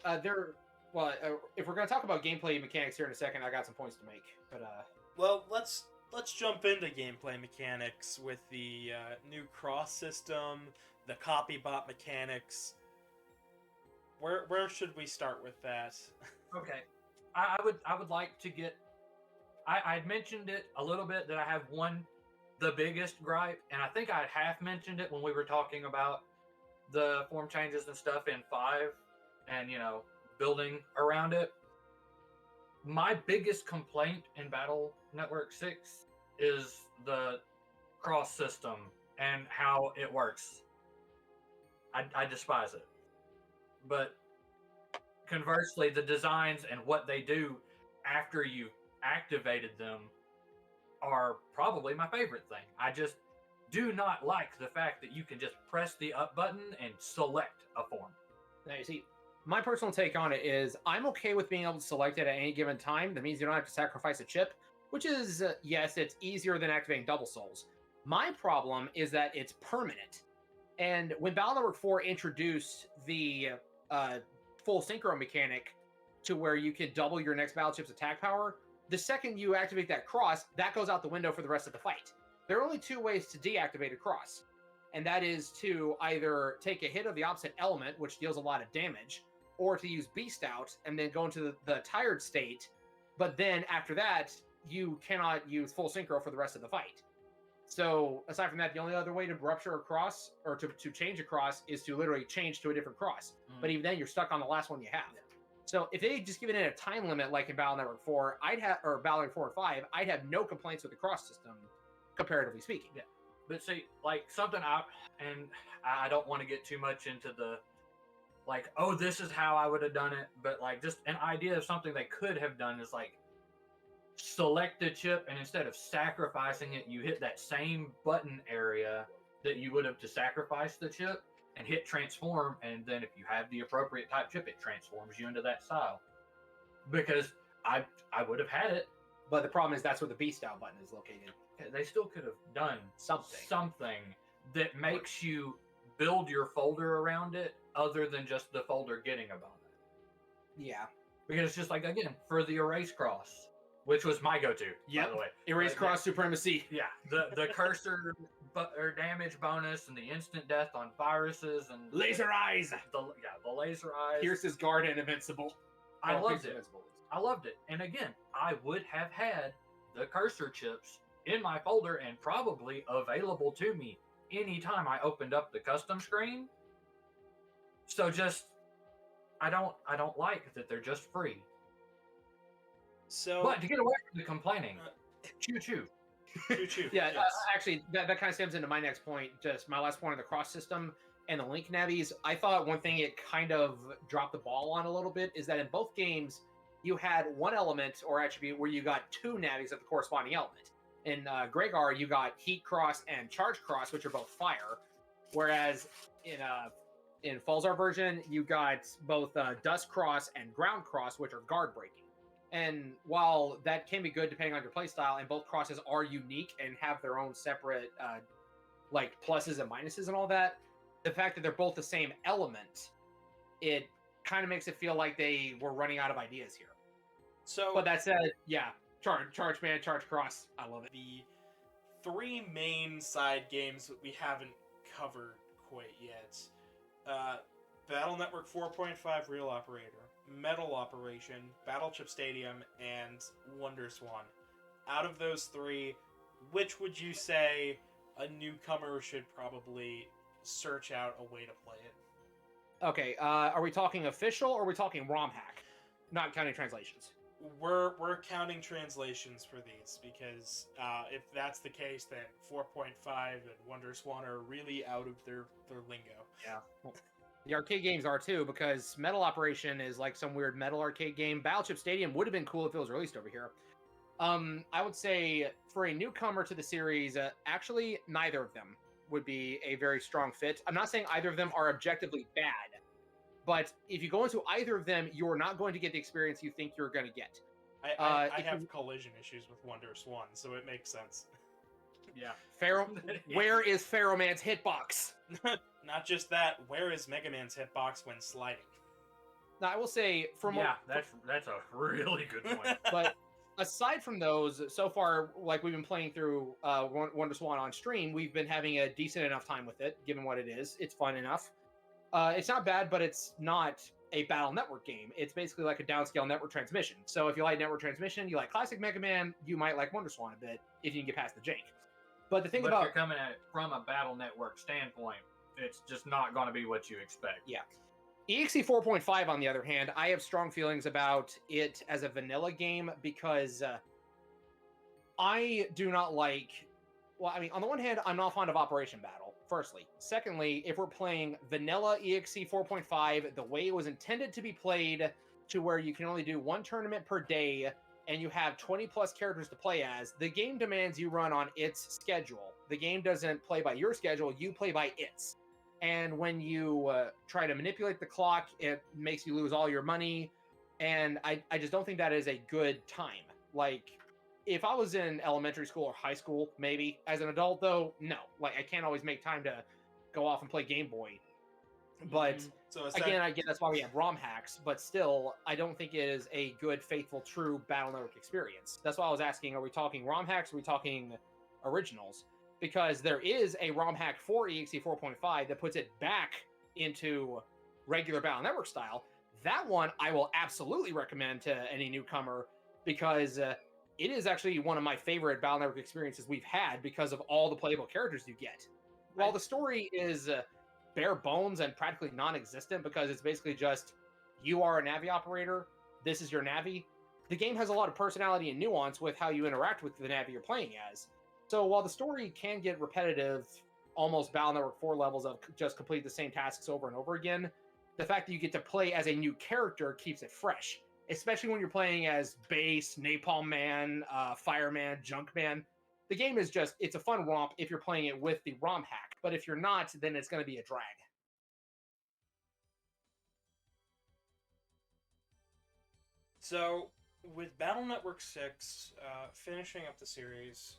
we're going to talk about gameplay mechanics here in a second, I got some points to make. But well, let's jump into gameplay mechanics with the new cross system, the copy bot mechanics. Where should we start with that? Okay, I would like to get. I'd mentioned it a little bit that I have the biggest gripe, and I think I half mentioned it when we were talking about the form changes and stuff in 5, and building around it. My biggest complaint in Battle Network 6 is the cross system and how it works. I despise it. But conversely, the designs and what they do after you've activated them are probably my favorite thing. I just do not like the fact that you can just press the up button and select a form. Now, you see, my personal take on it is I'm okay with being able to select it at any given time. That means you don't have to sacrifice a chip, which is, yes, it's easier than activating double souls. My problem is that it's permanent. And when Battle Network 4 introduced the full synchro mechanic to where you can double your next battle chip's attack power, the second you activate that cross, that goes out the window for the rest of the fight. There are only two ways to deactivate a cross, and that is to either take a hit of the opposite element, which deals a lot of damage, or to use Beast Out and then go into the tired state, but then after that, you cannot use full synchro for the rest of the fight. So aside from that, the only other way to rupture a cross or to change a cross is to literally change to a different cross. But even then, you're stuck on the last one you have. So if they just given it a time limit like in Battle Network 4, or Battle Network 4 and 5, I'd have no complaints with the cross system, comparatively speaking. Yeah. But see, like something I don't want to get too much into the, like, oh, this is how I would have done it. But like just an idea of something they could have done is like, select the chip, and instead of sacrificing it, you hit that same button area that you would have to sacrifice the chip and hit transform, and then if you have the appropriate type chip, it transforms you into that style. Because I would have had it. But the problem is that's where the Beast Out button is located. They still could have done Something that makes you build your folder around it other than just the folder getting a bonus. Yeah. Because it's just like, again, for the erase cross, which was my go-to, by the way. Erase Like, cross supremacy. Yeah, the cursor or damage bonus and the instant death on viruses and Laser eyes. the laser eyes. Pierce's guard and invincible. I Or loved Pierce it. Invincible. I loved it. And again, I would have had the cursor chips in my folder and probably available to me anytime I opened up the custom screen. So just I don't like that they're just free. So, But to get away from the complaining, choo choo. choo-choo. Yeah, yes. actually, that kind of stems into my next point. Just my last point on the cross system and the link navies. I thought one thing it kind of dropped the ball on a little bit is that in both games, you had one element or attribute where you got two navies of the corresponding element. In Gregar, you got Heat Cross and Charge Cross, which are both fire. Whereas in Falzar version, you got both Dust Cross and Ground Cross, which are guard breaking. And while that can be good depending on your playstyle, and both crosses are unique and have their own separate like pluses and minuses and all that, the fact that they're both the same element, it kind of makes it feel like they were running out of ideas here. So, But that said, yeah, Charge Man, Charge Cross, I love it. the three main side games that we haven't covered quite yet: Battle Network 4.5 Real Operator, Metal Operation, Battleship Stadium, and Wonder Swan. Out of those three, which would you say a newcomer should probably search out a way to play it? Okay, are we talking official or are we talking ROM hack? Not counting translations. We're counting translations for these because if that's the case, then 4.5 and Wonder Swan are really out of their lingo. Yeah. The arcade games are too, because Metal Operation is like some weird metal arcade game. Battleship Stadium would have been cool if it was released over here. I would say for a newcomer to the series, actually neither of them would be a very strong fit. I'm not saying either of them are objectively bad, but if you go into either of them, you're not going to get the experience you think you're going to get. I have collision issues with Wonder Swan, so it makes sense. Yeah. Where is Pharaoh Man's hitbox? Not just that, where is Megaman's hitbox when sliding? Now, I will say, That's a really good point. but aside from those, so far, like we've been playing through Wonder Swan on stream, we've been having a decent enough time with it, given what it is. It's fun enough. It's not bad, but it's not a Battle Network game. It's basically like a downscale network transmission. So if you like network transmission, you like classic Mega Man, you might like Wonder Swan a bit, if you can get past the jank. But the thing But about... if you're coming at it from a Battle Network standpoint, it's just not going to be what you expect. Yeah. EXE 4.5, on the other hand, I have strong feelings about it as a vanilla game because I do not like... Well, I mean, on the one hand, I'm not fond of Operation Battle, firstly. Secondly, if we're playing vanilla EXE 4.5, the way it was intended to be played, to where you can only do one tournament per day, and you have 20 plus characters to play as, the game demands you run on its schedule. The game doesn't play by your schedule, you play by its. And when you try to manipulate the clock, it makes you lose all your money. And I just don't think that is a good time. Like, if I was in elementary school or high school, maybe. As an adult, though, no. Like, I can't always make time to go off and play Game Boy. But So again, that's why we have ROM hacks. But still, I don't think it is a good, faithful, true Battle Network experience. That's why I was asking: are we talking ROM hacks? Or are we talking originals? Because there is a ROM hack for EXE 4.5 that puts it back into regular Battle Network style. That one I will absolutely recommend to any newcomer because it is actually one of my favorite Battle Network experiences we've had because of all the playable characters you get. While the story is bare bones and practically non-existent because it's basically just you are a Navi operator, this is your Navi, the game has a lot of personality and nuance with how you interact with the Navi you're playing as. So while the story can get repetitive, almost Battle Network 4 levels of just complete the same tasks over and over again, the fact that you get to play as a new character keeps it fresh, especially when you're playing as Base, Napalm Man, Fireman, Junkman. The game is just, it's a fun romp if you're playing it with the ROM hack, but if you're not, then it's going to be a drag. So, with Battle Network 6 finishing up the series,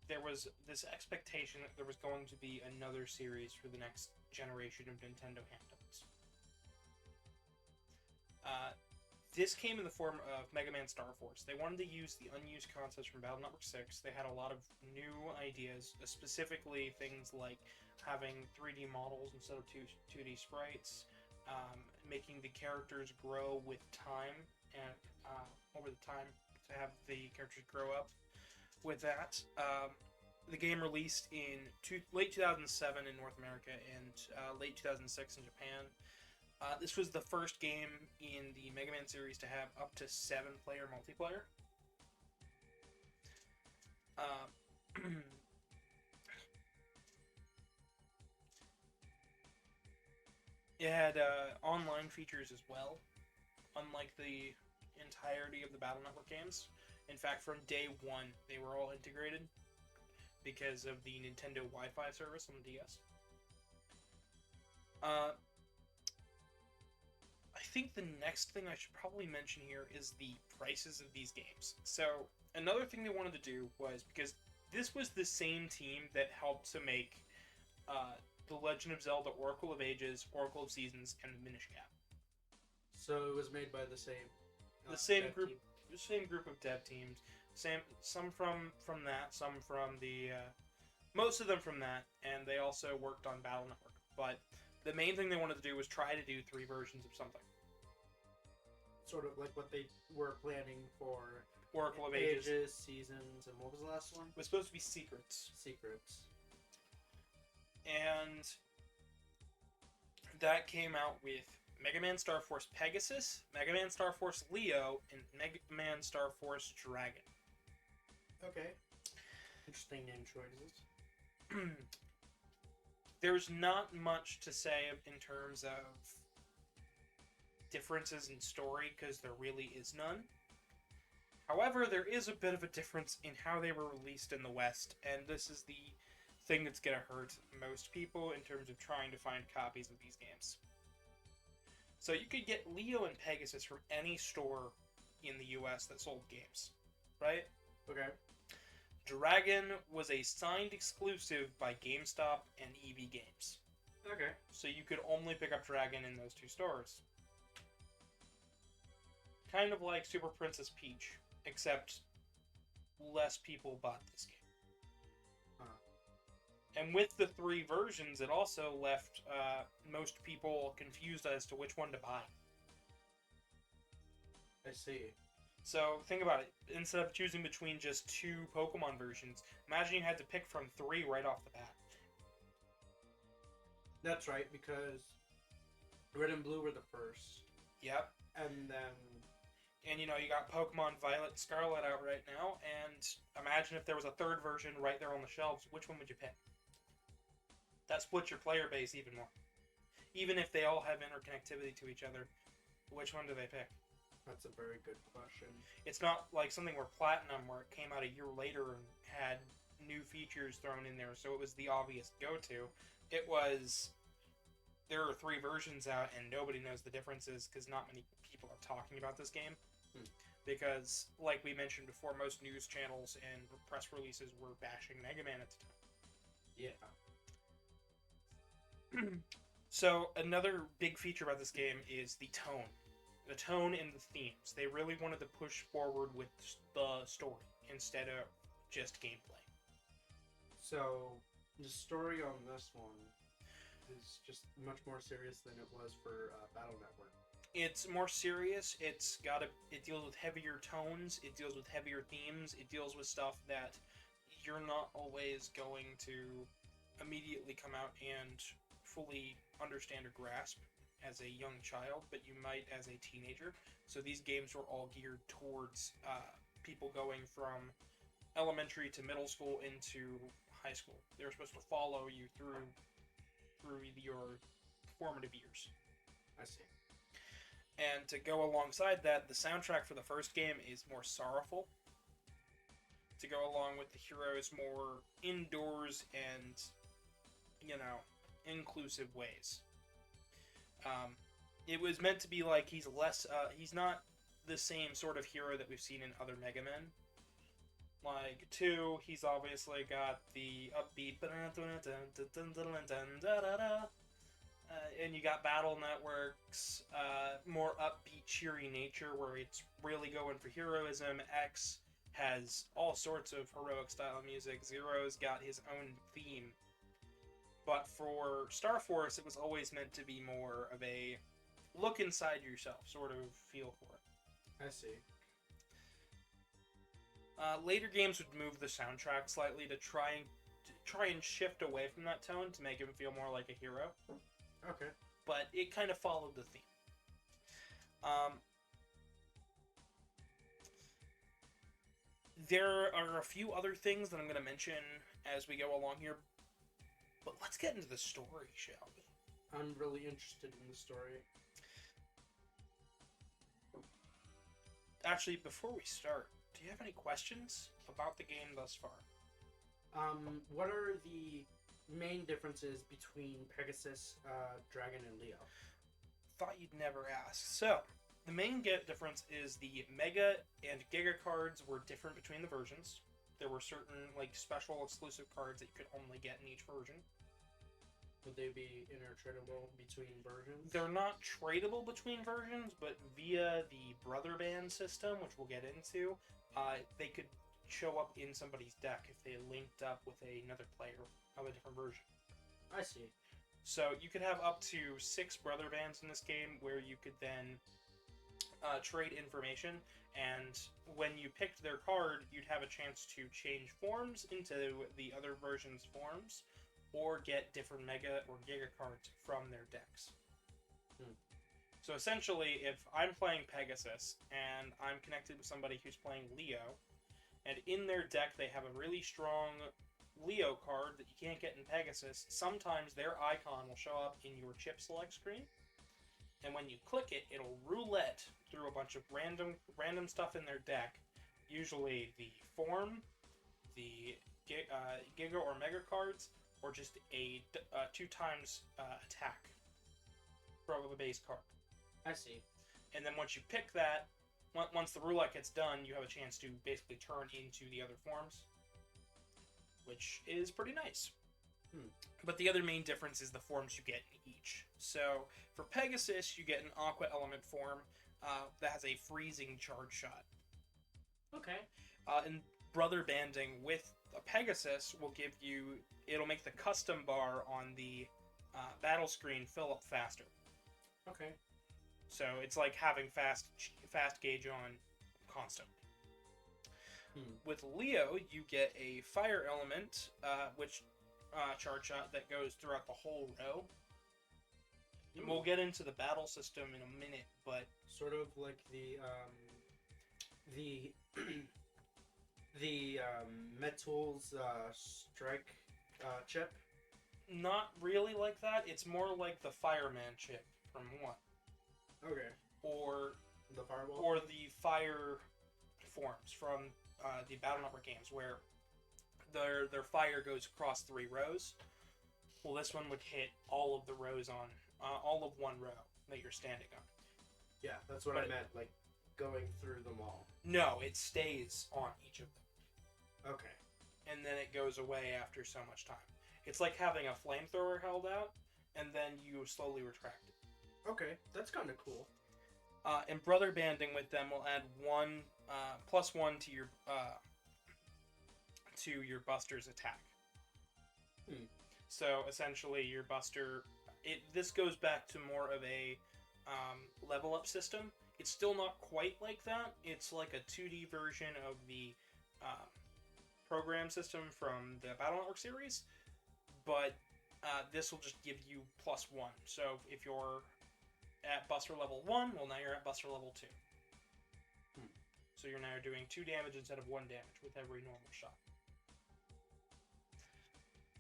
there was this expectation that there was going to be another series for the next generation of Nintendo handhelds. This came in the form of Megaman Star Force. They wanted to use the unused concepts from Battle Network 6. They had a lot of new ideas, specifically things like having 3D models instead of 2D sprites, making the characters grow with time, and over the time to have the characters grow up. With that, the game released in late 2007 in North America and late 2006 in Japan. This was the first game in the Mega Man series to have up to 7-player multiplayer. It had online features as well, unlike the entirety of the Battle Network games. In fact, from day one, they were all integrated because of the Nintendo Wi-Fi service on the DS. I think the next thing I should probably mention here is the prices of these games. So, another thing they wanted to do was, because this was the same team that helped to make The Legend of Zelda Oracle of Ages, Oracle of Seasons, and Minish Cap. So it was made by the same same dev group, team. the same group of dev teams. Some from that, some from the most of them from that, and they also worked on Battle Network. But the main thing they wanted to do was try to do 3 versions of something. Sort of like what they were planning for Oracle of Ages Seasons, and what was the last one? was supposed to be Secrets. Secrets. And that came out with Mega Man Star Force Pegasus, Mega Man Star Force Leo, and Mega Man Star Force Dragon. Okay. Interesting name choices. There's not much to say in terms of differences in story, because there really is none. However, there is a bit of a difference in how they were released in the West, and this is the thing that's going to hurt most people in terms of trying to find copies of these games. So you could get Leo and Pegasus from any store in the US that sold games, right? Okay. Dragon was a signed exclusive by GameStop and EB Games. Okay. So you could only pick up Dragon in those 2 stores. Kind of like Super Princess Peach, except less people bought this game. And with the 3 versions, it also left most people confused as to which one to buy. I see. So think about it. Instead of choosing between just 2 Pokemon versions, imagine you had to pick from 3 right off the bat. That's right, because Red and Blue were the first. Yep. And then... And, you got Pokemon Violet and Scarlet out right now, and imagine if there was a 3rd version right there on the shelves, which one would you pick? That splits your player base even more. Even if they all have interconnectivity to each other, which one do they pick? That's a very good question. It's not like something where Platinum, where it came out a year later and had new features thrown in there, so it was the obvious go-to. It was, there are 3 versions out and nobody knows the differences because not many people are talking about this game. Because, like we mentioned before, most news channels and press releases were bashing Mega Man at the time. Yeah. So another big feature about this game is the tone. The tone and the themes. They really wanted to push forward with the story instead of just gameplay. So the story on this one is just much more serious than it was for Battle Network. It's more serious. It deals with heavier tones. It deals with heavier themes. It deals with stuff that you're not always going to immediately come out and fully understand or grasp as a young child, but you might as a teenager. So these games were all geared towards people going from elementary to middle school into high school. They're supposed to follow you through your formative years. I see. And to go alongside that, the soundtrack for the first game is more sorrowful. To go along with the heroes more indoors and, inclusive ways. It was meant to be like he's not the same sort of hero that we've seen in other Megamen. Like 2, he's obviously got the upbeat and you got Battle Network's more upbeat, cheery nature where it's really going for heroism. X has all sorts of heroic style music. Zero's got his own theme. But for Star Force, it was always meant to be more of a look inside yourself sort of feel for it. I see. Later games would move the soundtrack slightly to try and shift away from that tone to make him feel more like a hero. Okay. But it kind of followed the theme. There are a few other things that I'm going to mention as we go along here, but let's get into the story, shall we? I'm really interested in the story. Actually, before we start, do you have any questions about the game thus far? What are the main differences between Pegasus, Dragon, and Leo? Thought you'd never ask. So, the main difference is the Mega and Giga cards were different between the versions. There were certain special exclusive cards that you could only get in each version. Would they be intertradable between versions? They're not tradable between versions, but via the Brother Band system, which we'll get into, they could show up in somebody's deck if they linked up with another player of a different version. I see. So you could have up to 6 Brother Bands in this game where you could then trade information, and when you picked their card, you'd have a chance to change forms into the other version's forms, or get different Mega or Giga cards from their decks. So essentially, if I'm playing Pegasus, and I'm connected with somebody who's playing Leo, and in their deck they have a really strong Leo card that you can't get in Pegasus, sometimes their icon will show up in your chip select screen, and when you click it, it'll roulette through a bunch of random stuff in their deck, usually the form, the Giga or Mega cards, or just a 2 times attack from a base card. I see. And then once you pick that, once the roulette gets done, you have a chance to basically turn into the other forms, which is pretty nice. But the other main difference is the forms you get in each. So for Pegasus, you get an Aqua Element form that has a freezing charge shot. Okay. And Brother Banding with a Pegasus will give you... It'll make the custom bar on the battle screen fill up faster. Okay. So it's like having fast gauge on constant. With Leo, you get a fire element, which charge shot that goes throughout the whole row. And we'll get into the battle system in a minute, but sort of like the Metals strike chip. Not really like that. It's more like the Fireman chip from 1. Okay. Or the Fireball? Or the fire forms from the Battle Network games, where their fire goes across 3 rows. Well, this one would hit all of the rows on, all of one row that you're standing on. Yeah, that's what I meant, like going through them all. No, it stays on each of them. Okay. And then it goes away after so much time. It's like having a flamethrower held out, and then you slowly retract it. Okay, that's kind of cool. And brother banding with them will add one +1 to your Buster's attack. So essentially, your Buster. This goes back to more of a level up system. It's still not quite like that. It's like a 2D version of the program system from the Battle Network series, but this will just give you +1. So if you're at Buster level 1, well, now you're at Buster level 2. So you're now doing 2 damage instead of 1 damage with every normal shot.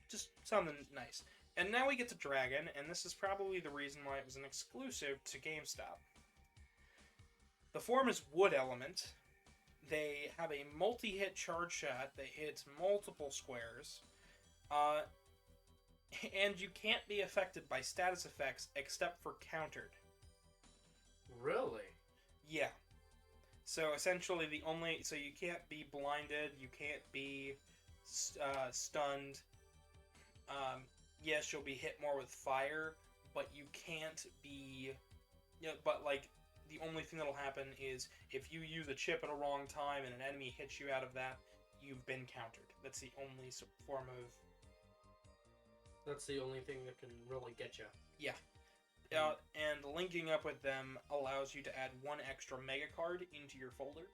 Just something nice. And now we get to Dragon, and this is probably the reason why it was an exclusive to GameStop. The form is Wood Element. They have a multi-hit charge shot that hits multiple squares. And you can't be affected by status effects except for countered. Really? Yeah. So essentially so you can't be blinded, you can't be stunned. Yes, you'll be hit more with fire, but you can't be... but like, the only thing that'll happen is if you use a chip at a wrong time and an enemy hits you out of that, you've been countered. That's the only form of... That's the only thing that can really get you. Yeah. And linking up with them allows you to add 1 extra mega card into your folder.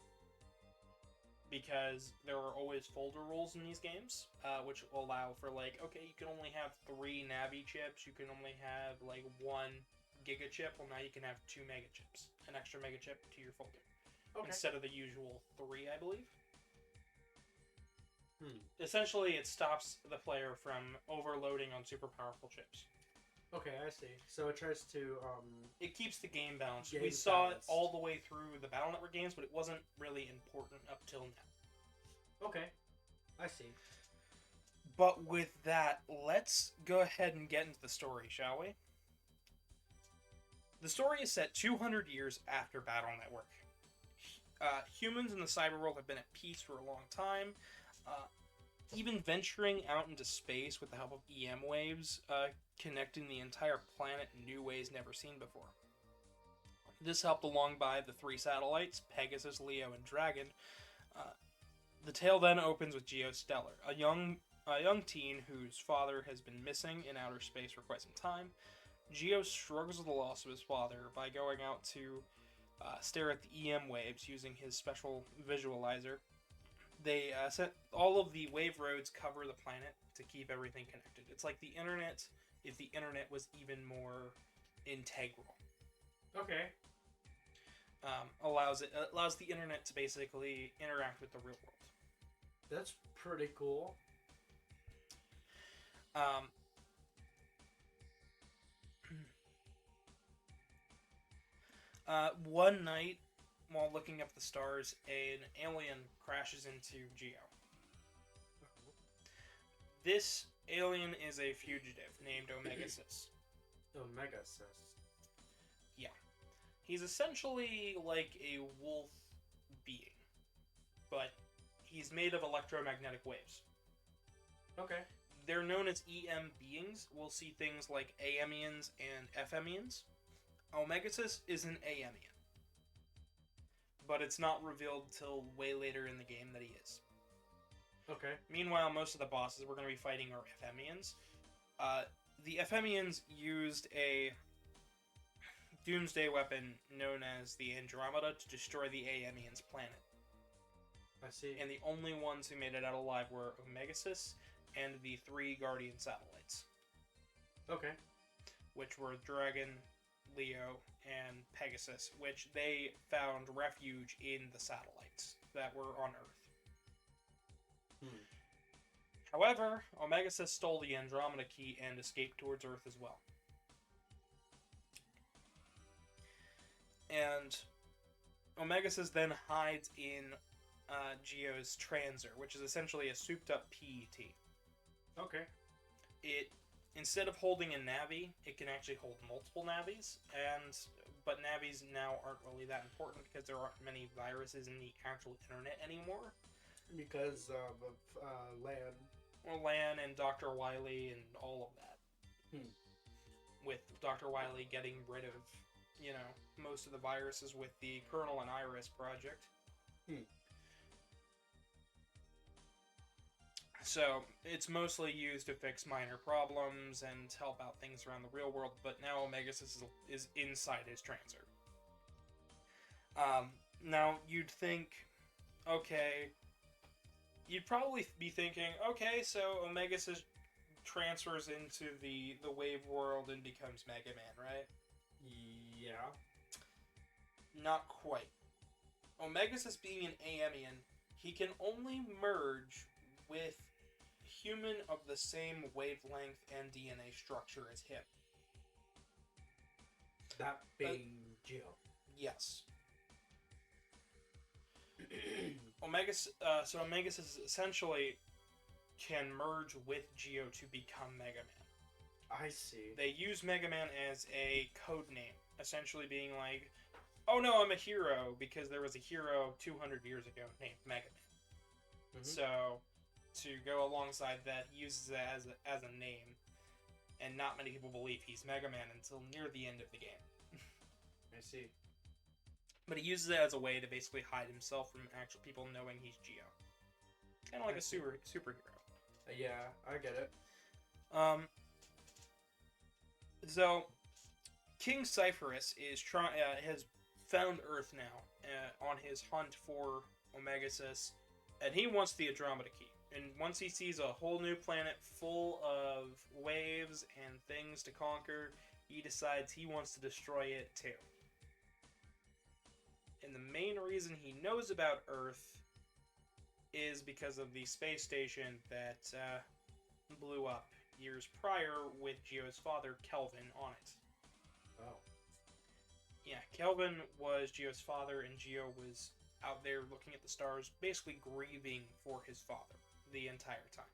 Because there are always folder rules in these games, which will allow for, like, okay, you can only have 3 Navi chips, you can only have, like, 1 Giga chip. Well, now you can have 2 mega chips. An extra mega chip to your folder. Okay. Instead of the usual 3, I believe. Essentially, it stops the player from overloading on super powerful chips. Okay, I see. So it tries to, It keeps the game balanced. Game We saw balanced. it all the way through the Battle Network games, but it wasn't really important up till now. Okay, I see. But with that, let's go ahead and get into the story, shall we? The story is set 200 years after Battle Network. Humans in the cyber world have been at peace for a long time, even venturing out into space with the help of EM waves, connecting the entire planet in new ways never seen before. This helped along by the 3 satellites, Pegasus, Leo, and Dragon. The tale then opens with Geostellar, a young teen whose father has been missing in outer space for quite some time. Geo struggles with the loss of his father by going out to stare at the EM waves using his special visualizer. They set all of the wave roads cover the planet to keep everything connected. It's like the internet if the internet was even more integral. Okay. Allows the internet to basically interact with the real world. That's pretty cool. One night, while looking up the stars, an alien crashes into Geo. This alien is a fugitive named Omegasis. Omegasis. Yeah. He's essentially like a wolf being, but he's made of electromagnetic waves. Okay. They're known as EM beings. We'll see things like AMians and FMians. Omegasis is an AMian, but it's not revealed till way later in the game that he is. Okay. Meanwhile, most of the bosses we're going to be fighting are FMians. The FMians used a doomsday weapon known as the Andromeda to destroy the AMians' planet. I see. And the only ones who made it out alive were Omegasis and the 3 Guardian satellites, Okay. which were Dragon, Leo, and Pegasus, which they found refuge in the satellites that were on Earth. However, Omegasis stole the Andromeda key and escaped towards Earth as well. And Omegasis then hides in Geo's Transer, which is essentially a souped-up PET. Okay. Instead of holding a Navi, it can actually hold multiple Navis, but Navis now aren't really that important because there aren't many viruses in the actual internet anymore. Because of LAN. Or LAN and Dr. Wily and all of that. with Dr. Wily getting rid of, most of the viruses with the Kernel and Iris project. So it's mostly used to fix minor problems and help out things around the real world, but now Omegasys is inside his transer. Now you'd think, okay, you'd probably be thinking, okay, so Omegasys transfers into the wave world and becomes Megaman, right? Yeah. Not quite. Omegasys being an Aemian, he can only merge with human of the same wavelength and DNA structure as him. That being Geo. Yes. Omegasys essentially can merge with Geo to become Megaman. I see. They use Megaman as a code name, essentially being like, oh no, I'm a hero, because there was a hero 200 years ago named Megaman. Mhm. So, to go alongside that, he uses it as a name, and not many people believe he's Megaman until near the end of the game. I see. But he uses it as a way to basically hide himself from actual people knowing he's Geo. Kind of like a superhero. Yeah, I get it. So, King Cypherus has found Earth now on his hunt for Omegasys, and he wants the Andromeda Key. And once he sees a whole new planet full of waves and things to conquer, he decides he wants to destroy it too. And the main reason he knows about Earth is because of the space station that blew up years prior with Geo's father, Kelvin, on it. Oh. Yeah, Kelvin was Geo's father, and Geo was out there looking at the stars, basically grieving for his father the entire time.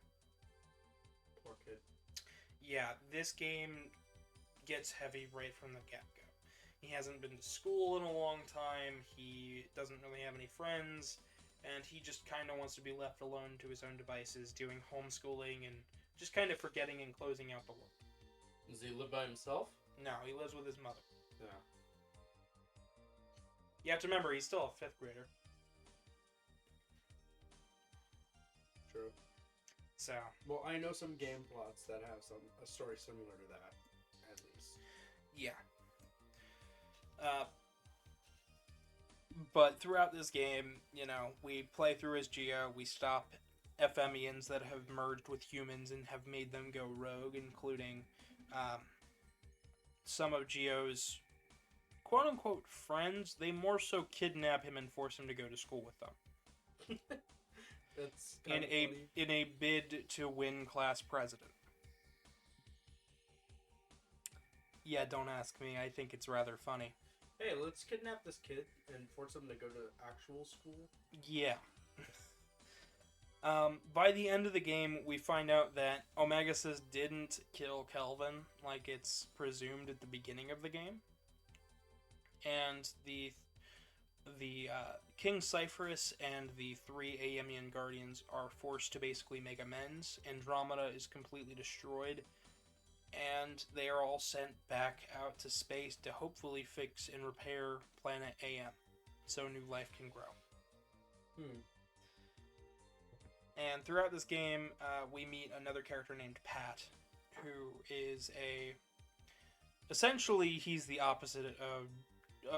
Poor kid. Yeah, this game gets heavy right from the get-go. He hasn't been to school in a long time, he doesn't really have any friends, and he just kind of wants to be left alone to his own devices, doing homeschooling and just kind of forgetting and closing out the world. Does he live by himself? No, he lives with his mother. Yeah. You have to remember, he's still a 5th grader. True. So, Well, I know some game plots that have a story similar to that, at least. yeah. But throughout this game, we play through as Geo, we stop FMians that have merged with humans and have made them go rogue, including some of Geo's quote-unquote friends. They more so kidnap him and force him to go to school with them. That's In a bid to win class president. Yeah, don't ask me. I think it's rather funny. Hey, let's kidnap this kid and force him to go to actual school. Yeah. By the end of the game, we find out that Omegasys didn't kill Kelvin like it's presumed at the beginning of the game. And the King Cypherus and the 3 Aemian Guardians are forced to basically make amends. Andromeda is completely destroyed, and they are all sent back out to space to hopefully fix and repair planet AM, so new life can grow. And throughout this game, we meet another character named Pat, who is essentially, he's the opposite of...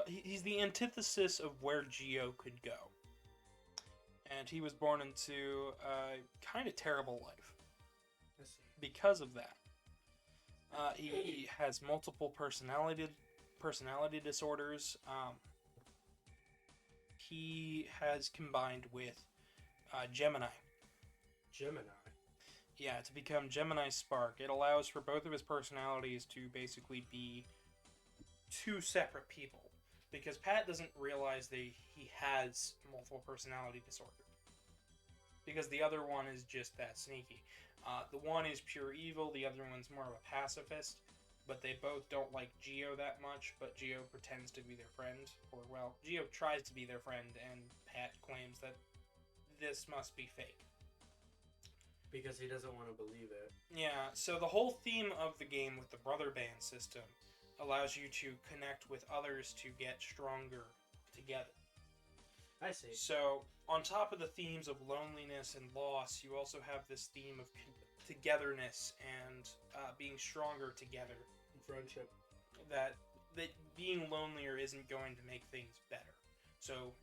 he's the antithesis of where Geo could go. And he was born into a kind of terrible life. Because of that. He has multiple personality disorders. He has combined with Gemini. Gemini? Yeah, to become Gemini Spark. It allows for both of his personalities to basically be 2 separate people. Because Pat doesn't realize that he has multiple personality disorder. Because the other one is just that sneaky. The one is pure evil, the other one's more of a pacifist. But they both don't like Geo that much, but Geo pretends to be their friend. Or, well, Geo tries to be their friend, and Pat claims that this must be fake. Because he doesn't want to believe it. Yeah, so the whole theme of the game with the brother band system allows you to connect with others to get stronger together. I see. So, on top of the themes of loneliness and loss, you also have this theme of togetherness and being stronger together. Friendship. That being lonelier isn't going to make things better. So,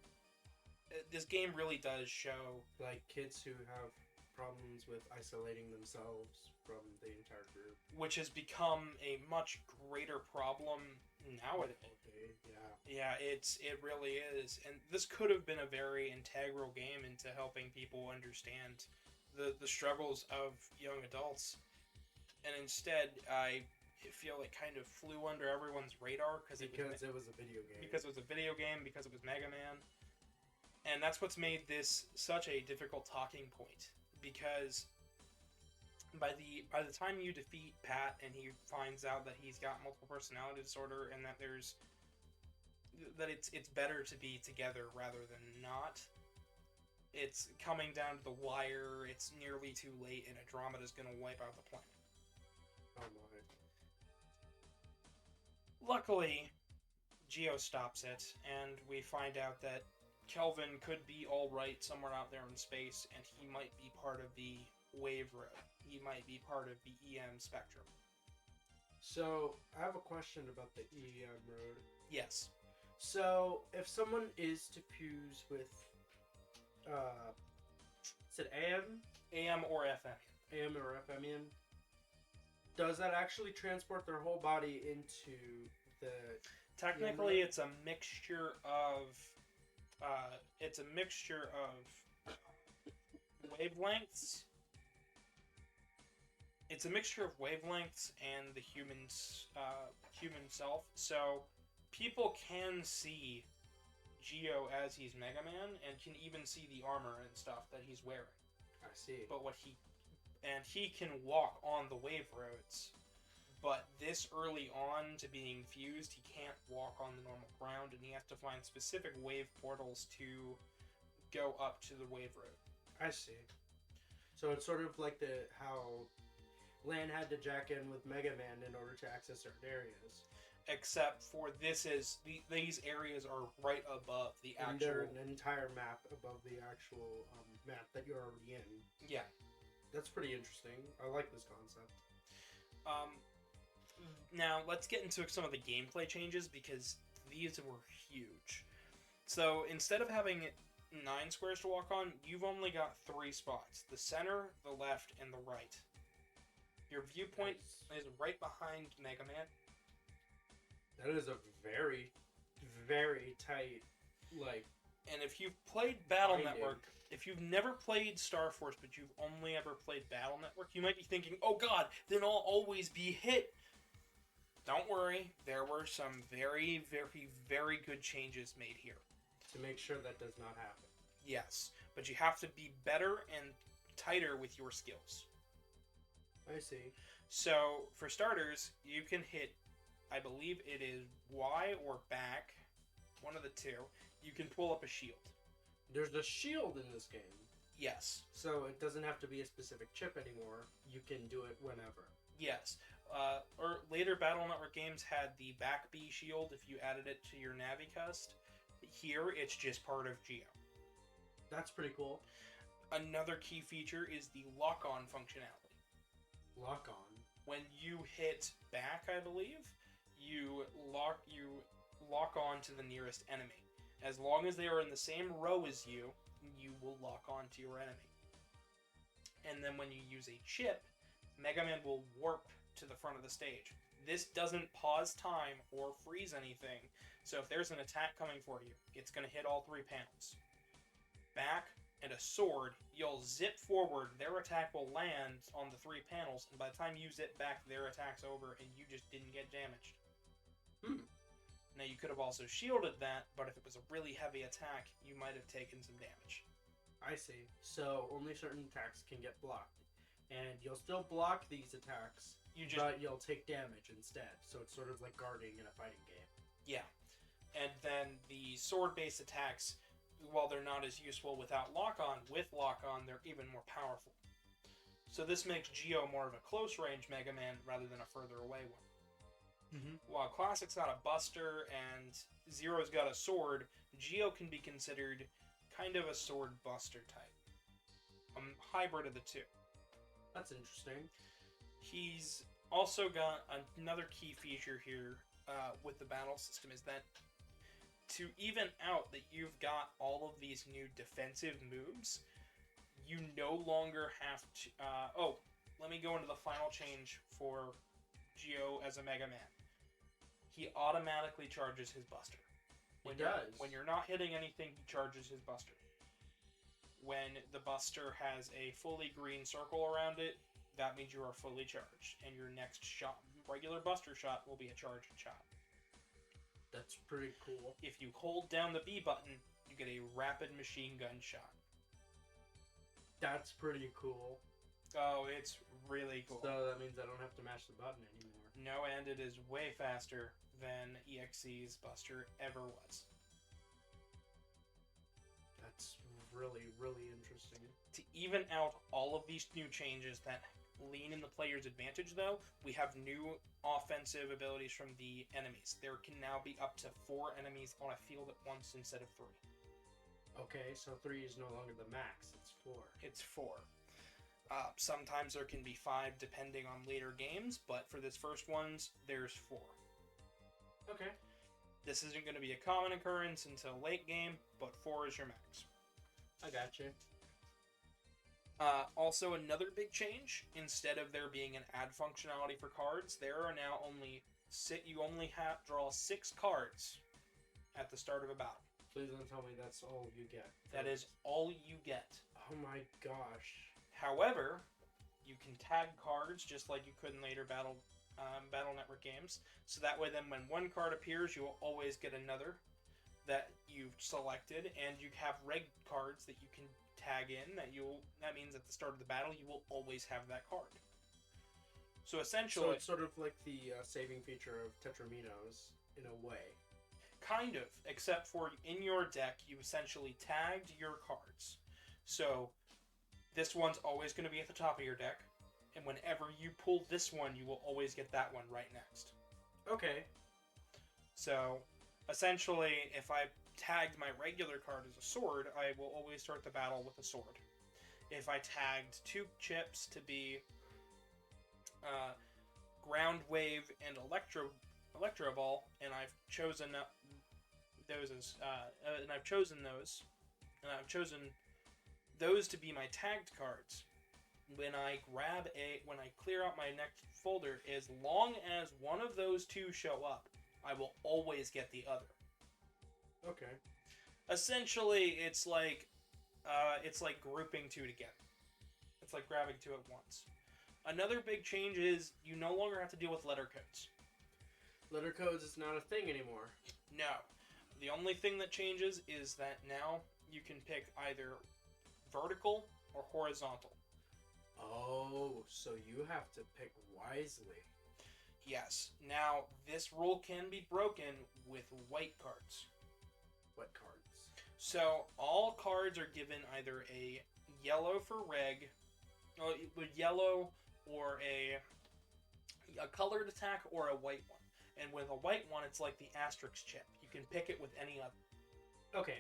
this game really does show... Like kids who have problems with isolating themselves from the entire group. Which has become a much greater problem nowadays. Okay, yeah. Yeah, it really is. And this could have been a very integral game into helping people understand the struggles of young adults. And instead, I feel it kind of flew under everyone's radar because it was a video game. Because it was a video game, because it was Megaman. And that's what's made this such a difficult talking point. Because by the time you defeat Pat and he finds out that he's got multiple personality disorder and that it's better to be together rather than not, it's coming down to the wire. It's nearly too late, and Andromeda's going to wipe out the planet. Oh my. Luckily, Geo stops it, and we find out that Kelvin could be alright somewhere out there in space, and he might be part of the wave road. He might be part of the EM spectrum. So, I have a question about the EM road. Yes. So, if someone is to fuse with, is it AM? AM or FM. AM or FMN? Does that actually transport their whole body into the... Technically, it's a mixture of... wavelengths. It's a mixture of wavelengths and the human self. So, people can see Geo as he's Megaman, and can even see the armor and stuff that he's wearing. I see. But he can walk on the wave roads. But this early on to being fused, he can't walk on the normal ground, and he has to find specific wave portals to go up to the wave road. I see. So it's sort of like how LAN had to jack in with Megaman in order to access certain areas. Except for these areas are right above the And actual... they're an entire map above the actual map that you're already in. Yeah. That's pretty interesting. I like this concept. Now, let's get into some of the gameplay changes, because these were huge. So, instead of having 9 squares to walk on, you've only got 3 spots. The center, the left, and the right. Your viewpoint is right behind Megaman. That is a very, very tight, And if you've played Battle Finding. Network, if you've never played Star Force, but you've only ever played Battle Network, you might be thinking, oh god, then I'll always be hit. Don't worry, there were some very, very, very good changes made here. to make sure that does not happen. Yes, but you have to be better and tighter with your skills. I see. So, for starters, you can hit, I believe it is Y or back, one of the two. You can pull up a shield. There's a shield in this game. Yes. So it doesn't have to be a specific chip anymore. You can do it whenever. Yes. Or later Battle Network games had the back B shield if you added it to your Navicust. Here, it's just part of Geo. That's pretty cool. Another key feature is the lock-on functionality. Lock on. When you hit back, I believe, you lock on to the nearest enemy. As long as they are in the same row as you, you will lock on to your enemy. And then when you use a chip, Megaman will warp to the front of the stage. This doesn't pause time or freeze anything, so if there's an attack coming for you, it's going to hit all 3 panels. Back and a sword, you'll zip forward, their attack will land on the 3 panels, and by the time you zip back, their attack's over, and you just didn't get damaged. Now, you could have also shielded that, but if it was a really heavy attack, you might have taken some damage. I see. So only certain attacks can get blocked. And you'll still block these attacks, but you'll take damage instead. So it's sort of like guarding in a fighting game. Yeah. And then the sword-based attacks, while they're not as useful without lock-on, with lock-on, they're even more powerful. So this makes Geo more of a close-range Mega Man rather than a further away one. Mm-hmm. While Classic's got a buster and Zero's got a sword, Geo can be considered kind of a sword buster type. A hybrid of the two. That's interesting. He's also got another key feature here with the battle system is that to even out that you've got all of these new defensive moves, you no longer have to... let me go into the final change for Geo as a Mega Man. He automatically charges his buster. He does. When you're not hitting anything, he charges his buster. When the buster has a fully green circle around it, that means you are fully charged, and your next shot, regular buster shot, will be a charged shot. That's pretty cool. If you hold down the B button, you get a rapid machine gun shot. That's pretty cool. Oh, it's really cool. So that means I don't have to mash the button anymore. No, and it is way faster than EXE's buster ever was. That's really, really interesting. To even out all of these new changes that lean in the player's advantage, though, we have new offensive abilities from the enemies. There can now be up to 4 enemies on a field at once instead of 3. Okay, so 3 is no longer the max, it's 4. It's 4. Sometimes there can be 5 depending on later games, but for this first ones, there's 4. Okay. This isn't going to be a common occurrence until late game, but 4 is your max. I got you. Also, another big change, instead of there being an add functionality for cards, there are now you only draw 6 cards at the start of a battle. Please don't tell me that's all you get. That is all you get. Oh my gosh. However, you can tag cards just like you could in later Battle Network games. So that way then when one card appears, you will always get another that you've selected, and you have reg cards that you can tag in that means at the start of the battle you will always have that card. So essentially... So it's sort of like the saving feature of Tetraminos, in a way. Kind of, except for in your deck, you essentially tagged your cards. So this one's always going to be at the top of your deck, and whenever you pull this one, you will always get that one right next. Okay. So, essentially, if I tagged my regular card as a sword, I will always start the battle with a sword. If I tagged 2 chips to be Ground Wave and Electro Ball, and I've chosen those to be my tagged cards. When I clear out my next folder, as long as one of those 2 show up, I will always get the other. Okay. Essentially, it's like grouping 2 together. It's like grabbing 2 at once. Another big change is you no longer have to deal with letter codes. Letter codes is not a thing anymore. No. The only thing that changes is that now you can pick either vertical or horizontal. Oh, so you have to pick wisely. Yes. Now, this rule can be broken with white cards. What cards? So, all cards are given either a yellow for reg, yellow or a colored attack or a white one. And with a white one, it's like the asterisk chip. You can pick it with any other. Okay.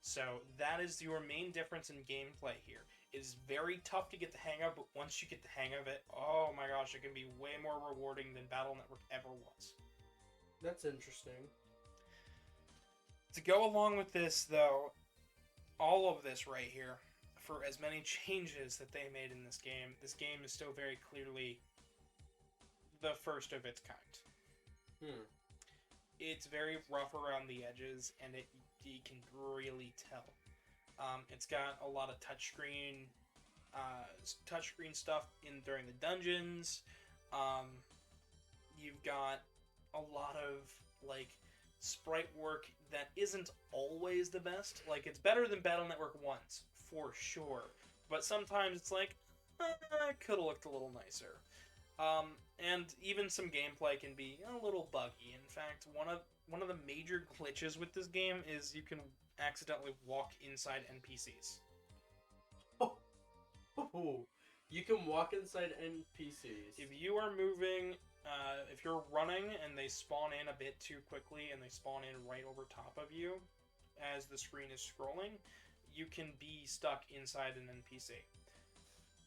So that is your main difference in gameplay here. It is very tough to get the hang of, but once you get the hang of it, oh my gosh, it can be way more rewarding than Battle Network ever was. That's interesting. To go along with this, though, all of this right here, for as many changes that they made in this game is still very clearly the first of its kind. It's very rough around the edges, and you can really tell. It's got a lot of touchscreen stuff during the dungeons. You've got a lot of sprite work that isn't always the best. It's better than Battle Network 1's for sure, but sometimes it's it could have looked a little nicer. And even some gameplay can be a little buggy. In fact, one of the major glitches with this game is you can accidentally walk inside NPCs. Oh, you can walk inside NPCs. If you are moving, if you're running and they spawn in a bit too quickly and they spawn in right over top of you as the screen is scrolling, you can be stuck inside an NPC.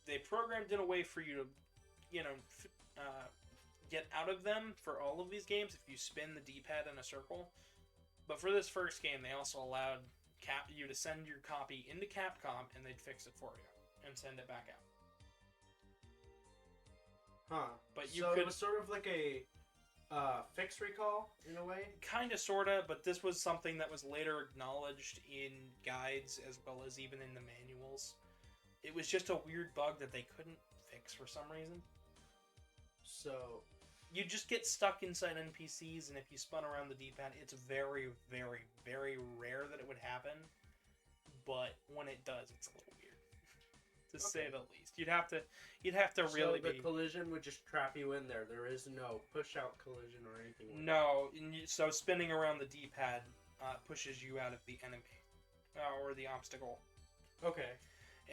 They programmed in a way for you to, get out of them for all of these games if you spin the D-pad in a circle. But for this first game, they also allowed you to send your copy into Capcom and they'd fix it for you and send it back out. Huh. But you so could it was sort of like a fixed recall in a way? kind of, sort of, but this was something that was later acknowledged in guides as well as even in the manuals. It was just a weird bug that they couldn't fix for some reason. So... You just get stuck inside NPCs, and if you spun around the D-pad, it's very, very, very rare that it would happen. But when it does, it's a little weird, to say the least. You'd have to really so the be. collision would just trap you in there. There is no push-out collision or anything like No, so spinning around the D-pad pushes you out of the enemy or the obstacle. that. Okay.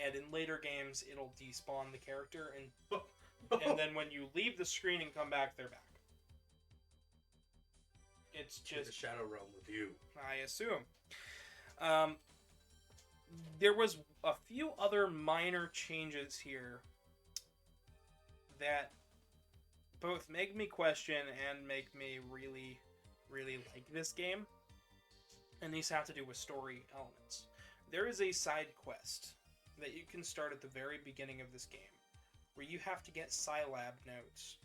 And in later games, it'll despawn the character, and then when you leave the screen and come back, they're back. It's To the just, Shadow Realm with you. I assume. There was a few other minor changes here that both make me question and make me really, really like this game. And these have to do with story elements. There is a side quest that you can start at the very beginning of this game, where you have to get Scilab nodes.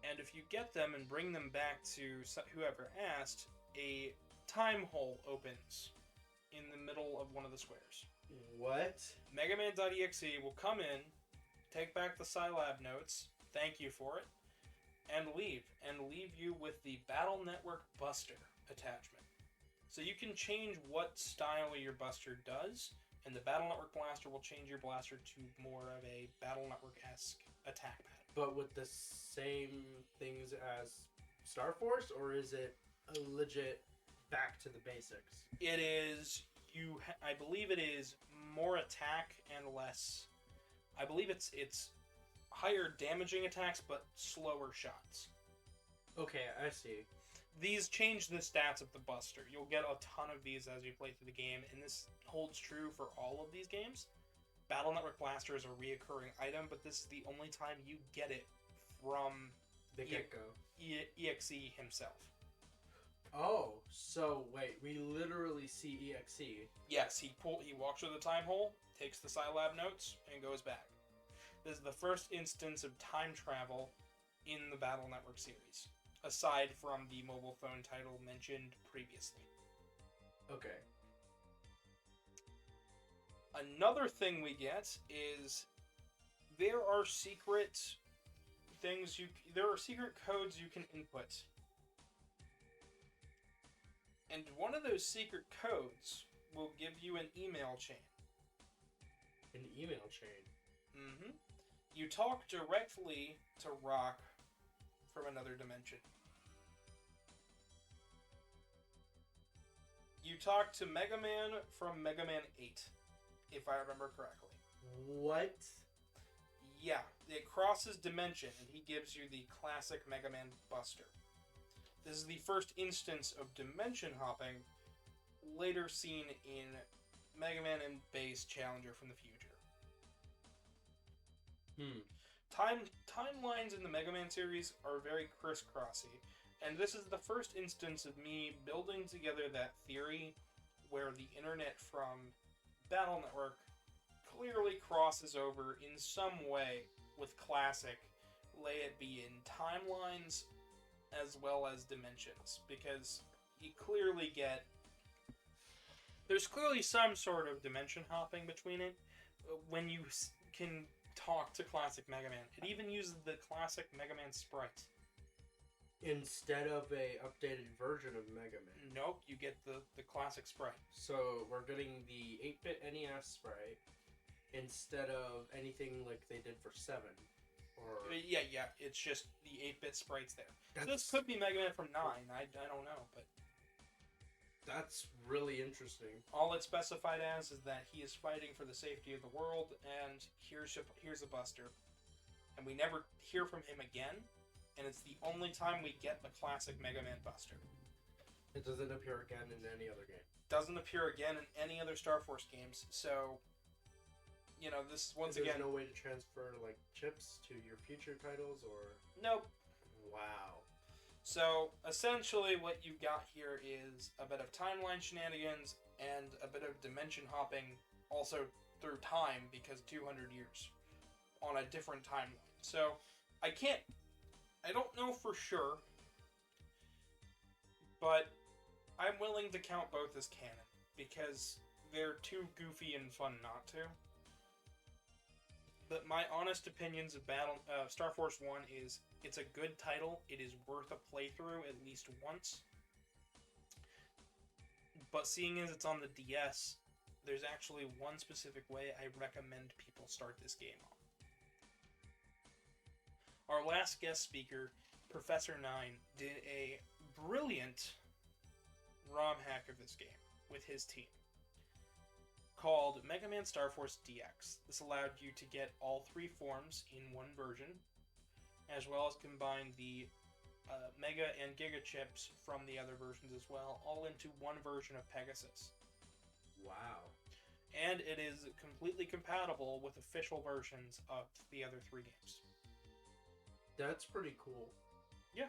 And if you get them and bring them back to whoever asked, a time hole opens in the middle of one of the squares. What? Megaman.exe will come in, take back the Scilab notes, thank you for it, and leave you with the Battle Network Buster attachment. So you can change what style your Buster does, and the Battle Network Blaster will change your blaster to more of a Battle Network-esque attack pattern. But with the same things as Star Force, or is it a legit back to the basics? It is, I believe it is more attack and less, I believe it's higher damaging attacks, but slower shots. Okay, I see. These change the stats of the Buster. You'll get a ton of these as you play through the game, and this holds true for all of these games. Battle Network Blaster is a reoccurring item, but this is the only time you get it from The get-go. EXE himself. Oh, so wait, we literally see EXE. Yes, he walks through the time hole, takes the Scilab notes, and goes back. This is the first instance of time travel in the Battle Network series, aside from the mobile phone title mentioned previously. Okay. Another thing we get is there are secret codes you can input. And one of those secret codes will give you an email chain. An email chain. Mm-hmm. You talk directly to Rock from another dimension. You talk to Megaman from Megaman 8, if I remember correctly. What? Yeah, it crosses dimension, and he gives you the classic Megaman Buster. This is the first instance of dimension hopping, later seen in Megaman and Base Challenger from the future. Timelines in the Megaman series are very crisscrossy, and this is the first instance of me building together that theory where the internet from Battle Network clearly crosses over in some way with classic, lay it be in timelines as well as dimensions, because you clearly get, there's clearly some sort of dimension hopping between it when you can talk to classic Mega Man. It even uses the classic Mega Man sprite. Instead of a updated version of Mega Man. Nope, you get the classic sprite. So we're getting the 8-bit NES sprite instead of anything like they did for 7. Or Yeah, it's just the 8-bit sprites there. So this could be Mega Man from 9, I don't know, but... That's really interesting. All it's specified as is that he is fighting for the safety of the world, and here's a buster. And we never hear from him again, and it's the only time we get the classic Mega Man buster. It doesn't appear again in any other game. Doesn't appear again in any other Star Force games, so... You know, this once There's again... no way to transfer, like, chips to your future titles, or... Nope. Wow. So, essentially what you've got here is a bit of timeline shenanigans and a bit of dimension hopping, also through time, because 200 years on a different timeline. So, I don't know for sure, but I'm willing to count both as canon, because they're too goofy and fun not to. But my honest opinions of Star Force 1 is it's a good title. It is worth a playthrough at least once. But seeing as it's on the DS, there's actually one specific way I recommend people start this game on. Our last guest speaker, Professor 9, did a brilliant ROM hack of this game with his team, called Mega Man Star Force DX. This allowed you to get all three forms in one version, as well as combine the Mega and Giga chips from the other versions as well, all into one version of Pegasus. Wow. And it is completely compatible with official versions of the other three games. That's pretty cool. Yeah.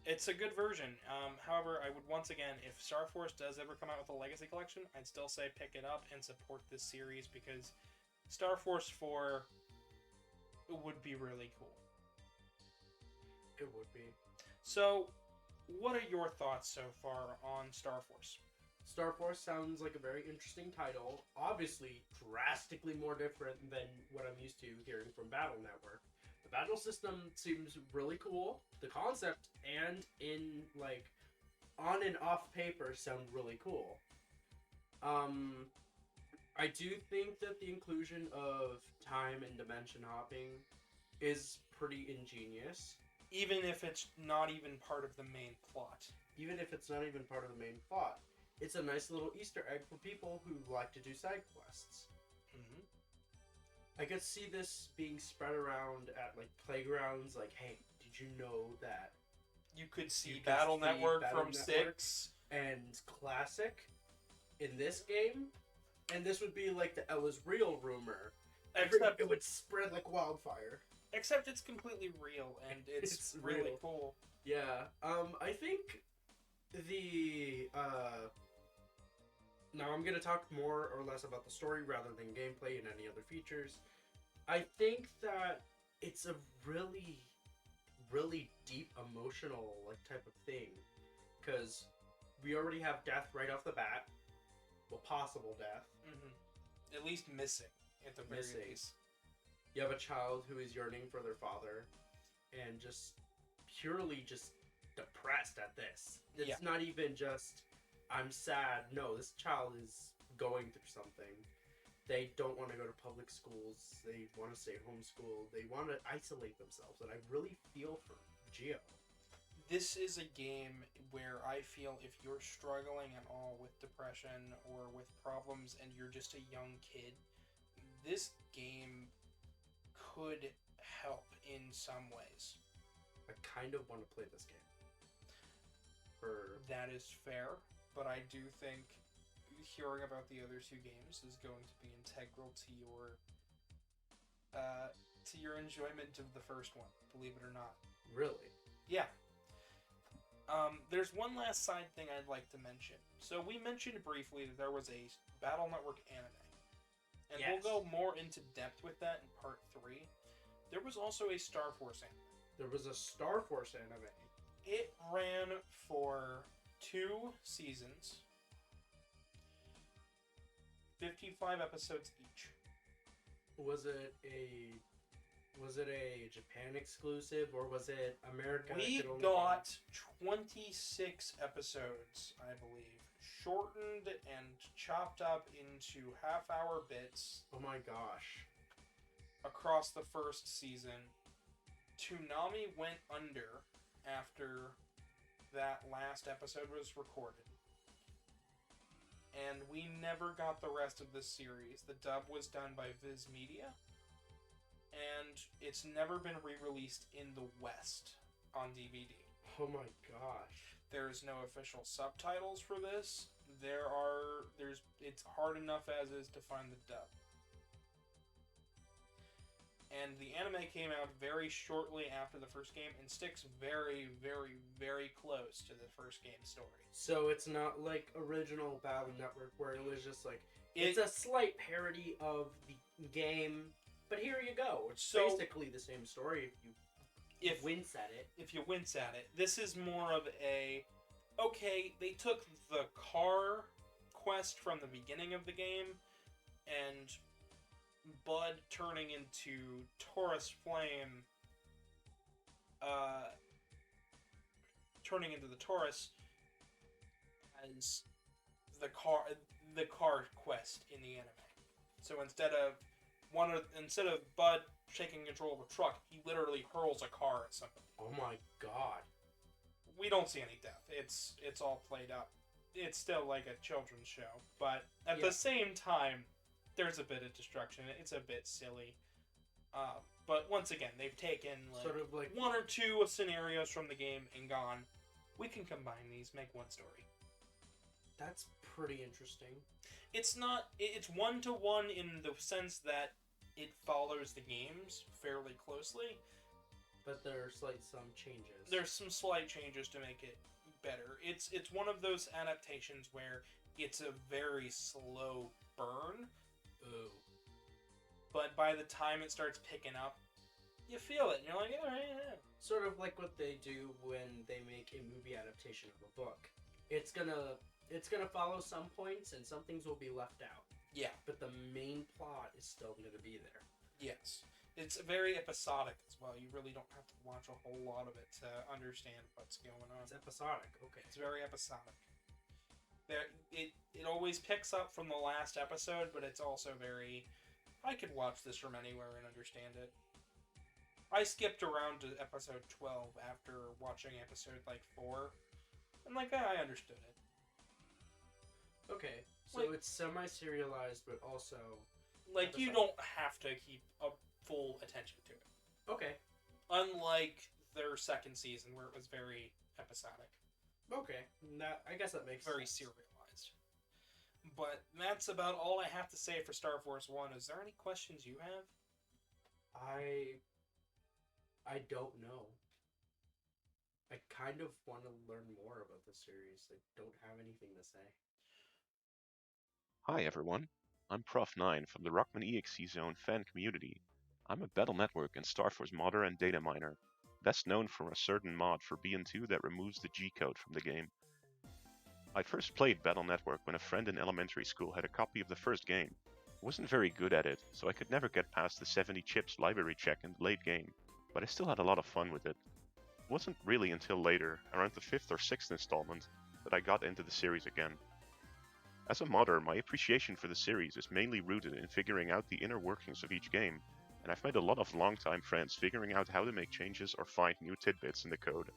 It's a good version. However, I would once again, if Star Force does ever come out with a Legacy Collection, I'd still say pick it up and support this series, because Star Force 4 would be really cool. It would be. So, what are your thoughts so far on Star Force? Star Force sounds like a very interesting title. Obviously, drastically more different than what I'm used to hearing from Battle Network. The battle system seems really cool. The concept and in, like, on and off paper sound really cool. I do think that the inclusion of time and dimension hopping is pretty ingenious. Even if it's not even part of the main plot. Even if it's not even part of the main plot. It's a nice little Easter egg for people who like to do side quests. Mm-hmm. I could see this being spread around at, like, playgrounds, like, hey, did you know that You could see You could Battle see Network Battle from Network. 6. and Classic in this game? And this would be like the Ella's Real rumor. Except, It would spread like wildfire. except it's completely real, and it's It's really real. cool. Yeah, I think the, now I'm gonna talk more or less about the story rather than gameplay and any other features. I think that it's a really, really deep emotional, like, type of thing. Because we already have death right off the bat. Well, possible death. Mm-hmm. At least missing, at the very Missing. least. You have a child who is yearning for their father and just purely just depressed at this. It's Yeah. not even just, I'm sad. No, this child is going through something. They don't want to go to public schools. They want to stay homeschooled. They want to isolate themselves. And I really feel for Gio. This is a game where I feel if you're struggling at all with depression or with problems and you're just a young kid, this game could help in some ways. I kind of want to play this game. That is fair, but I do think hearing about the other two games is going to be integral to your enjoyment of the first one, believe it or not. Really? Yeah. There's one last side thing I'd like to mention. So we mentioned briefly that there was a Battle Network anime. And Yes. we'll go more into depth with that in part 3. There was also a Star Force anime. There was a Star Force anime. It ran for 2 seasons. 55 episodes each. Was it a Japan exclusive or was it America? We could only got 26 episodes, I believe. Shortened and chopped up into half-hour bits Oh my gosh. across the first season. Toonami went under after that last episode was recorded. and we never got the rest of this series. The dub was done by Viz Media, and it's never been re-released in the West on DVD. Oh my gosh. There is no official subtitles for this. It's hard enough as is to find the dub. And the anime came out very shortly after the first game and sticks very, very, very close to the first game story. So it's not like original Battle Network where it was just like, it's a slight parody of the game, but here you go. It's basically the same story if you wince at it. If you wince at it. This is more of a, okay, they took the car quest from the beginning of the game and Bud turning into Taurus Flame, turning into the Taurus as the car quest in the anime. So instead of Bud taking control of a truck, he literally hurls a car at something. Oh my god. We don't see any death. It's all played up. It's still like a children's show, but at the same time, there's a bit of destruction. It's a bit silly. But once again, they've taken Sort of like one or two scenarios from the game and gone, we can combine these, make one story. That's pretty interesting. It's one-to-one in the sense that it follows the games fairly closely. But there's like some changes. There's some slight changes to make it better. It's one of those adaptations where it's a very slow burn. Ooh. But by the time it starts picking up, you feel it. And you're like, all right, yeah. Sort of like what they do when they make a movie adaptation of a book. It's gonna follow some points and some things will be left out. Yeah. But the main plot is still gonna be there. Yes. It's very episodic as well. You really don't have to watch a whole lot of it to understand what's going on. It's episodic, okay. It's very episodic. It always picks up from the last episode, but it's also very... I could watch this from anywhere and understand it. I skipped around to episode 12 after watching episode, 4. And, I understood it. Okay, so it's semi-serialized, but also... you don't have to keep a full attention to it. Okay. Unlike their second season, where it was very episodic. Okay, I guess that makes very sense. serialized. But that's about all I have to say for Star Force 1. Is there any questions you have? I don't know. I kind of want to learn more about the series. I don't have anything to say. Hi everyone, I'm Prof 9 from the Rockman EXE Zone fan community. I'm a Battle Network and Star Force modder and data miner, best known for a certain mod for BN2 that removes the G-code from the game. I first played Battle Network when a friend in elementary school had a copy of the first game. I wasn't very good at it, so I could never get past the 70 chips library check in the late game, but I still had a lot of fun with it. It wasn't really until later, around the 5th or 6th installment, that I got into the series again. As a modder, my appreciation for the series is mainly rooted in figuring out the inner workings of each game, and I've made a lot of longtime friends figuring out how to make changes or find new tidbits in the code.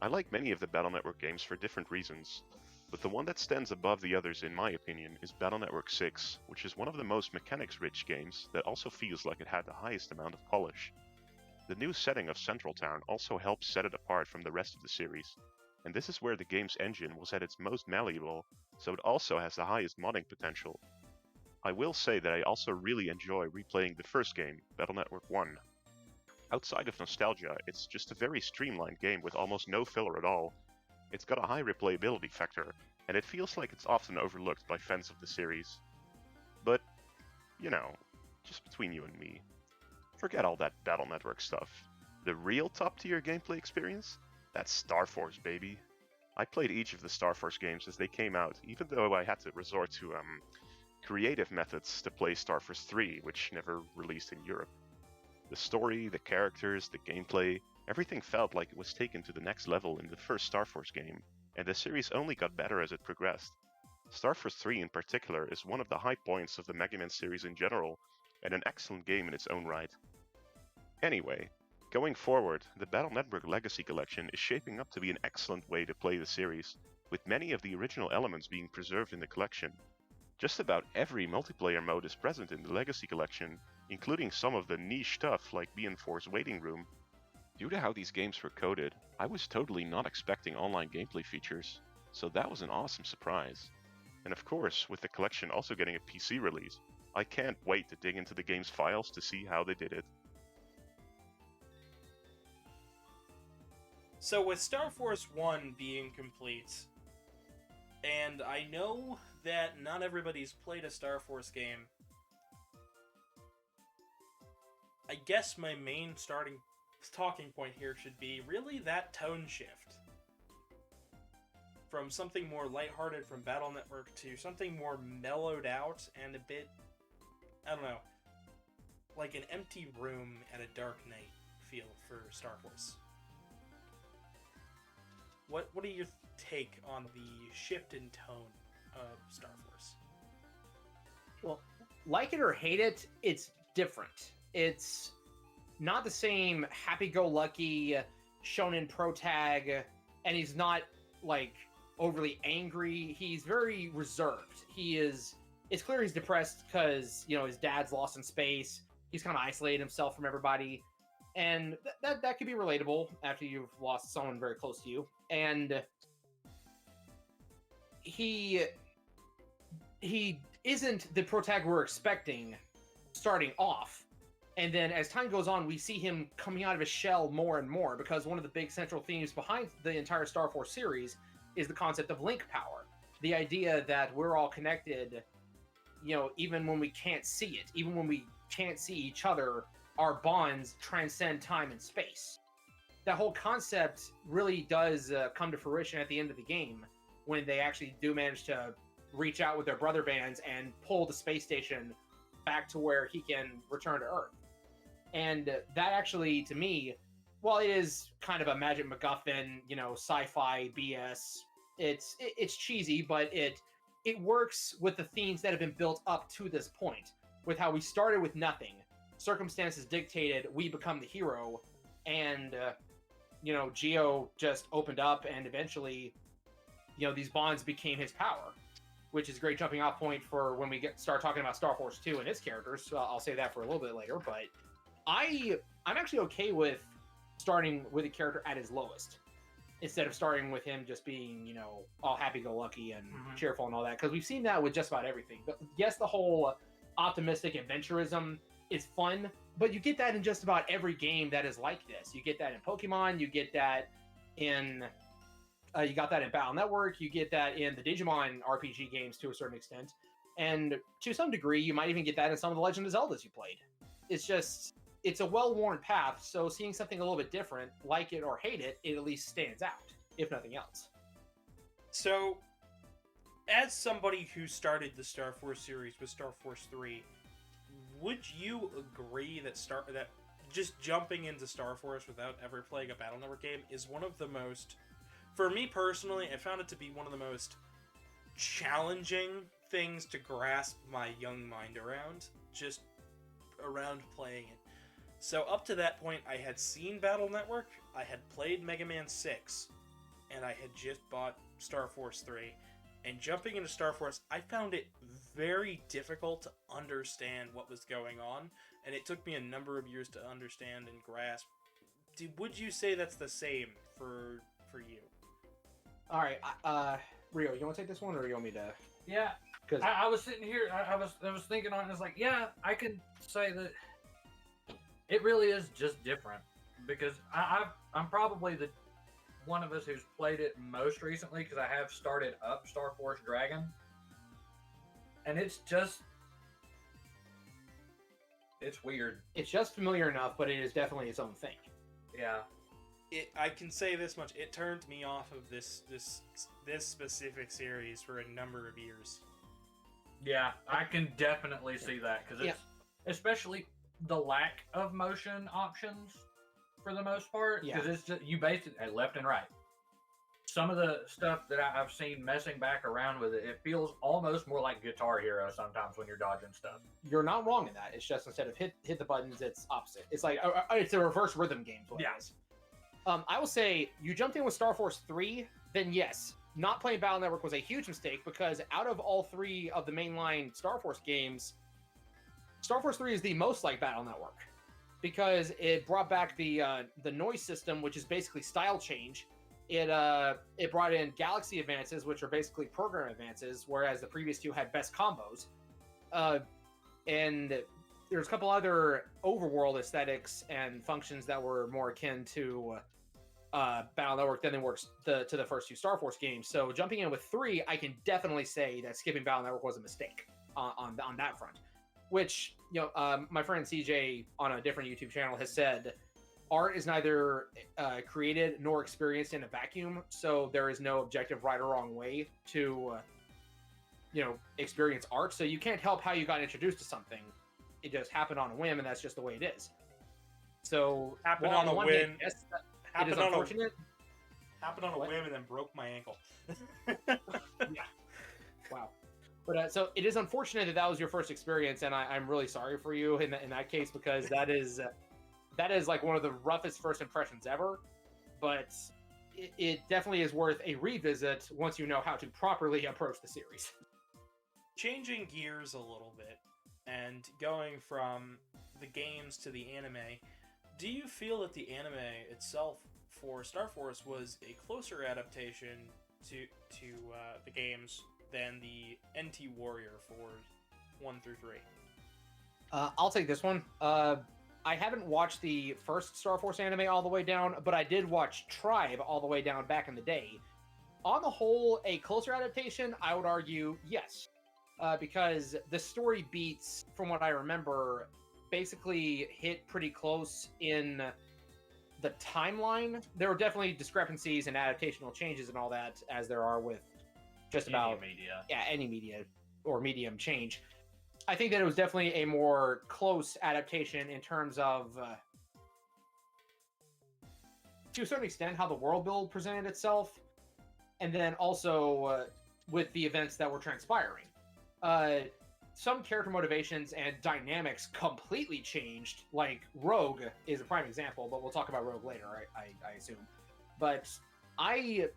I like many of the Battle Network games for different reasons, but the one that stands above the others in my opinion is Battle Network 6, which is one of the most mechanics-rich games that also feels like it had the highest amount of polish. The new setting of Central Town also helps set it apart from the rest of the series, and this is where the game's engine was at its most malleable, so it also has the highest modding potential. I will say that I also really enjoy replaying the first game, Battle Network 1. Outside of nostalgia, it's just a very streamlined game with almost no filler at all. It's got a high replayability factor, and it feels like it's often overlooked by fans of the series. But, just between you and me, forget all that Battle Network stuff. The real top-tier gameplay experience? That's Star Force, baby. I played each of the Star Force games as they came out, even though I had to resort to, creative methods to play Star Force 3, which never released in Europe. The story, the characters, the gameplay, everything felt like it was taken to the next level in the first Star Force game, and the series only got better as it progressed. Star Force 3 in particular is one of the high points of the Megaman series in general, and an excellent game in its own right. Anyway, going forward, the Battle Network Legacy Collection is shaping up to be an excellent way to play the series, with many of the original elements being preserved in the collection. Just about every multiplayer mode is present in the Legacy Collection, including some of the niche stuff like BN4's Waiting Room. Due to how these games were coded, I was totally not expecting online gameplay features, so that was an awesome surprise. And of course, with the collection also getting a PC release, I can't wait to dig into the game's files to see how they did it. So with Star Force 1 being complete, and I know that not everybody's played a Star Force game, I guess my main talking point here should be really that tone shift. From something more lighthearted from Battle Network to something more mellowed out and a bit, I don't know, like an empty room at a dark night feel for Star Force. What are your take on the shift in tone of Star Force? Well, like it or hate it, it's different. It's not the same happy-go-lucky shonen protag, and he's not, like, overly angry. He's very reserved. It's clear he's depressed because, his dad's lost in space. He's kind of isolated himself from everybody. And that could be relatable after you've lost someone very close to you. And he isn't the protagonist we're expecting starting off. And then as time goes on, we see him coming out of his shell more and more, because one of the big central themes behind the entire Star Force series is the concept of link power. The idea that we're all connected, even when we can't see it, even when we can't see each other, our bonds transcend time and space. That whole concept really does come to fruition at the end of the game, when they actually do manage to reach out with their brother bands and pull the space station back to where he can return to Earth. And that actually, to me, while it is kind of a magic MacGuffin, sci-fi BS, it's cheesy, but it works with the themes that have been built up to this point, with how we started with nothing. Circumstances dictated we become the hero, and Geo just opened up, and eventually, these bonds became his power, which is a great jumping off point for when we start talking about Star Force 2 and its characters. So I'll say that for a little bit later, but I'm actually okay with starting with a character at his lowest, instead of starting with him just being, all happy-go-lucky and cheerful and all that, because we've seen that with just about everything. But yes, the whole optimistic adventurism is fun, but you get that in just about every game that is like this. You get that in Pokemon, you get that in you got that in Battle Network, you get that in the Digimon RPG games to a certain extent, and to some degree you might even get that in some of the Legend of Zeldas you played. It's a well-worn path, so seeing something a little bit different, like it or hate it, it at least stands out, if nothing else. So, as somebody who started the Star Force series with Star Force 3, would you agree that just jumping into Star Force without ever playing a Battle Network game is one of the most, for me personally, I found it to be one of the most challenging things to grasp my young mind around playing it. So up to that point, I had seen Battle Network, I had played Megaman 6, and I had just bought Star Force 3. And jumping into Star Force, I found it very difficult to understand what was going on, and it took me a number of years to understand and grasp. Would you say that's the same for you? All right, Rio, you want to take this one, or you want me to? Yeah, because I was sitting here, I was thinking on it, and it's like, yeah, I can say that it really is just different, because I'm probably the one of us who's played it most recently, because I have started up Star Force Dragon, and it's weird. It's just familiar enough, but it is definitely its own thing. Yeah. I can say this much: it turned me off of this specific series for a number of years. Yeah, I can definitely see that, because it's especially the lack of motion options for the most part, because it's just, you base it at left and right. Some of the stuff that I've seen messing back around with it, it feels almost more like Guitar Hero sometimes when you're dodging stuff. You're not wrong in that. It's just instead of hit the buttons, it's opposite. It's like it's a reverse rhythm game. What it is. I will say, you jumped in with Star Force 3, then yes, not playing Battle Network was a huge mistake because out of all 3 of the mainline Star Force games, Star Force 3 is the most like Battle Network because it brought back the noise system, which is basically style change. It brought in galaxy advances, which are basically program advances, whereas the previous 2 had best combos. And there's a couple other overworld aesthetics and functions that were more akin to Battle Network than they were to the first 2 Star Force games. So jumping in with 3, I can definitely say that skipping Battle Network was a mistake on that front. Which, my friend CJ on a different YouTube channel has said, art is neither created nor experienced in a vacuum, so there is no objective right or wrong way to, experience art. So you can't help how you got introduced to something. It just happened on a whim, and that's just the way it is. So Happened on a whim. Hand, yes, it is unfortunate. Happened on a whim and then broke my ankle. Yeah. Wow. But so it is unfortunate that was your first experience, and I'm really sorry for you in that case, because that is like one of the roughest first impressions ever. But it definitely is worth a revisit once you know how to properly approach the series. Changing gears a little bit and going from the games to the anime, do you feel that the anime itself for Star Force was a closer adaptation to the games than the NT Warrior for 1 through 3? I'll take this one. I haven't watched the first Star Force anime all the way down, but I did watch Tribe all the way down back in the day. On the whole, a closer adaptation, I would argue, yes. Because the story beats, from what I remember, basically hit pretty close in the timeline. There were definitely discrepancies and adaptational changes and all that, as there are with just about any media or medium change. I think that it was definitely a more close adaptation in terms of, to a certain extent, how the world build presented itself, and then also with the events that were transpiring. Some character motivations and dynamics completely changed. Like Rogue is a prime example, but we'll talk about Rogue later, I assume. But I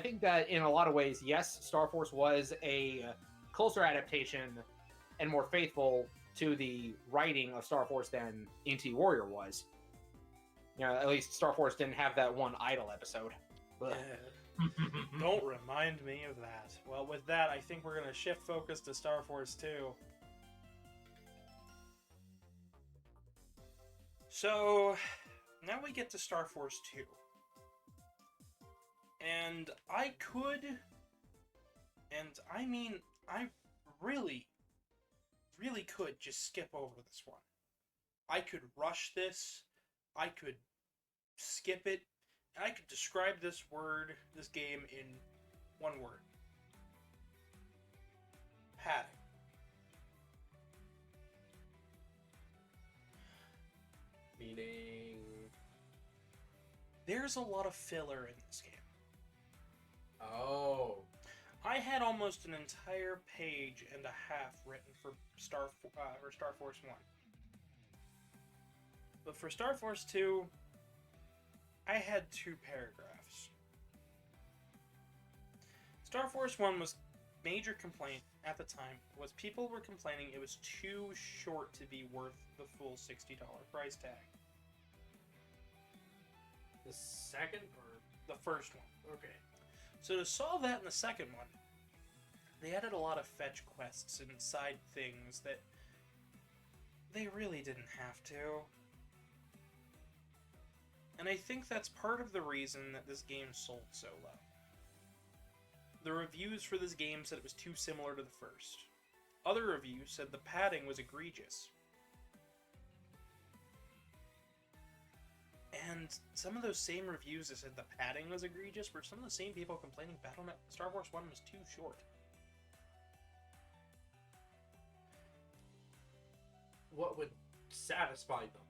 think that in a lot of ways, yes, Star Force was a closer adaptation and more faithful to the writing of Star Force than NT Warrior was. At least Star Force didn't have that one idle episode. Don't remind me of that. Well, with that, I think we're going to shift focus to Star Force 2. So, now we get to Star Force 2. And I could, and I mean, I really could just skip over this one. I could rush this, I could skip it, and I could describe this game in one word. Padding. Meaning... There's a lot of filler in this game. Oh. I had almost an entire page and a half written for Star Force 1. But for Star Force 2, I had 2 paragraphs. Star Force 1 was major complaint at the time was people were complaining it was too short to be worth the full $60 price tag. The second or the first one? Okay. So to solve that in the second one, they added a lot of fetch quests and side things that they really didn't have to. And I think that's part of the reason that this game sold so low. The reviews for this game said it was too similar to the first. Other reviews said the padding was egregious. And some of those same reviews that said the padding was egregious were some of the same people complaining Star Force 1 was too short. What would satisfy them?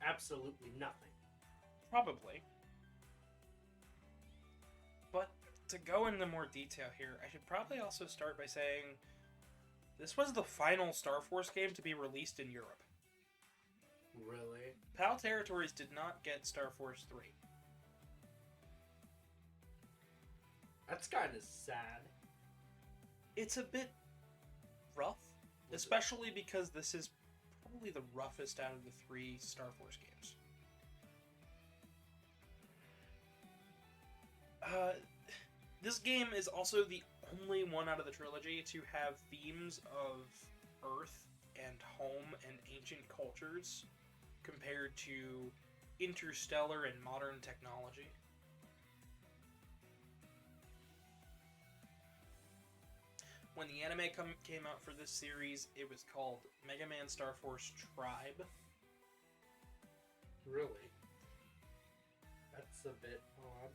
Absolutely nothing. Probably. But to go into more detail here, I should probably also start by saying this was the final Star Force game to be released in Europe. Really? PAL Territories did not get Star Force 3. That's kind of sad. It's a bit rough, especially because this is probably the roughest out of the 3 Star Force games. This game is also the only one out of the trilogy to have themes of Earth and home and ancient cultures compared to interstellar and modern technology. When the anime came out for this series, it was called Megaman Star Force Tribe. Really? That's a bit odd.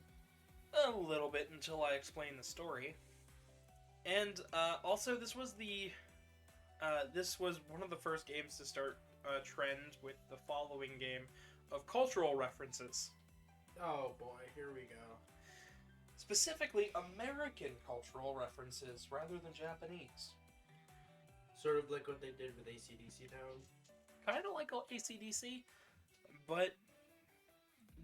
A little bit until I explain the story. And also, this was one of the first games to start a trend with the following game of cultural references. Oh boy, here we go. Specifically, American cultural references rather than Japanese. Sort of like what they did with AC/DC Town. Kind of like AC/DC, but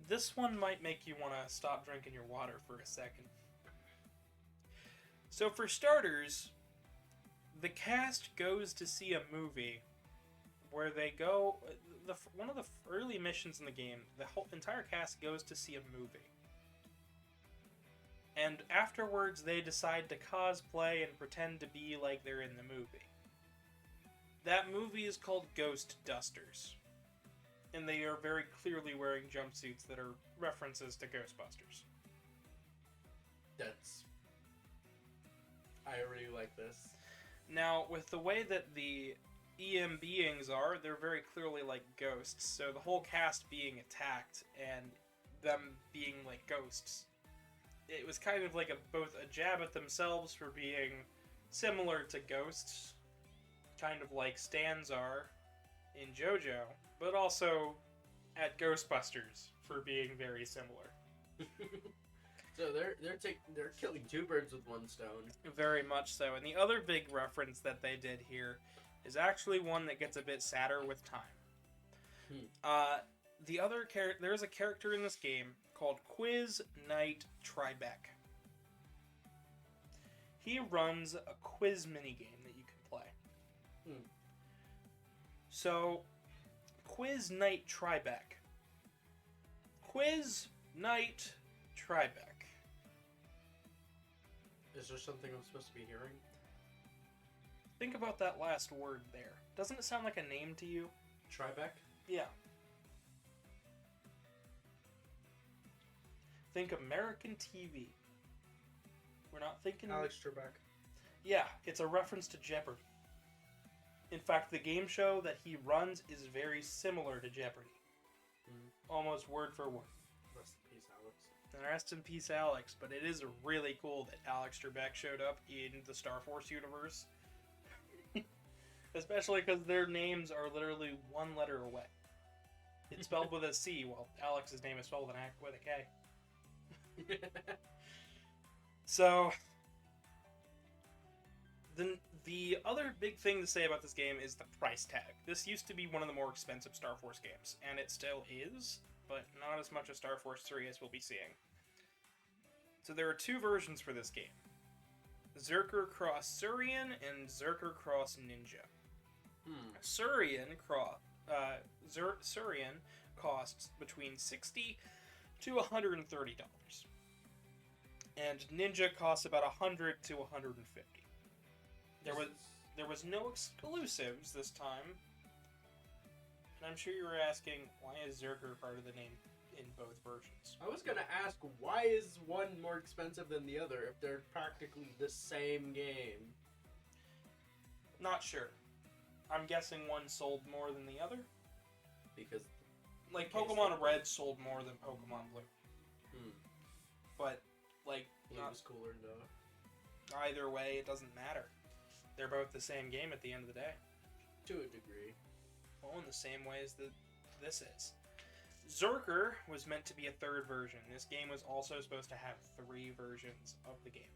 this one might make you want to stop drinking your water for a second. So for starters, the cast goes to see a movie where they go... one of the early missions in the game, the whole entire cast goes to see a movie. And afterwards, they decide to cosplay and pretend to be like they're in the movie. That movie is called Ghost Dusters. And they are very clearly wearing jumpsuits that are references to Ghostbusters. I really like this. Now, with the way that the EM beings are, they're very clearly like ghosts. So the whole cast being attacked and them being like ghosts, it was kind of like both a jab at themselves for being similar to ghosts, kind of like Stans are in JoJo, but also at Ghostbusters for being very similar. So they're killing 2 birds with 1 stone. Very much so. And the other big reference that they did here is actually one that gets a bit sadder with time. There's a character in this game called Quiz Knight Tribeca. He runs a quiz minigame that you can play. So, Quiz Knight Tribeca. Quiz Knight Tribeca. Is there something I'm supposed to be hearing? Think about that last word there. Doesn't it sound like a name to you? Tribeca? Yeah. Think American TV. We're not thinking... Alex Trebek. Yeah, it's a reference to Jeopardy. In fact, the game show that he runs is very similar to Jeopardy. Almost word for word. Rest in peace, Alex. And rest in peace, Alex. But it is really cool that Alex Trebek showed up in the Star Force universe. Especially because their names are literally 1 letter away. It's spelled with a C, while Alex's name is spelled with a K. So, the other big thing to say about this game is the price tag. This used to be one of the more expensive Star Force games, and it still is, but not as much as Star Force 3 as we'll be seeing. So there are 2 versions for this game. Zerker Cross Surian and Zerker Cross Ninja. Surian costs between $60 to $130. And Ninja costs about $100 to $150. There was no exclusives this time. And I'm sure you were asking, why is Zerker part of the name in both versions? I was gonna ask, why is one more expensive than the other if they're practically the same game? Not sure. I'm guessing one sold more than the other. Because... Like, Pokemon Red sold more than Pokemon Blue. But, like... Blue was cooler, though. Either way, it doesn't matter. They're both the same game at the end of the day. To a degree. Well, in the same way as this is. Zerker was meant to be a 3rd version. This game was also supposed to have 3 versions of the game.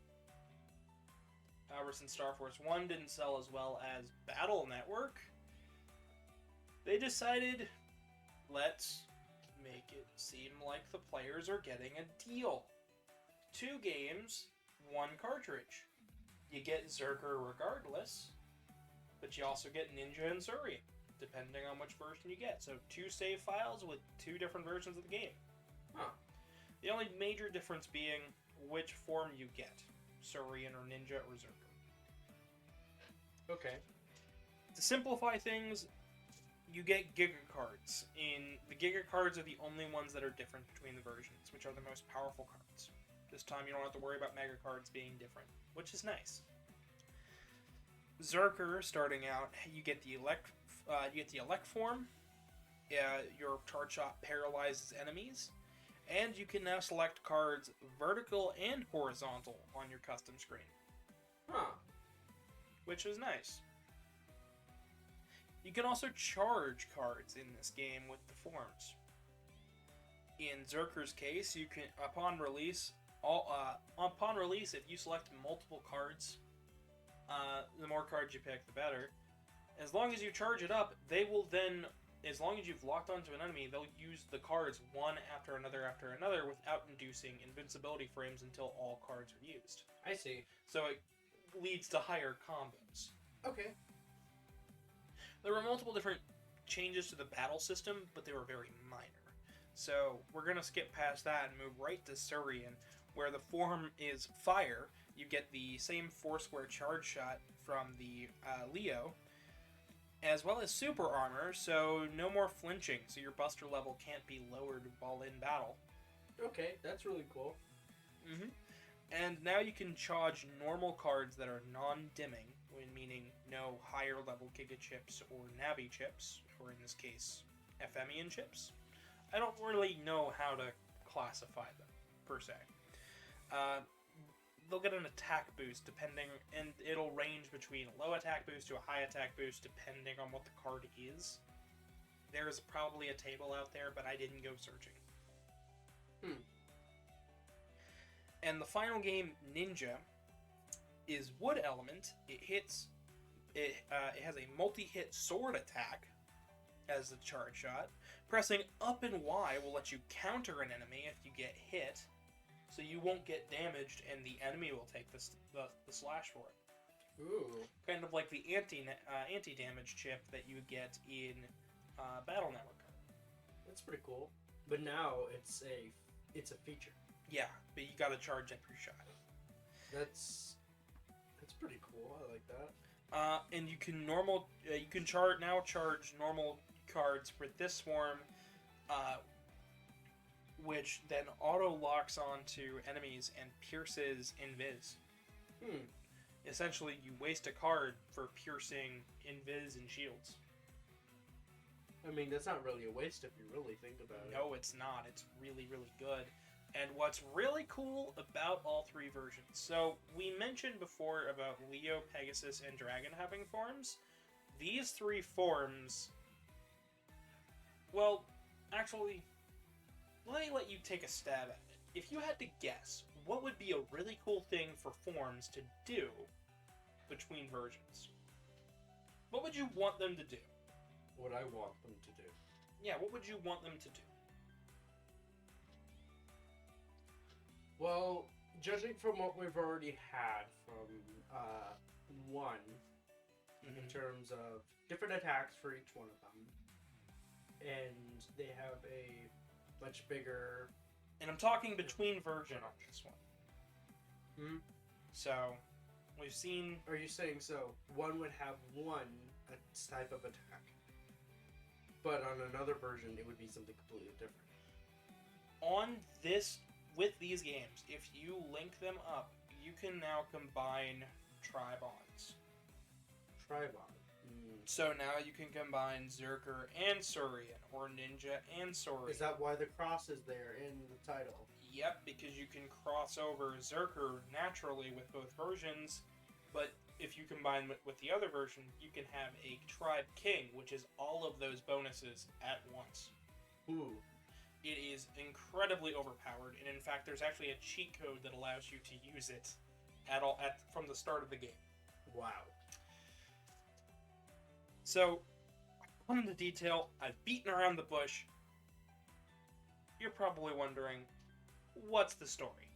However, since Star Force 1 didn't sell as well as Battle Network, they decided, let's make it seem like the players are getting a deal. 2 games one cartridge. You get Zerker regardless, but you also get Ninja and Suri, depending on which version you get. So 2 save files with 2 different versions of the game. Huh. The only major difference being which form you get, Surian or Ninja or Zerker. Okay. To simplify things, you get Giga Cards. The Giga Cards are the only ones that are different between the versions, which are the most powerful cards. This time you don't have to worry about Mega Cards being different, which is nice. Zerker, starting out, you get the elect form. Your charge shot paralyzes enemies, and you can now select cards vertical and horizontal on your custom screen, Huh. which is nice. You can also charge cards in this game with the forms. In Zerker's case, you can upon release, if you select multiple cards, the more cards you pick, the better. As long as you charge it up, they will then, as long as you've locked onto an enemy, they'll use the cards one after another without inducing invincibility frames until all cards are used. I see. So it leads to higher combos. Okay. There were multiple different changes to the battle system, but they were very minor. So we're going to skip past that and move right to Surian, where the form is fire. You get the same 4-square charge shot from the Leo, as well as super armor, so no more flinching, so your buster level can't be lowered while in battle. Okay, that's really cool. Mm-hmm. And now you can charge normal cards that are non-dimming, meaning no higher level Giga chips or Navi chips, or in this case, FMEN chips. I don't really know how to classify them, per se. They'll get an attack boost and it'll range between a low attack boost to a high attack boost depending on what the card is. There's probably a table out there, but I didn't go searching. And the final game, Ninja, is wood element. It has a multi-hit sword attack as the charge shot. Pressing up and Y will let you counter an enemy if you get hit, so you won't get damaged and the enemy will take the slash for it. Ooh. Kind of like the anti-damage chip that you get in Battle Network. That's pretty cool. But now it's a feature. Yeah, but you gotta charge every shot. That's pretty cool. I like that. And you can charge normal cards with this form, which then auto locks onto enemies and pierces invis. Essentially, you waste a card for piercing invis and shields. I mean, that's not really a waste if you really think about it. No, it's not. It's really, really good. And what's really cool about all 3 versions, so we mentioned before about Leo, Pegasus, and Dragon having forms. These 3 forms, well, actually, let me let you take a stab at it. If you had to guess, what would be a really cool thing for forms to do between versions? What would you want them to do? What I want them to do. Yeah, what would you want them to do? Well, judging from what we've already had from 1, in terms of different attacks for each one of them, and they have a much bigger... And I'm talking between version on this one. So, we've seen... Are you saying so? One would have one type of attack, but on another version it would be something completely different. With these games, if you link them up, you can now combine Tribons. Tribon. So now you can combine Zerker and Surian, or Ninja and Surian. Is that why the cross is there in the title? Yep, because you can cross over Zerker naturally with both versions, but if you combine with the other version, you can have a Tribe King, which is all of those bonuses at once. Ooh. It is incredibly overpowered, and in fact, there's actually a cheat code that allows you to use it from the start of the game. Wow. So, I've gone into detail, I've beaten around the bush. You're probably wondering, what's the story?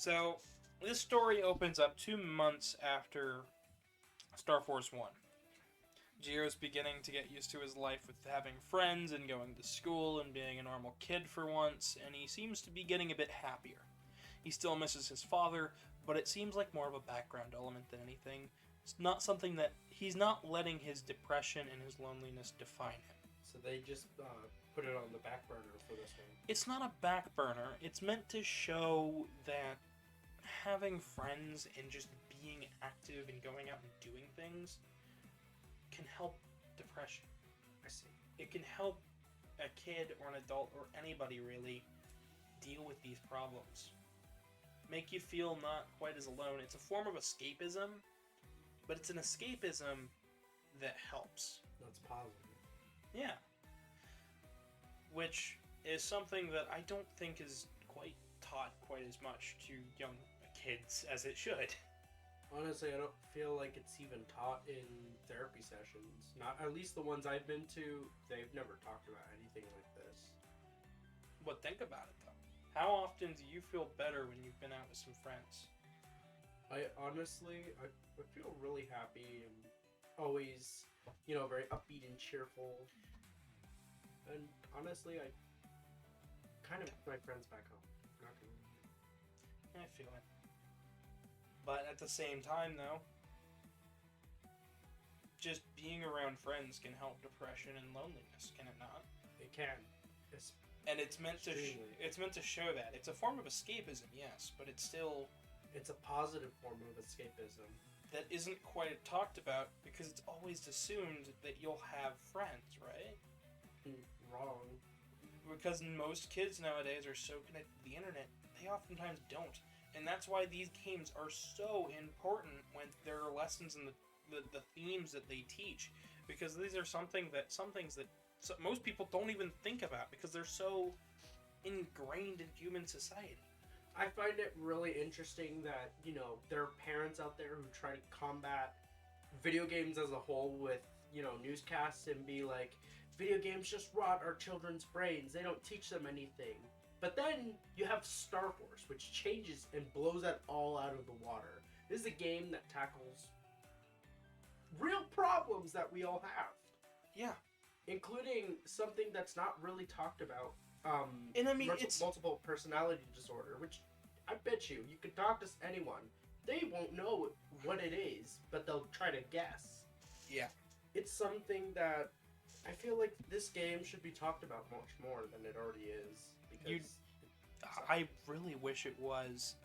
So, this story opens up 2 months after Star Force 1. Jiro's beginning to get used to his life with having friends and going to school and being a normal kid for once, and he seems to be getting a bit happier. He still misses his father, but it seems like more of a background element than anything. It's not something that he's not letting his depression and his loneliness define him. So they just put it on the back burner for this one. It's not a back burner. It's meant to show that having friends and just being active and going out and doing things can help depression. I see. It can help a kid or an adult or anybody really deal with these problems. Make you feel not quite as alone. It's a form of escapism, but it's an escapism that helps. That's positive. Yeah. Which is something that I don't think is quite taught quite as much to young kids as it should. Honestly, I don't feel like it's even taught in therapy sessions. Not at least the ones I've been to, they've never talked about anything like this. But think about it though. How often do you feel better when you've been out with some friends? I honestly, I feel really happy and always, you know, very upbeat and cheerful. And honestly, I kind of my friends back home. Not gonna lie. I feel it. But at the same time, though, just being around friends can help depression and loneliness, can it not? It can. It's And it's meant to Extremely. it's meant to show that it's a form of escapism, yes, but it's still it's a positive form of escapism. that isn't quite talked about because it's always assumed that you'll have friends, right? Wrong. Because most kids nowadays are so connected to the internet, they oftentimes don't. And that's why these games are so important when there are lessons in the themes that they teach. Because these are some things that most people don't even think about because they're so ingrained in human society. I find it really interesting that, you know, there are parents out there who try to combat video games as a whole with, you know, newscasts and be like, video games just rot our children's brains. They don't teach them anything. But then you have Star Force, which changes and blows that all out of the water. This is a game that tackles real problems that we all have, Yeah. including something that's not really talked about. And I mean, it's multiple personality disorder, which I bet you could talk to anyone. They won't know what it is, but they'll try to guess. Yeah. It's something that I feel like this game should be talked about much more than it already is. Because I really wish it was.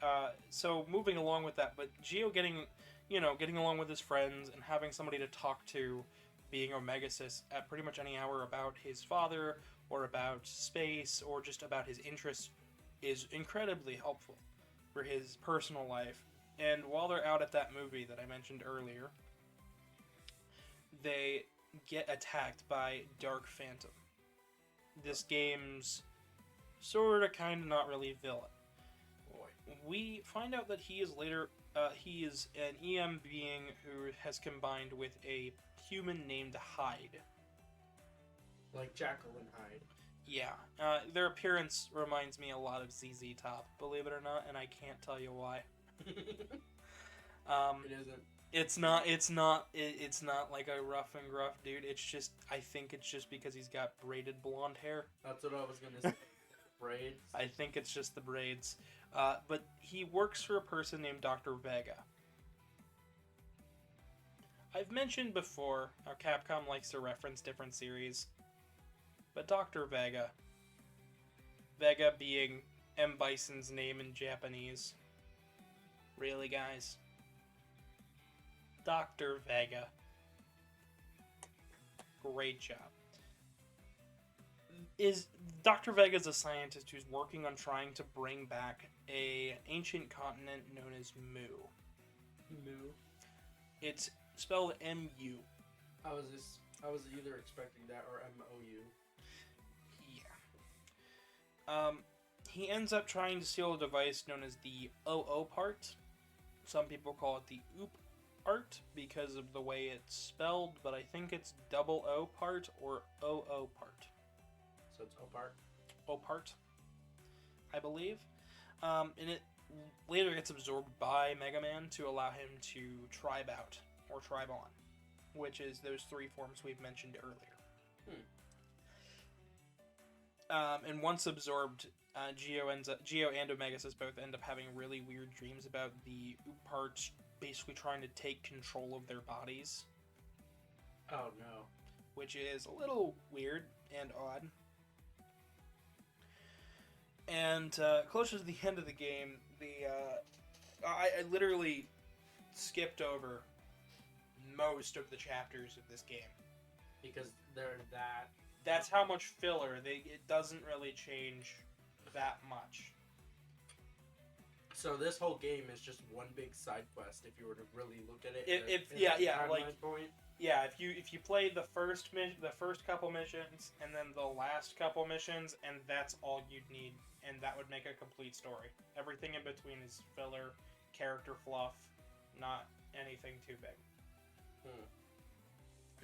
So moving along with that, but Gio getting along with his friends and having somebody to talk to, being Omegasis at pretty much any hour about his father or about space or just about his interests is incredibly helpful for his personal life. And while they're out at that movie that I mentioned earlier, they get attacked by Dark Phantom. This game's sort of kind of not really villain. We find out that he is an EM being who has combined with a human named Hyde. like Jekyll and Hyde. Yeah, their appearance reminds me a lot of ZZ Top, believe it or not, and I can't tell you why. It isn't. It's not like a rough and gruff dude. I think it's just because he's got braided blonde hair. That's what I was gonna say. Braids. I think it's just the braids. But he works for a person named Dr. Vega. I've mentioned before how Capcom likes to reference different series. But Dr. Vega being M. Bison's name in Japanese. Really, guys? Dr. Vega. Great job. Dr. Vega's a scientist who's working on trying to bring back a ancient continent known as Mu. Moo. It's spelled M-U. I was either expecting that or M-O-U. Yeah. He ends up trying to steal a device known as the OO part. Some people call it the OOP part because of the way it's spelled, but I think it's double O part or OO part. So it's O-part. O part, I believe. And later gets absorbed by Megaman to allow him to tribe out, or tribe on, which is those 3 forms we've mentioned earlier. And once absorbed, Geo and Omegasis both end up having really weird dreams about the parts basically trying to take control of their bodies, Oh no. which is a little weird and odd. And closer to the end of the game, I literally skipped over most of the chapters of this game. Because they're that. That's how much filler. It doesn't really change that much. So this whole game is just one big side quest if you were to really look at it. Point. Yeah, if you play the first couple missions and then the last couple missions, and that's all you'd need, and that would make a complete story. Everything in between is filler, character fluff, not anything too big.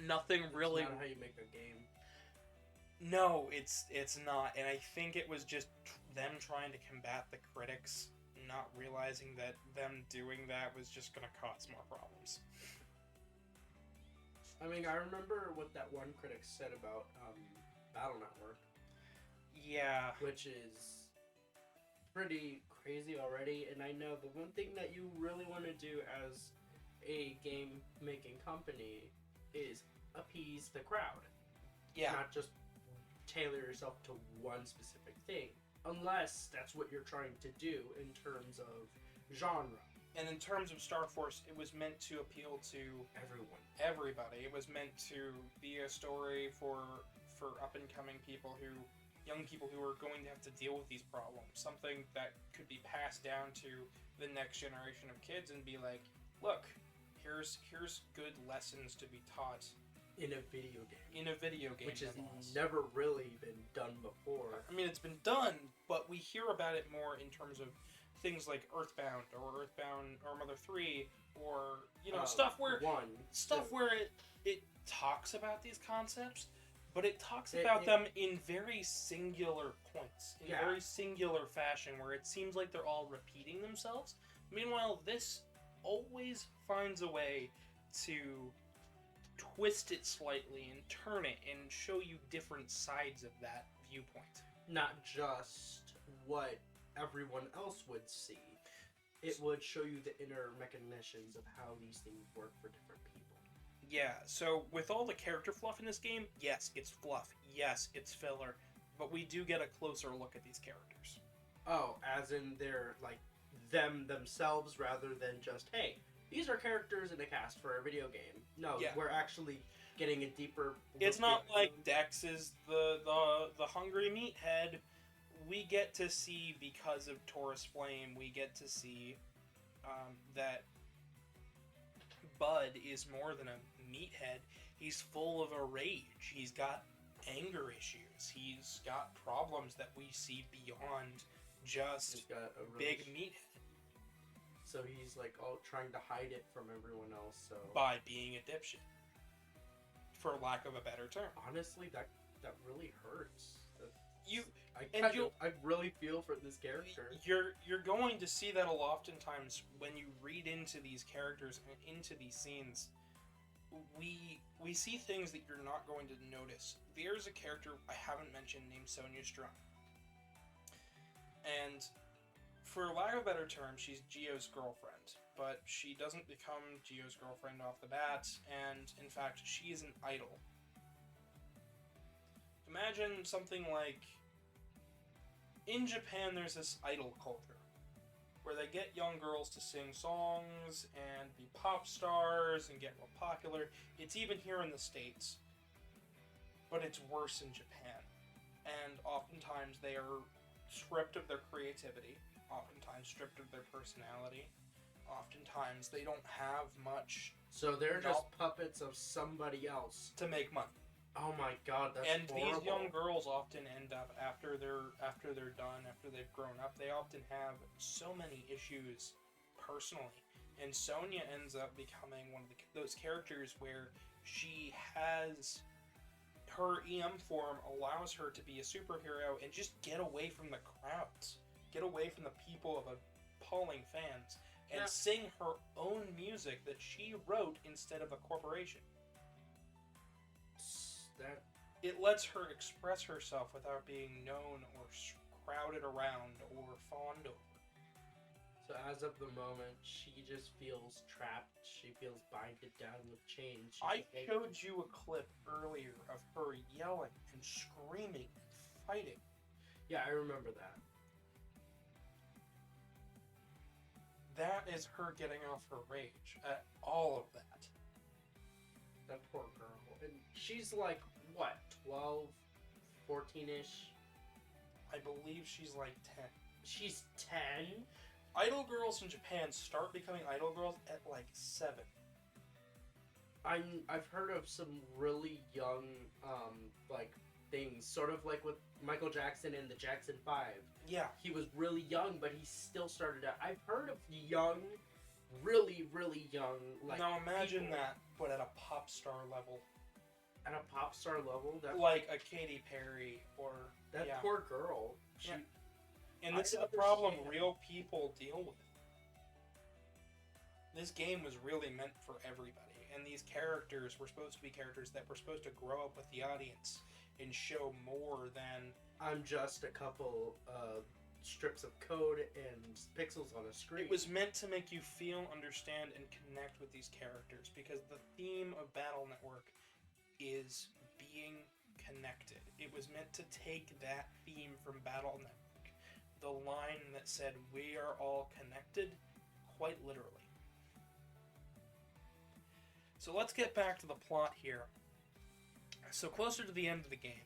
Nothing really. That's not how you make a game. No, it's not, and I think it was just them trying to combat the critics, not realizing that them doing that was just going to cause more problems. I mean, I remember what that one critic said about Battle Network. Yeah. Which is pretty crazy already, and I know the one thing that you really want to do as a game-making company is appease the crowd. Yeah. Not just tailor yourself to one specific thing, unless that's what you're trying to do in terms of genre. And in terms of Star Force, it was meant to appeal to everybody. It was meant to be a story for up-and-coming people young people who are going to have to deal with these problems. Something that could be passed down to the next generation of kids and be like, look, here's good lessons to be taught. In a video game. Which has never really been done before. I mean, it's been done, but we hear about it more in terms of things like Earthbound or Mother 3 or, stuff where it talks about these concepts, but it talks about them in very singular points, in very singular fashion, where it seems like they're all repeating themselves. Meanwhile, this always finds a way to twist it slightly and turn it and show you different sides of that viewpoint. Not just what everyone else would see. It would show you the inner machinations of how these things work for different people. Yeah, so with all the character fluff in this game, yes, it's fluff. Yes, it's filler. But we do get a closer look at these characters. Oh, as in they're, like, themselves rather than just, hey, these are characters in a cast for a video game. No, we're actually getting a deeper look. It's not like Dex is the hungry meathead. We get to see, because of Taurus Flame, we get to see that Bud is more than a meathead. He's full of a rage. He's got anger issues. He's got problems that we see beyond just big meathead. So he's like all trying to hide it from everyone else. So by being a dipshit, for lack of a better term. Honestly, that really hurts. I really feel for this character. You're going to see that oftentimes when you read into these characters and into these scenes. We see things that you're not going to notice. There's a character I haven't mentioned named Sonya Strong, and for lack of a better term, she's Geo's girlfriend, but she doesn't become Geo's girlfriend off the bat, and in fact, she is an idol. Imagine something like, in Japan there's this idol culture, where they get young girls to sing songs and be pop stars and get real popular. It's even here in the States, but it's worse in Japan. And oftentimes they are stripped of their creativity, oftentimes stripped of their personality, oftentimes they don't have much. So they're just puppets of somebody else to make money. Oh my god, that's and horrible. These young girls often end up, after they're done, after they've grown up, they often have so many issues personally. And Sonya ends up becoming one of those characters where she has her EM form allows her to be a superhero and just get away from the crowds, get away from the people of a hauling fans and Yeah. sing her own music that she wrote instead of a corporation. That It lets her express herself without being known or crowded around or fawned over. So as of the moment, she just feels trapped. She feels binded down with chains. She's I just showed you a clip earlier of her yelling and screaming and fighting. Yeah, I remember that. That is her getting off her rage at all of that. That poor girl. And she's like, what, 12, 14-ish? I believe she's like 10. She's 10? Idol girls in Japan start becoming idol girls at like 7. I've heard of some really young, like, things. Sort of like with Michael Jackson and the Jackson 5. Yeah. He was really young, but he still started out. I've heard of young, really, really young, like, Now imagine people that, but at a pop star level. at a pop star level. That Like a Katy Perry or... that yeah. poor girl. She, Yeah. And I this is the problem understand. real people deal with. This game was really meant for everybody, and these characters were supposed to be characters that were supposed to grow up with the audience and show more than... I'm just a couple strips of code and pixels on a screen. It was meant to make you feel, understand, and connect with these characters, because the theme of Battle Network is being connected. It was meant to take that theme from Battle Network, the line that said, "We are all connected," quite literally. So let's get back to the plot here. So closer to the end of the game,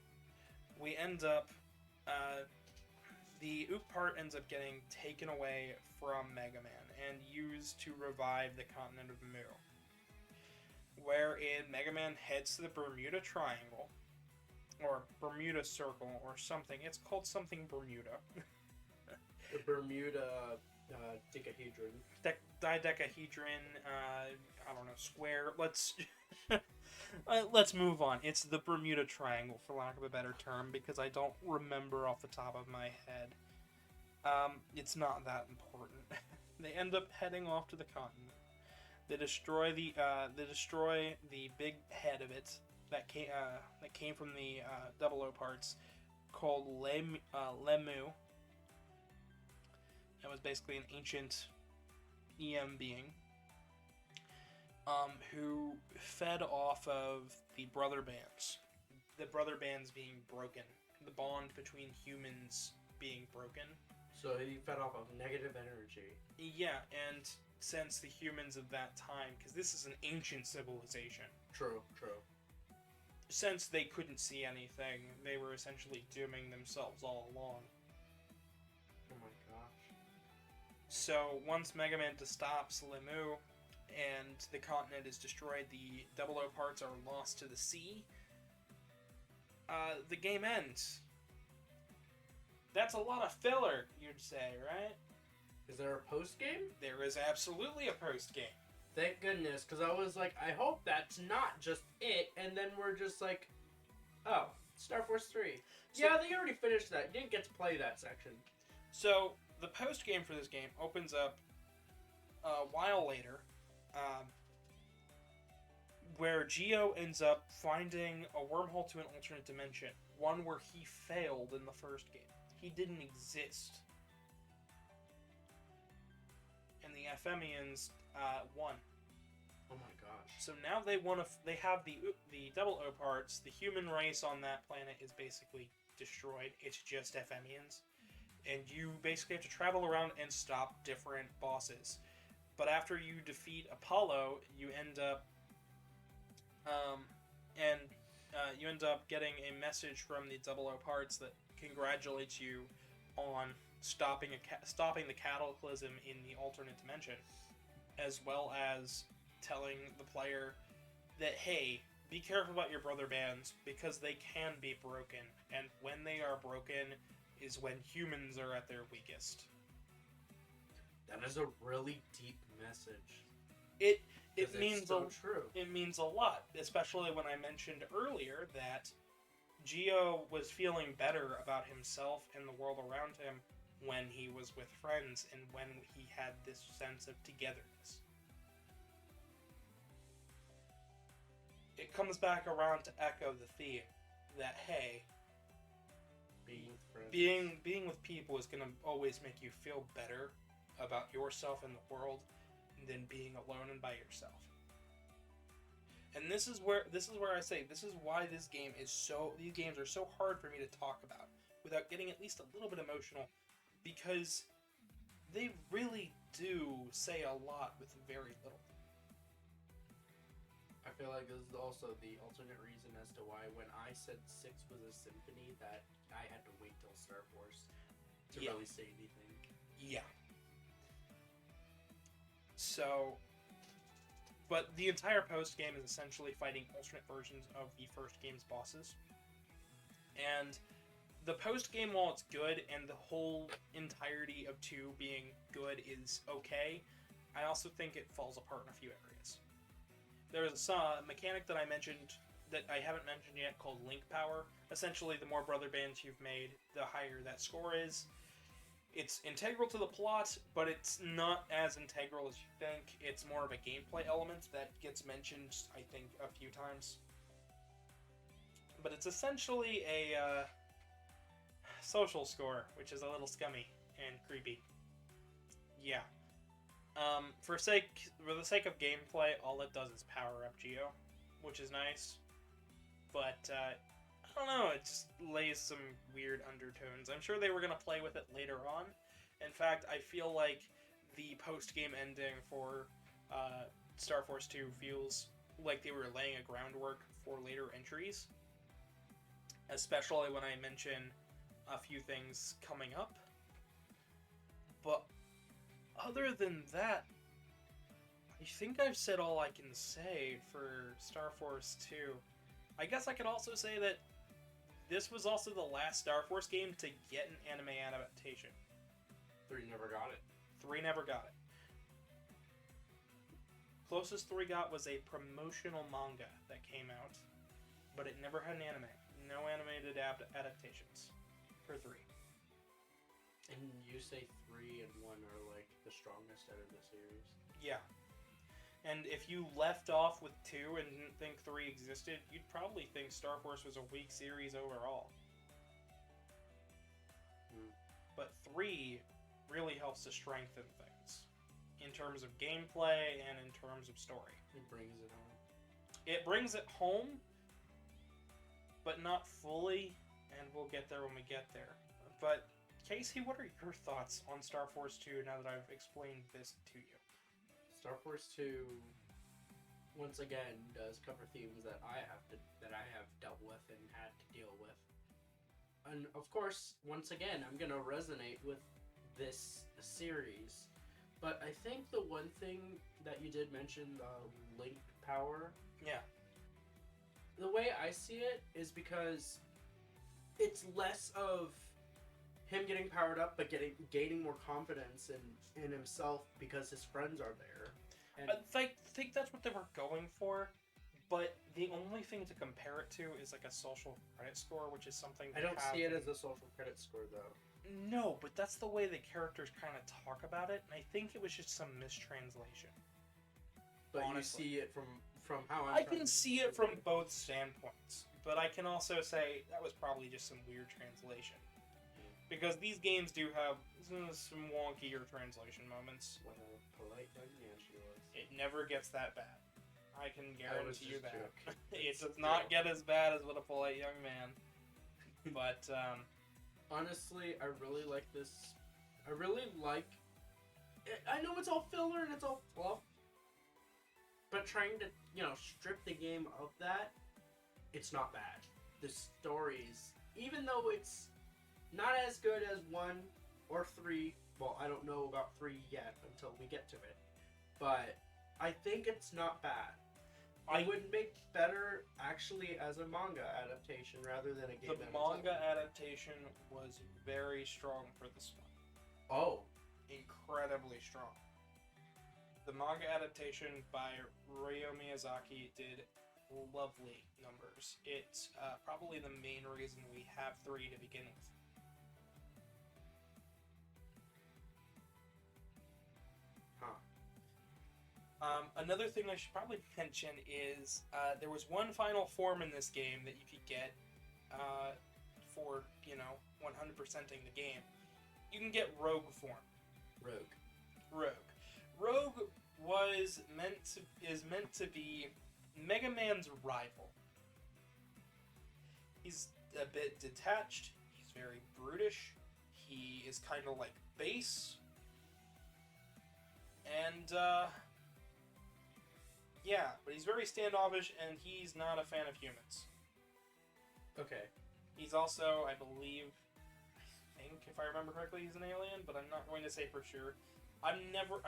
we end up, the Ook part ends up getting taken away from Megaman and used to revive the continent of Mu. Wherein Megaman heads to the Bermuda Triangle, or Bermuda Circle, or something. It's called something Bermuda. The Bermuda dodecahedron. Dodecahedron, I don't know, square. Let's move on. It's the Bermuda Triangle, for lack of a better term, because I don't remember off the top of my head. It's not that important. They end up heading off to the continent. They destroy the big head of it that came from the 00 parts, called Lemu. It was basically an ancient EM being, who fed off of the brother bands. The brother bands being broken. The bond between humans being broken. So he fed off of negative energy. Yeah, and since the humans of that time, because this is an ancient civilization, True, true. since they couldn't see anything, they were essentially dooming themselves all along. Oh my gosh. So once Megaman stops Lemu and the continent is destroyed, the 00 parts are lost to the sea, the game ends. That's a lot of filler, you'd say, right? Is there a post game? There is absolutely a post-game. Thank goodness, because I was like, I hope that's not just it, and then we're just like, oh, Star Force 3. So- Yeah, they already finished that. You didn't get to play that section. So, the post-game for this game opens up a while later, where Geo ends up finding a wormhole to an alternate dimension, one where he failed in the first game. He didn't exist. And the Ephemians won. Oh my gosh. So now they have the 00 parts. The human race on that planet is basically destroyed. It's just Ephemians. And you basically have to travel around and stop different bosses. But after you defeat Apollo, you end up getting a message from the 00 parts that congratulates you on stopping the cataclysm in the alternate dimension, as well as telling the player that, hey, be careful about your brother bands because they can be broken, and when they are broken is when humans are at their weakest. That is a really deep message. It 'Cause it's means so true. It means a lot, especially when I mentioned earlier that Geo was feeling better about himself and the world around him when he was with friends and when he had this sense of togetherness. It comes back around to echo the theme that, hey, Being with friends. being with people is going to always make you feel better about yourself and the world than being alone and by yourself. And this is where I say this is why these games are so hard for me to talk about without getting at least a little bit emotional, because they really do say a lot with very little. I feel like this is also the alternate reason as to why when I said 6 was a symphony, that I had to wait till Star Force to Yeah. really say anything. Yeah. So, but the entire post game is essentially fighting alternate versions of the first game's bosses. And the post game, while it's good, and the whole entirety of 2 being good is okay, I also think it falls apart in a few areas. There's a mechanic that I mentioned that I haven't mentioned yet called link power. Essentially, the more brother bands you've made, the higher that score is. It's integral to the plot, but it's not as integral as you think. It's more of a gameplay element that gets mentioned, I think, a few times. But it's essentially a social score, which is a little scummy and creepy. Yeah. For the sake of gameplay, all it does is power up Geo, which is nice. But, I don't know, it just lays some weird undertones. I'm sure they were going to play with it later on. In fact, I feel like the post-game ending for Star Force 2 feels like they were laying a groundwork for later entries. Especially when I mention a few things coming up. But other than that, I think I've said all I can say for Star Force 2. I guess I could also say that this was also the last Star Force game to get an anime adaptation. 3 never got it. 3 never got it. Closest 3 got was a promotional manga that came out, but it never had an anime. No animated adaptations for 3. And you say 3 and 1 are like the strongest out of the series. Yeah. And if you left off with 2 and didn't think 3 existed, you'd probably think Star Force was a weak series overall. But 3 really helps to strengthen things in terms of gameplay and in terms of story. It brings it home. It brings it home, but not fully, and we'll get there when we get there. But Casey, what are your thoughts on Star Force 2 now that I've explained this to you? Star Force 2, once again, does cover themes that I have dealt with and had to deal with. And of course, once again, I'm gonna resonate with this series. But I think the one thing that you did mention, the link power. Yeah. The way I see it is because it's less of him getting powered up, but gaining more confidence in himself because his friends are there. And I think that's what they were going for, but the only thing to compare it to is like a social credit score, which is something I don't see it as a social credit score, though. No, but that's the way the characters kind of talk about it, and I think it was just some mistranslation. But Honestly. you see it from how I can see it from both standpoints, but I can also say that was probably just some weird translation. Because these games do have some wonkier translation moments. What a polite young man she was. It never gets that bad. I can I was guarantee you just that. joking. It does not get as bad as What a Polite Young Man. But, Honestly, I really like this. I really like... I know it's all filler and it's all fluff, but trying to, strip the game of that, it's not bad. The stories, even though it's not as good as 1 or 3, well, I don't know about 3 yet until we get to it, but I think it's not bad. I would make better actually as a manga adaptation rather than a game. the manga adaptation was very strong for this one. Oh, Incredibly strong. The manga adaptation by Ryo Miyazaki did lovely numbers. It's probably the main reason we have 3 to begin with. Another thing I should probably mention is there was one final form in this game that you could get for 100%ing the game. You can get Rogue form. Rogue is meant to be Mega Man's rival. He's a bit detached. He's very brutish. He is kind of like Bass. And, yeah, but he's very standoffish, and he's not a fan of humans. Okay. He's also, I think, if I remember correctly, he's an alien, but I'm not going to say for sure. I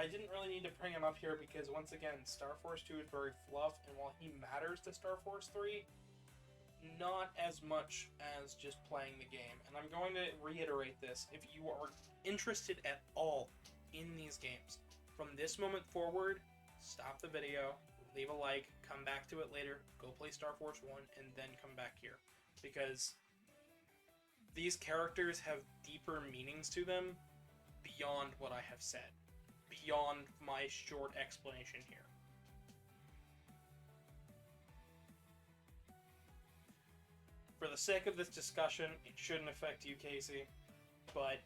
didn't really need to bring him up here because, once again, Star Force 2 is very fluff, and while he matters to Star Force 3, not as much as just playing the game. And I'm going to reiterate this. If you are interested at all in these games, from this moment forward, stop the video, leave a like, come back to it later, go play Star Force 1, and then come back here. Because these characters have deeper meanings to them beyond what I have said. Beyond my short explanation here. For the sake of this discussion, it shouldn't affect you, Casey, but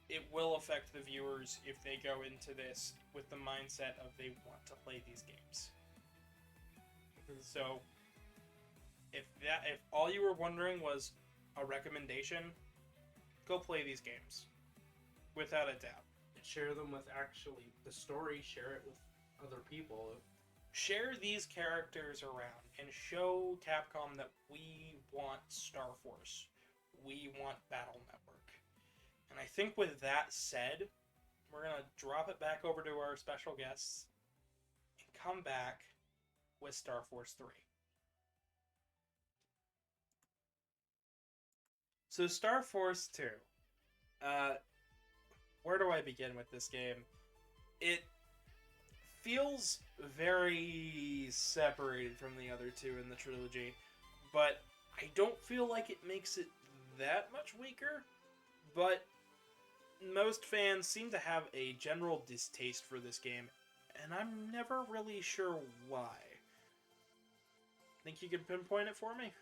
it will affect the viewers if they go into this with the mindset of they want to play these games. So, if all you were wondering was a recommendation, go play these games. Without a doubt. Share them with actually the story, share it with other people. Share these characters around and show Capcom that we want Star Force. We want Battle Network. And I think with that said, we're going to drop it back over to our special guests and come back with Star Force 3. So Star Force 2. Where do I begin with this game? It feels very separated from the other two in the trilogy, but I don't feel like it makes it that much weaker, but most fans seem to have a general distaste for this game, and I'm never really sure why. Think you could pinpoint it for me?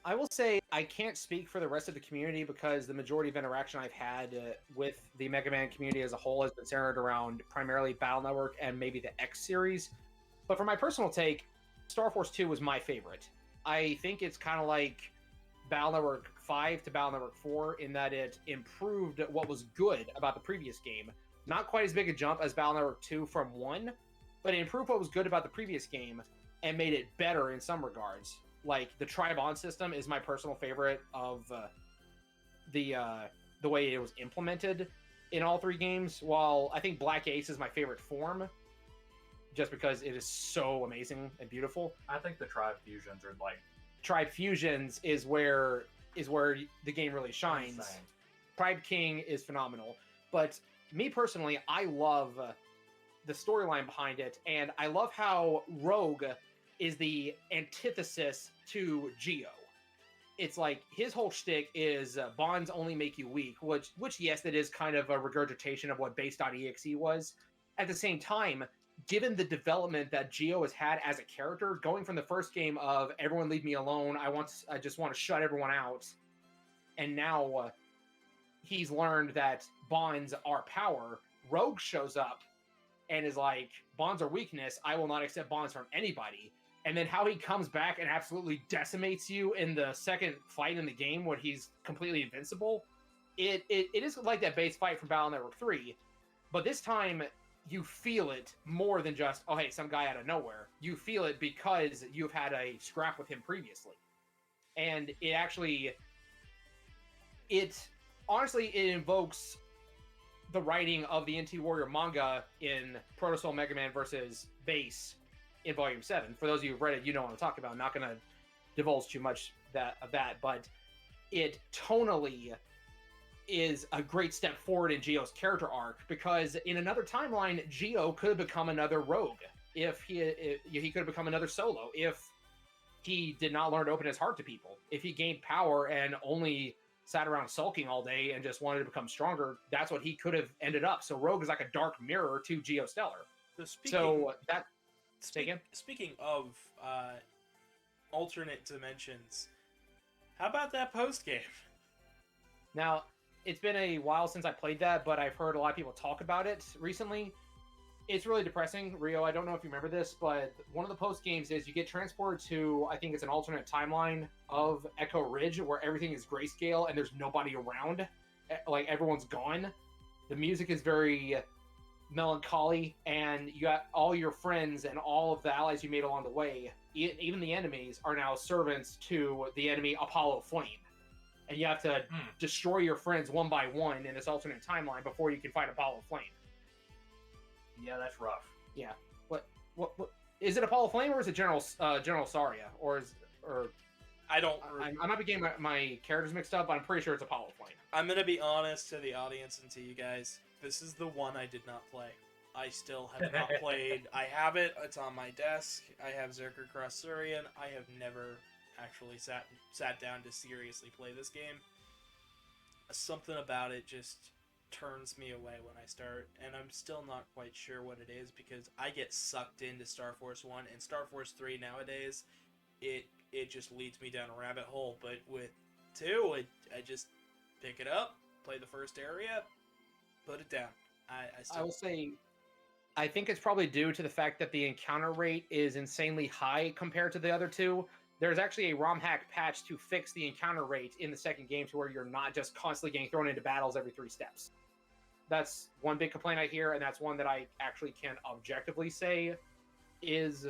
I will say I can't speak for the rest of the community because the majority of interaction I've had with the Mega Man community as a whole has been centered around primarily Battle Network and maybe the X series. But for my personal take, Star Force 2 was my favorite. I think it's kind of like Battle Network 5 to Battle Network 4 in that it improved what was good about the previous game. Not quite as big a jump as Battle Network 2 from 1, but it improved what was good about the previous game and made it better in some regards. Like, the Tribe-On system is my personal favorite of the way it was implemented in all three games, while I think Black Ace is my favorite form, just because it is so amazing and beautiful. I think the Tribe Fusions are like... Tribe Fusions is where the game really shines. Insane. Tribe King is phenomenal, but me personally, I love the storyline behind it, and I love how Rogue is the antithesis to Geo. It's like his whole shtick is bonds only make you weak, which yes, that is kind of a regurgitation of what base.exe was. At the same time, given the development that Geo has had as a character, going from the first game of everyone leave me alone, I just want to shut everyone out, and now he's learned that bonds are power. Rogue shows up and is like, bonds are weakness, I will not accept bonds from anybody. And then how he comes back and absolutely decimates you in the second fight in the game when he's completely invincible. It is like that base fight from Battle Network 3, but this time you feel it more than just, oh hey, some guy out of nowhere. You feel it because you've had a scrap with him previously. And it honestly invokes the writing of the NT Warrior manga in Proto Mega Man versus Base in Volume 7. For those of you who've read it, you know what I'm talking about. I'm not going to divulge too much of that, but it tonally is a great step forward in Geo's character arc, because in another timeline, Geo could have become another Rogue. If he could have become another Solo, if he did not learn to open his heart to people. If he gained power and only sat around sulking all day and just wanted to become stronger, that's what he could have ended up. So Rogue is like a dark mirror to Geo Stellar. So speaking, So that again? speaking of alternate dimensions, how about that post game? Now, it's been a while since I played that, but I've heard a lot of people talk about it recently. It's really depressing. Rio, I don't know if you remember this, but one of the post games is you get transported to, I think it's an alternate timeline of Echo Ridge, where everything is grayscale and there's nobody around. Like, everyone's gone. The music is very melancholy, and you got all your friends and all of the allies you made along the way, even the enemies, are now servants to the enemy Apollo Flame. And you have to destroy your friends one by one in this alternate timeline before you can fight Apollo Flame. Yeah, that's rough. Yeah. What is it? Apollo Flame or is it General Saria or I don't. I might be getting my characters mixed up, but I'm pretty sure it's Apollo Flame. I'm gonna be honest to the audience and to you guys. This is the one I did not play. I still have not played. I have it. It's on my desk. I have Zerker Cross Surian. I have never actually sat down to seriously play this game. Something about it just turns me away when I start, and I'm still not quite sure what it is, because I get sucked into Star Force 1 and Star Force 3 nowadays. It just leads me down a rabbit hole, but with 2, I just pick it up, play the first area, put it down. I will say, I think it's probably due to the fact that the encounter rate is insanely high compared to the other 2. There's actually a ROM hack patch to fix the encounter rate in the second game to where you're not just constantly getting thrown into battles every 3 steps. That's one big complaint I hear, and that's one that I actually can objectively say is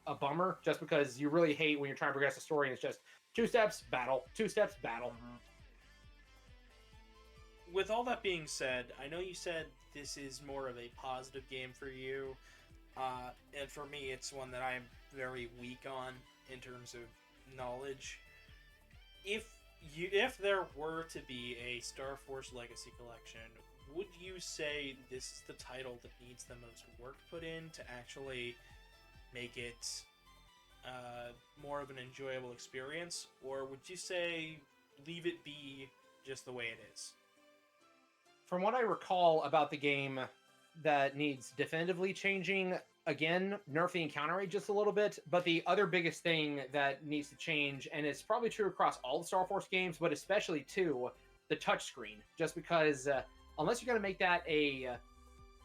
a bummer, just because you really hate when you're trying to progress the story and it's just 2 steps, battle, 2 steps, battle. With all that being said, I know you said this is more of a positive game for you, and for me it's one that I am very weak on in terms of knowledge. If there were to be a Star Force Legacy Collection, would you say this is the title that needs the most work put in to actually make it more of an enjoyable experience, or would you say leave it be just the way it is? From what I recall about the game that needs definitively changing, again, nerf the encounter rate just a little bit, but the other biggest thing that needs to change, and it's probably true across all the Star Force games, but especially too, the touchscreen, just because unless you're going to make that a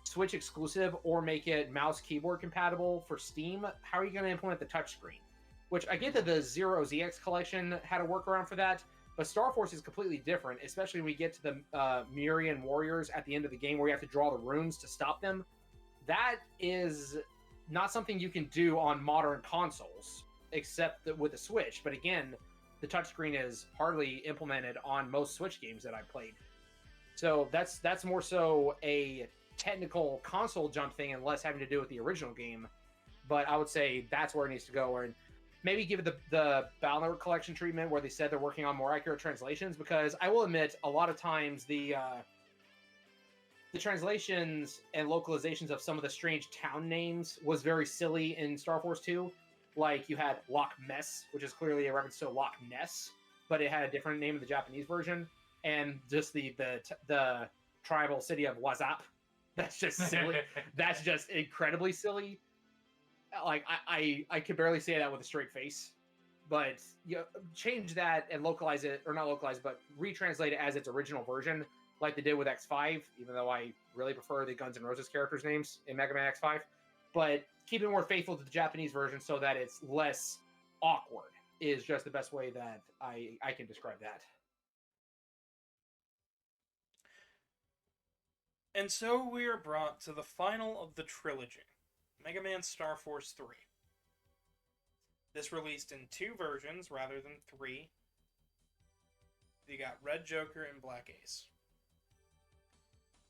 Switch exclusive or make it mouse keyboard compatible for Steam, how are you going to implement the touchscreen? Which I get that the Zero ZX collection had a workaround for that, but Star Force is completely different, especially when we get to the Murian Warriors at the end of the game where you have to draw the runes to stop them. That is not something you can do on modern consoles, except with the Switch. But again, the touchscreen is hardly implemented on most Switch games that I've played. So that's more so a technical console jump thing and less having to do with the original game. But I would say that's where it needs to go. And maybe give it the Battle Network Collection treatment where they said they're working on more accurate translations, because I will admit a lot of times the translations and localizations of some of the strange town names was very silly in Star Force 2. Like you had Loch Ness, which is clearly a reference to Loch Ness, but it had a different name in the Japanese version. And just the tribal city of Wazap. That's just silly. That's just incredibly silly. Like I could barely say that with a straight face. But change that and localize it, or not localize, but retranslate it as its original version, like they did with X5, even though I really prefer the Guns N' Roses characters' names in Mega Man X5. But keep it more faithful to the Japanese version so that it's less awkward is just the best way that I can describe that. And so we are brought to the final of the trilogy, Mega Man Star Force 3. This released in 2 versions rather than 3. You got Red Joker and Black Ace.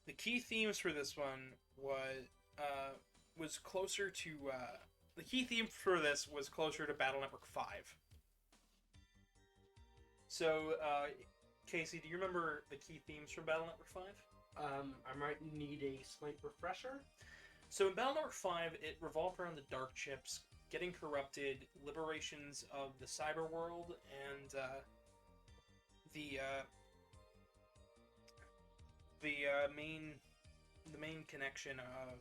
The key themes for this one was closer to the key theme for this was closer to Battle Network 5. So, Casey, do you remember the key themes from Battle Network 5? I might need a slight refresher. So in Battle Network 5, it revolved around the dark chips, getting corrupted, liberations of the cyber world, and the main connection of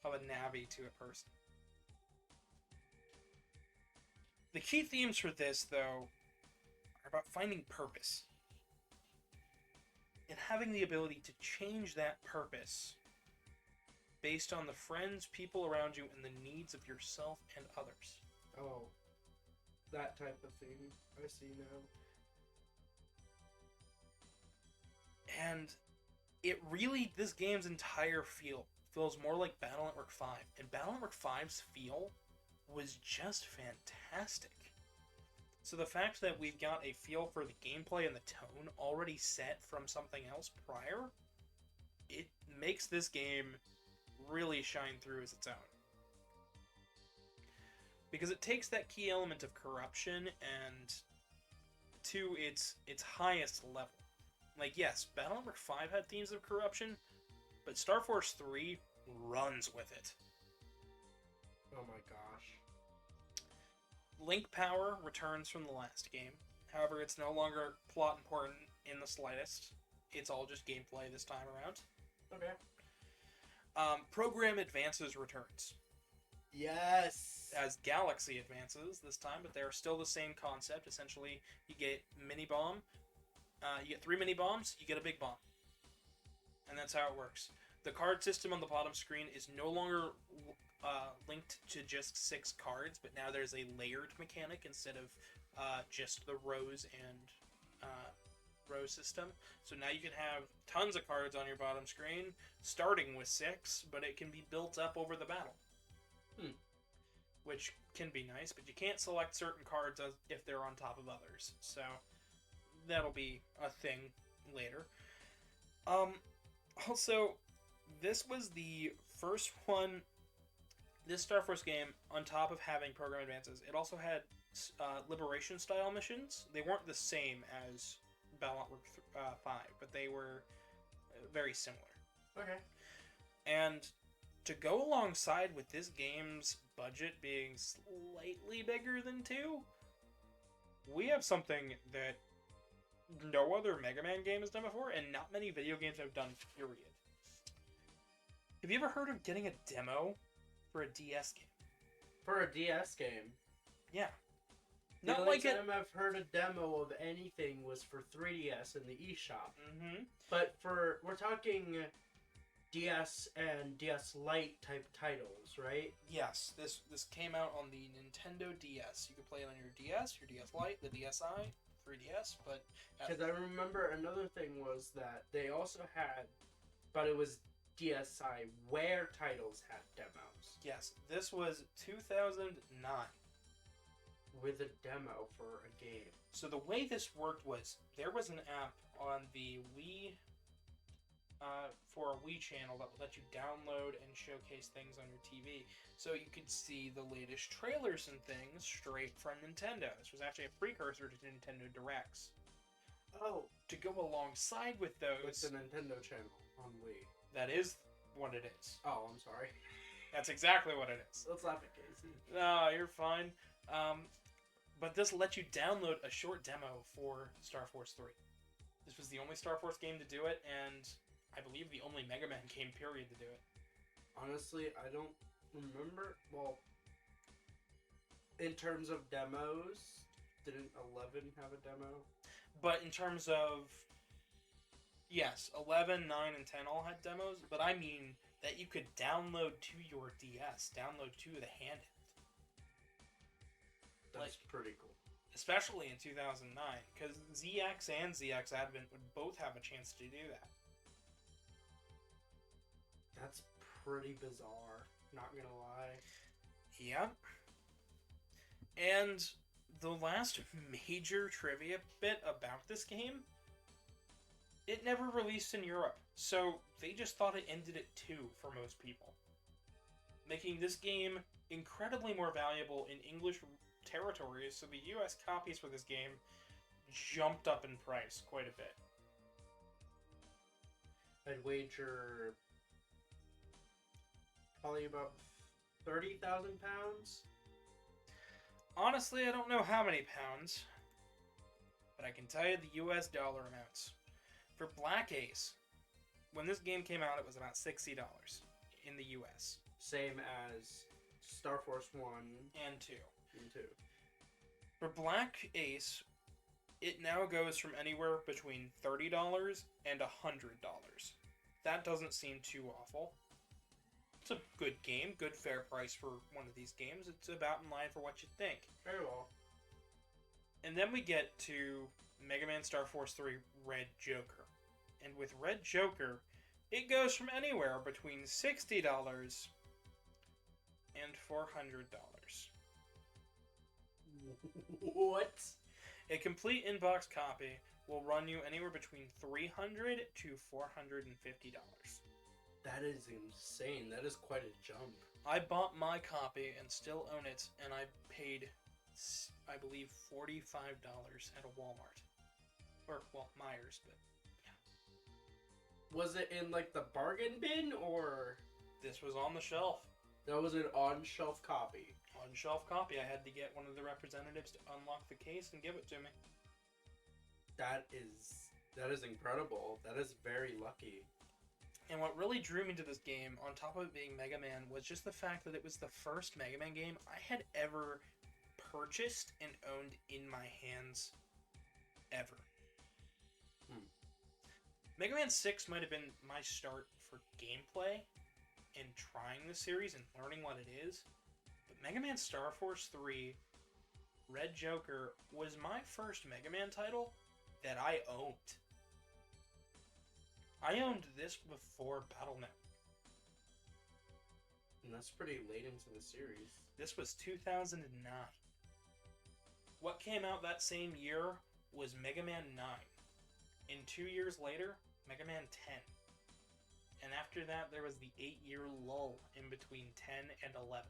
of a Navi to a person. The key themes for this, though, are about finding purpose. And having the ability to change that purpose based on the friends, people around you, and the needs of yourself and others. Oh, that type of thing. I see now. And it really, this game's entire feel feels more like Battle Network 5. And Battle Network 5's feel was just fantastic. So the fact that we've got a feel for the gameplay and the tone already set from something else prior, it makes this game really shine through as its own. Because it takes that key element of corruption and to its highest level. Like, yes, Battle Network 5 had themes of corruption, but Star Force 3 runs with it. Oh my gosh. Link power returns from the last game. However, it's no longer plot important in the slightest. It's all just gameplay this time around. Okay. Program Advances returns. Yes. As Galaxy advances this time, but they're still the same concept. Essentially, you get mini bomb, you get 3 mini bombs, you get a big bomb. And that's how it works. The card system on the bottom screen is no longer linked to just 6 cards, but now there's a layered mechanic instead of just the rows and row system. So now you can have tons of cards on your bottom screen, starting with 6, but it can be built up over the battle. Which can be nice, but you can't select certain cards if they're on top of others. So that'll be a thing later. Also, this was the first one, this Star Force game, on top of having program advances, it also had Liberation style missions. They weren't the same as Battle Network 5, but they were very similar. Okay. And to go alongside with this game's budget being slightly bigger than 2, we have something that no other Mega Man game has done before, and not many video games have done, period. Have you ever heard of getting a demo for a DS game? For a DS game? Yeah. The Not only like it. time I've heard a demo of anything was for 3DS in the eShop. Mm-hmm. But we're talking DS and DS Lite type titles, right? Yes, this came out on the Nintendo DS. You could play it on your DS, your DS Lite, the DSi, 3DS, but... Because I remember another thing was that they also had, but it was DSi, where titles had demos. Yes, this was 2009. With a demo for a game. So the way this worked was, there was an app on the Wii, for a Wii channel that would let you download and showcase things on your TV. So you could see the latest trailers and things straight from Nintendo. This was actually a precursor to Nintendo Directs. Oh, To go alongside with those, it's the Nintendo channel on Wii. that is what it is. Oh, I'm sorry. That's exactly what it is. Let's laugh at Casey. No, you're fine. But this let you download a short demo for Star Force 3. This was the only Star Force game to do it, and I believe the only Mega Man game, period, to do it. Honestly, I don't remember. Well, in terms of demos, didn't 11 have a demo? But in terms of... Yes, 11, 9, and 10 all had demos, but I mean that you could download to your DS, download to the handheld. That's pretty cool. Especially in 2009, because ZX and ZX Advent would both have a chance to do that. That's pretty bizarre, not gonna lie. Yep. And the last major trivia bit about this game, it never released in Europe, so they just thought it ended at 2 for most people. Making this game incredibly more valuable in English territories, so the US copies for this game jumped up in price quite a bit. I'd wager probably about 30,000 pounds. Honestly, I don't know how many pounds, but I can tell you the US dollar amounts. For Black Ace, when this game came out, it was about $60 in the US. Same as Star Force 1 and 2. and 2. For Black Ace, it now goes from anywhere between $30 and $100. That doesn't seem too awful. It's a good game, good fair price for one of these games. It's about in line for what you think. Very well. And then we get to Mega Man Star Force 3 Red Joker. And with Red Joker, it goes from anywhere between $60 and $400. What? A complete in-box copy will run you anywhere between $300 to $450. That is insane. That is quite a jump. I bought my copy and still own it, and I paid, I believe, $45 at a Walmart. Or, well, Myers, but Was it in like the bargain bin, or this was on the shelf. that was an on-shelf copy? On-shelf copy. I had to get one of the representatives to unlock the case and give it to me. That is incredible. That is very lucky. And what really drew me to this game, on top of it being Mega Man, was just the fact that it was the first Mega Man game I had ever purchased and owned in my hands. Ever. Mega Man 6 might have been my start for gameplay and trying the series and learning what it is. But Mega Man Star Force 3 Red Joker was my first Mega Man title that I owned. I owned this before Battle Network. And that's pretty late into the series. This was 2009. What came out that same year was Mega Man 9. And 2 years later, Mega Man 10. And after that, there was the 8-year lull in between 10 and 11.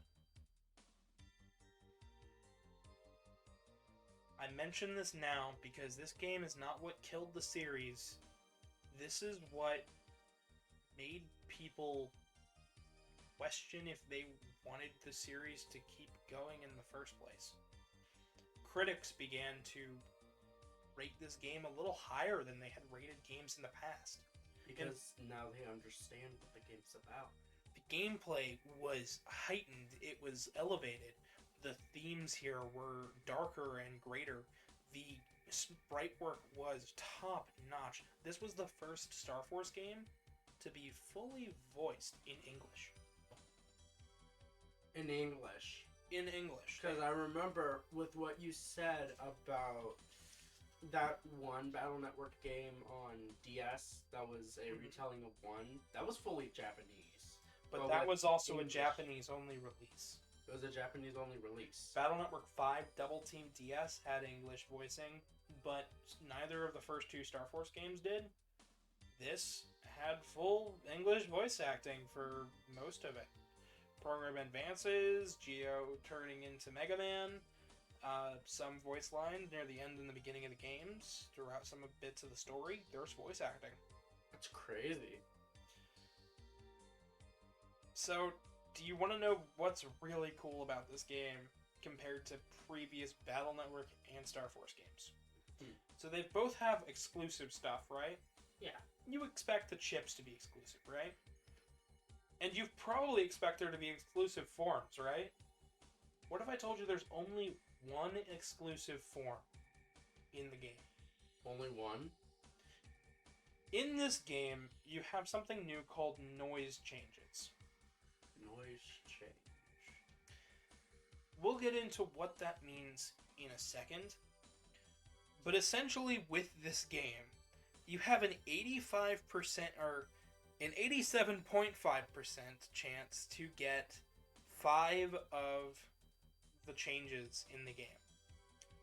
I mention this now because this game is not what killed the series. This is what made people question if they wanted the series to keep going in the first place. Critics began to rate this game a little higher than they had rated games in the past. Because now they understand what the game's about. The gameplay was heightened, it was elevated. The themes here were darker and greater. The sprite work was top notch. This was the first Star Force game to be fully voiced in English. In English. In English. Because I remember with what you said about that one Battle Network game on DS that was a retelling of 1, that was fully Japanese. But that was also English. a Japanese-only release. It was a Japanese-only release. Battle Network 5 Double Team DS had English voicing, but neither of the first 2 Star Force games did. This had full English voice acting for most of it. Program advances, Geo turning into Mega Man, some voice lines near the end and the beginning of the games, throughout some bits of the story, there's voice acting. That's crazy. So, do you want to know what's really cool about this game compared to previous Battle Network and Star Force games? So they both have exclusive stuff, right? Yeah. You expect the chips to be exclusive, right? And you probably expect there to be exclusive forms, right? What if I told you there's only one exclusive form in the game? Only one? In this game, you have something new called noise changes. Noise change. We'll get into what that means in a second. But essentially, with this game, you have an 85% or an 87.5% chance to get 5 of the changes in the game.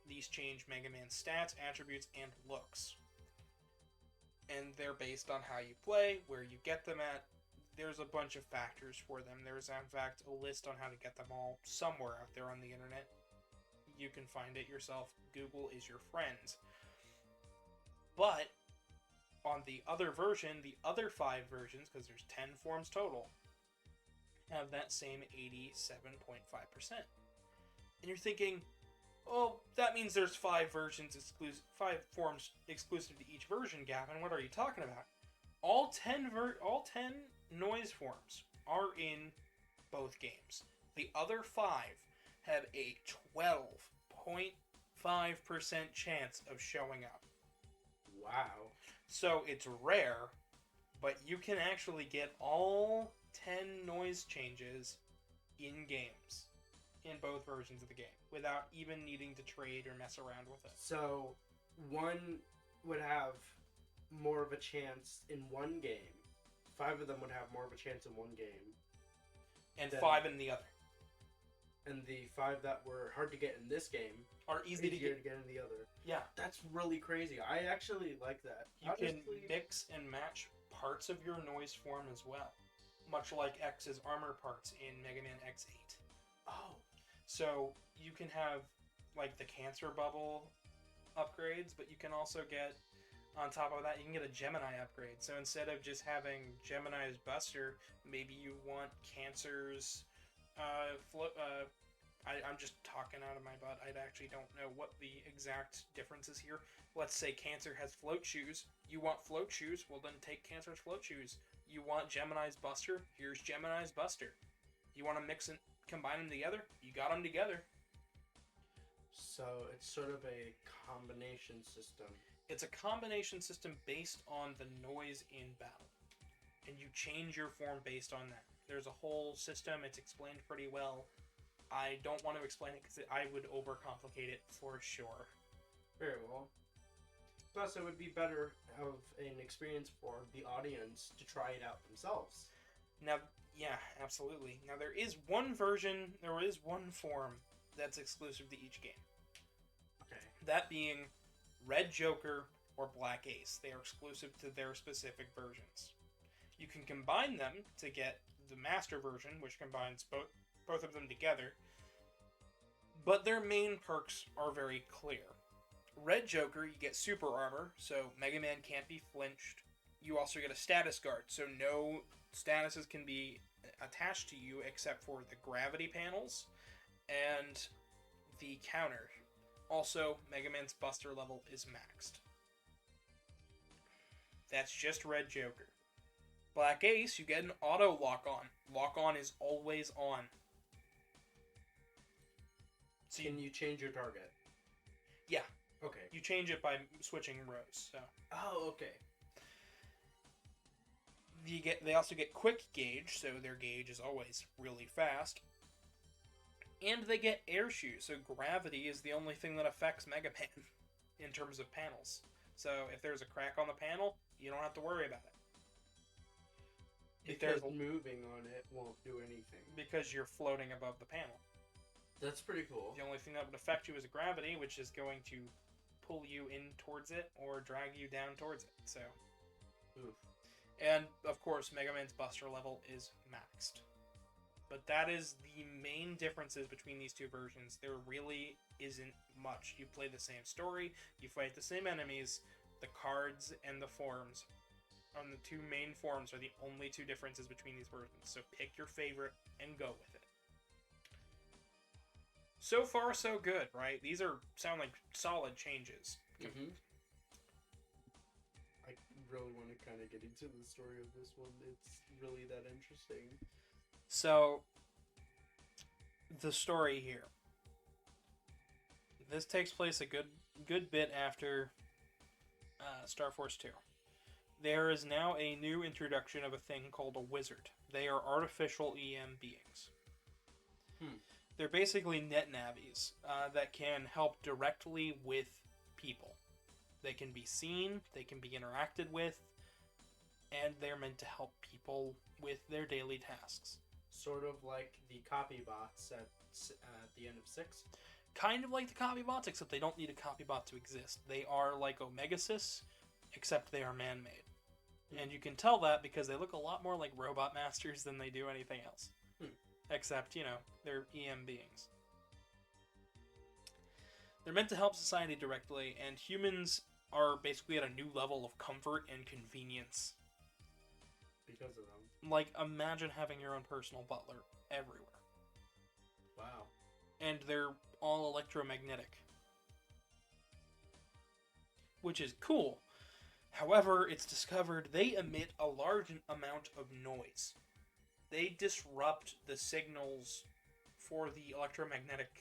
These change Mega Man's stats, attributes, and looks. And they're based on how you play, where you get them at. There's a bunch of factors for them. There's, in fact, a list on how to get them all somewhere out there on the internet. You can find it yourself. Google is your friend. But on the other version, the other 5 versions, because there's 10 forms total, have that same 87.5%. And you're thinking, oh, that means there's 5 versions exclusive, 5 forms exclusive to each version, Gavin. What are you talking about? All 10 noise forms are in both games. The other 5 have a 12.5% chance of showing up. Wow. So it's rare, but you can actually get all 10 noise changes in games, in both versions of the game, without even needing to trade or mess around with it. So one would have more of a chance in one game. 5 of them would have more of a chance in one game. And Then- 5 in the other. And the 5 that were hard to get in this game Are easy to easier get. to get in the other. Yeah. That's really crazy. I actually like that. You can Honestly, mix and match parts of your noise form as well. Much like X's armor parts in Mega Man X8. Oh. So you can have like the cancer bubble upgrades, but you can also get, on top of that, you can get a Gemini upgrade. So instead of just having Gemini's Buster, maybe you want Cancer's I'm just talking out of my butt. I actually don't know what the exact difference is here. Let's say Cancer has float shoes. You want float shoes? Well, then take Cancer's float shoes. You want Gemini's Buster? Here's Gemini's Buster. You want to mix and combine them together? You got them together. So it's sort of a combination system. It's a combination system based on the noise in battle. And you change your form based on that. There's a whole system. It's explained pretty well. I don't want to explain it because I would overcomplicate it for sure. Very well. Plus, it would be better of an experience for the audience to try it out themselves. Now, yeah, absolutely. Now, there is one form that's exclusive to each game. Okay. That being Red Joker or Black Ace. They are exclusive to their specific versions. You can combine them to get the master version, which combines both of them together, but their main perks are very clear. Red Joker, you get super armor, so Mega Man can't be flinched. You also get a status guard, so no statuses can be attached to you except for the gravity panels and the counter. Also, Mega Man's Buster level is maxed. That's just Red Joker. Black Ace, you get an auto lock-on. Lock-on is always on. So Can you change your target? Yeah. Okay. You change it by switching rows. So Oh, okay. they also get quick gauge, so their gauge is always really fast. And they get air shoes, so gravity is the only thing that affects Mega Man in terms of panels. So if there's a crack on the panel, you don't have to worry about it. Because moving on it won't do anything. Because you're floating above the panel. That's pretty cool. The only thing that would affect you is gravity, which is going to pull you in towards it or drag you down towards it. So, Oof. And of course, Mega Man's Buster level is maxed. But that is the main differences between these two versions. There really isn't much. You play the same story, you fight the same enemies, the cards and the forms. On the two main forms are the only two differences between these versions. So pick your favorite and go with it. So far, so good, right? These sound like solid changes. Mm-hmm. I really want to kind of get into the story of this one. It's really that interesting. So, the story here. This takes place a good bit after Star Force 2. There is now a new introduction of a thing called a wizard. They are artificial EM beings. They're basically net navies that can help directly with people. They can be seen, they can be interacted with, and they're meant to help people with their daily tasks. Sort of like the copy bots at the end of 6. Kind of like the copy bots, except they don't need a copy bot to exist. They are like Omegasys, except they are man-made. And you can tell that because they look a lot more like Robot Masters than they do anything else. Except, they're EM beings. They're meant to help society directly, and humans are basically at a new level of comfort and convenience. Because of them. Like, imagine having your own personal butler everywhere. Wow. And they're all electromagnetic. Which is cool. However, it's discovered they emit a large amount of noise. they disrupt the signals for the electromagnetic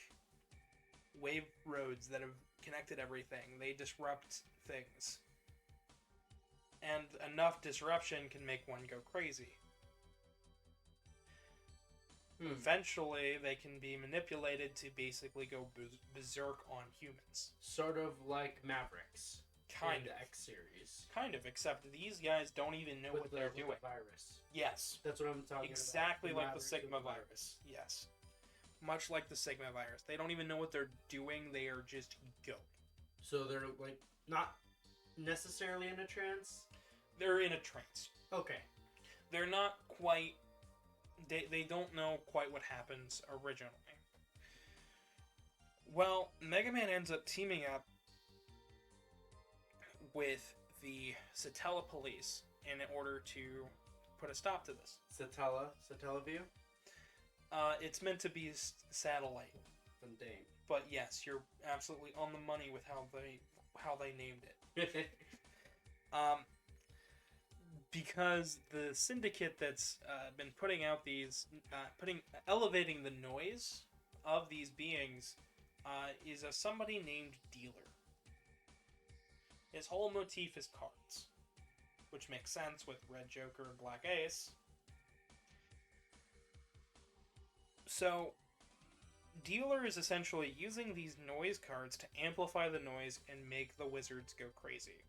wave roads that have connected everything. They disrupt things. And enough disruption can make one go crazy. Eventually, they can be manipulated to basically go berserk on humans. Sort of like Mavericks. Kind in of. the X series. Kind of, except these guys don't even know what they're doing. With the virus. Yes. That's what I'm talking Exactly about. like the Sigma virus. Yes. Much like the Sigma virus. They don't even know what they're doing, they are just going. So they're like not necessarily in a trance? They're in a trance. Okay. They're not quite... They don't know quite what happens originally. Well, Megaman ends up teaming up with the Satella police in order to put a stop to this. Satella view? It's meant to be satellite. Dang. But yes, you're absolutely on the money with how they named it. Because the syndicate that's been putting out these, elevating the noise of these beings, is somebody named Dealer. His whole motif is cards, which makes sense with Red Joker and Black Ace. So, Dealer is essentially using these noise cards to amplify the noise and make the wizards go crazy.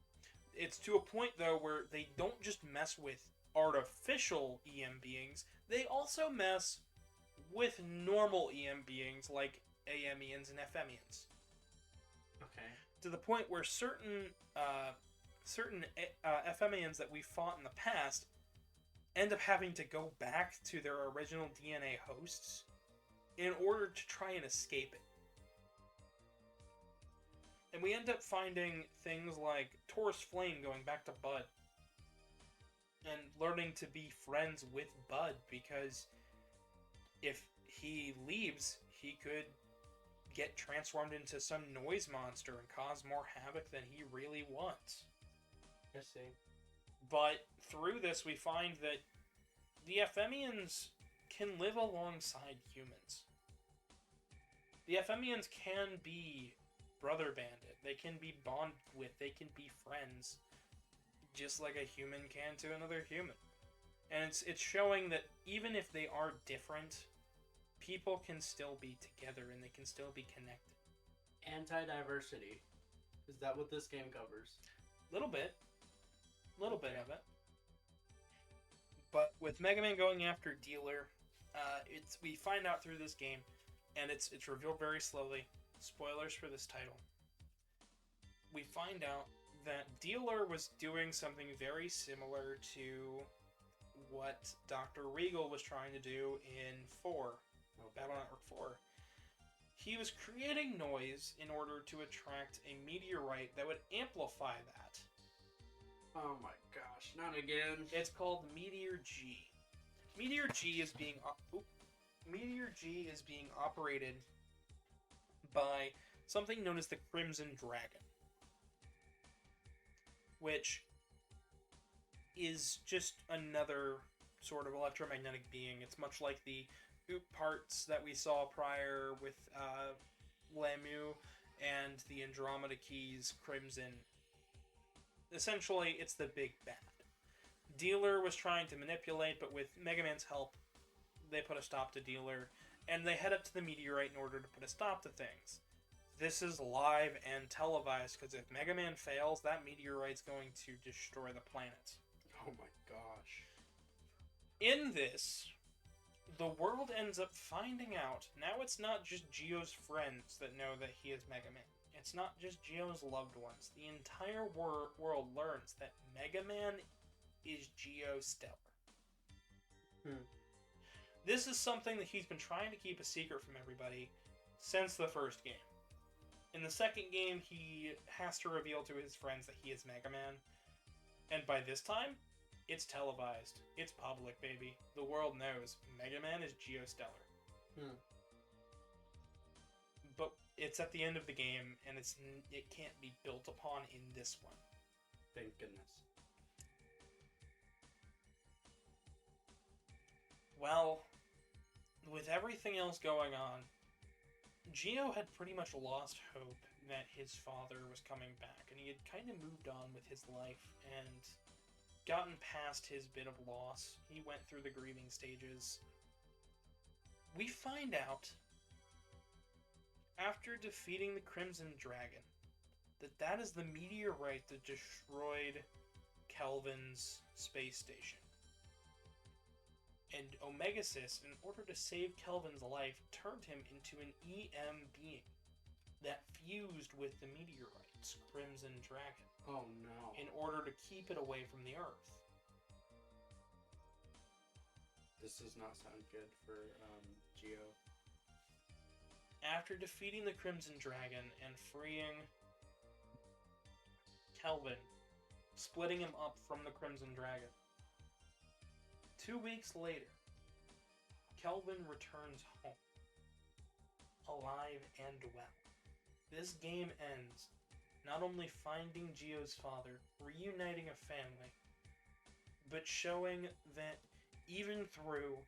It's to a point, though, where they don't just mess with artificial EM beings, they also mess with normal EM beings like AMEans and FMEans. Okay. To the point where certain FMEans that we fought in the past end up having to go back to their original DNA hosts in order to try and escape it. And we end up finding things like Taurus Flame going back to Bud. And learning to be friends with Bud, because if he leaves, he could get transformed into some noise monster and cause more havoc than he really wants. I see. But through this, we find that the FMEans can live alongside humans. The FMEans can be brother bandit. They can be bonded with. They can be friends, just like a human can to another human. And it's showing that even if they are different, people can still be together and they can still be connected. Anti-diversity. Is that what this game covers? Little bit of it. But with Megaman going after Dealer, we find out through this game, and it's revealed very slowly. Spoilers for this title. We find out that Dealer was doing something very similar to what Dr. Regal was trying to do in 4, Battle Network 4. He was creating noise in order to attract a meteorite that would amplify that. Oh my gosh, not again. It's called Meteor G. Meteor G is being operated by something known as the Crimson Dragon, which is just another sort of electromagnetic being. It's much like the OOP parts that we saw prior with Lamu and the Andromeda Keys Crimson. Essentially, it's the big bad. Dealer was trying to manipulate, but with Megaman's help, they put a stop to Dealer, and they head up to the meteorite in order to put a stop to things. This is live and televised, because if Megaman fails, that meteorite's going to destroy the planet. Oh my gosh. In this, the world ends up finding out, now it's not just Geo's friends that know that he is Megaman. It's not just Geo's loved ones. The entire world learns that Megaman is Geo Stellar. This is something that he's been trying to keep a secret from everybody since the first game. In the second game, he has to reveal to his friends that he is Megaman. And by this time, it's televised. It's public, baby. The world knows Megaman is Geo Stellar. But it's at the end of the game, and it can't be built upon in this one. Thank goodness. Well, with everything else going on, Gio had pretty much lost hope that his father was coming back, and he had kind of moved on with his life and gotten past his bit of loss. He went through the grieving stages. We find out, after defeating the Crimson Dragon, that is the meteorite that destroyed Kelvin's space station. And Omegasis, in order to save Kelvin's life, turned him into an EM being that fused with the meteorite's Crimson Dragon Oh no. in order to keep it away from the Earth. This does not sound good for Geo. After defeating the Crimson Dragon and freeing Kelvin, splitting him up from the Crimson Dragon, 2 weeks later, Kelvin returns home, alive and well. This game ends not only finding Gio's father, reuniting a family, but showing that even through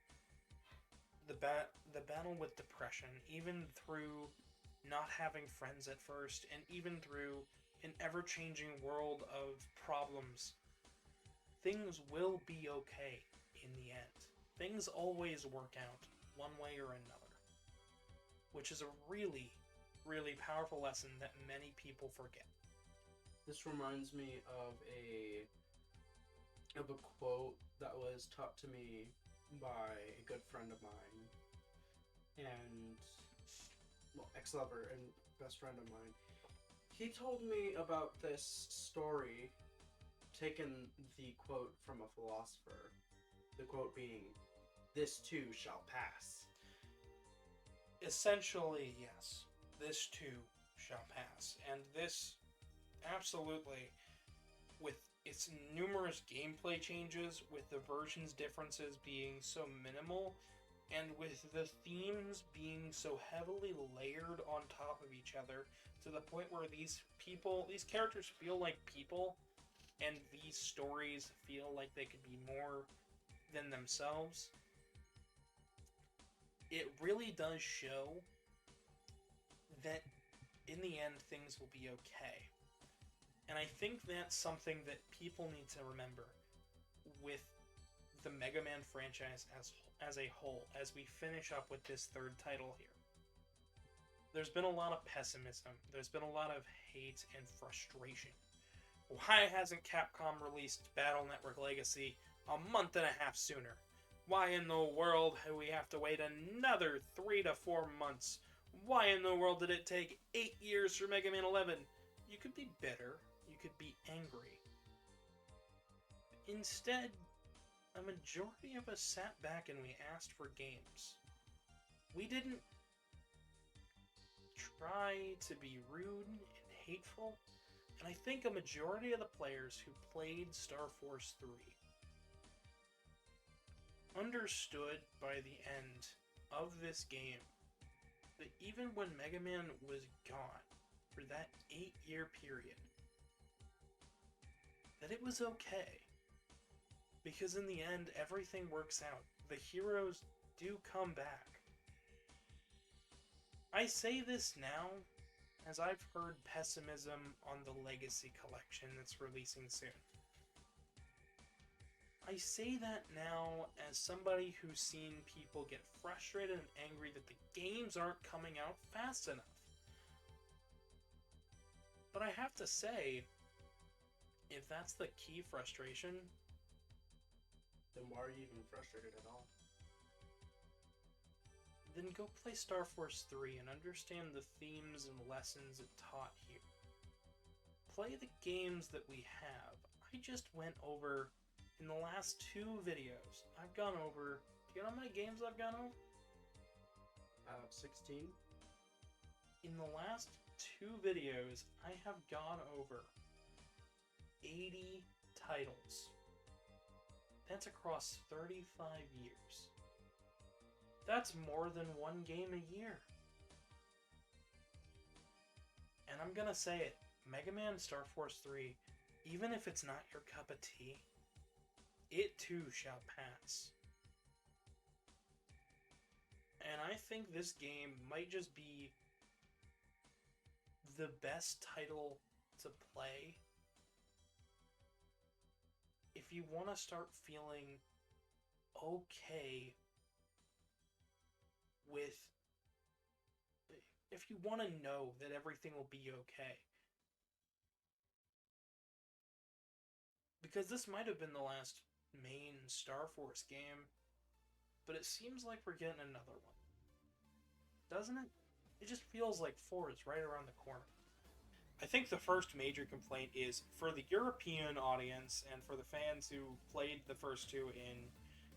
the battle with depression, even through not having friends at first, and even through an ever-changing world of problems, things will be okay in the end. Things always work out one way or another, which is a really, really powerful lesson that many people forget. This reminds me of a quote that was taught to me by a good friend of mine and ex-lover and best friend of mine. He told me about this story, taken the quote from a philosopher. The quote being, "This too shall pass." Essentially, yes, this too shall pass. And this, absolutely, with its numerous gameplay changes, with the versions differences being so minimal, and with the themes being so heavily layered on top of each other, to the point where these characters feel like people, and these stories feel like they could be more than themselves, it really does show that in the end things will be okay. And I think that's something that people need to remember with the Megaman franchise as a whole, as we finish up with this third title here. There's been a lot of pessimism, there's been a lot of hate and frustration. Why hasn't Capcom released Battle Network Legacy a month and a half sooner? Why in the world do we have to wait another 3 to 4 months? Why in the world did it take 8 years for Mega Man 11? You could be bitter, you could be angry. Instead, a majority of us sat back and we asked for games. We didn't try to be rude and hateful, and I think a majority of the players who played Star Force 3 understood by the end of this game that even when Mega Man was gone for that 8-year period, that it was okay. Because in the end, everything works out. The heroes do come back. I say this now, as I've heard pessimism on the Legacy Collection that's releasing soon. I say that now as somebody who's seen people get frustrated and angry that the games aren't coming out fast enough. But I have to say, if that's the key frustration, Then why are you even frustrated at all? then go play Star Force 3 and understand the themes and lessons it taught here. Play the games that we have. I just went over, in the last 2 videos, I've gone over, do you know how many games I've gone over? 16? In the last 2 videos, I have gone over 80 titles. That's across 35 years. That's more than 1 game a year. And I'm gonna say it, Mega Man Star Force 3, even if it's not your cup of tea, it too shall pass. And I think this game might just be the best title to play if you want to start feeling okay with... If you want to know that everything will be okay. Because this might have been the last main Star Force game, but it seems like we're getting another one. Doesn't it? It just feels like 4 is right around the corner. I think the first major complaint is for the European audience and for the fans who played the first two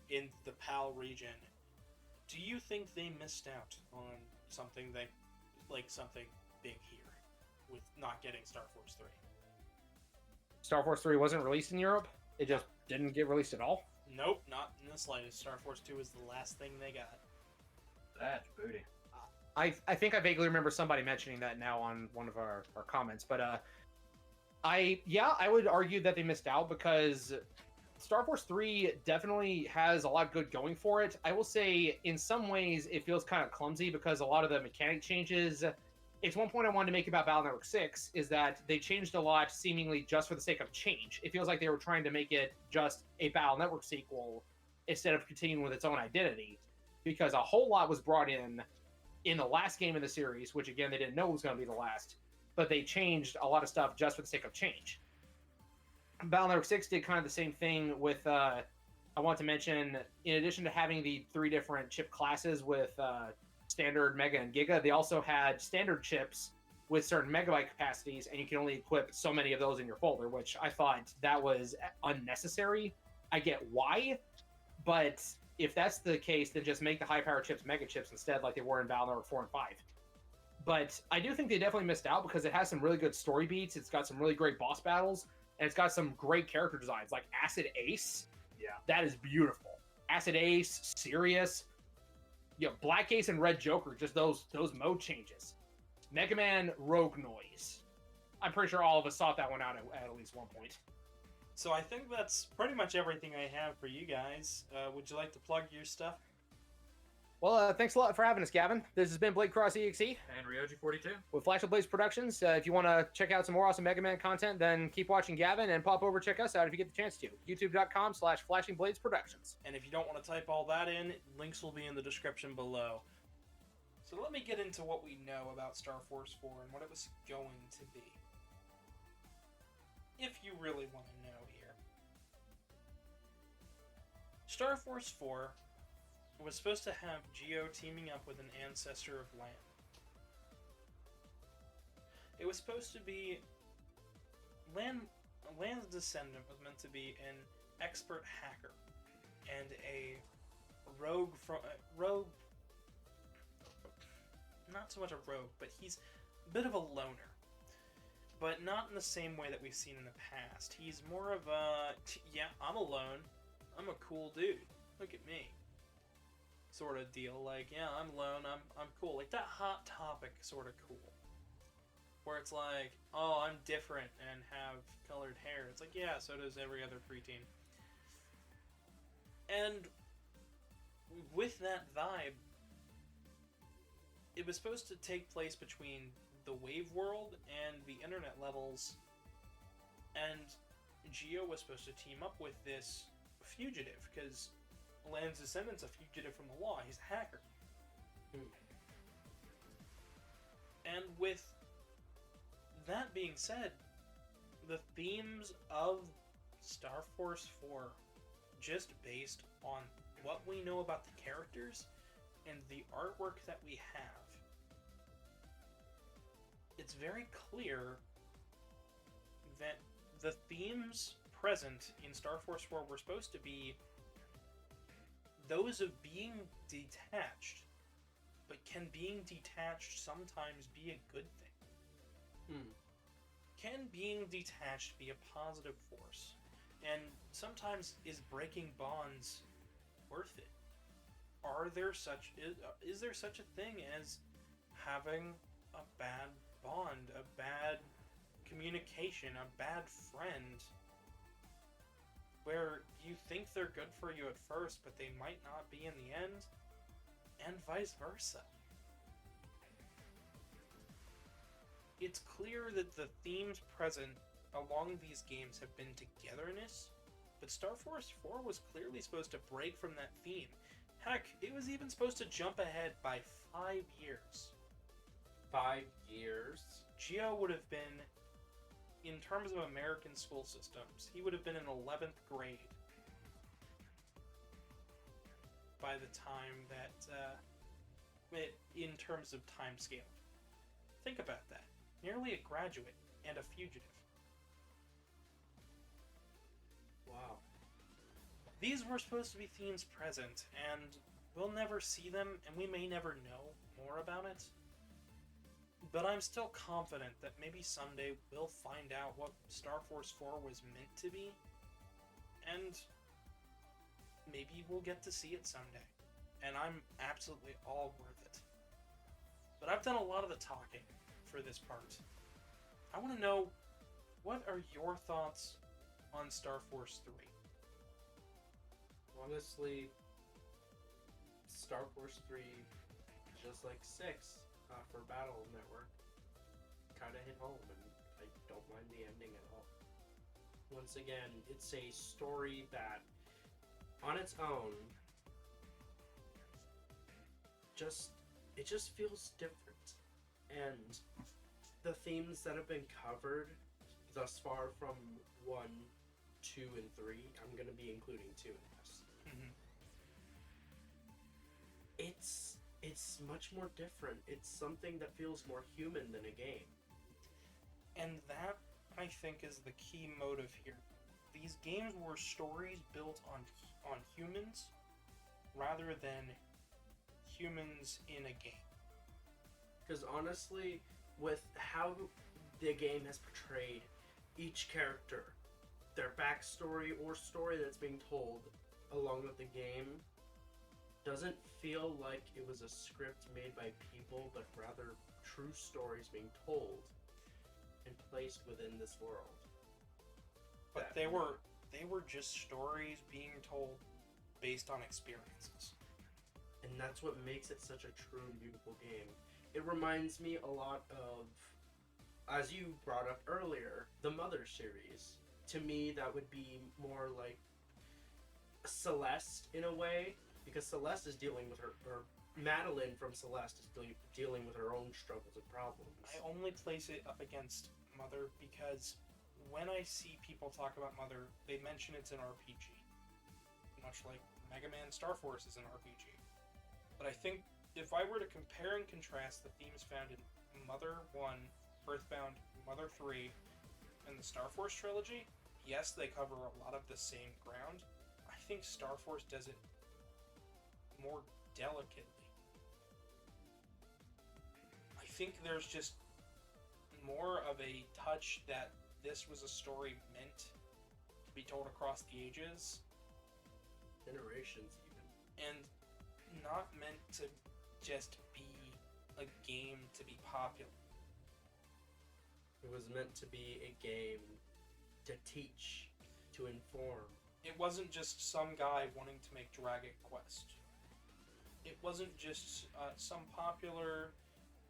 in the PAL region. Do you think they missed out on something something big here with not getting Star Force 3? Star Force 3 wasn't released in Europe? It just didn't get released at all? Nope, not in the slightest. Star Force 2 is the last thing they got. That's booty. I think I vaguely remember somebody mentioning that now on one of our comments, but I would argue that they missed out because Star Force 3 definitely has a lot good going for it. I will say in some ways it feels kind of clumsy because a lot of the mechanic changes. It's one point I wanted to make about Battle Network 6 is that they changed a lot seemingly just for the sake of change. It feels like they were trying to make it just a Battle Network sequel instead of continuing with its own identity, because a whole lot was brought in the last game in the series, which again, they didn't know was going to be the last, but they changed a lot of stuff just for the sake of change. Battle Network 6 did kind of the same thing with, I want to mention, in addition to having the 3 different chip classes with standard, mega, and giga, they also had standard chips with certain megabyte capacities, and you can only equip so many of those in your folder, which I thought that was unnecessary. I get why, but if that's the case, then just make the high-power chips mega chips instead, like they were in Battle Network 4 and 5. But I do think they definitely missed out because it has some really good story beats, it's got some really great boss battles, and it's got some great character designs, like Acid Ace. Yeah. That is beautiful. Acid Ace, Sirius, Black Ace and Red Joker, just those mode changes. Megaman Rogue Noise. I'm pretty sure all of us sought that one out at least one point. So I think that's pretty much everything I have for you guys. Would you like to plug your stuff? Well, thanks a lot for having us, Gavin. This has been Blade Cross EXE And Ryoji42. with Flash of Blades Productions. If you want to check out some more awesome Mega Man content, then keep watching Gavin and pop over check us out if you get the chance to. youtube.com/FlashingBladesProductions. And if you don't want to type all that in, links will be in the description below. So let me get into what we know about Star Force 4 and what it was going to be. If you really want to know here. Star Force 4 was supposed to have Geo teaming up with an ancestor of Lan. It was supposed to be... Lan's descendant was meant to be an expert hacker and a rogue not so much a rogue, but he's a bit of a loner. But not in the same way that we've seen in the past. He's more of a, yeah, I'm alone. I'm a cool dude. Look at me. Sort of deal. Like, yeah, I'm alone. I'm cool. Like that Hot Topic sort of cool. Where it's like, oh, I'm different and have colored hair. It's like, yeah, so does every other preteen. And with that vibe, it was supposed to take place between the Wave World and the Internet levels, and Geo was supposed to team up with this fugitive, because Lan's descendant's a fugitive from the law. He's a hacker. And with that being said, the themes of Star Force 4, just based on what we know about the characters and the artwork that we have, it's very clear that the themes present in Star Force 4 were supposed to be those of being detached. But can being detached sometimes be a good thing? Can being detached be a positive force? And sometimes is breaking bonds worth it? Is there such a thing as having a bad bond, a bad communication, a bad friend, where you think they're good for you at first, but they might not be in the end? and vice versa. It's clear that the themes present along these games have been togetherness, but Star Force 4 was clearly supposed to break from that theme. Heck, it was even supposed to jump ahead by 5 years. 5 years. Geo would have been, in terms of American school systems, he would have been in 11th grade by the time that, in terms of time scale. Think about that. Nearly a graduate and a fugitive. Wow. These were supposed to be themes present, and we'll never see them, and we may never know more about it. But I'm still confident that maybe someday we'll find out what Star Force 4 was meant to be, and maybe we'll get to see it someday. And I'm absolutely all worth it. But I've done a lot of the talking for this part. I want to know, what are your thoughts on Star Force 3? Honestly, Star Force 3, just like 6 for Battle Network, kind of hit home, and I don't mind the ending at all. Once again, it's a story that, on its own, it just feels different. And the themes that have been covered thus far from 1, 2, and 3, I'm going to be including 2 in this. It's much more different. It's something that feels more human than a game. And that, I think, is the key motive here. These games were stories built on humans rather than humans in a game. Because honestly, with how the game has portrayed each character, their backstory or story that's being told along with the game, doesn't feel like it was a script made by people, but rather true stories being told and placed within this world. But they were just stories being told based on experiences. And that's what makes it such a true and beautiful game. It reminds me a lot of, as you brought up earlier, the Mother series. To me, that would be more like Celeste in a way, because Celeste is dealing with or Madeline from Celeste is dealing with her own struggles and problems. I only place it up against Mother because when I see people talk about Mother, they mention it's an RPG. Much like Megaman Star Force is an RPG. But I think if I were to compare and contrast the themes found in Mother 1, Earthbound, Mother 3, and the Star Force trilogy, yes, they cover a lot of the same ground. I think Star Force does it more delicately. I think there's just more of a touch that this was a story meant to be told across the ages. Generations, even. And not meant to just be a game to be popular. It was meant to be a game to teach, to inform. It wasn't just some guy wanting to make Dragon Quest. It wasn't just some popular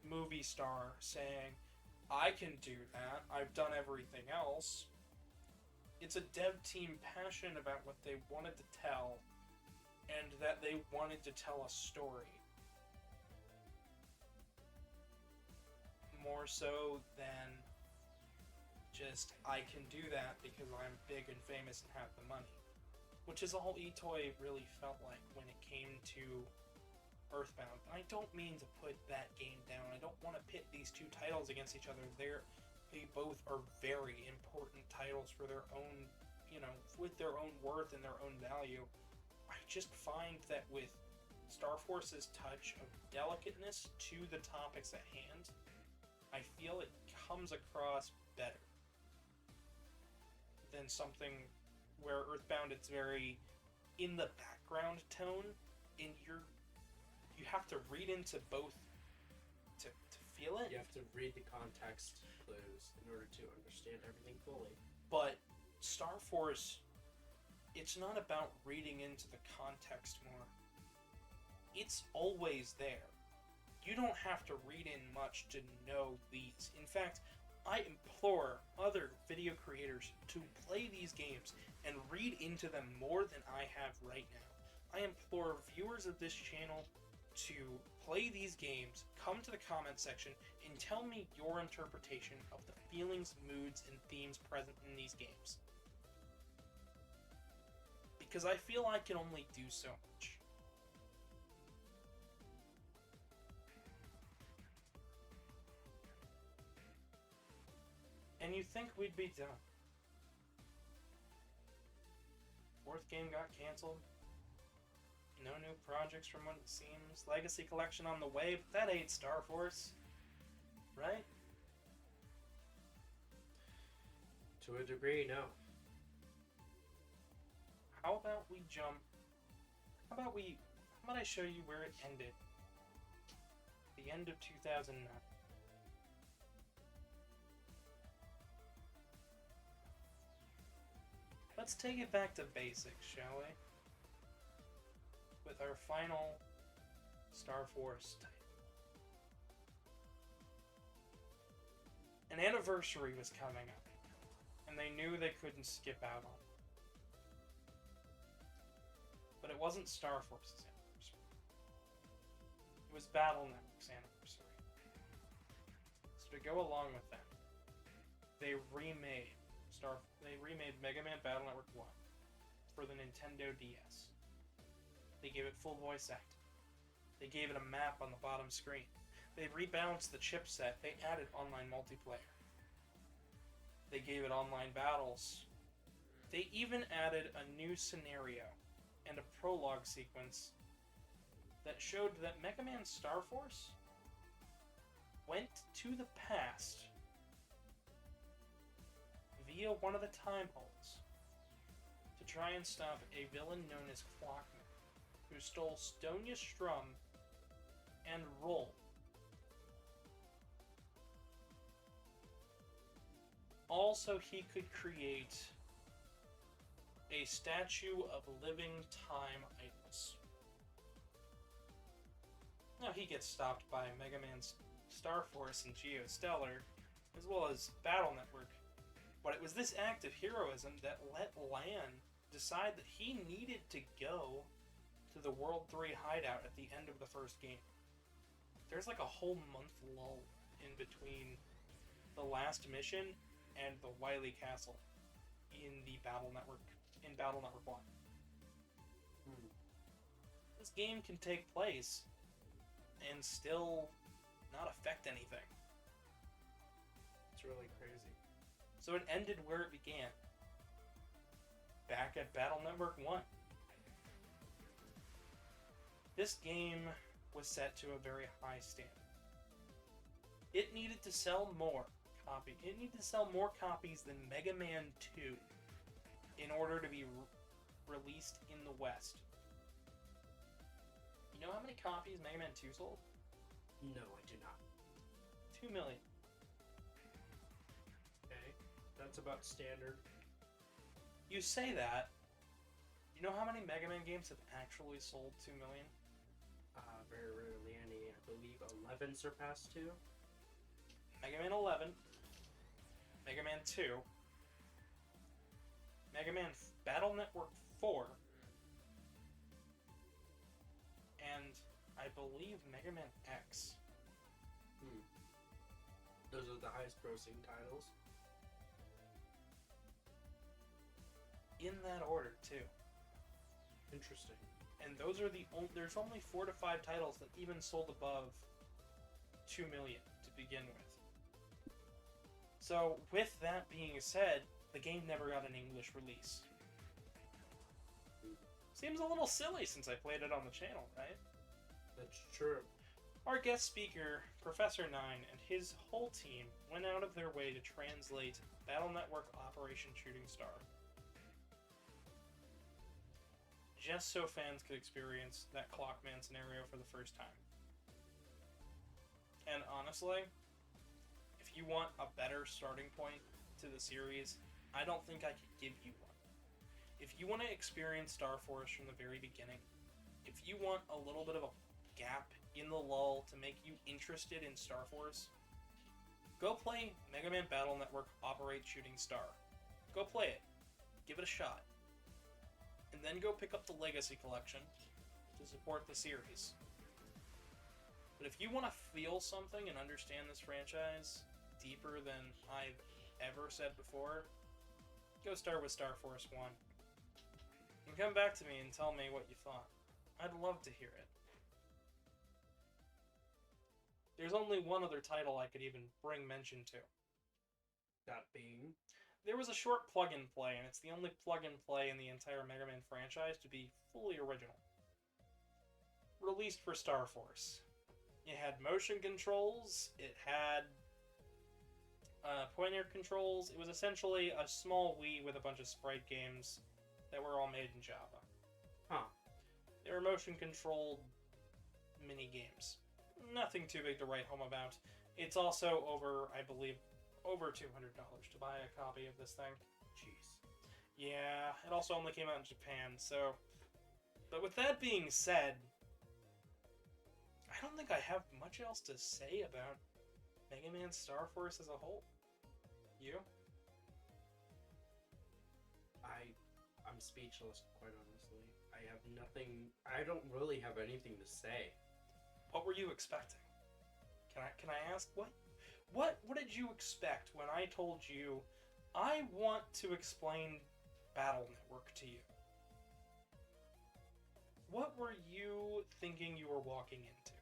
movie star saying, I can do that, I've done everything else. It's a dev team passionate about what they wanted to tell, and that they wanted to tell a story. More so than just, I can do that because I'm big and famous and have the money. Which is all Itoy really felt like when it came to Earthbound. I don't mean to put that game down. I don't want to pit these two titles against each other. They both are very important titles for their own, with their own worth and their own value. I just find that with Star Force's touch of delicateness to the topics at hand, I feel it comes across better than something where Earthbound, it's very in the background tone, and you have to read into both to feel it. You have to read the context clues in order to understand everything fully. But Star Force, it's not about reading into the context more. it's always there. You don't have to read in much to know these. In fact, I implore other video creators to play these games and read into them more than I have right now. I implore viewers of this channel to play these games, come to the comment section, and tell me your interpretation of the feelings, moods, and themes present in these games. Because I feel I can only do so much. And you think we'd be done. Fourth game got cancelled. No new projects from what it seems. Legacy Collection on the way, but that ain't Star Force. Right? To a degree, no. How about we jump... How about I show you where it ended? The end of 2009. Let's take it back to basics, shall we? With our final Star Force title. An anniversary was coming up, and they knew they couldn't skip out on it. But it wasn't Star Force's anniversary. It was Battle Network's anniversary. So to go along with that, they remade Megaman Battle Network 1 for the Nintendo DS. They gave it full voice acting. They gave it a map on the bottom screen. They rebalanced the chipset. They added online multiplayer. They gave it online battles. They even added a new scenario and a prologue sequence that showed that Megaman Star Force went to the past via one of the time holes to try and stop a villain known as Clockman, who stole Stonia's Strum and Roll. Also, he could create a statue of living time idols. Now he gets stopped by Mega Man's Star Force and Geostellar, as well as Battle Network. But it was this act of heroism that let Lan decide that he needed to go to the World 3 hideout at the end of the first game. There's like a whole month lull in between the last mission and the Wily Castle in Battle Network 1. This game can take place and still not affect anything. It's really crazy. So it ended where it began. Back at Battle Network 1. This game was set to a very high standard. It needed to sell more copies. It needed to sell more copies than Mega Man 2 in order to be released in the West. You know how many copies Mega Man 2 sold? No, I do not. 2 million. Okay, that's about standard. You say that. You know how many Mega Man games have actually sold 2 million? Very rarely any. I believe 11 surpassed 2. Mega Man 11, Mega Man 2, Mega Man Battle Network 4, and I believe Mega Man X. Those are the highest grossing titles. In that order, too. Interesting. And those are there's only 4 to 5 titles that even sold above 2 million to begin with. So, with that being said, the game never got an English release. Seems a little silly since I played it on the channel, right? That's true. Our guest speaker, Professor 9, and his whole team went out of their way to translate Battle Network Operation Shooting Star, just so fans could experience that Clockman scenario for the first time. And honestly, if you want a better starting point to the series, I don't think I could give you one. If you want to experience Star Force from the very beginning, if you want a little bit of a gap in the lull to make you interested in Star Force, go play Mega Man Battle Network Operate Shooting Star. Go play it. Give it a shot. And then go pick up the Legacy Collection to support the series. But if you want to feel something and understand this franchise deeper than I've ever said before, go start with Star Force 1. And come back to me and tell me what you thought. I'd love to hear it. There's only one other title I could even bring mention to. That being? There was a short plug-and-play, and it's the only plug-and-play in the entire Mega Man franchise to be fully original. Released for Star Force. It had motion controls, it had pointer controls. It was essentially a small Wii with a bunch of sprite games that were all made in Java. Huh. They were motion-controlled mini-games. Nothing too big to write home about. It's also over, I believe, over $200 to buy a copy of this thing. Jeez. Yeah, it also only came out in Japan, so... But with that being said, I don't think I have much else to say about Mega Man Star Force as a whole. You? I'm speechless, quite honestly. I have nothing... I don't really have anything to say. What were you expecting? Can I ask what did you expect when I told you I want to explain Battle Network to you? What were you thinking you were walking into?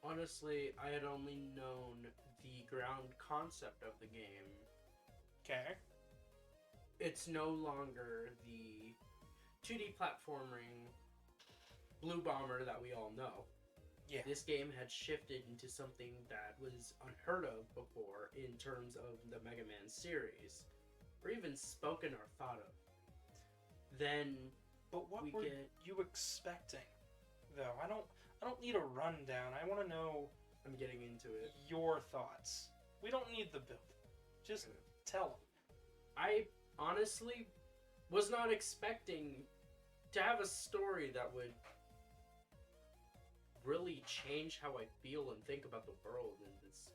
Honestly, I had only known the ground concept of the game. Okay. It's no longer the 2D platforming Blue Bomber that we all know. Yeah. This game had shifted into something that was unheard of before in terms of the Mega Man series, or even spoken or thought of. Then, But what were you expecting, though? I don't need a rundown. I want to know I'm getting into it. your thoughts. We don't need the build. Just tell them. I honestly was not expecting to have a story that would really change how I feel and think about the world in this.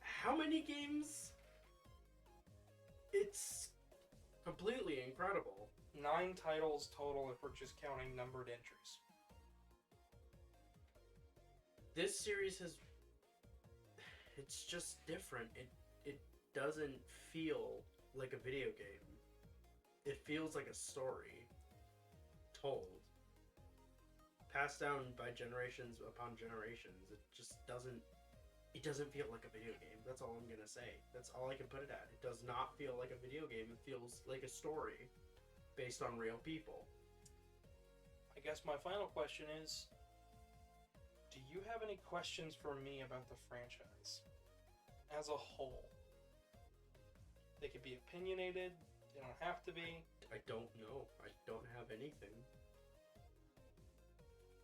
How many games? It's completely incredible. 9 titles total if we're just counting numbered entries. This series has... It's just different. It doesn't feel like a video game. It feels like a story told. Passed down by generations upon generations. It just doesn't... It doesn't feel like a video game. That's all I'm gonna say. That's all I can put it at. It does not feel like a video game. It feels like a story based on real people. I guess my final question is, do you have any questions for me about the franchise as a whole? They could be opinionated, they don't have to be. I don't know. I don't have anything.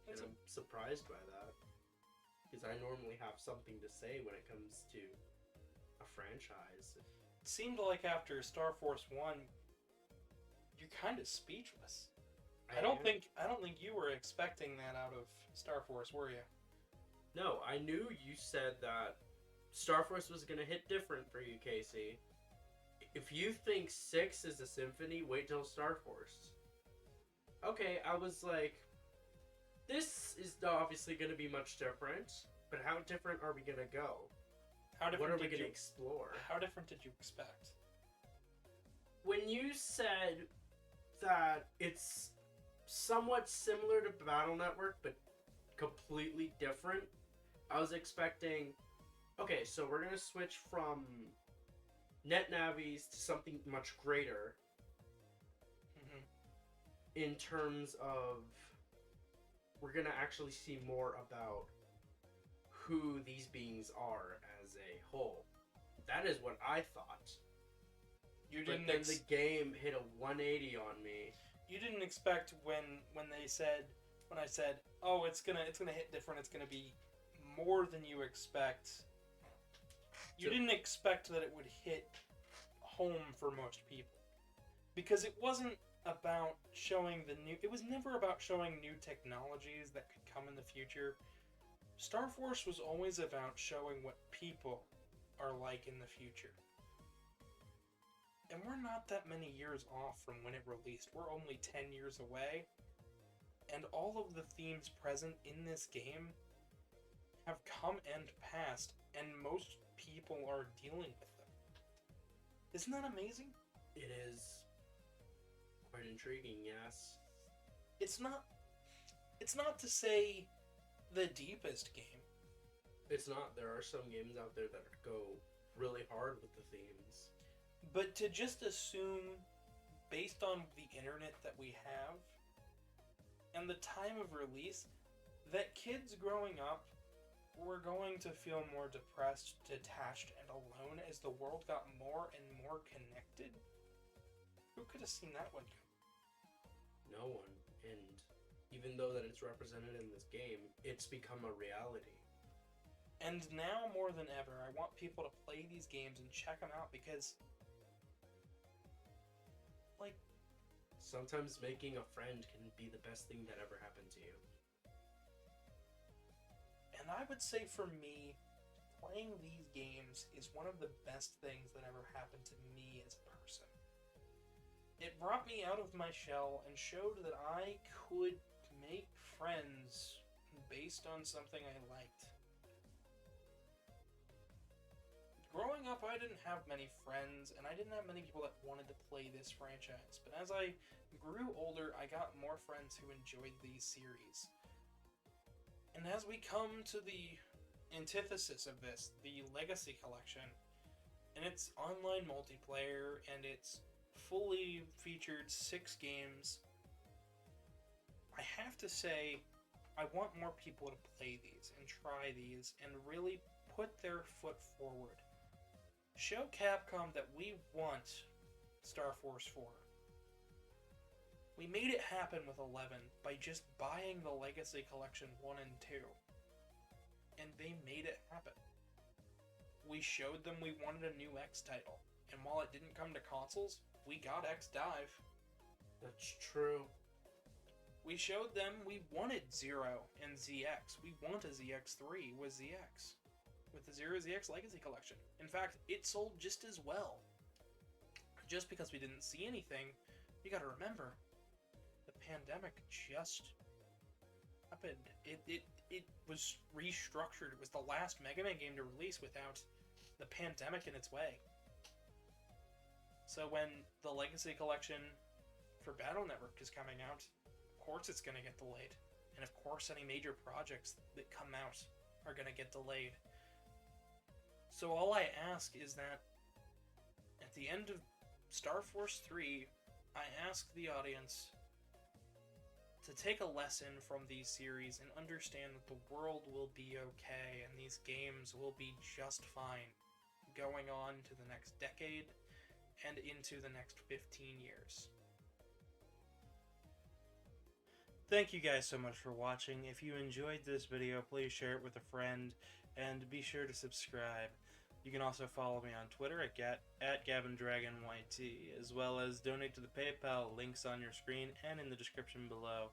And I'm surprised by that. Because I normally have something to say when it comes to a franchise. It seemed like after Star Force 1, you're kind of speechless. I don't think you were expecting that out of Star Force, were you? No, I knew you said that Star Force was gonna hit different for you, Casey. If you think 6 is a symphony, wait till Star Force. Okay, I was like, this is obviously gonna be much different, but how different are we gonna go? What are we gonna explore? How different did you expect? When you said that it's somewhat similar to Battle Network, but completely different, I was expecting, okay, so we're gonna switch from net navis to something much greater in terms of we're gonna actually see more about who these beings are as a whole. That is what I thought. You didn't. But then the game hit a 180 on me. You didn't expect when I said, oh, it's gonna hit different. It's gonna be more than you expect. You didn't expect that it would hit home for most people, because it wasn't about showing the new. It was never about showing new technologies that could come in the future. Star Force was always about showing what people are like in the future. And we're not that many years off from when it released. We're only 10 years away. And all of the themes present in this game have come and passed, and most people are dealing with them. Isn't that amazing? It is quite intriguing, yes. It's not to say the deepest game. It's not. There are some games out there that go really hard with the themes. But to just assume, based on the internet that we have, and the time of release, that kids growing up were going to feel more depressed, detached, and alone as the world got more and more connected? Who could have seen that one come? No one. And even though that it's represented in this game, it's become a reality. And now more than ever, I want people to play these games and check them out because, like, sometimes making a friend can be the best thing that ever happened to you. and I would say for me, playing these games is one of the best things that ever happened to me as a person. It brought me out of my shell and showed that I could make friends based on something I liked. Growing up, I didn't have many friends, and I didn't have many people that wanted to play this franchise. But as I grew older, I got more friends who enjoyed these series. And as we come to the antithesis of this, the Legacy Collection, and its online multiplayer, and its fully featured 6 games, I have to say, I want more people to play these, and try these, and really put their foot forward. Show Capcom that we want Star Force 4. We made it happen with 11 by just buying the Legacy Collection 1 and 2. And they made it happen. We showed them we wanted a new X title. And while it didn't come to consoles, we got X Dive. That's true. We showed them we wanted Zero and ZX. We want a ZX3 with ZX. With the Zero ZX Legacy Collection. In fact, it sold just as well. Just because we didn't see anything, you gotta remember, the pandemic just happened. It was restructured. It was the last Megaman game to release without the pandemic in its way. So when the Legacy Collection for Battle Network is coming out, of course it's gonna get delayed. And of course any major projects that come out are gonna get delayed. So all I ask is that at the end of Star Force 3, I ask the audience to take a lesson from these series and understand that the world will be okay and these games will be just fine going on to the next decade and into the next 15 years. Thank you guys so much for watching. If you enjoyed this video, please share it with a friend and be sure to subscribe. You can also follow me on Twitter at GavinDragonYT, as well as donate to the PayPal, links on your screen and in the description below.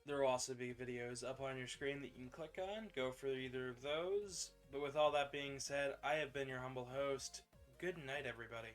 There will also be videos up on your screen that you can click on. Go for either of those. But with all that being said, I have been your humble host. Good night, everybody.